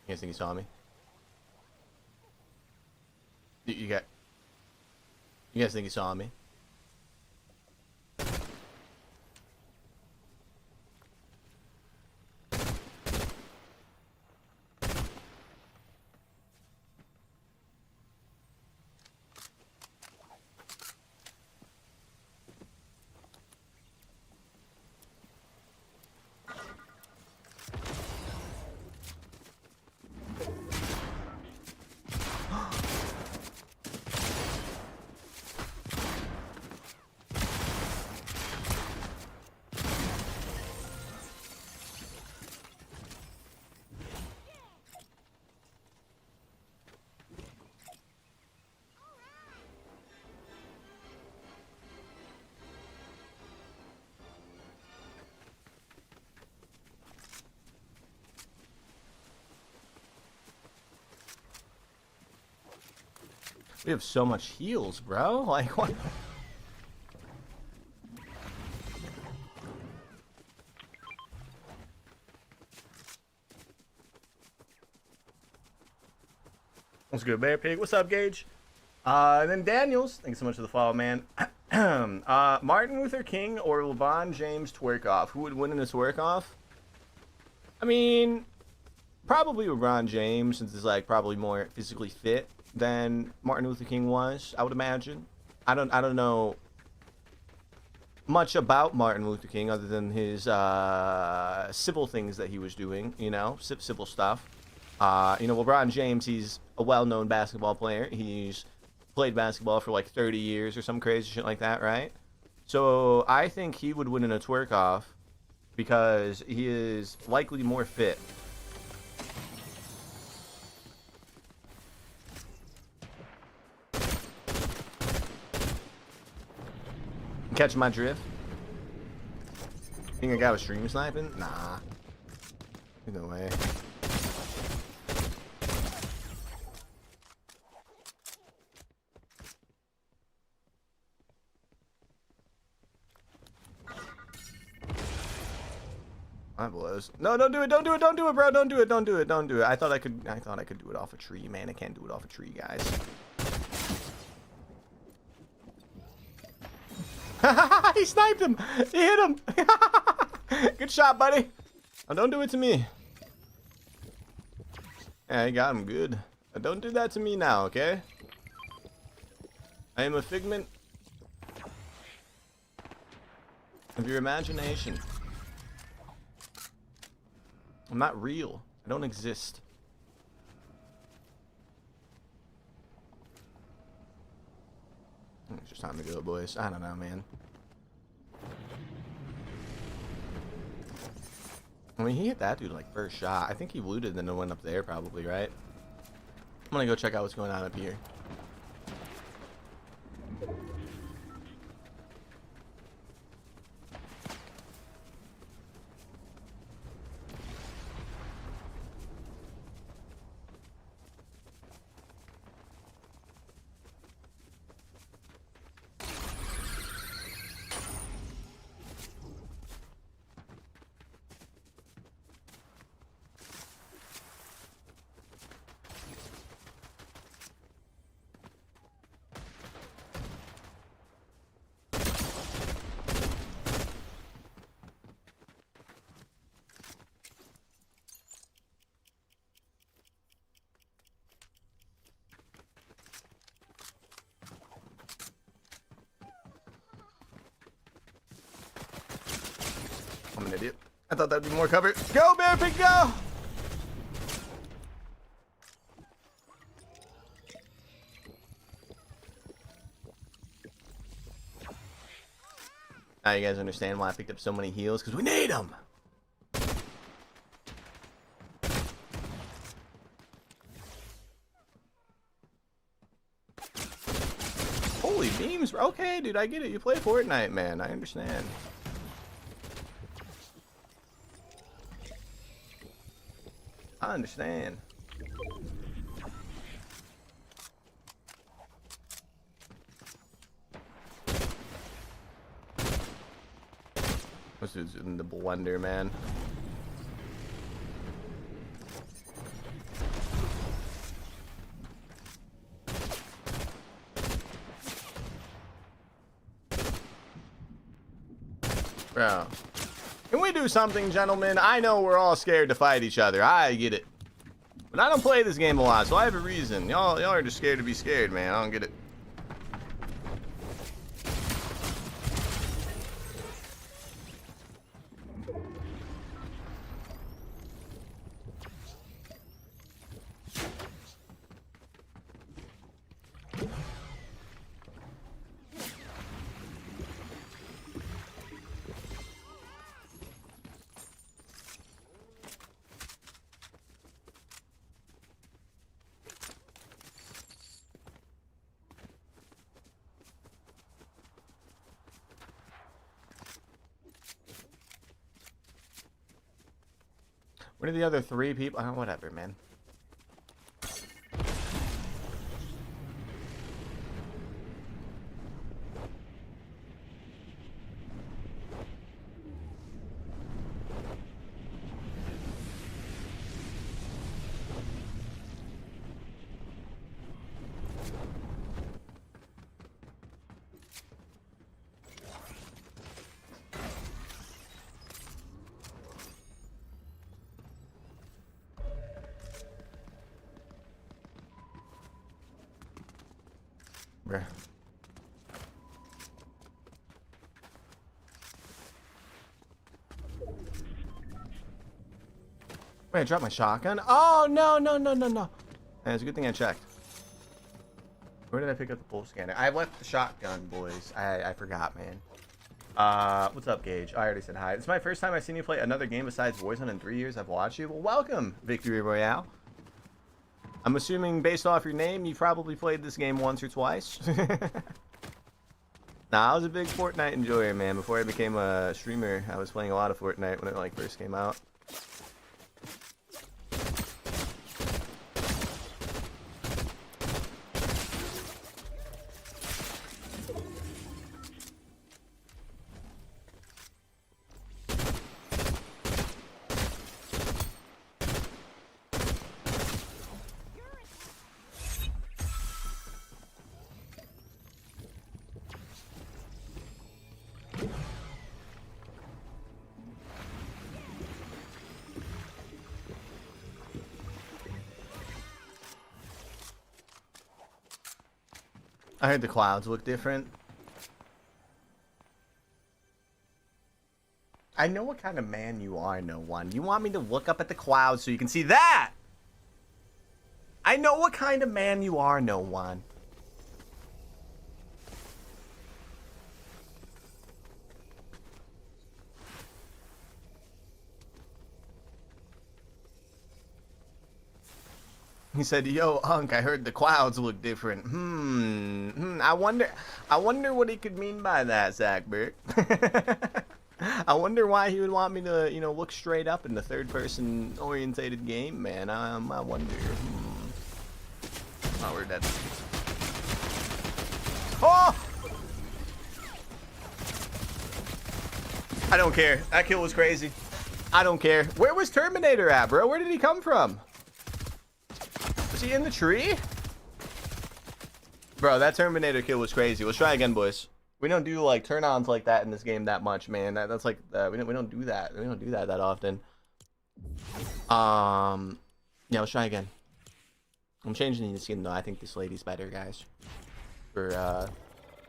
guys think he saw me? You guys think he saw me? We have so much heals, bro. Like, what? What's good, Bear Pig? What's up, Gage? And then Daniels. Thanks so much for the follow, man. Martin Luther King or LeBron James twerk off? Who would win in a twerk off? I mean, probably LeBron James, since he's like probably more physically fit than Martin Luther King was, I would imagine. I don't know much about Martin Luther King other than his civil things that he was doing, you know, civil stuff. You know, LeBron James, he's a well-known basketball player. He's played basketball for like 30 years or some crazy shit like that, right? So I think he would win in a twerk off because he is likely more fit. Catch my drift? Think a guy was stream sniping? Nah. No way. My blows. No, don't do it, don't do it, don't do it, bro. Don't do it, don't do it, don't do it. I thought I could do it off a tree, man. I can't do it off a tree, guys. He sniped him! He hit him! Good shot, buddy. Oh, don't do it to me. Yeah, he got him good. Don't do that to me now, okay? I am a figment of your imagination. I'm not real. I don't exist. It's just time to go, boys. I don't know, man. I mean, he hit that dude like first shot. I think he looted and then went up there probably, right? I'm gonna go check out what's going on up here. I'm an idiot. I thought that'd be more cover. Go, Bear Pig, go! Now you guys understand why I picked up so many heals, because we need them! Holy beams, okay, dude, I get it. You play Fortnite, man. I understand. I understand. This is in the blender, man. Bro. Can we do something, gentlemen? I know we're all scared to fight each other. I get it. But I don't play this game a lot, so I have a reason. Y'all are just scared to be scared, man. I don't get it. What are the other 3 people? Oh, whatever, man. Bruh. Wait, I dropped my shotgun? Oh, no, no, no, no, no. Man, it's a good thing I checked. Where did I pick up the pulse scanner? I left the shotgun, boys. I forgot, man. What's up, Gage? I already said hi. It's my first time I've seen you play another game besides Warzone in 3 years I've watched you. Well, welcome, Victory Royale. I'm assuming, based off your name, you probably played this game once or twice. Nah, I was a big Fortnite enjoyer, man. Before I became a streamer, I was playing a lot of Fortnite when it like first came out. I heard the clouds look different. I know what kind of man you are, No One. You want me to look up at the clouds so you can see that? I know what kind of man you are, No One. He said, "Yo, Unk, I heard the clouds look different." I wonder what he could mean by that, Zach Burke. I wonder why he would want me to, you know, look straight up in the third-person orientated game, man. I wonder. Oh, we're dead. Oh! I don't care. That kill was crazy. I don't care. Where was Terminator at, bro? Where did he come from? Was he in the tree? Bro, that Terminator kill was crazy. Let's try again, boys. We don't do like turn-ons like that in this game that much, man. That's like we don't do that. We don't do that often. Yeah, let's try again. I'm changing the skin though. I think this lady's better, guys. For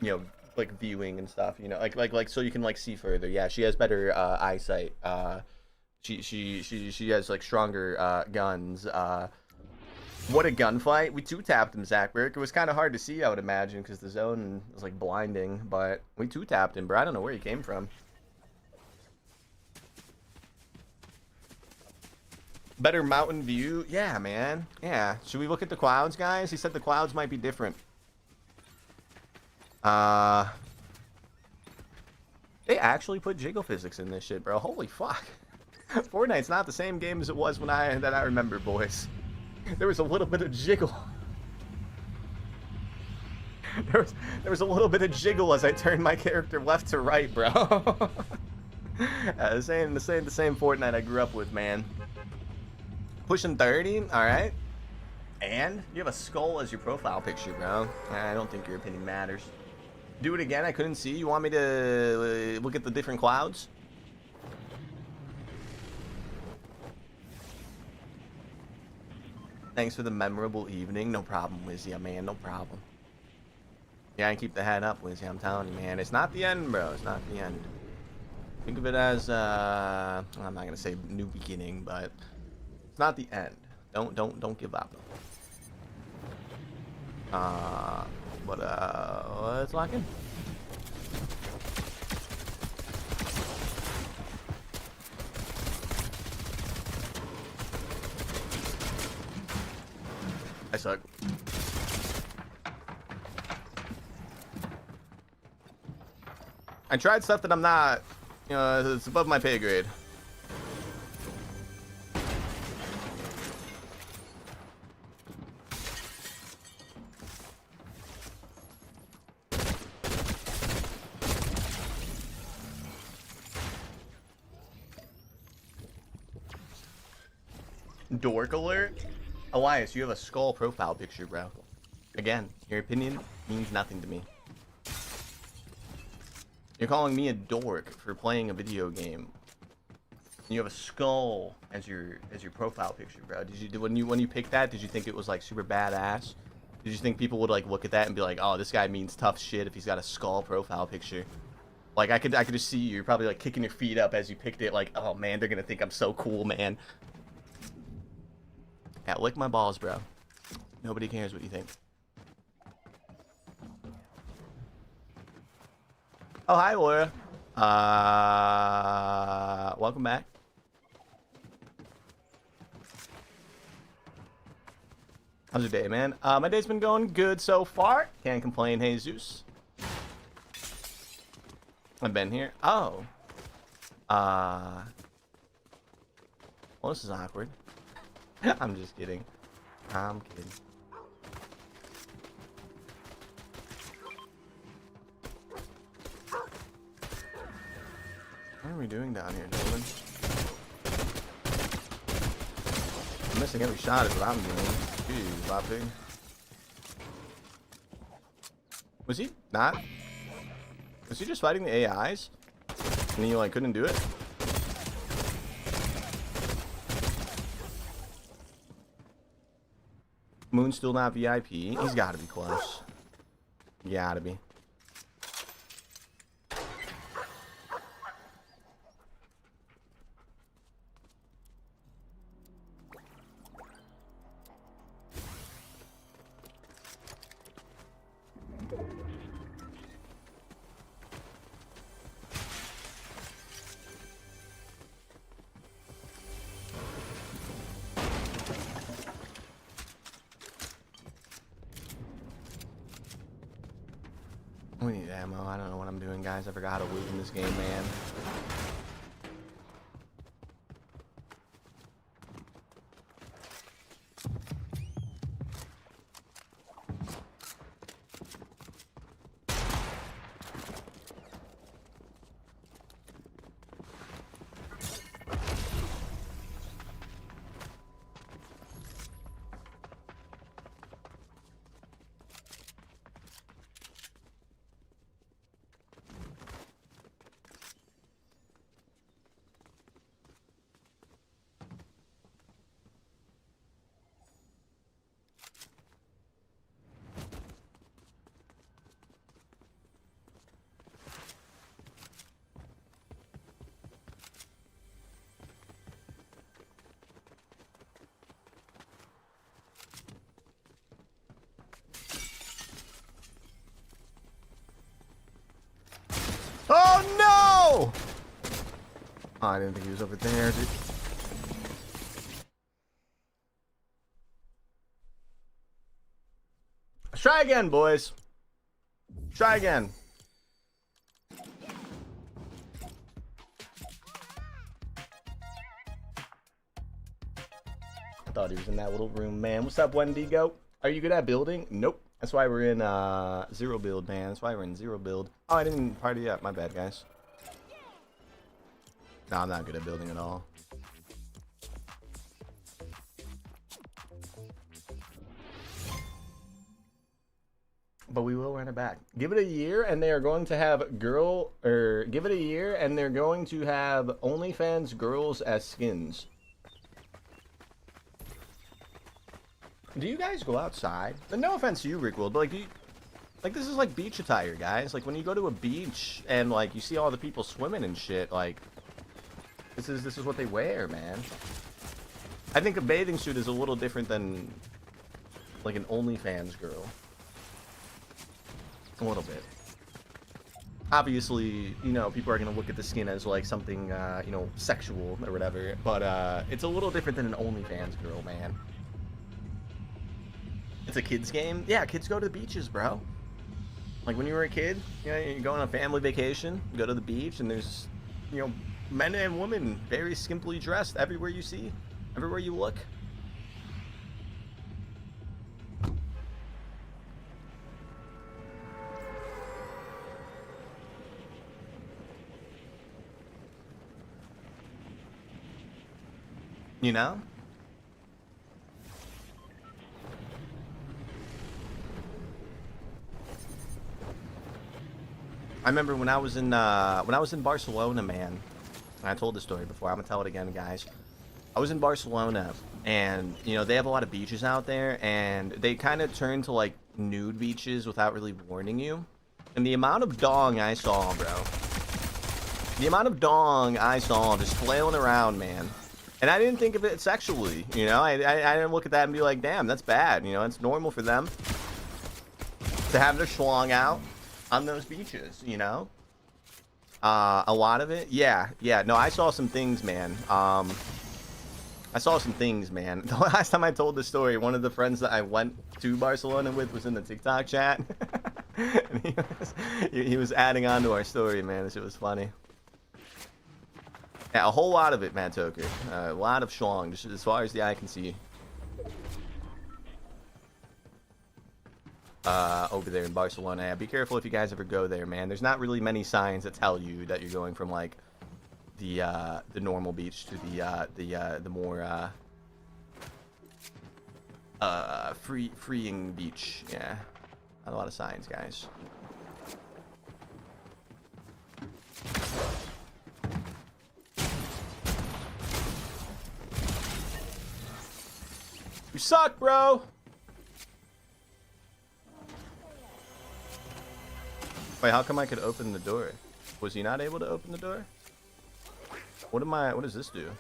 you know, like viewing and stuff. You know, like so you can like see further. Yeah, she has better eyesight. She has like stronger guns. What a gunfight! We two-tapped him, Zachberg. It was kind of hard to see, I would imagine, because the zone was like blinding. But we two-tapped him, bro. I don't know where he came from. Better mountain view? Yeah, man. Yeah. Should we look at the clouds, guys? He said the clouds might be different. They actually put jiggle physics in this shit, bro. Holy fuck. Fortnite's not the same game as it was when I remember, boys. There was a little bit of jiggle. There was a little bit of jiggle as I turned my character left to right, bro. The same Fortnite I grew up with, man. Pushing 30, all right. And you have a skull as your profile picture, bro. I don't think your opinion matters. Do it again. I couldn't see. You want me to look at the different clouds? Thanks for the memorable evening. No problem, Wizzy, man. No problem. Yeah, I keep the head up, Wizzy. I'm telling you, man. It's not the end, bro. It's not the end. Think of it as I'm not gonna say new beginning, but it's not the end. Don't give up. Let's lock in. I suck. I tried stuff that I'm not, you know, it's above my pay grade. Dork alert? Elias, you have a skull profile picture, bro. Again, your opinion means nothing to me. You're calling me a dork for playing a video game. You have a skull as your profile picture, bro. Did you when you picked that? Did you think it was like super badass? Did you think people would like look at that and be like, "Oh, this guy means tough shit if he's got a skull profile picture"? Like I could just see you probably like kicking your feet up as you picked it. Like, oh man, they're gonna think I'm so cool, man. Yeah, lick my balls, bro. Nobody cares what you think. Oh, hi, Laura. Welcome back. How's your day, man? My day's been going good so far. Can't complain, Jesus. I've been here. Oh. Well, this is awkward. I'm just kidding. I'm kidding. What are we doing down here, gentlemen? I'm missing every shot is what I'm doing. Jeez, Bobby. Was he not? Was he just fighting the AIs? And he like couldn't do it? Moon's still not VIP. He's got to be close. Gotta be. We need ammo. I don't know what I'm doing, guys. I forgot how to loot in this game, man. Oh, I didn't think he was over there, dude. Let's try again, boys. Try again. I thought he was in that little room, man. What's up, Wendigo? Are you good at building? Nope. That's why we're in zero build, man. That's why we're in zero build. Oh, I didn't party yet. My bad, guys. No, I'm not good at building at all. But we will run it back. Give it a year, and they are going to have give it a year, and they're going to have OnlyFans girls as skins. Do you guys go outside? And no offense to you, Rickwold, but like this is like beach attire, guys. Like when you go to a beach and like you see all the people swimming and shit, like this is what they wear, man. I think a bathing suit is a little different than like an OnlyFans girl. A little bit. Obviously, you know, people are gonna look at the skin as like something, you know, sexual or whatever. But it's a little different than an OnlyFans girl, man. It's a kid's game. Yeah, kids go to the beaches, bro. Like when you were a kid, you know, you go on a family vacation, you go to the beach, and there's, you know, men and women very skimpily dressed everywhere you see, everywhere you look. You know? I remember when I was in Barcelona, man. And I told this story before. I'm gonna tell it again, guys. I was in Barcelona, and you know they have a lot of beaches out there, and they kind of turn to like nude beaches without really warning you. And the amount of dong I saw, bro. The amount of dong I saw just flailing around, man. And I didn't think of it sexually, you know. I didn't look at that and be like, damn, that's bad. You know, it's normal for them to have their schlong out on those beaches, you know. A lot of it, yeah. No, I saw some things, man. The last time I told the story, one of the friends that I went to Barcelona with was in the TikTok chat. And he was adding on to our story, man. This shit was funny. Yeah, a whole lot of it, Matt Toker. A lot of schlong, just as far as the eye can see. Over there in Barcelona. Yeah, be careful if you guys ever go there, man. There's not really many signs that tell you that you're going from like the normal beach to the more freeing beach. Yeah, not a lot of signs, guys. You suck, bro. Wait, how come I could open the door? Was he not able to open the door? What does this do?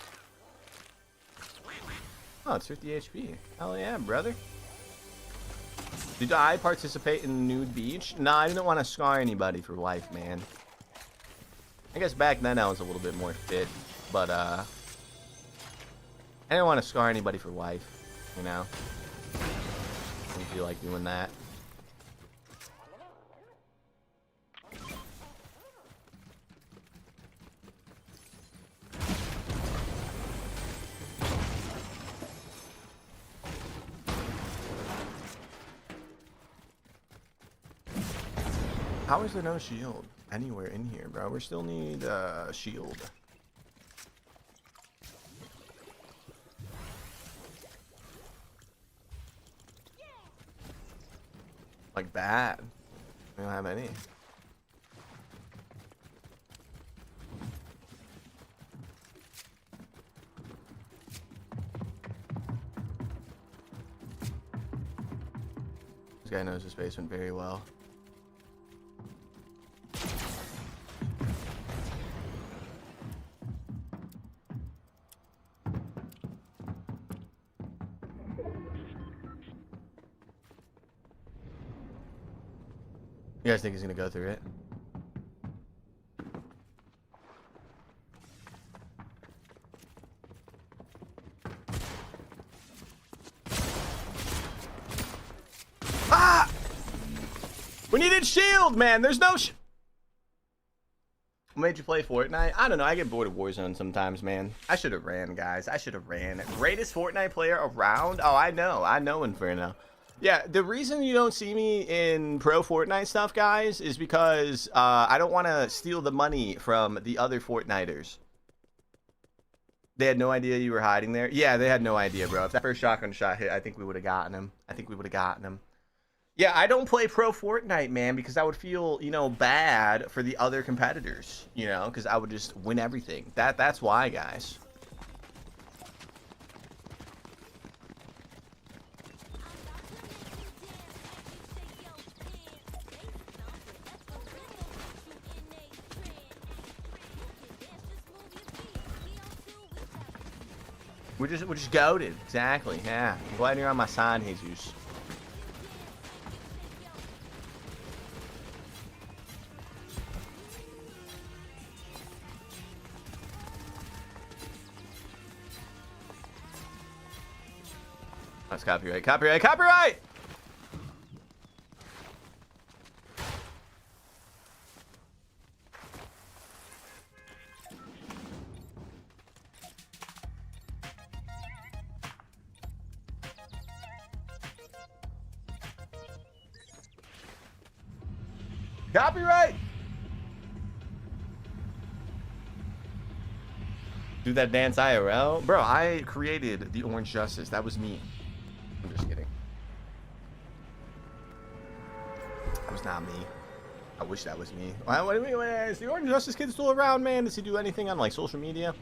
Oh, it's 50 HP. Hell yeah, brother. Did I participate in the nude beach? Nah, I didn't want to scar anybody for life, man. I guess back then I was a little bit more fit, but I didn't want to scar anybody for life, you know? I didn't feel like doing that. How is there no shield anywhere in here, bro? We still need a shield. Like bad. We don't have any. This guy knows this basement very well. You guys think he's gonna go through it? We needed shield, man. There's no What made you play Fortnite? I don't know. I get bored of Warzone sometimes, man. I should have ran, guys. I should have ran. Greatest Fortnite player around? Oh, I know Inferno. Yeah, the reason you don't see me in pro Fortnite stuff, guys, is because I don't want to steal the money from the other Fortniters. They had no idea you were hiding there? Yeah, they had no idea, bro. If that first shotgun shot hit, I think we would have gotten him. Yeah, I don't play pro Fortnite, man, because I would feel, you know, bad for the other competitors, you know, because I would just win everything. That's why, guys. We're just goated. Exactly. Yeah. I'm glad you're on my side, Jesus. That's copyright. Copyright. Copyright. Copyright! Do that dance IRL? Bro, I created the Orange Justice. That was me. I'm just kidding. That was not me. I wish that was me. What do you mean? Is the Orange Justice kid still around, man? Does he do anything on, like, social media?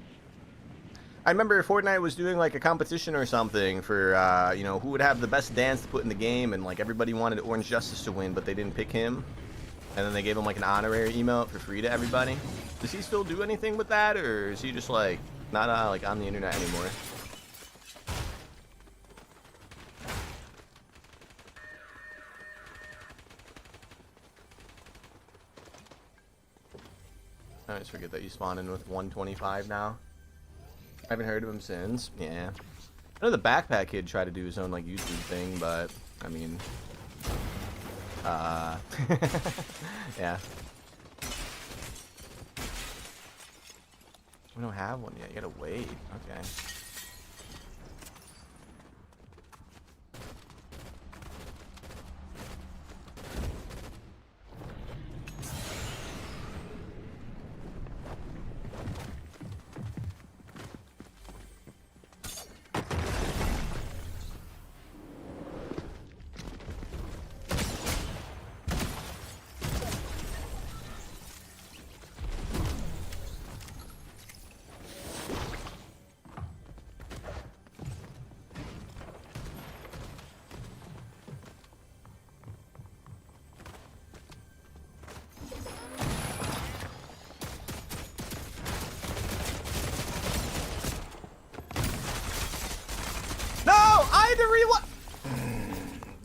I remember Fortnite was doing, like, a competition or something for, you know, who would have the best dance to put in the game, and, like, everybody wanted Orange Justice to win, but they didn't pick him. And then they gave him like an honorary emote for free to everybody. Does he still do anything with that, or is he just like not like on the internet anymore? I always forget that you spawn in with 125 now. I haven't heard of him since. Yeah, I know the Backpack Kid tried to do his own like YouTube thing, but I mean. Yeah. We don't have one yet. You gotta wait. Okay.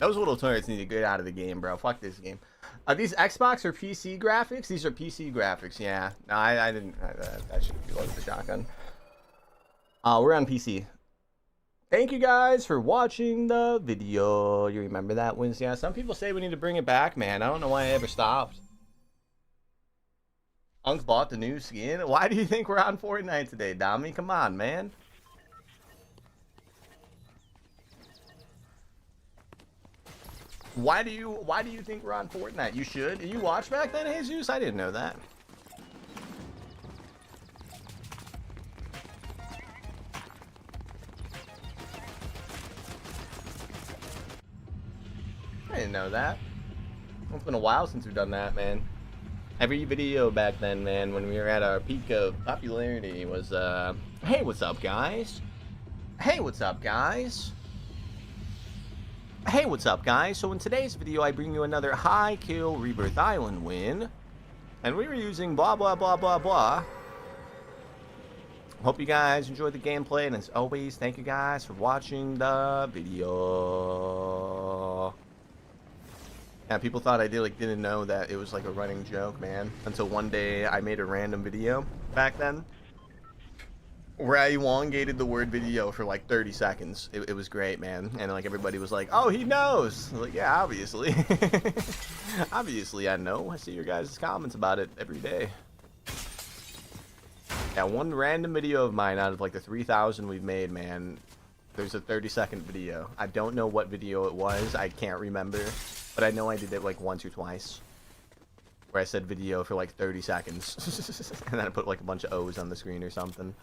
Those little turrets need to get out of the game, bro. Fuck this game. Are these Xbox or PC graphics? These are PC graphics, yeah. No, I didn't. I should have reloaded the shotgun. We're on PC. Thank you guys for watching the video. You remember that, Wins? Yeah, some people say we need to bring it back, man. I don't know why I ever stopped. Unk bought the new skin. Why do you think we're on Fortnite today, Dami? Come on, man. Why do you think we're on Fortnite? You should. Did you watch back then, Jesus? I didn't know that. I didn't know that. It's been a while since we've done that, man. Every video back then, man, when we were at our peak of popularity was, hey, what's up, guys? Hey, what's up, guys? Hey, what's up, guys? So in today's video, I bring you another high kill Rebirth Island win. And we were using blah, blah, blah, blah, blah. Hope you guys enjoyed the gameplay. And as always, thank you guys for watching the video. Yeah, people thought I didn't know that it was like a running joke, man. Until one day I made a random video back then. Where I elongated the word video for like 30 seconds. It was great, man. And like everybody was like, oh, he knows. I was like, yeah, obviously. Obviously, I know. I see your guys' comments about it every day. Yeah, one random video of mine out of like the 3,000 we've made, man. There's a 30-second video. I don't know what video it was. I can't remember. But I know I did it like once or twice. Where I said video for like 30 seconds. And then I put like a bunch of O's on the screen or something.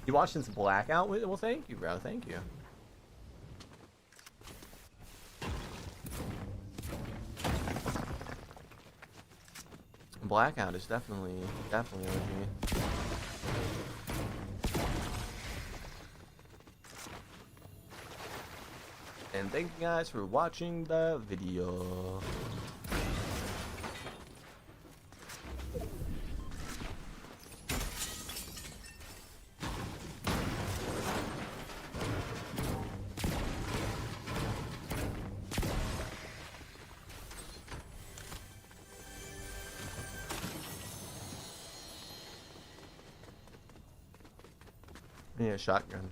You watched since Blackout? Well, thank you, bro. Thank you. Blackout is definitely OG. And thank you guys for watching the video. Yeah, shotgun.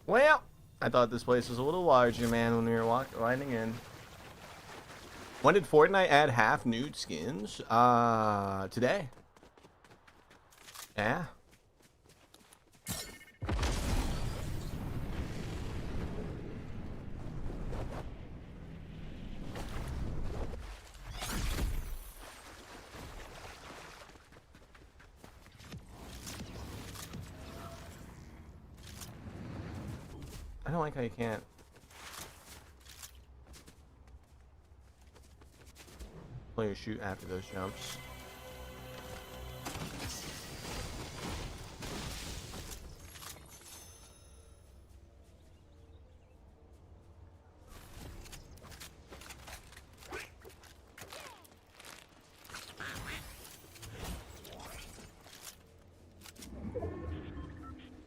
Well, I thought this place was a little larger, man, when we were riding in. When did Fortnite add half nude skins? Today. Yeah. I don't like how you can't. Player shoot after those jumps.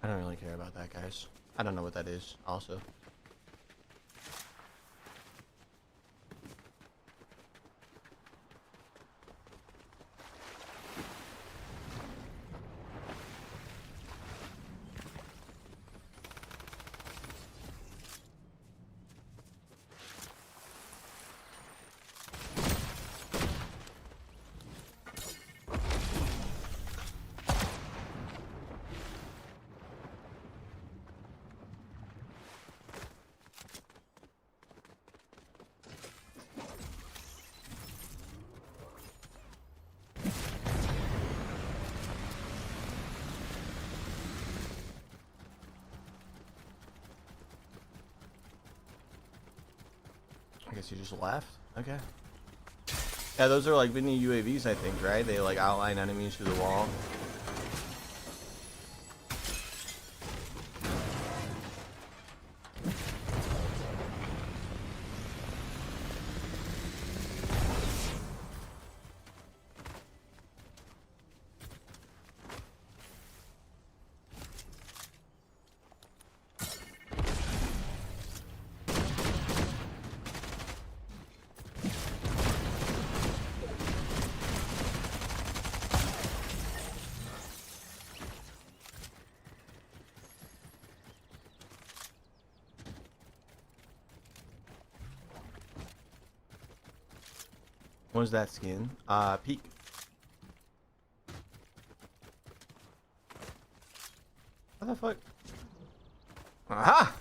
I don't really care about that, guys. I don't know what that is, also. I guess you just left? Okay. Yeah, those are like mini UAVs, I think, right? They like outline enemies through the wall. What was that skin? Peak. What the fuck? Aha!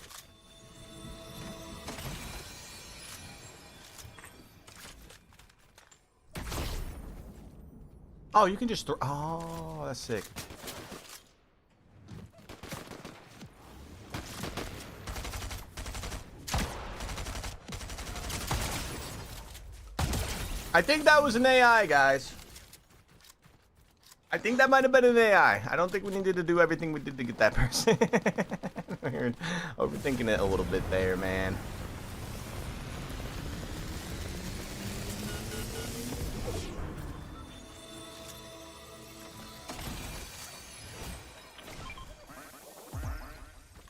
Oh, you can just throw. Oh, that's sick. I think that was an AI, guys. I think that might have been an AI. I don't think we needed to do everything we did to get that person. We're overthinking it a little bit there, man.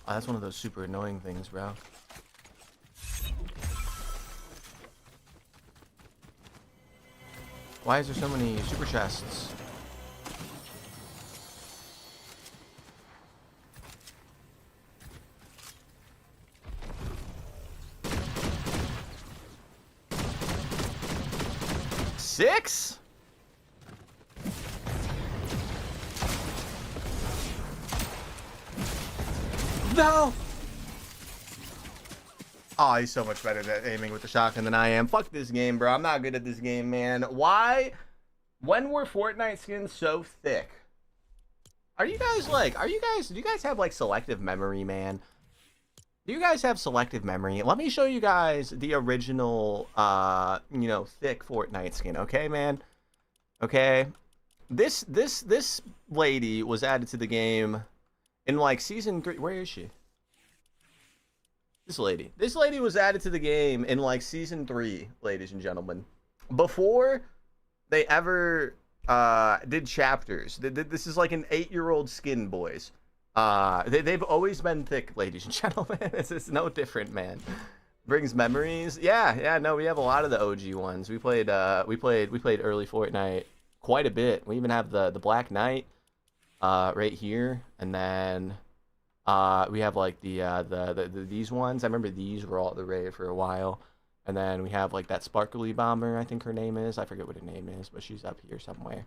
Oh, that's one of those super annoying things, bro. Why is there so many super chests? Six? No! Oh, he's so much better at aiming with the shotgun than I am. Fuck this game, bro. I'm not good at this game, man. Why? When were Fortnite skins so thick? Are you guys like, do you guys have like selective memory, man? Do you guys have selective memory? Let me show you guys the original, you know, thick Fortnite skin, okay, man? Okay. This lady was added to the game in like season 3. Where is she? This lady was added to the game in like season 3, ladies and gentlemen. Before they ever did chapters. This is like an 8-year-old skin, boys. They've always been thick, ladies and gentlemen. This is no different, man. Brings memories. Yeah, no, we have a lot of the OG ones. We played early Fortnite quite a bit. We even have the Black Knight right here, and then we have like these ones. I remember these were all the rave for a while. And then we have like that sparkly bomber, I think her name is. I forget what her name is, but she's up here somewhere.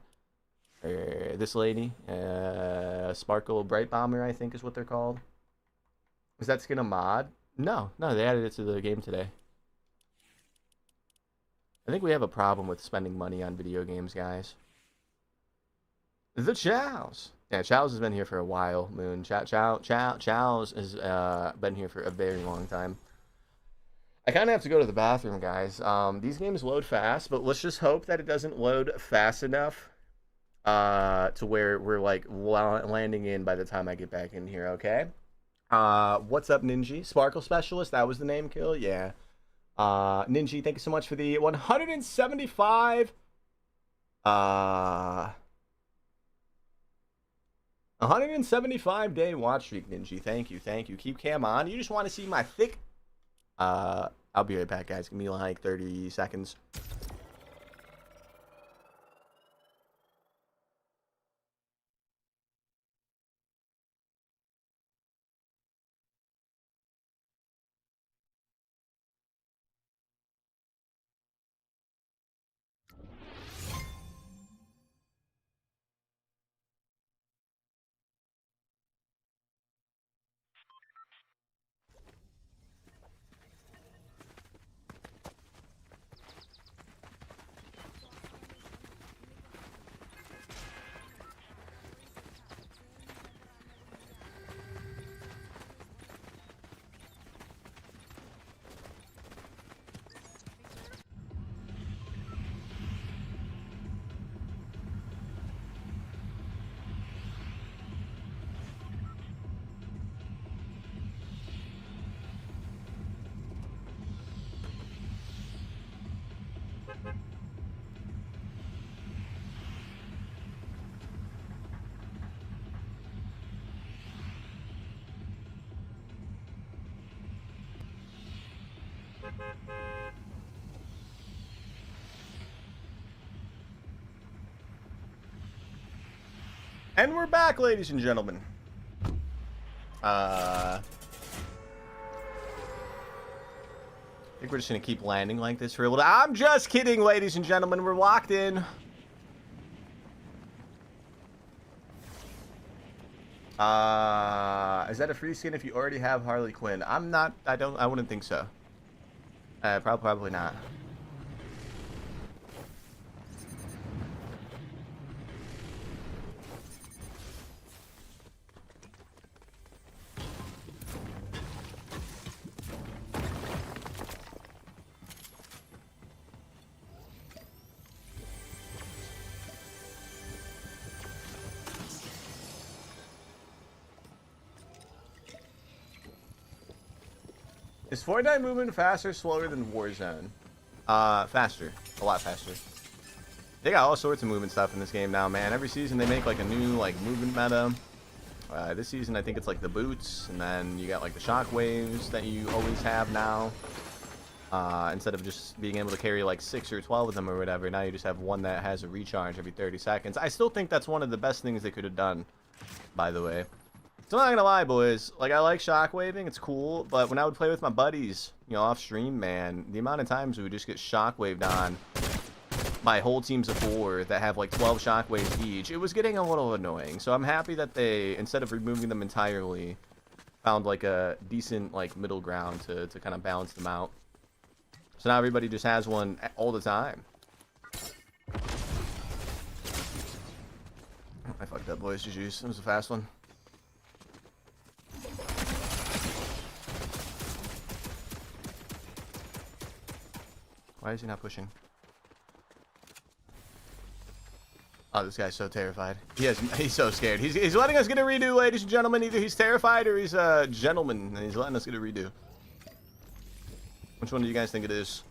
This lady, Sparkle Bright Bomber, I think is what they're called. Is that skin a mod? No, they added it to the game today. I think we have a problem with spending money on video games, guys. The Chows. Yeah, Chows has been here for a while, Moon. Chows has been here for a very long time. I kind of have to go to the bathroom, guys. These games load fast, but let's just hope that it doesn't load fast enough to where we're like landing in by the time I get back in here, okay? What's up, Ninja? Sparkle Specialist, that was the name kill? Yeah. Ninja, thank you so much for the 175 175-day watch streak, Ninja. Thank you. Keep cam on. You just want to see my thick... I'll be right back, guys. Give me like 30 seconds. And we're back, ladies and gentlemen. I think we're just gonna keep landing like this for a little. I'm just kidding, ladies and gentlemen. We're locked in. Is that a free skin if you already have Harley Quinn? I'm not. I wouldn't think so. Probably not. Is Fortnite moving faster or slower than Warzone? Faster. A lot faster. They got all sorts of movement stuff in this game now, man. Every season they make like a new like movement meta. This season I think it's like the boots, and then you got like the shockwaves that you always have now. Instead of just being able to carry like 6 or 12 of them or whatever, now you just have one that has a recharge every 30 seconds. I still think that's one of the best things they could have done, by the way. So I'm not gonna lie, boys. Like, I like shockwaving, it's cool, but when I would play with my buddies, you know, off stream, man, the amount of times we would just get shockwaved on by whole teams of 4 that have like 12 shockwaves each, it was getting a little annoying. So I'm happy that they, instead of removing them entirely, found like a decent like middle ground to kind of balance them out. So now everybody just has one all the time. I fucked up, boys. GG's. It was a fast one. Why is he not pushing? Oh, this guy's so terrified. He's so scared. He's letting us get a redo, ladies and gentlemen. Either he's terrified or he's a gentleman, and he's letting us get a redo. Which one do you guys think it is?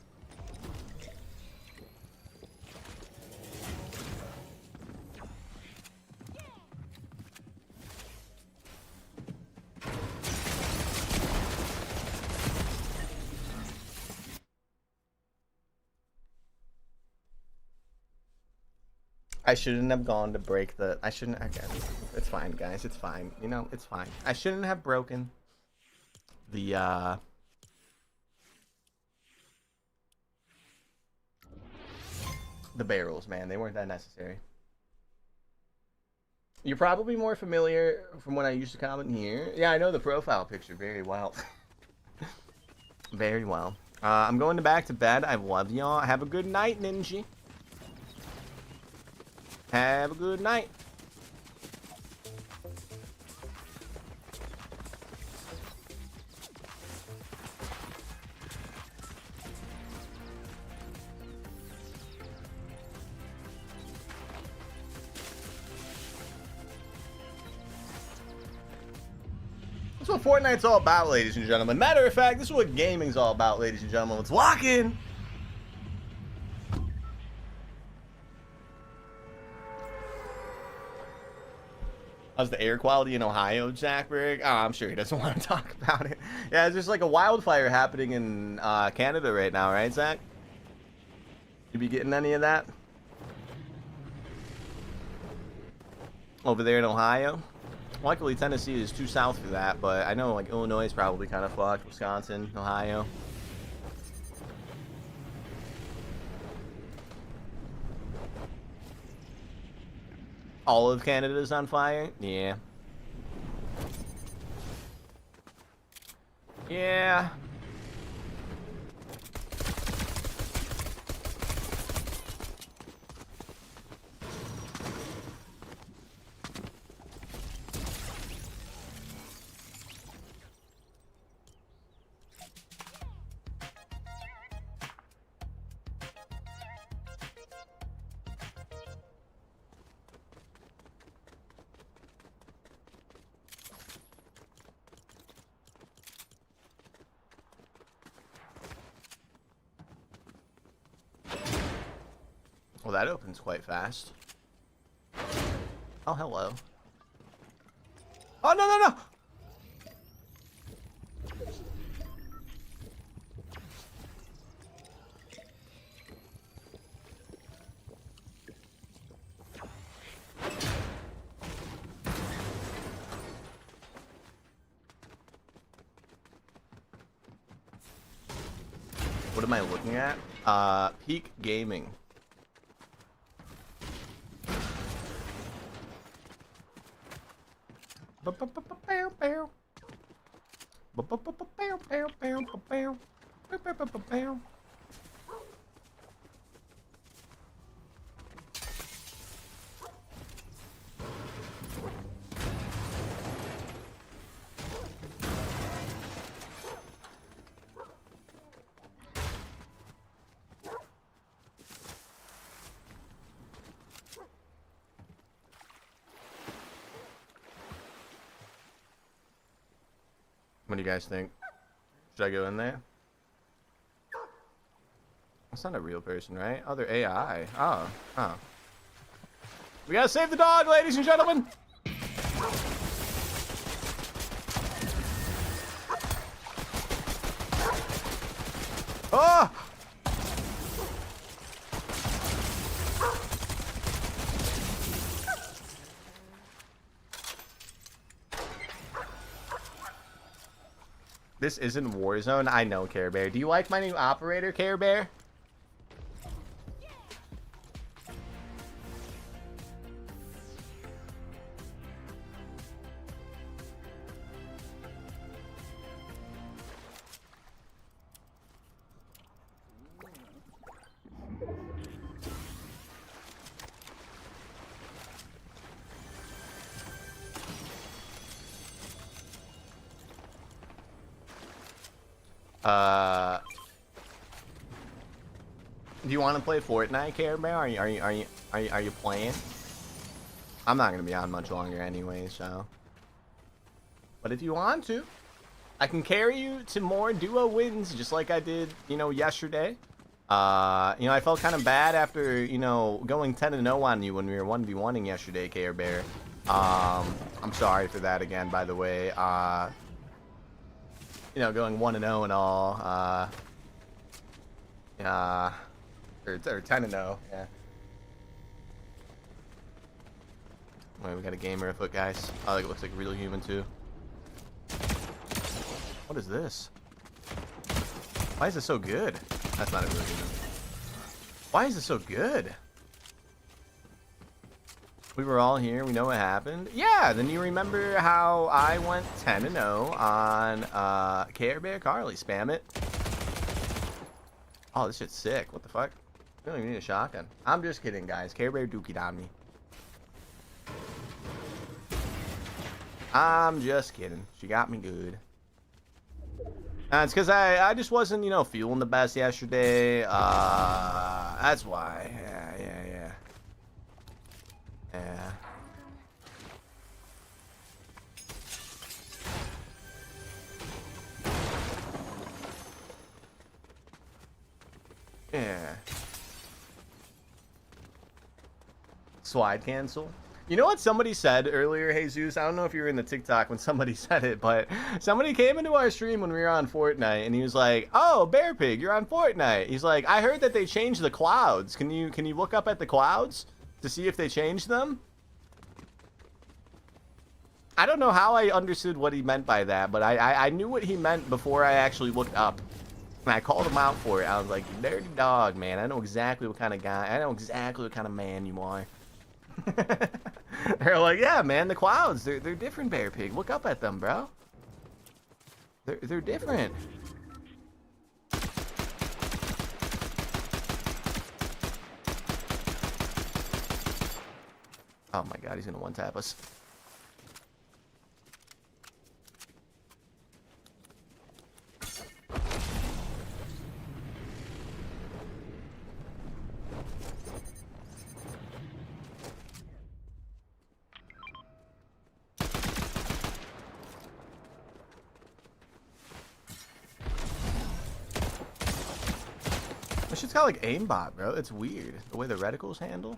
I shouldn't have gone to break the... I shouldn't... Okay, it's fine, guys. It's fine. You know, it's fine. I shouldn't have broken the, the barrels, man. They weren't that necessary. You're probably more familiar from when I used to comment here. Yeah, I know the profile picture very well. Very well. I'm going back to bed. I love y'all. Have a good night, Ninja. Have a good night. That's what Fortnite's all about, ladies and gentlemen. Matter of fact, this is what gaming's all about, ladies and gentlemen. Let's lock in. How's the air quality in Ohio, Jackberg? Oh, I'm sure he doesn't want to talk about it. Yeah, there's like a wildfire happening in Canada right now, right, Zach? You be getting any of that? Over there in Ohio? Luckily, Tennessee is too south for that, but I know like Illinois is probably kind of fucked. Wisconsin, Ohio. All of Canada's on fire? Yeah. Yeah. Well, that opens quite fast. Oh, hello. Oh, no, no, no! What am I looking at? Peak Gaming. What do you guys think? Should I go in there? That's not a real person, right? Oh, they're AI. Oh. We gotta save the dog, ladies and gentlemen! Oh! This isn't Warzone. I know, Care Bear. Do you like my new operator, Care Bear? Do you want to play Fortnite, Care Bear? Are you playing? I'm not gonna be on much longer anyway, so. But if you want to, I can carry you to more duo wins, just like I did, you know, yesterday. You know, I felt kind of bad after, you know, going 10-0 on you when we were 1v1ing yesterday, Care Bear. I'm sorry for that again, by the way. You know, going 1-0 and all. Or 10-0, yeah. Wait, we got a gamer afoot, guys. Oh, it looks like a real human too. What is this? Why is it so good? That's not a real human. Why is it so good? We were all here. We know what happened. Yeah, then you remember how I went 10-0 on Care Bear Carly. Spam it. Oh, this shit's sick. What the fuck? I don't even need a shotgun. I'm just kidding, guys. Care Bear dookie on me. I'm just kidding. She got me good. It's because I just wasn't, you know, feeling the best yesterday. That's why. Yeah. Yeah. Slide cancel. You know what somebody said earlier, Jesus? I don't know if you were in the TikTok when somebody said it, but somebody came into our stream when we were on Fortnite, and he was like, "Oh, Bear Pig, you're on Fortnite." He's like, "I heard that they changed the clouds. Can you look up at the clouds to see if they changed them?" I don't know how I understood what he meant by that, but I knew what he meant before I actually looked up. And I called him out for it. I was like, "You dirty dog, man. I know exactly what kind of guy. I know exactly what kind of man you are." They're like, "Yeah, man, the clouds, they're different, Bear Pig. Look up at them, bro. They're different." Oh my god, he's gonna one-tap us. This shit's got like aimbot, bro. It's weird. The way the reticles handle.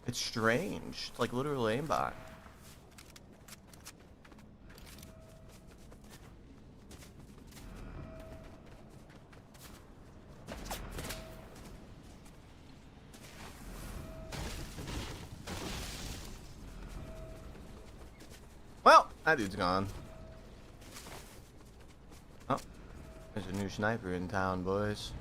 It's strange. It's like literal aimbot. Well, that dude's gone. Oh, there's a new sniper in town, boys.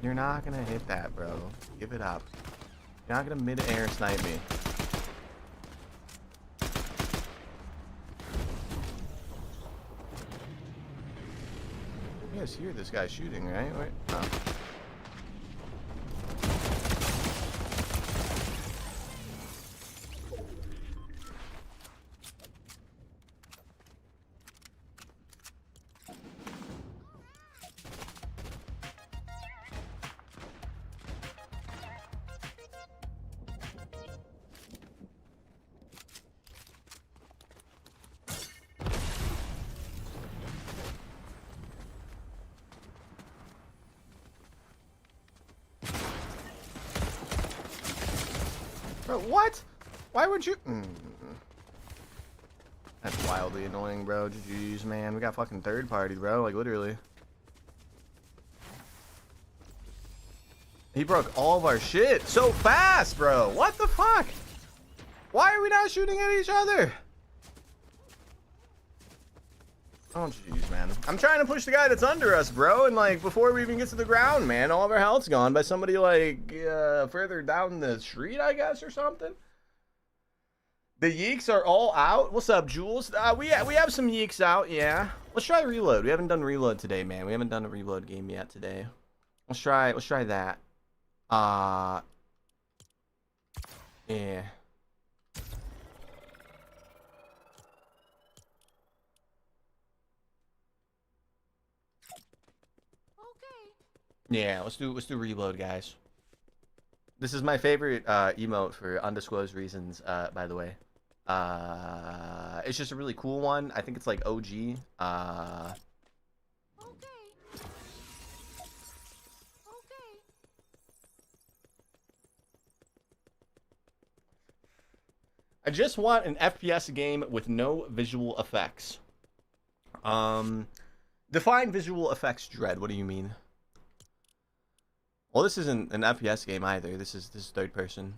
You're not gonna hit that, bro. Give it up. You're not gonna mid-air snipe me. You guys hear this guy shooting, right? Wait. Oh. Bro, what? Why would you? That's wildly annoying, bro. Jeez, man. We got fucking third party, bro. Like, literally. He broke all of our shit so fast, bro. What the fuck? Why are we not shooting at each other? Oh, jeez, man. I'm trying to push the guy that's under us, bro. And, like, before we even get to the ground, man, all of our health's gone by somebody, like, further down the street, I guess, or something. The yeeks are all out. What's up, Jules? We have some yeeks out, yeah. Let's try reload. We haven't done reload today, man. We haven't done a reload game yet today. Let's try that. Yeah. Yeah, let's do reload, guys. This is my favorite emote for undisclosed reasons, by the way. It's just a really cool one. I think it's like OG. I just want an FPS game with no visual effects. Define visual effects, Dread. What do you mean? Well, this isn't an FPS game either. This is third person.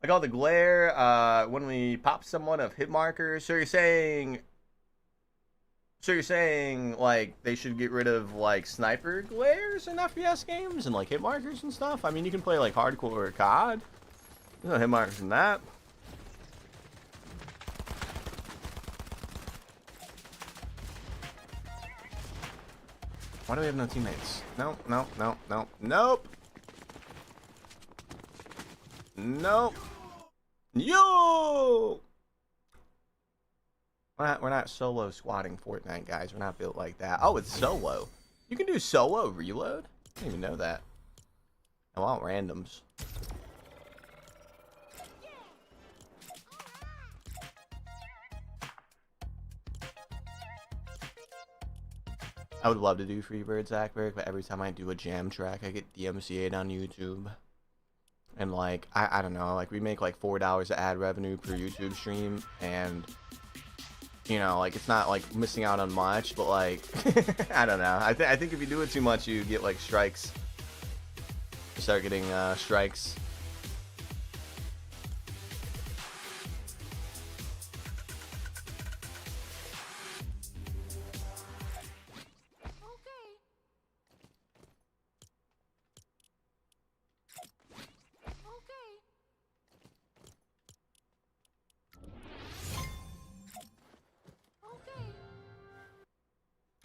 Like all the glare, when we pop someone of hit markers. So you're saying like they should get rid of like sniper glares in FPS games and like hit markers and stuff? I mean, you can play like hardcore COD. There's no hit markers in that. Why do we have no teammates? Nope. Nope. Yo! We're not solo squatting Fortnite, guys. We're not built like that. Oh, it's solo. You can do solo reload? I didn't even know that. I want randoms. I would love to do Freebird Zachberg, but every time I do a jam track, I get DMCA'd on YouTube. And like, I don't know, like we make like $4 of ad revenue per YouTube stream, and you know, like it's not like missing out on much, but like, I don't know. I think if you do it too much, you get like strikes. You start getting strikes.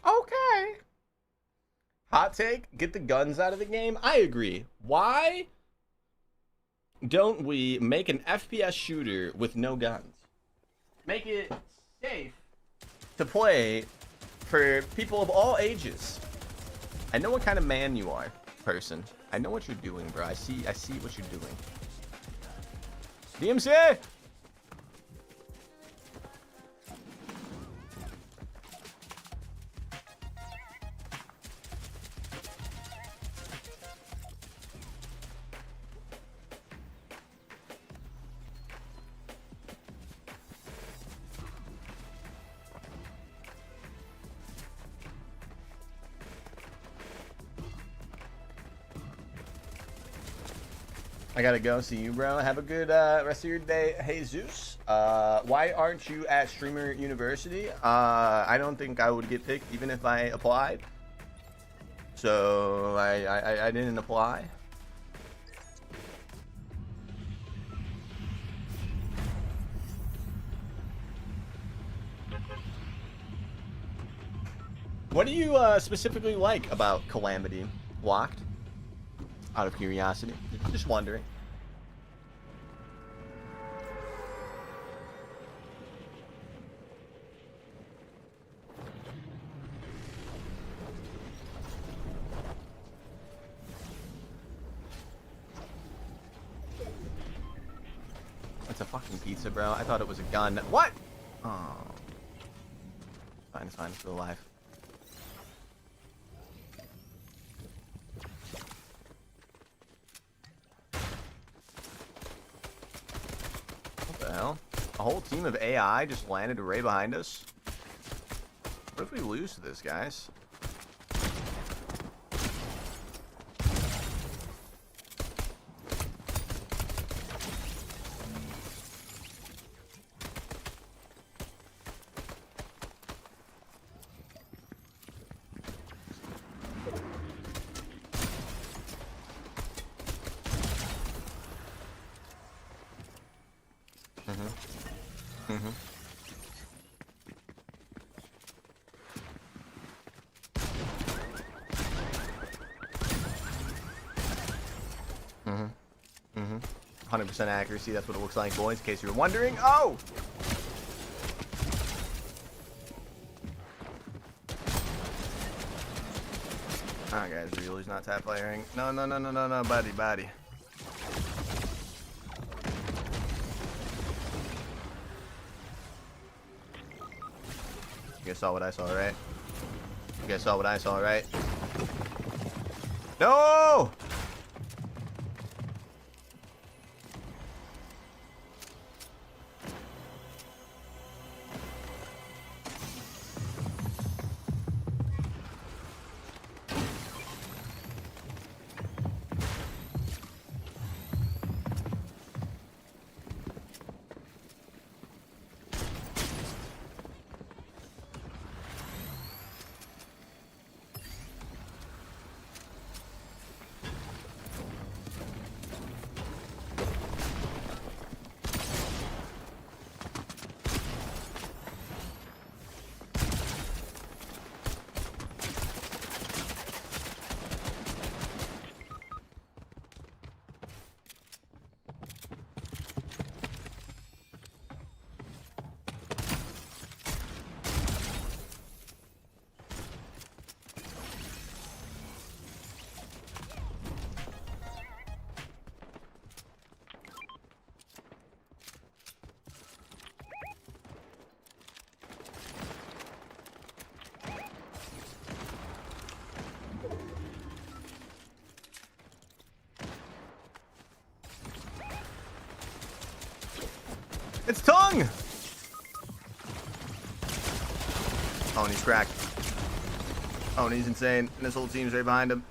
Okay. Hot take, get the guns out of the game. I agree. Why don't we make an FPS shooter with no guns? Make it safe to play for people of all ages. I know what kind of man you are, person. I know what you're doing, bro. I see what you're doing. DMCA! I gotta go. See you, bro. Have a good rest of your day, Jesus. Why aren't you at Streamer University? I don't think I would get picked even if I applied. So I didn't apply. What do you specifically like about Calamity? Locked? Out of curiosity. Just wondering. It's a fucking pizza, bro. I thought it was a gun. What? Oh. Fine, it's fine. It's still alive. What the hell? A whole team of AI just landed right behind us? What if we lose to this, guys? Mm-hmm. 100% accuracy, that's what it looks like, boys, in case you were wondering. Oh! Alright, guys, real, he's not tap firing. No, buddy. You guys saw what I saw, right? You guys saw what I saw, right? No! It's Tongue! Oh, and he's cracked. Oh, and he's insane. And this whole team's right behind him.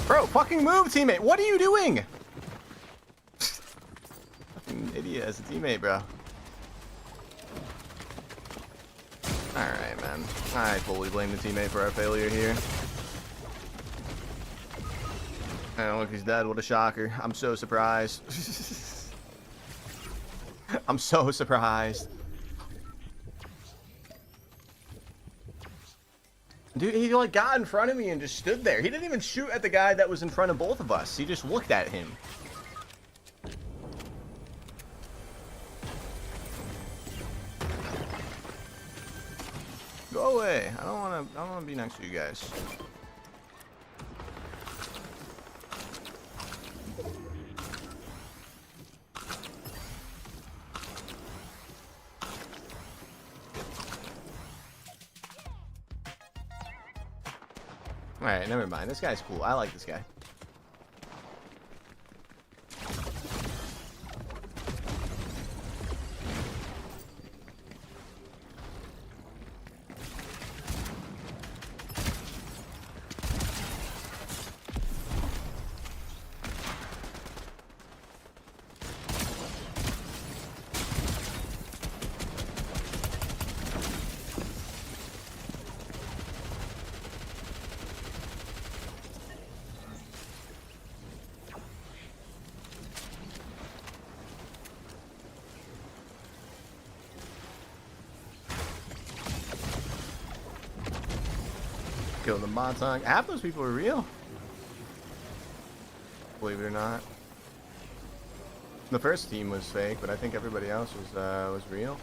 Bro, fucking move, teammate. What are you doing? Fucking idiot as a teammate, bro. Alright, man. I fully blame the teammate for our failure here. Oh, look, he's dead. What a shocker. I'm so surprised. I'm so surprised. Dude, he like got in front of me and just stood there. He didn't even shoot at the guy that was in front of both of us. He just looked at him. Go away. I don't wanna be next to you guys. Alright, never mind. This guy's cool. I like this guy. Killed the bots on. Half those people are real. Believe it or not. The first team was fake, but I think everybody else was real.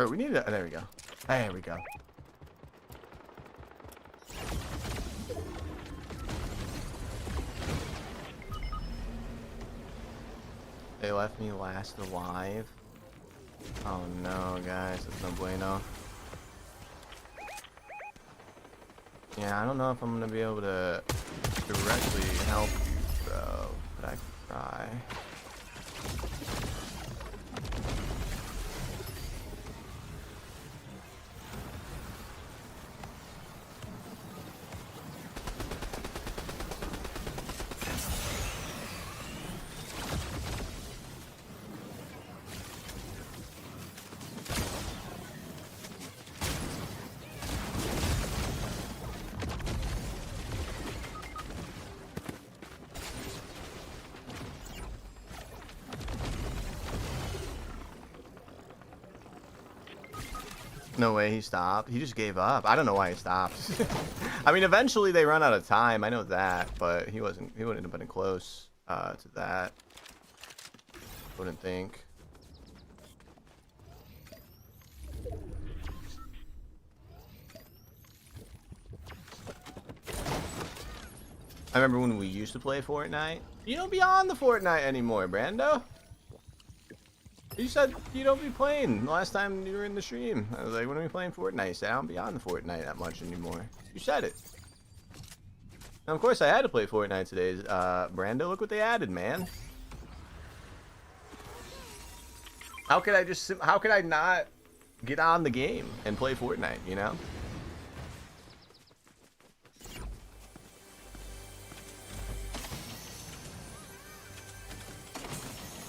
Oh, we need to. There we go. There we go. They left me last alive. Oh no, guys, that's no bueno. Yeah, I don't know if I'm gonna be able to directly help you, bro, but I can try. No way he stopped. He just gave up. I don't know why he stopped. I mean, eventually they run out of time. I know that, but he wouldn't have been close to that. Wouldn't think. I remember when we used to play Fortnite. You don't be on the Fortnite anymore, Brando. You said you don't be playing the last time you were in the stream. I was like, when are we playing Fortnite? You said, I don't be on the Fortnite that much anymore. You said it. And of course I had to play Fortnite today. Brando, look what they added, man. How could I not get on the game and play Fortnite, you know?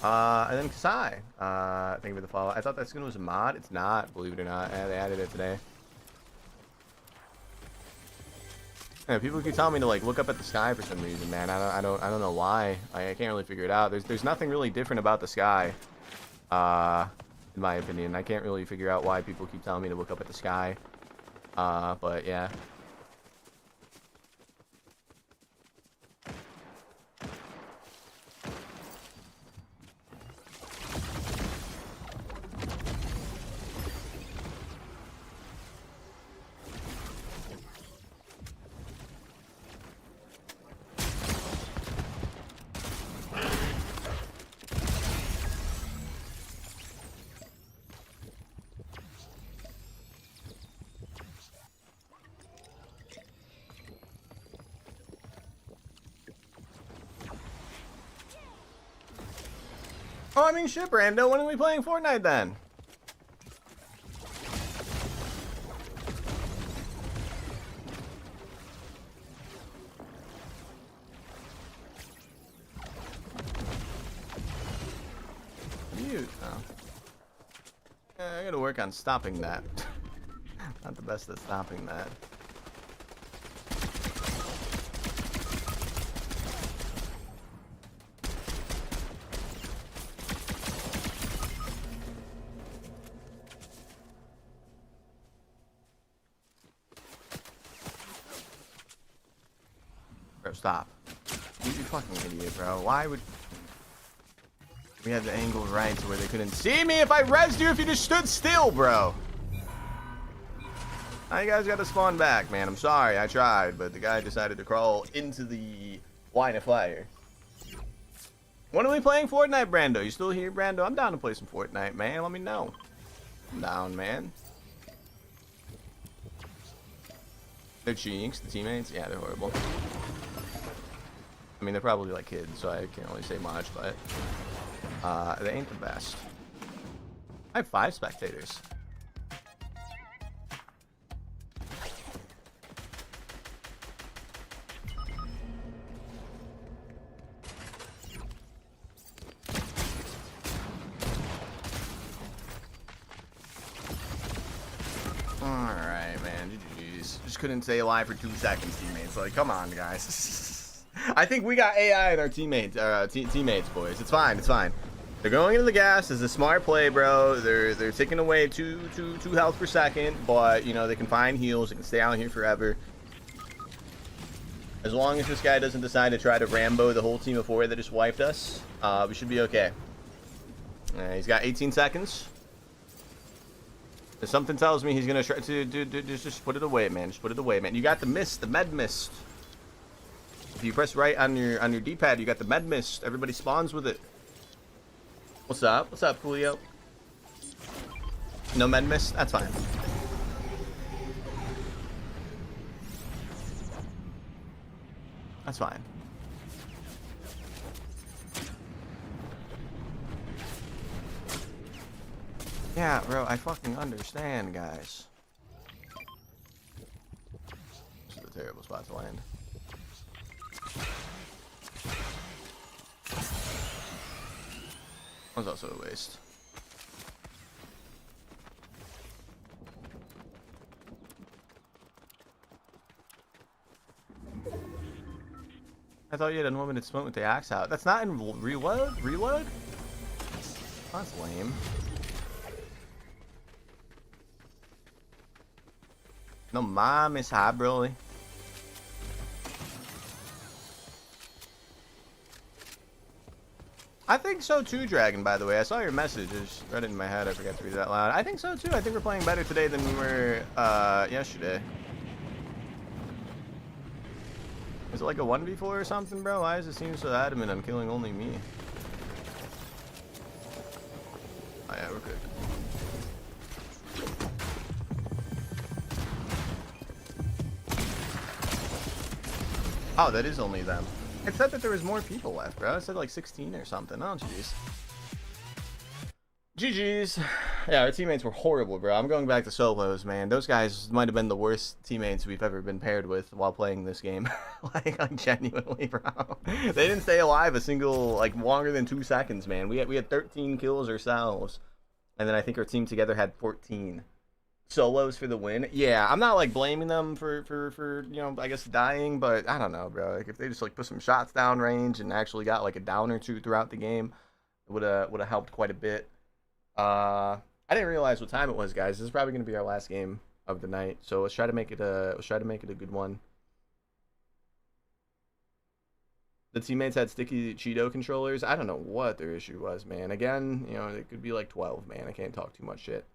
And then Kasai, thank you for the follow. I thought that skin was a mod. It's not, believe it or not. They added it today. Yeah, people keep telling me to like look up at the sky for some reason, man. I don't know why. I can't really figure it out. There's nothing really different about the sky, in my opinion. I can't really figure out why people keep telling me to look up at the sky. But yeah. Oh, I mean, shit, Brando. When are we playing Fortnite then? Mute. Oh. Yeah, I gotta work on stopping that. Not the best at stopping that. Bro, stop. You fucking idiot, bro. Why would... We had the angle right to where they couldn't see me if I rezzed you if you just stood still, bro. Now you guys gotta spawn back, man. I'm sorry, I tried, but the guy decided to crawl into the line of fire. When are we playing Fortnite, Brando? You still here, Brando? I'm down to play some Fortnite, man. Let me know. I'm down, man. They're cheeks, the teammates? Yeah, they're horrible. I mean, they're probably like kids, so I can't really say much, but they ain't the best. I have 5 spectators. just couldn't stay alive for 2 seconds, teammates. Like, come on, guys. I think we got AI in our teammates, boys. It's fine. It's fine. They're going into the gas. It's a smart play, bro. They're taking away two health per second, but you know they can find heals. They can stay out here forever. As long as this guy doesn't decide to try to Rambo the whole team of 4 that just wiped us, we should be okay. He's got 18 seconds. If something tells me he's gonna try to just put it away, man. Just put it away, man. You got the mist, the med mist. If you press right on your D-pad, you got the med mist. Everybody spawns with it. What's up? What's up, Coolio? No med mist? That's fine. That's fine. Yeah, bro, I fucking understand, guys. This is a terrible spot to land. That was also a waste. I thought you had unlimited smoke with the axe out. That's not in reload? Reload? That's lame. No mames, hi, Broly. I think so too, Dragon, by the way. I saw your message. I just read it in my head. I forgot to read it out loud. I think so too. I think we're playing better today than we were yesterday. Is it like a 1v4 or something, bro? Why does it seem so adamant I'm killing only me? Oh yeah, we're good. Oh, that is only them. It said that there was more people left, bro. It said like 16 or something. Oh, jeez. GG's. Yeah, our teammates were horrible, bro. I'm going back to solos, man. Those guys might have been the worst teammates we've ever been paired with while playing this game. like genuinely, bro. They didn't stay alive a single, like, longer than 2 seconds, man. We had 13 kills ourselves. And then I think our team together had 14. Solos for the win. Yeah, I'm not like blaming them for you know, I guess dying, but I don't know, bro. Like if they just like put some shots down range and actually got like a down or two throughout the game, it would have helped quite a bit. I didn't realize what time it was, guys. This is probably gonna be our last game of the night, so let's try to make it a good one. The teammates had sticky Cheeto controllers. I don't know what their issue was, man. Again, you know, it could be like 12, man. I can't talk too much shit.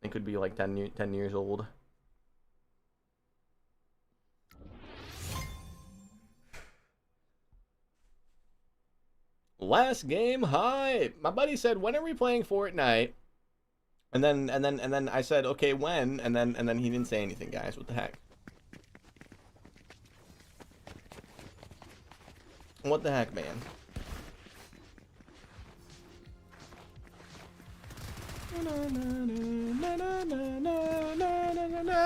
It could be like 10 years old. Last game hype. My buddy said, "When are we playing Fortnite?" And then I said, "Okay, when?" And then he didn't say anything, guys. What the heck? What the heck, man?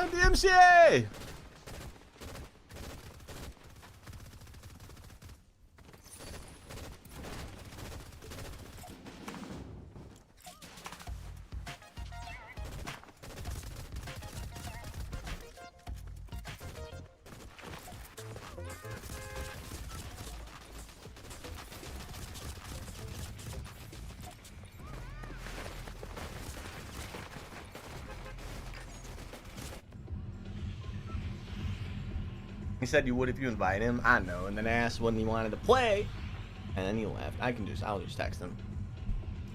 The MCA! He said you would if you invite him. I know. And then I asked when he wanted to play. And then he left. I'll just text him.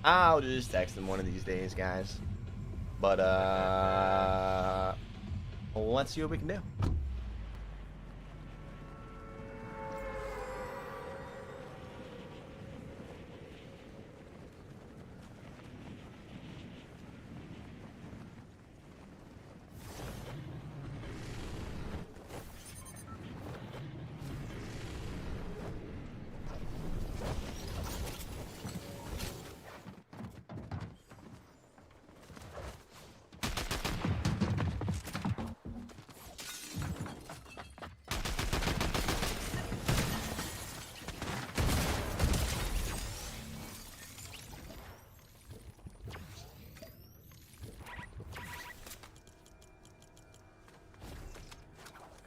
I'll just text him one of these days, guys. But, let's see what we can do.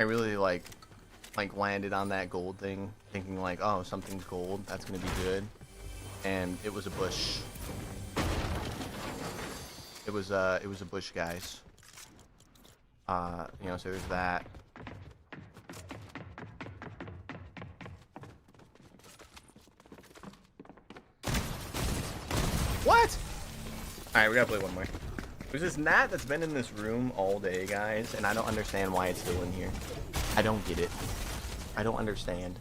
really like landed on that gold thing, thinking like, oh, something's gold, that's gonna be good, and it was a bush. It was a bush, guys. You know, so there's that. What? Alright, we gotta play one more. There's this gnat that's been in this room all day, guys, and I don't understand why it's still in here. I don't get it. I don't understand.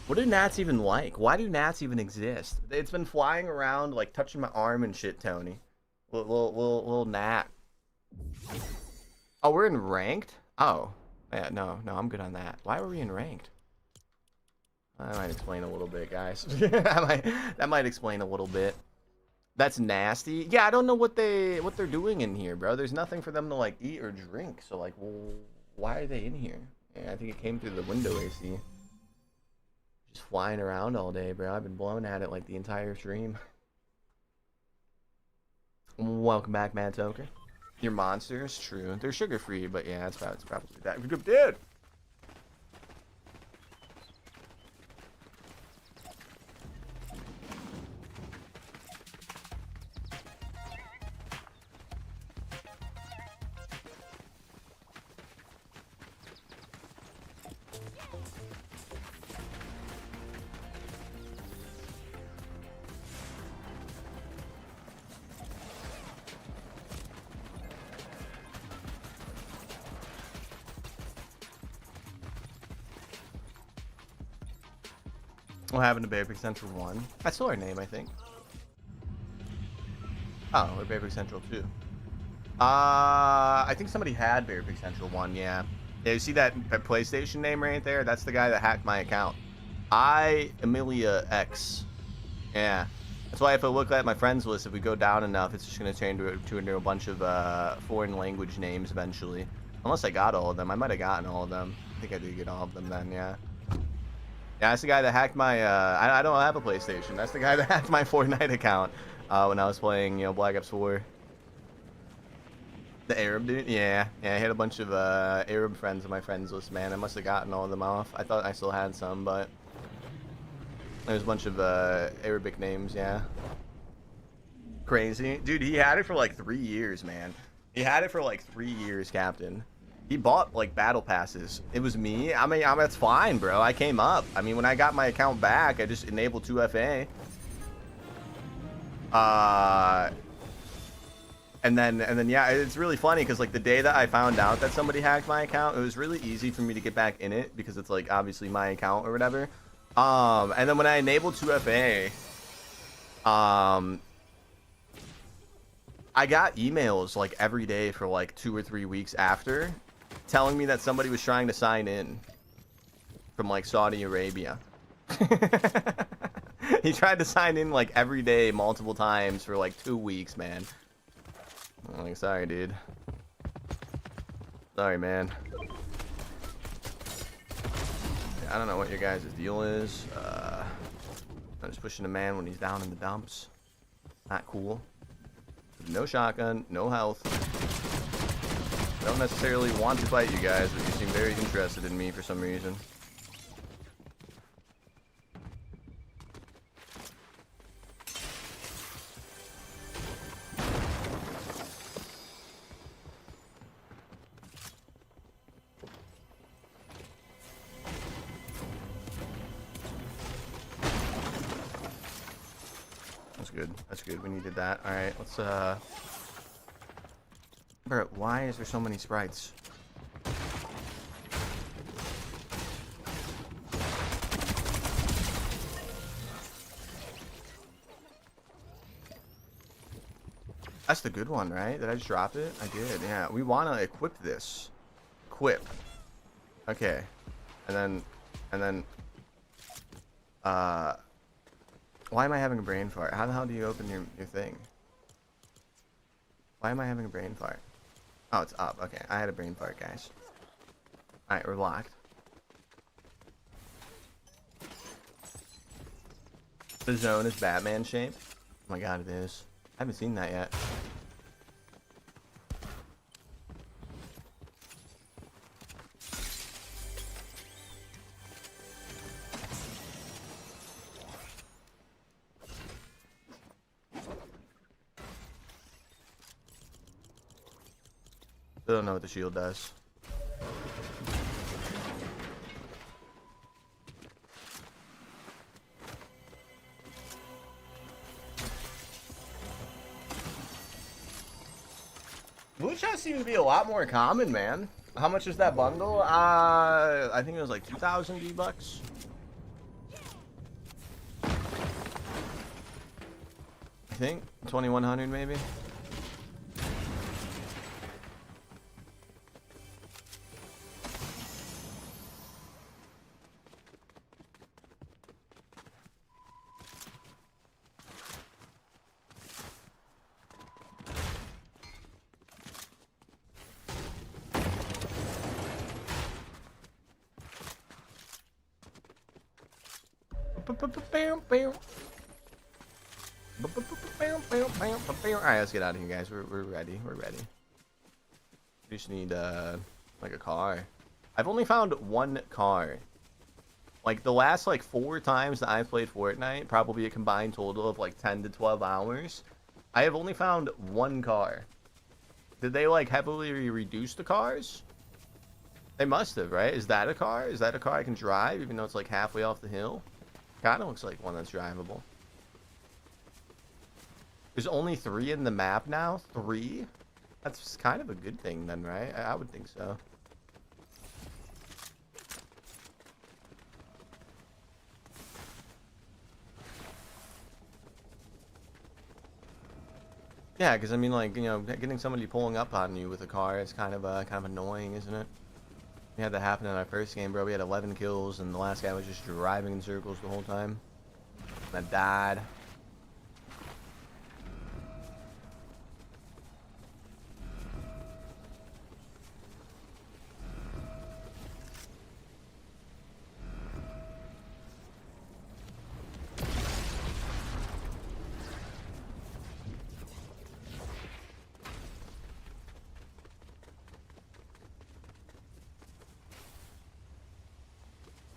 What do gnats even like? Why do gnats even exist? It's been flying around, like, touching my arm and shit, Tony. Little gnat. Oh, we're in ranked? Oh. Yeah, no, I'm good on that. Why were we in ranked? That might explain a little bit, guys. that might explain a little bit. That's nasty. Yeah, I don't know what they're doing in here, bro. There's nothing for them to like eat or drink. So like, well, why are they in here? Yeah, I think it came through the window AC. Just flying around all day, bro. I've been blowing at it like the entire stream. Welcome back, Mad Toker. Your monsters, true. They're sugar free, but yeah, it's probably that. Good dude. What happened to Bear Central 1? I saw her name, I think. Oh, or Bear Central 2. I think somebody had Bear Central 1, yeah. Yeah, you see that PlayStation name right there? That's the guy that hacked my account. Emilia X. Yeah. That's why if I look at my friends list, if we go down enough, it's just going to turn into a bunch of foreign language names eventually. Unless I got all of them. I might have gotten all of them. I think I did get all of them then, yeah. Yeah, that's the guy that hacked my, I don't have a PlayStation. That's the guy that hacked my Fortnite account when I was playing, you know, Black Ops 4. The Arab dude? Yeah. Yeah, I had a bunch of Arab friends on my friends list, man. I must have gotten all of them off. I thought I still had some, but there's a bunch of Arabic names, yeah. Crazy. Dude, he had it for like 3 years, man. He had it for like 3 years, Captain. He bought, like, battle passes. It was me. I mean, that's fine, bro. I came up. I mean, when I got my account back, I just enabled 2FA. And then, yeah, it's really funny because, like, the day that I found out that somebody hacked my account, it was really easy for me to get back in it because it's, like, obviously my account or whatever. And then when I enabled 2FA, I got emails, like, every day for, like, 2 or 3 weeks after, telling me that somebody was trying to sign in from, like, Saudi Arabia. He tried to sign in, like, every day, multiple times for, like, 2 weeks, man. I'm like, sorry, dude. Sorry, man. I don't know what your guys' deal is. I'm just pushing a man when he's down in the dumps. Not cool. No shotgun, no health. I don't necessarily want to fight you guys, but you seem very interested in me for some reason. That's good. That's good. We needed that. All right, let's Bro, why is there so many sprites? That's the good one, right? Did I just drop it? I did, yeah. We want to equip this. Equip. Okay. And then, why am I having a brain fart? How the hell do you open your thing? Why am I having a brain fart? Oh, it's up. Okay, I had a brain fart, guys. Alright, we're locked. The zone is Batman shape. Oh my god, it is. I haven't seen that yet. Still don't know what the shield does. Blue chest seems to be a lot more common, man. How much is that bundle? I think it was like 2,000 V-Bucks. I think 2,100 maybe. Alright, let's get out of here, guys. We're ready. We're ready. We just need like a car. I've only found one car. Like the last like 4 times that I've played Fortnite, probably a combined total of like 10 to 12 hours, I have only found one car. Did they like heavily reduce the cars? They must have, right? Is that a car? Is that a car I can drive even though it's like halfway off the hill? Kind of looks like one that's drivable. There's only 3 in the map now? 3? That's kind of a good thing then, right? I would think so. Yeah, because I mean, like, you know, getting somebody pulling up on you with a car is kind of annoying, isn't it? We had that happen in our first game, bro. We had 11 kills, and the last guy was just driving in circles the whole time. And I died.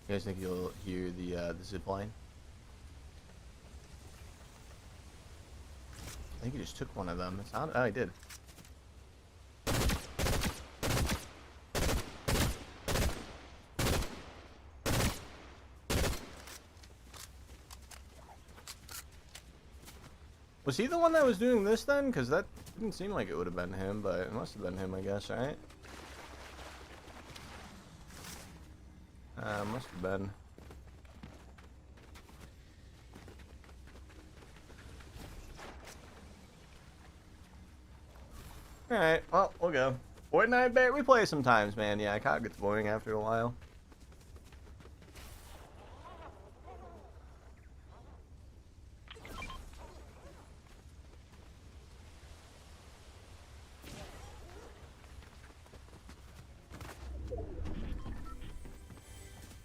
You guys think you'll hear the zip line? I think he just took one of them. It sounded, oh, he did. Was he the one that was doing this then? Because that didn't seem like it would have been him, but it must have been him, I guess, right? Must have been. Alright, well, we'll go. Fortnite, Bear, we play sometimes, man. Yeah, it kind of gets boring after a while.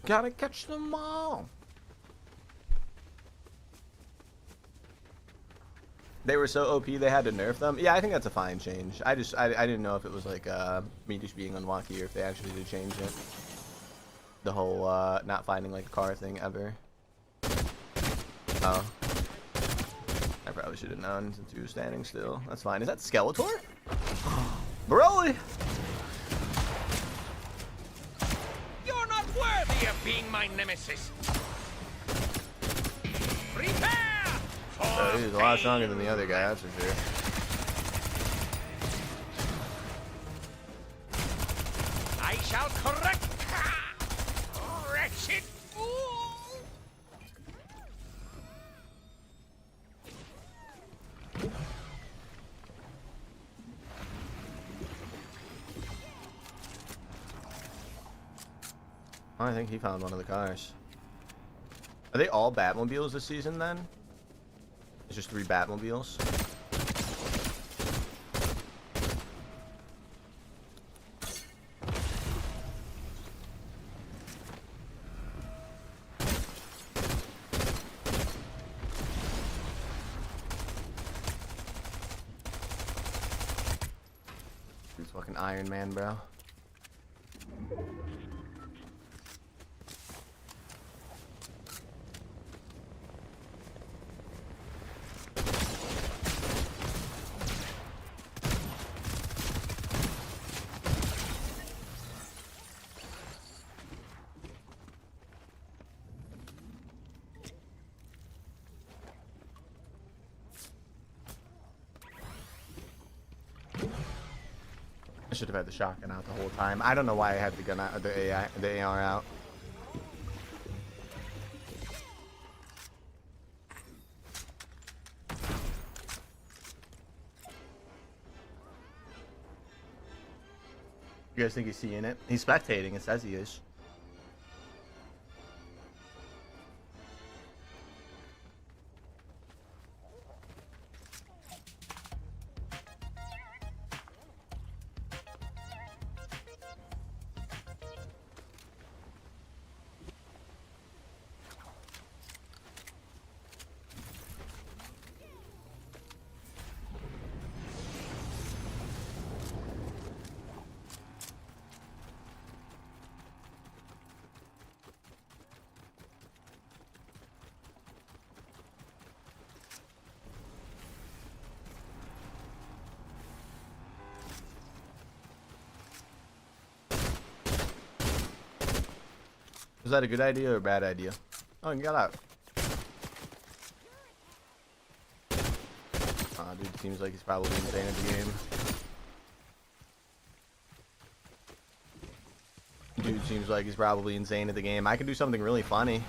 Gotta catch them all. They were so OP they had to nerf them. Yeah, I think that's a fine change. I didn't know if it was like me just being unlucky or if they actually did change it. The whole not finding like a car thing ever. Oh. I probably should have known since he was standing still. That's fine. Is that Skeletor? Broly! Worthy of being my nemesis. Prepare! Oh, he's a lot stronger than the other guy, that's for sure. I shall correct. Wretched fool! Oh, I think he found one of the cars. Are they all Batmobiles this season then? It's just 3 Batmobiles. He's fucking Iron Man, bro. should have had the shotgun out the whole time. I don't know why I had the gun out, the AR out. You guys think he's seeing it? He's spectating. It says he is. Was that a good idea or a bad idea? Oh, you got out. Dude seems like he's probably insane at the game. Dude seems like he's probably insane at the game. I could do something really funny.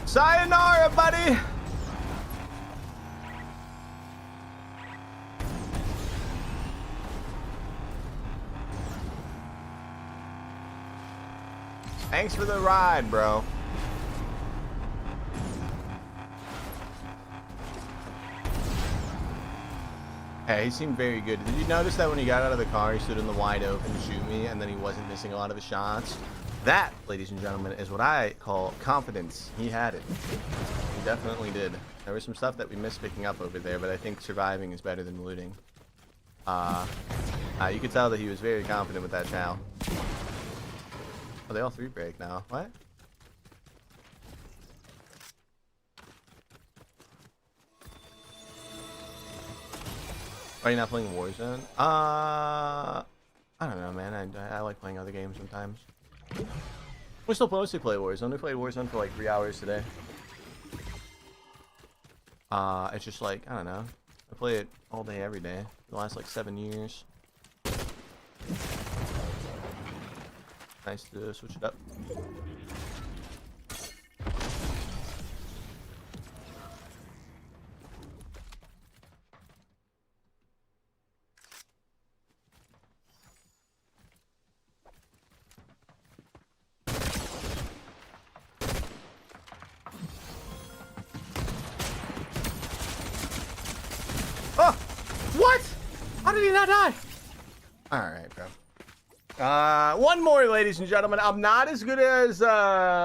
Sayonara, buddy! Thanks for the ride, bro. Hey, he seemed very good. Did you notice that when he got out of the car, he stood in the wide open to shoot me, and then he wasn't missing a lot of his shots? That, ladies and gentlemen, is what I call confidence. He had it. He definitely did. There was some stuff that we missed picking up over there, but I think surviving is better than looting. You could tell that he was very confident with that chow. Oh, they all 3 break now. What? Are you not playing Warzone? I don't know, man. I like playing other games sometimes. We're still supposed to play Warzone. We played Warzone for like 3 hours today. It's just like, I don't know. I play it all day, every day. For the last like 7 years. Nice to switch it up. Oh! What? How did he not die? Alright, bro. One more, ladies and gentlemen. I'm not as good as Warzone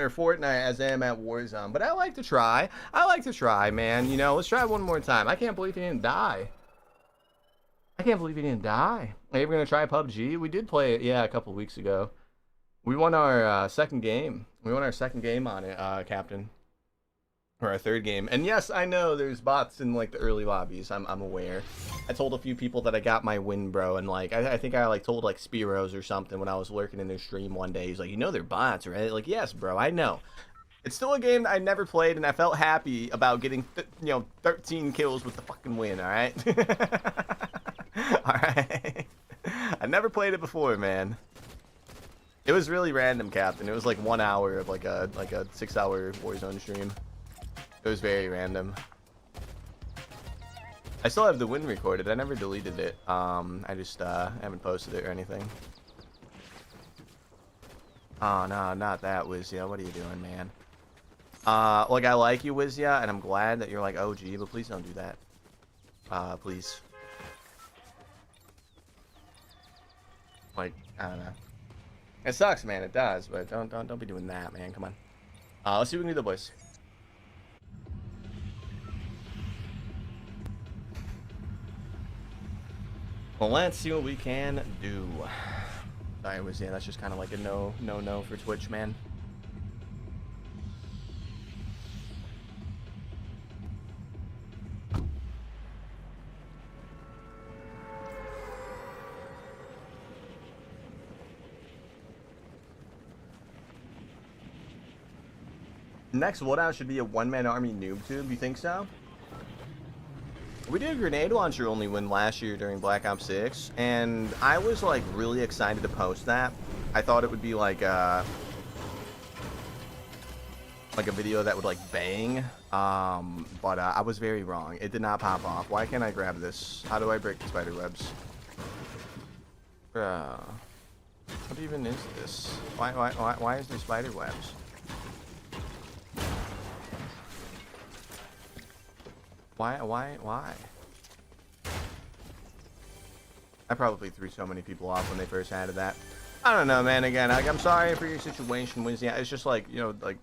or Fortnite as I am at Warzone, but I like to try. I like to try, man. You know, let's try one more time. I can't believe he didn't die. I can't believe he didn't die. Hey, we're gonna try PUBG. We did play it, yeah, a couple weeks ago. We won our second game. We won our second game on it, Captain. Or our third game. And yes, I know there's bots in like the early lobbies. I'm aware. I told a few people that I got my win, bro, and like I think I like told like Spiros or something when I was lurking in their stream one day. He's like, you know they're bots, right? Like, yes, bro, I know. It's still a game that I never played, and I felt happy about getting 13 kills with the fucking win. All right. All right. I never played it before, man. It was really random, Captain. It was like 1 hour of like a 6-hour Warzone stream. It was very random. I still have the win recorded. I never deleted it. I just haven't posted it or anything. Oh no, not that, Wizya. What are you doing, man? Like, I like you, Wizya, and I'm glad that you're like OG, but please don't do that. Please. Like, I don't know. It sucks, man. It does, but don't be doing that, man. Come on. Let's see what we can do, boys. Well, let's see what we can do. Sorry, Wizya. That's just kind of like a no for Twitch, man. Next loadout should be a one-man army noob tube. You think so? We did a grenade launcher only win last year during Black Ops 6, and I was like really excited to post that. I thought it would be like a video that would like bang, but I was very wrong. It did not pop off. Why can't I grab this? How do I break the spider webs? Bruh. What even is this? Why is there spider webs? Why? I probably threw so many people off when they first added that. I don't know, man. Again, like, I'm sorry for your situation, Winston. Yeah, it's just like, you know, like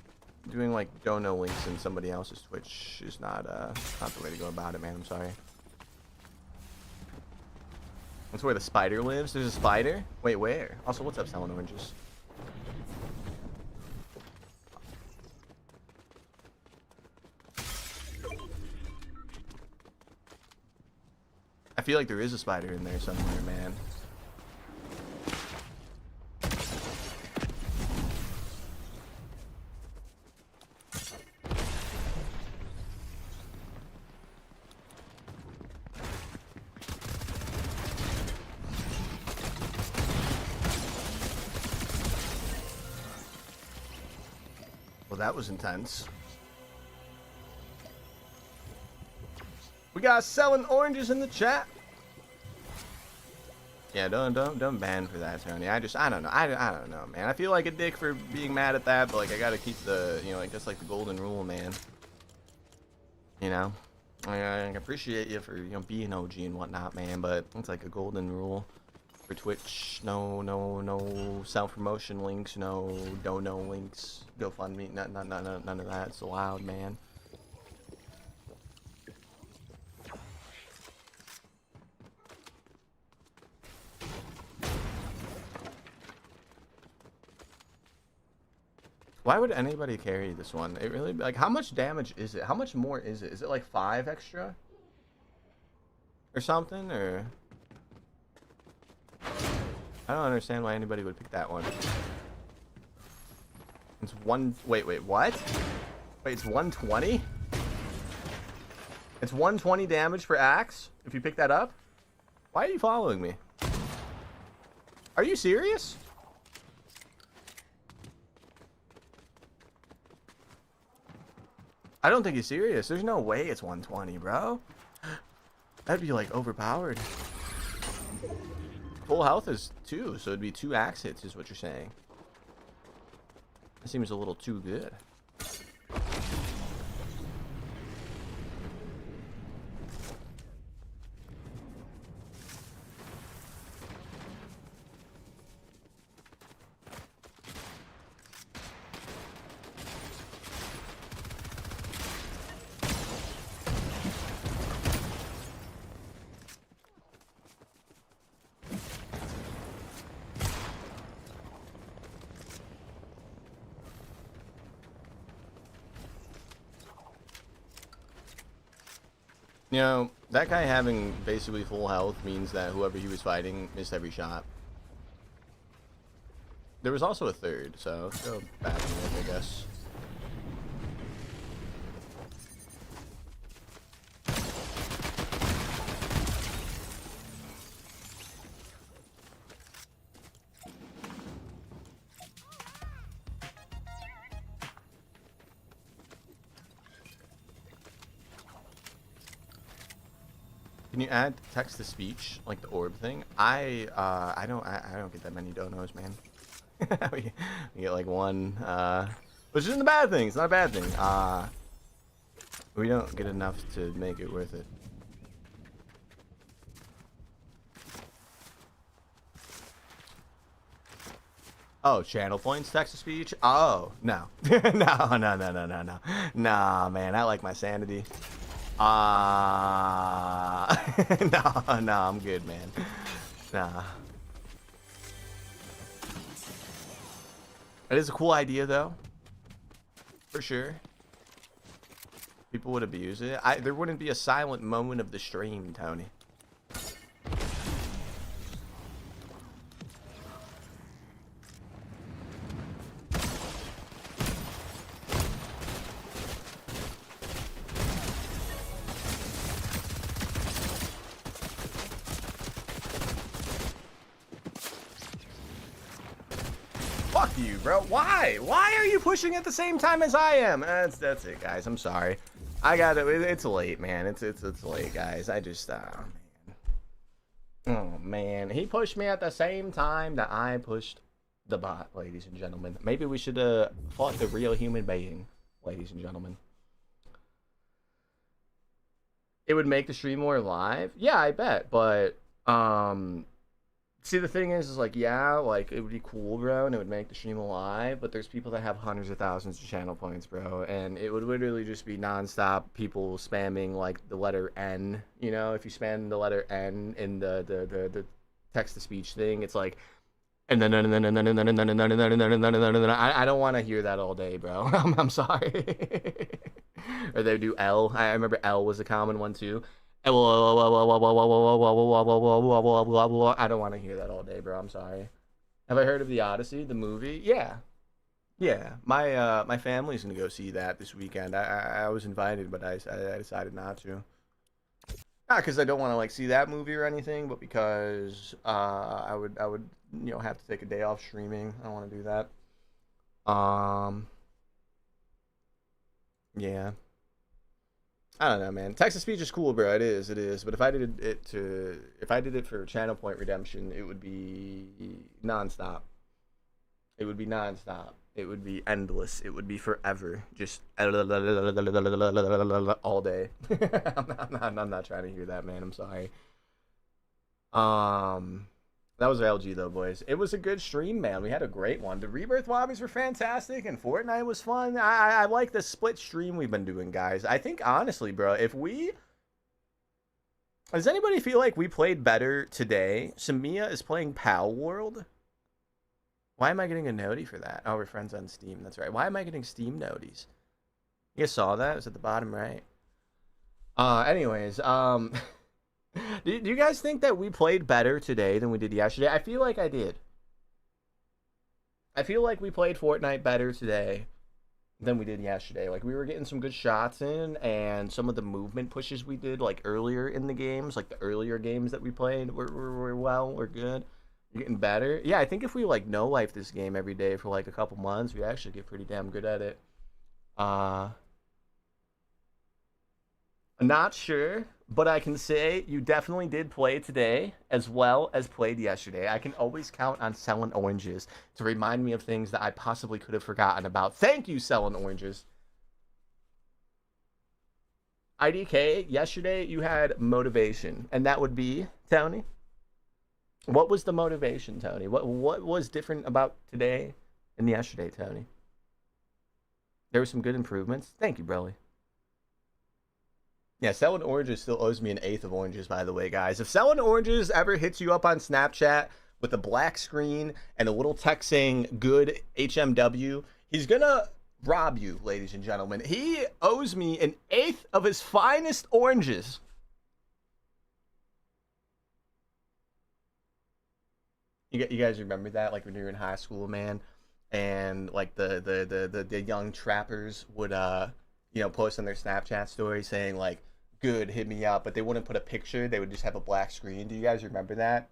doing like dono links in somebody else's Twitch is not the way to go about it, man. I'm sorry. That's where the spider lives. There's a spider? Wait, where? Also, what's up, selling oranges? I feel like there is a spider in there somewhere, man. Well, that was intense. We got selling oranges in the chat. Yeah, don't ban for that, Tony. I don't know. I don't know, man. I feel like a dick for being mad at that, but like I gotta keep the, you know, like that's like the golden rule, man. You know, I appreciate you for, you know, being OG and whatnot, man, but it's like a golden rule for Twitch. No self promotion links, no dono links, GoFundMe, none of that's allowed, man. Why would anybody carry this one? It really, like, how much damage is it? How much more is it? Is it like 5 extra? Or something? Or... I don't understand why anybody would pick that one. It's one... Wait, what? Wait, it's 120? It's 120 damage for axe if you pick that up? Why are you following me? Are you serious? I don't think he's serious. There's no way it's 120, bro. That'd be like overpowered. Full health is 2, so it'd be 2 axe hits is what you're saying. That seems a little too good. You know, that guy having basically full health means that whoever he was fighting missed every shot. There was also a third, so let's go back and look, I guess. Can you add text to speech like the orb thing? I don't get that many donos, man. we get like 1, which isn't a bad thing. It's not a bad thing. We don't get enough to make it worth it. Oh, channel points, text to speech. Oh no, no, nah, man. I like my sanity. No, I'm good, man. Nah. It is a cool idea, though. For sure. People would abuse it. There wouldn't be a silent moment of the stream, Tony. you, bro. Why? Why are you pushing at the same time as I am? That's it, guys. I'm sorry. I got it. It's late, man. It's late, guys. I just man. Oh man, he pushed me at the same time that I pushed the bot, ladies and gentlemen. Maybe we should fought the real human being, ladies and gentlemen. It would make the stream more live? Yeah, I bet, but see, the thing is like, yeah, like, it would be cool, bro, and it would make the stream alive, but there's people that have hundreds of thousands of channel points, bro, and it would literally just be nonstop people spamming, like, the letter N, you know? If you spam the letter N in the text-to-speech thing, it's like, and then, I don't want to hear that all day, bro. I'm sorry. Or they do L. I remember L was a common one, too. I don't want to hear that all day, bro. I'm sorry. Have I heard of the Odyssey, the movie? Yeah. Yeah. My family's going to go see that this weekend. I was invited, but I decided not to. Not because I don't want to, like, see that movie or anything, but because I would you know, have to take a day off streaming. I don't want to do that. Yeah. I don't know, man. Text-to-speech is cool, bro. It is. But if I did it for channel point redemption, it would be nonstop. It would be nonstop. It would be endless. It would be forever. Just all day. I'm not trying to hear that, man. I'm sorry. That was LG though, boys. It was a good stream, man. We had a great one. The Rebirth lobbies were fantastic, and Fortnite was fun. I like the split stream we've been doing, guys. I think, honestly, bro, does anybody feel like we played better today? Samia is playing Pal World. Why am I getting a noti for that? Oh, we're friends on Steam. That's right. Why am I getting Steam noties? You guys saw that? It was at the bottom right. Anyways, do you guys think that we played better today than we did yesterday? I feel like I did. I feel like we played Fortnite better today than we did yesterday. Like, we were getting some good shots in, and some of the movement pushes we did, like, earlier in the games, like the earlier games that we played were good. We're getting better. Yeah, I think if we, like, no-life this game every day for, like, a couple months, we actually get pretty damn good at it. I'm not sure, but I can say you definitely did play today as well as played yesterday. I can always count on selling oranges to remind me of things that I possibly could have forgotten about. Thank you, selling oranges. IDK, yesterday you had motivation, and that would be, Tony? What was the motivation, Tony? What was different about today and yesterday, Tony? There were some good improvements. Thank you, Broly. Yeah, selling oranges still owes me an 1/8 of oranges, by the way, guys. If selling oranges ever hits you up on Snapchat with a black screen and a little text saying good HMW, he's gonna rob you, ladies and gentlemen. He owes me an 1/8 of his finest oranges. You guys remember that, like when you were in high school, man, and like the young trappers would you know, post on their Snapchat story saying like, good, hit me up, but they wouldn't put a picture, they would just have a black screen. Do you guys remember that?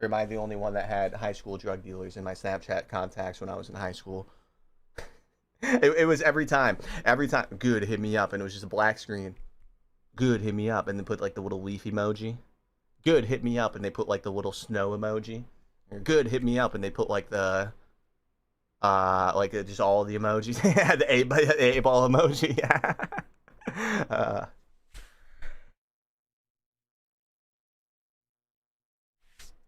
Or am I the only one that had high school drug dealers in my Snapchat contacts when I was in high school? It was every time, good, hit me up, and it was just a black screen. Good, hit me up, and then put like the little leaf emoji. Good, hit me up, and they put like the little snow emoji. Or good, hit me up, and they put like the like just all the emojis. The eight ball emoji.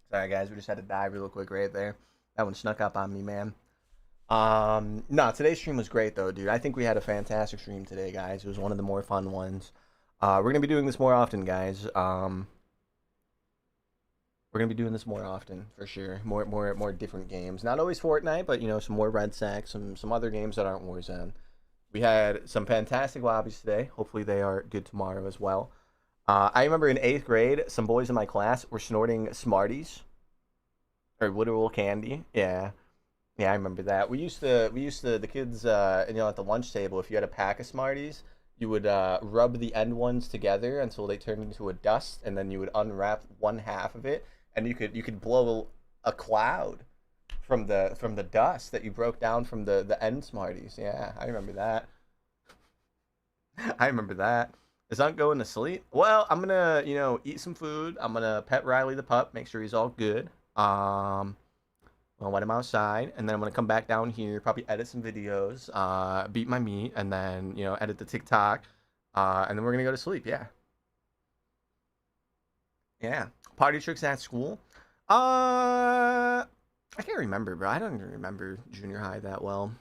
Sorry guys, we just had to die real quick right there. That one snuck up on me, man. No, today's stream was great though, dude. I think we had a fantastic stream today, guys. It was one of the more fun ones. We're gonna be doing this more often, guys. We're gonna be doing this more often for sure. More different games. Not always Fortnite, but you know, some more Red Sack, some other games that aren't Warzone. We had some fantastic lobbies today. Hopefully they are good tomorrow as well. I remember in 8th grade, some boys in my class were snorting Smarties or literal candy. Yeah, I remember that. We used to the kids, you know, at the lunch table. If you had a pack of Smarties, you would rub the end ones together until they turned into a dust, and then you would unwrap one half of it, and you could blow a cloud from the dust that you broke down from the end Smarties. Yeah, I remember that. I remember that. Is Unc going to sleep? Well, I'm gonna, eat some food. I'm gonna pet Riley the pup, make sure he's all good. I'll let him outside, and then I'm gonna come back down here, probably edit some videos, beat my meat, and then edit the TikTok, and then we're gonna go to sleep. Yeah. Yeah. Party tricks at school. I can't remember, bro. I don't even remember junior high that well.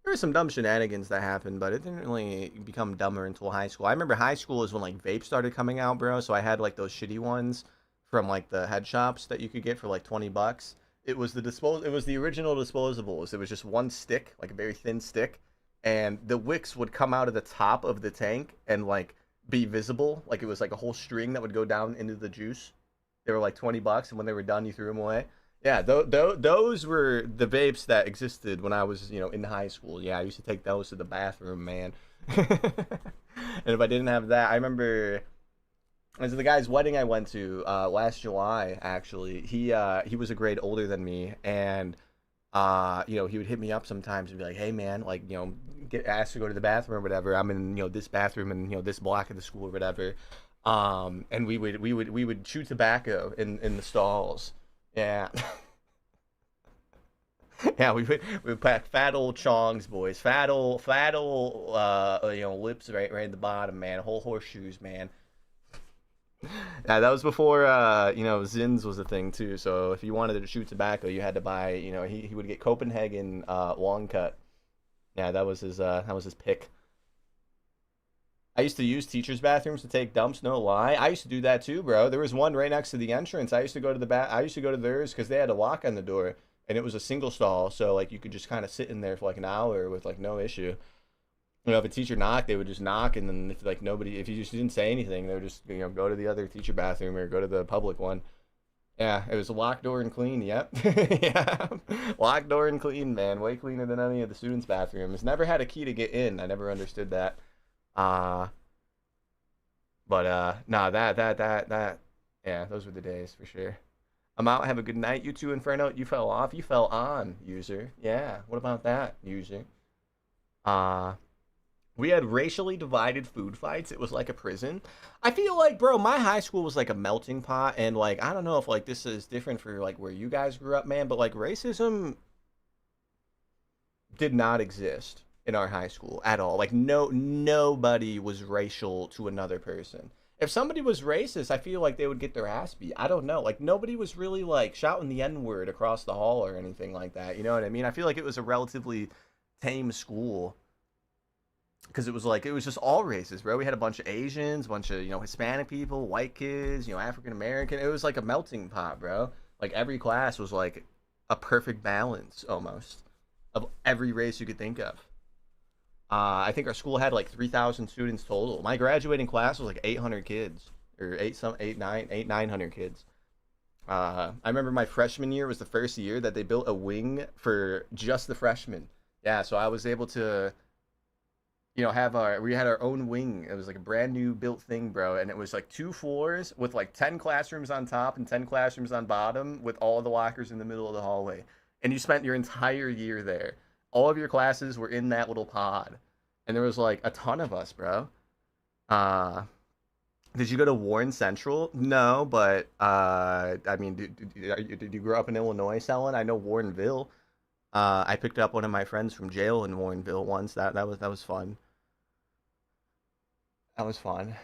There were some dumb shenanigans that happened, but it didn't really become dumber until high school. I remember high school is when like vapes started coming out, bro. So I had like those shitty ones from like the head shops that you could get for like $20. It was the original disposables. It was just one stick, like a very thin stick, and the wicks would come out of the top of the tank and like be visible, like it was like a whole string that would go down into the juice. They were like $20, and when they were done, you threw them away. Yeah, those were the vapes that existed when I was, in high school. Yeah, I used to take those to the bathroom, man. And if I didn't have that, I remember, as the guy's wedding I went to last July, actually, he was a grade older than me, and he would hit me up sometimes and be like, "Hey, man, like, get asked to go to the bathroom or whatever. I'm in, this bathroom and this block of the school or whatever." And we would chew tobacco in the stalls. Yeah. Yeah, we would pack fat old chongs, boys. Fat old lips right in the bottom, man. Whole horseshoes, man. Yeah, that was before Zins was a thing too. So if you wanted to chew tobacco, you had to buy, he would get Copenhagen long cut. Yeah, that was his pick. I used to use teachers' bathrooms to take dumps, no lie. I used to do that too, bro. There was one right next to the entrance. I used to go to theirs because they had a lock on the door, and it was a single stall, so like you could just kind of sit in there for like an hour with like no issue. If a teacher knocked, they would just knock, and then if you just didn't say anything, they would just go to the other teacher bathroom or go to the public one. Yeah, it was a locked door and clean. Yep. Yeah, locked door and clean, man. Way cleaner than any of the students' bathrooms. Never had a key to get in. I never understood that. Nah, that, yeah, those were the days for sure. I'm out. Have a good night. You too, Inferno. You fell off. You fell on, user. Yeah. What about that, user? We had racially divided food fights. It was like a prison. I feel like, bro, my high school was like a melting pot, and like I don't know if like this is different for like where you guys grew up, man, but like racism did not exist in our high school at all. Like nobody was racial to another person. If somebody was racist, I feel like they would get their ass beat. I don't know. Like nobody was really like shouting the N-word across the hall or anything like that. You know what I mean? I feel like it was a relatively tame school because it was just all races, bro. We had a bunch of Asians, a bunch of Hispanic people, white kids, African American. It was like a melting pot, bro. Like every class was like a perfect balance almost of every race you could think of. I think our school had like 3,000 students total. My graduating class was like 800 kids, or 900 kids. I remember my freshman year was the first year that they built a wing for just the freshmen. Yeah, so I was able to, we had our own wing. It was like a brand new built thing, bro, and it was like 2 floors with like 10 classrooms on top and 10 classrooms on bottom with all of the lockers in the middle of the hallway. And you spent your entire year there. All of your classes were in that little pod. And there was like a ton of us, bro. Did you go to Warren Central? No, but I mean, did you grow up in Illinois, Selin? I know Warrenville. I picked up one of my friends from jail in Warrenville once. That was fun. That was fun.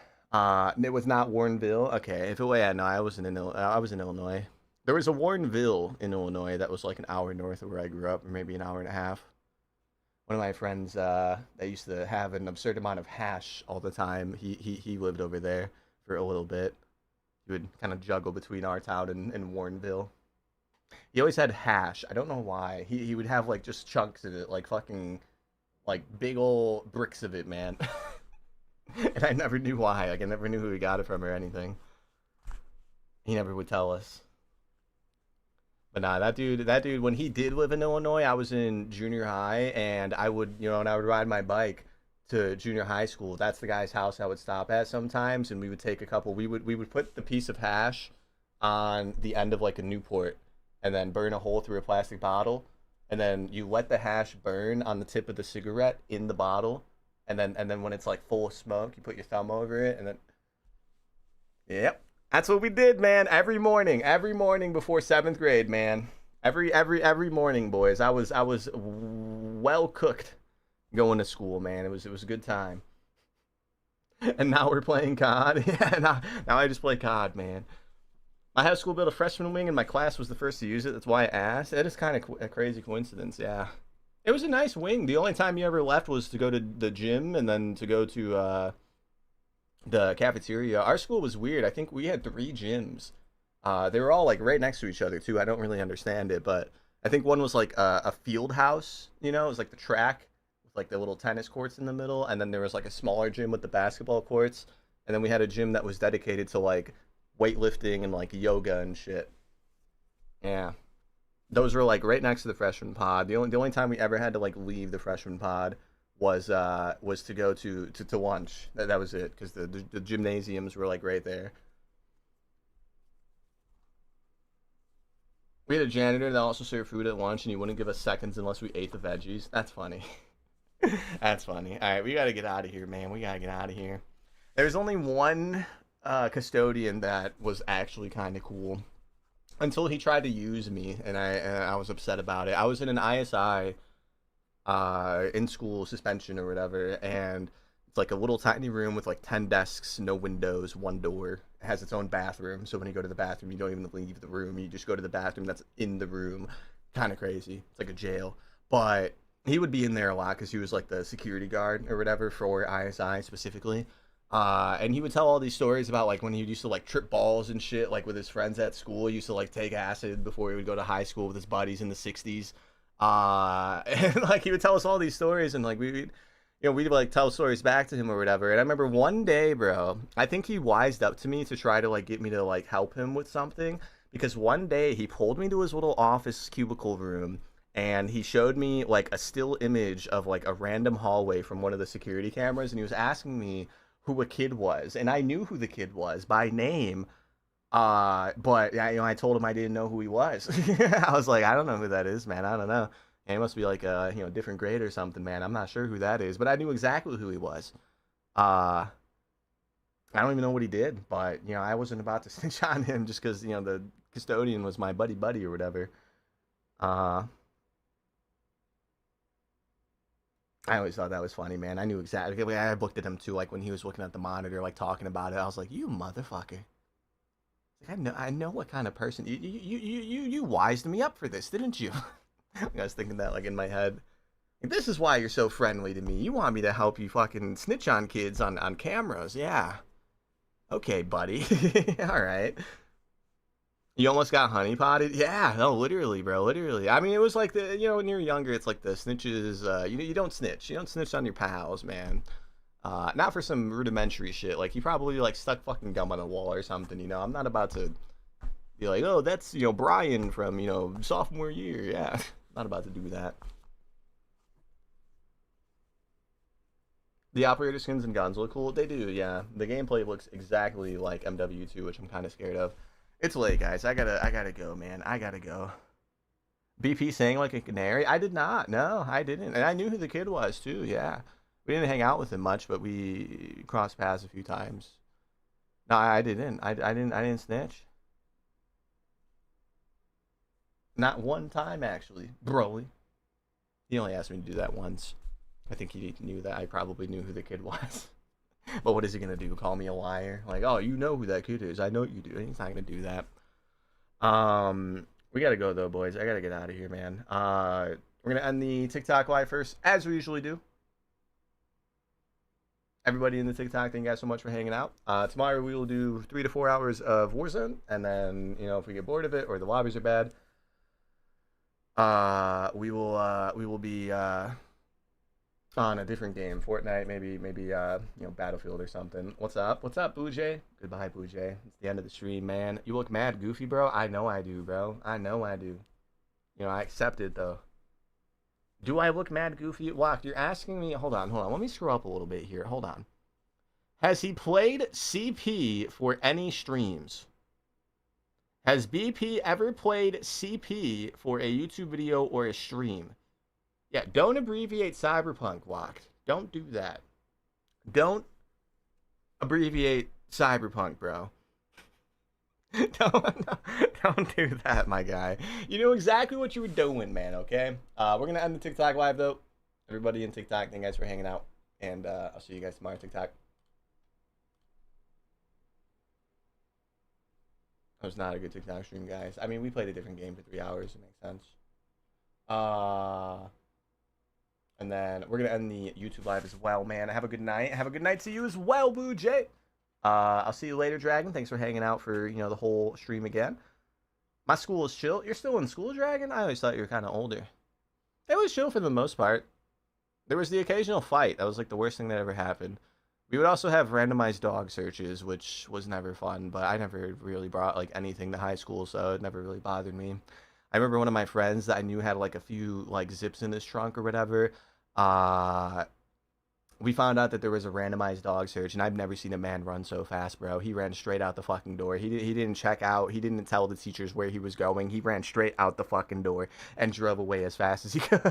It was not Warrenville. Okay, if it was, yeah, no, I was in Illinois. There was a Warrenville in Illinois that was like an hour north of where I grew up, or maybe an hour and a half. One of my friends that used to have an absurd amount of hash all the time, he lived over there for a little bit. He would kind of juggle between our town and Warrenville. He always had hash. I don't know why. He would have like just chunks of it, like fucking like big old bricks of it, man. And I never knew why. Like I never knew who he got it from or anything. He never would tell us. But nah, that dude, when he did live in Illinois, I was in junior high, and I would, and I would ride my bike to junior high school. That's the guy's house I would stop at sometimes, and we would take we would put the piece of hash on the end of like a Newport, and then burn a hole through a plastic bottle, and then you let the hash burn on the tip of the cigarette in the bottle, and then when it's like full of smoke, you put your thumb over it, and then, yep, that's what we did, man. Every morning before 7th grade, man. Every morning, boys. I was well cooked going to school, man. It was a good time. And now we're playing COD. Yeah, now I just play COD, man. My high school built a freshman wing, and my class was the first to use it. That's why I asked. It is kind of a crazy coincidence, yeah. It was a nice wing. The only time you ever left was to go to the gym and then to go to the cafeteria. Our school was weird. I think we had 3 gyms. They were all like right next to each other too. I don't really understand it, but I think one was like a field house. You know, it was like the track with like the little tennis courts in the middle, and then there was like a smaller gym with the basketball courts, and then we had a gym that was dedicated to like weightlifting and like yoga and shit. Yeah, those were like right next to the freshman pod. The only time we ever had to like leave the freshman pod was to go to lunch. That was it, because the gymnasiums were like right there. We had a janitor that also served food at lunch, and he wouldn't give us seconds unless we ate the veggies. That's funny. That's funny. All right, we got to get out of here, man. We got to get out of here. There's only one custodian that was actually kind of cool until he tried to use me, and I was upset about it. I was in an ISI in school suspension or whatever, and it's like a little tiny room with like 10 desks, no windows, 1 door. It has its own bathroom, so when you go to the bathroom, you don't even leave the room. You just go to the bathroom that's in the room. Kind of crazy. It's like a jail. But he would be in there a lot because he was like the security guard or whatever for ISI specifically. And he would tell all these stories about like when he used to like trip balls and shit, like with his friends at school. He used to like take acid before he would go to high school with his buddies in the 60s. And like he would tell us all these stories, and like we'd like tell stories back to him or whatever. And I remember one day, bro, I think he wised up to me to try to like get me to like help him with something, because one day he pulled me to his little office cubicle room, and he showed me like a still image of like a random hallway from one of the security cameras, and he was asking me who a kid was, and I knew who the kid was by name, but I told him I didn't know who he was. I was like, I don't know who that is, man. I don't know. And it must be like a different grade or something, man. I'm not sure who that is, but I knew exactly who he was. I don't even know what he did, but I wasn't about to snitch on him just because the custodian was my buddy or whatever. I always thought that was funny, man. I knew exactly. I looked at him too, like when he was looking at the monitor, like talking about it. I was like, "You motherfucker!" Like, I know what kind of person you wised me up for this, didn't you? I was thinking that like in my head. Like, this is why you're so friendly to me. You want me to help you fucking snitch on kids on cameras. Yeah. Okay, buddy. All right. You almost got honeypotted? Yeah, no, literally, bro, literally. I mean, it was like the, when you're younger, it's like the snitches, you don't snitch. You don't snitch on your pals, man. Not for some rudimentary shit. Like, you probably, like, stuck fucking gum on a wall or something, I'm not about to be like, oh, that's, Brian from, sophomore year. Yeah, not about to do that. The operator skins and guns look cool. They do, yeah. The gameplay looks exactly like MW2, which I'm kind of scared of. It's late, guys. I gotta go, man. I gotta go. BP sang like a canary? I did not. No, I didn't. And I knew who the kid was, too, yeah. We didn't hang out with him much, but we crossed paths a few times. No, I didn't. I didn't snitch. Not one time, actually. Broly. He only asked me to do that once. I think he knew that I probably knew who the kid was. But what is he going to do? Call me a liar? Like, oh, you know who that kid is. I know you do. He's not going to do that. We got to go, though, boys. I got to get out of here, man. We're going to end the TikTok live first, as we usually do. Everybody in the TikTok, thank you guys so much for hanging out. Tomorrow we will do 3 to 4 hours of Warzone. And then, if we get bored of it or the lobbies are bad, we will be on a different game, Fortnite, maybe Battlefield or something. What's up, Boojay? Goodbye, Boojay. It's the end of the stream, man. You look mad goofy, bro. I know I do, bro. I know I do. I accept it though. Do I look mad goofy? Locked, you're asking me. Hold on. Let me scroll up a little bit here. Hold on. Has he played CP for any streams? Has BP ever played CP for a YouTube video or a stream? Yeah, don't abbreviate Cyberpunk, Locked. Don't do that. Don't abbreviate Cyberpunk, bro. don't do that, my guy. You know exactly what you were doing, man, okay? We're going to end the TikTok live, though. Everybody in TikTok, thank you guys for hanging out. And I'll see you guys tomorrow on TikTok. It was not a good TikTok stream, guys. I mean, we played a different game for 3 hours. It makes sense. And then we're going to end the YouTube live as well, man. Have a good night. Have a good night to you as well, Boo J. I'll see you later, Dragon. Thanks for hanging out for, you know, the whole stream again. My school is chill. You're still in school, Dragon? I always thought you were kind of older. It was chill for the most part. There was the occasional fight. That was like the worst thing that ever happened. We would also have randomized dog searches, which was never fun, but I never really brought like anything to high school, so it never really bothered me. I remember one of my friends that I knew had like a few like zips in his trunk or whatever. We found out that there was a randomized dog search, and I've never seen a man run so fast, bro. He ran straight out the fucking door. He didn't check out. He didn't tell the teachers where he was going. He ran straight out the fucking door and drove away as fast as he could.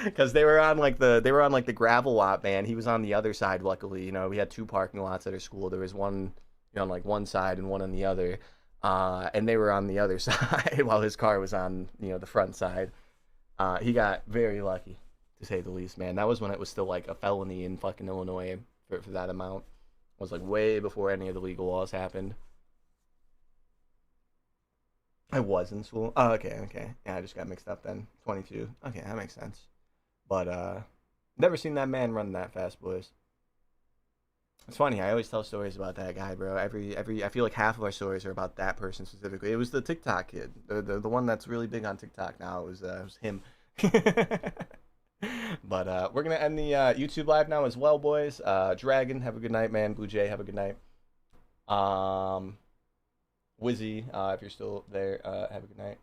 Because they were on like the gravel lot, man. He was on the other side. Luckily, you know, we had 2 parking lots at our school. There was one, you know, on like one side and one on the other. And they were on the other side while his car was on, you know, the front side. He got very lucky, to say the least, man. That was when it was still like a felony in fucking Illinois for that amount. It was like way before any of the legal laws happened. I was in school. Oh, okay. Yeah, I just got mixed up then. 22. Okay, that makes sense. But never seen that man run that fast, boys. It's funny. I always tell stories about that guy, bro. I feel like half of our stories are about that person specifically. It was the TikTok kid, the one that's really big on TikTok now. It was him. But we're gonna end the YouTube live now as well, boys. Dragon, have a good night, man. Blue Jay, have a good night. Wizzy, if you're still there, have a good night.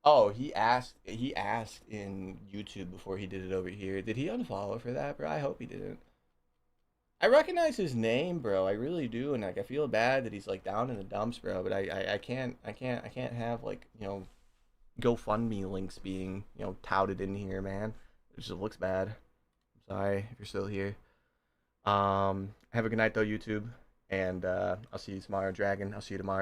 Oh, he asked in YouTube before he did it over here. Did he unfollow for that, bro? I hope he didn't. I recognize his name, bro. I really do, and like I feel bad that he's like down in the dumps, bro. But I can't have like, you know, GoFundMe links being, you know, touted in here, man. It just looks bad. I'm sorry if you're still here. Have a good night though, YouTube, and I'll see you tomorrow, Dragon. I'll see you tomorrow.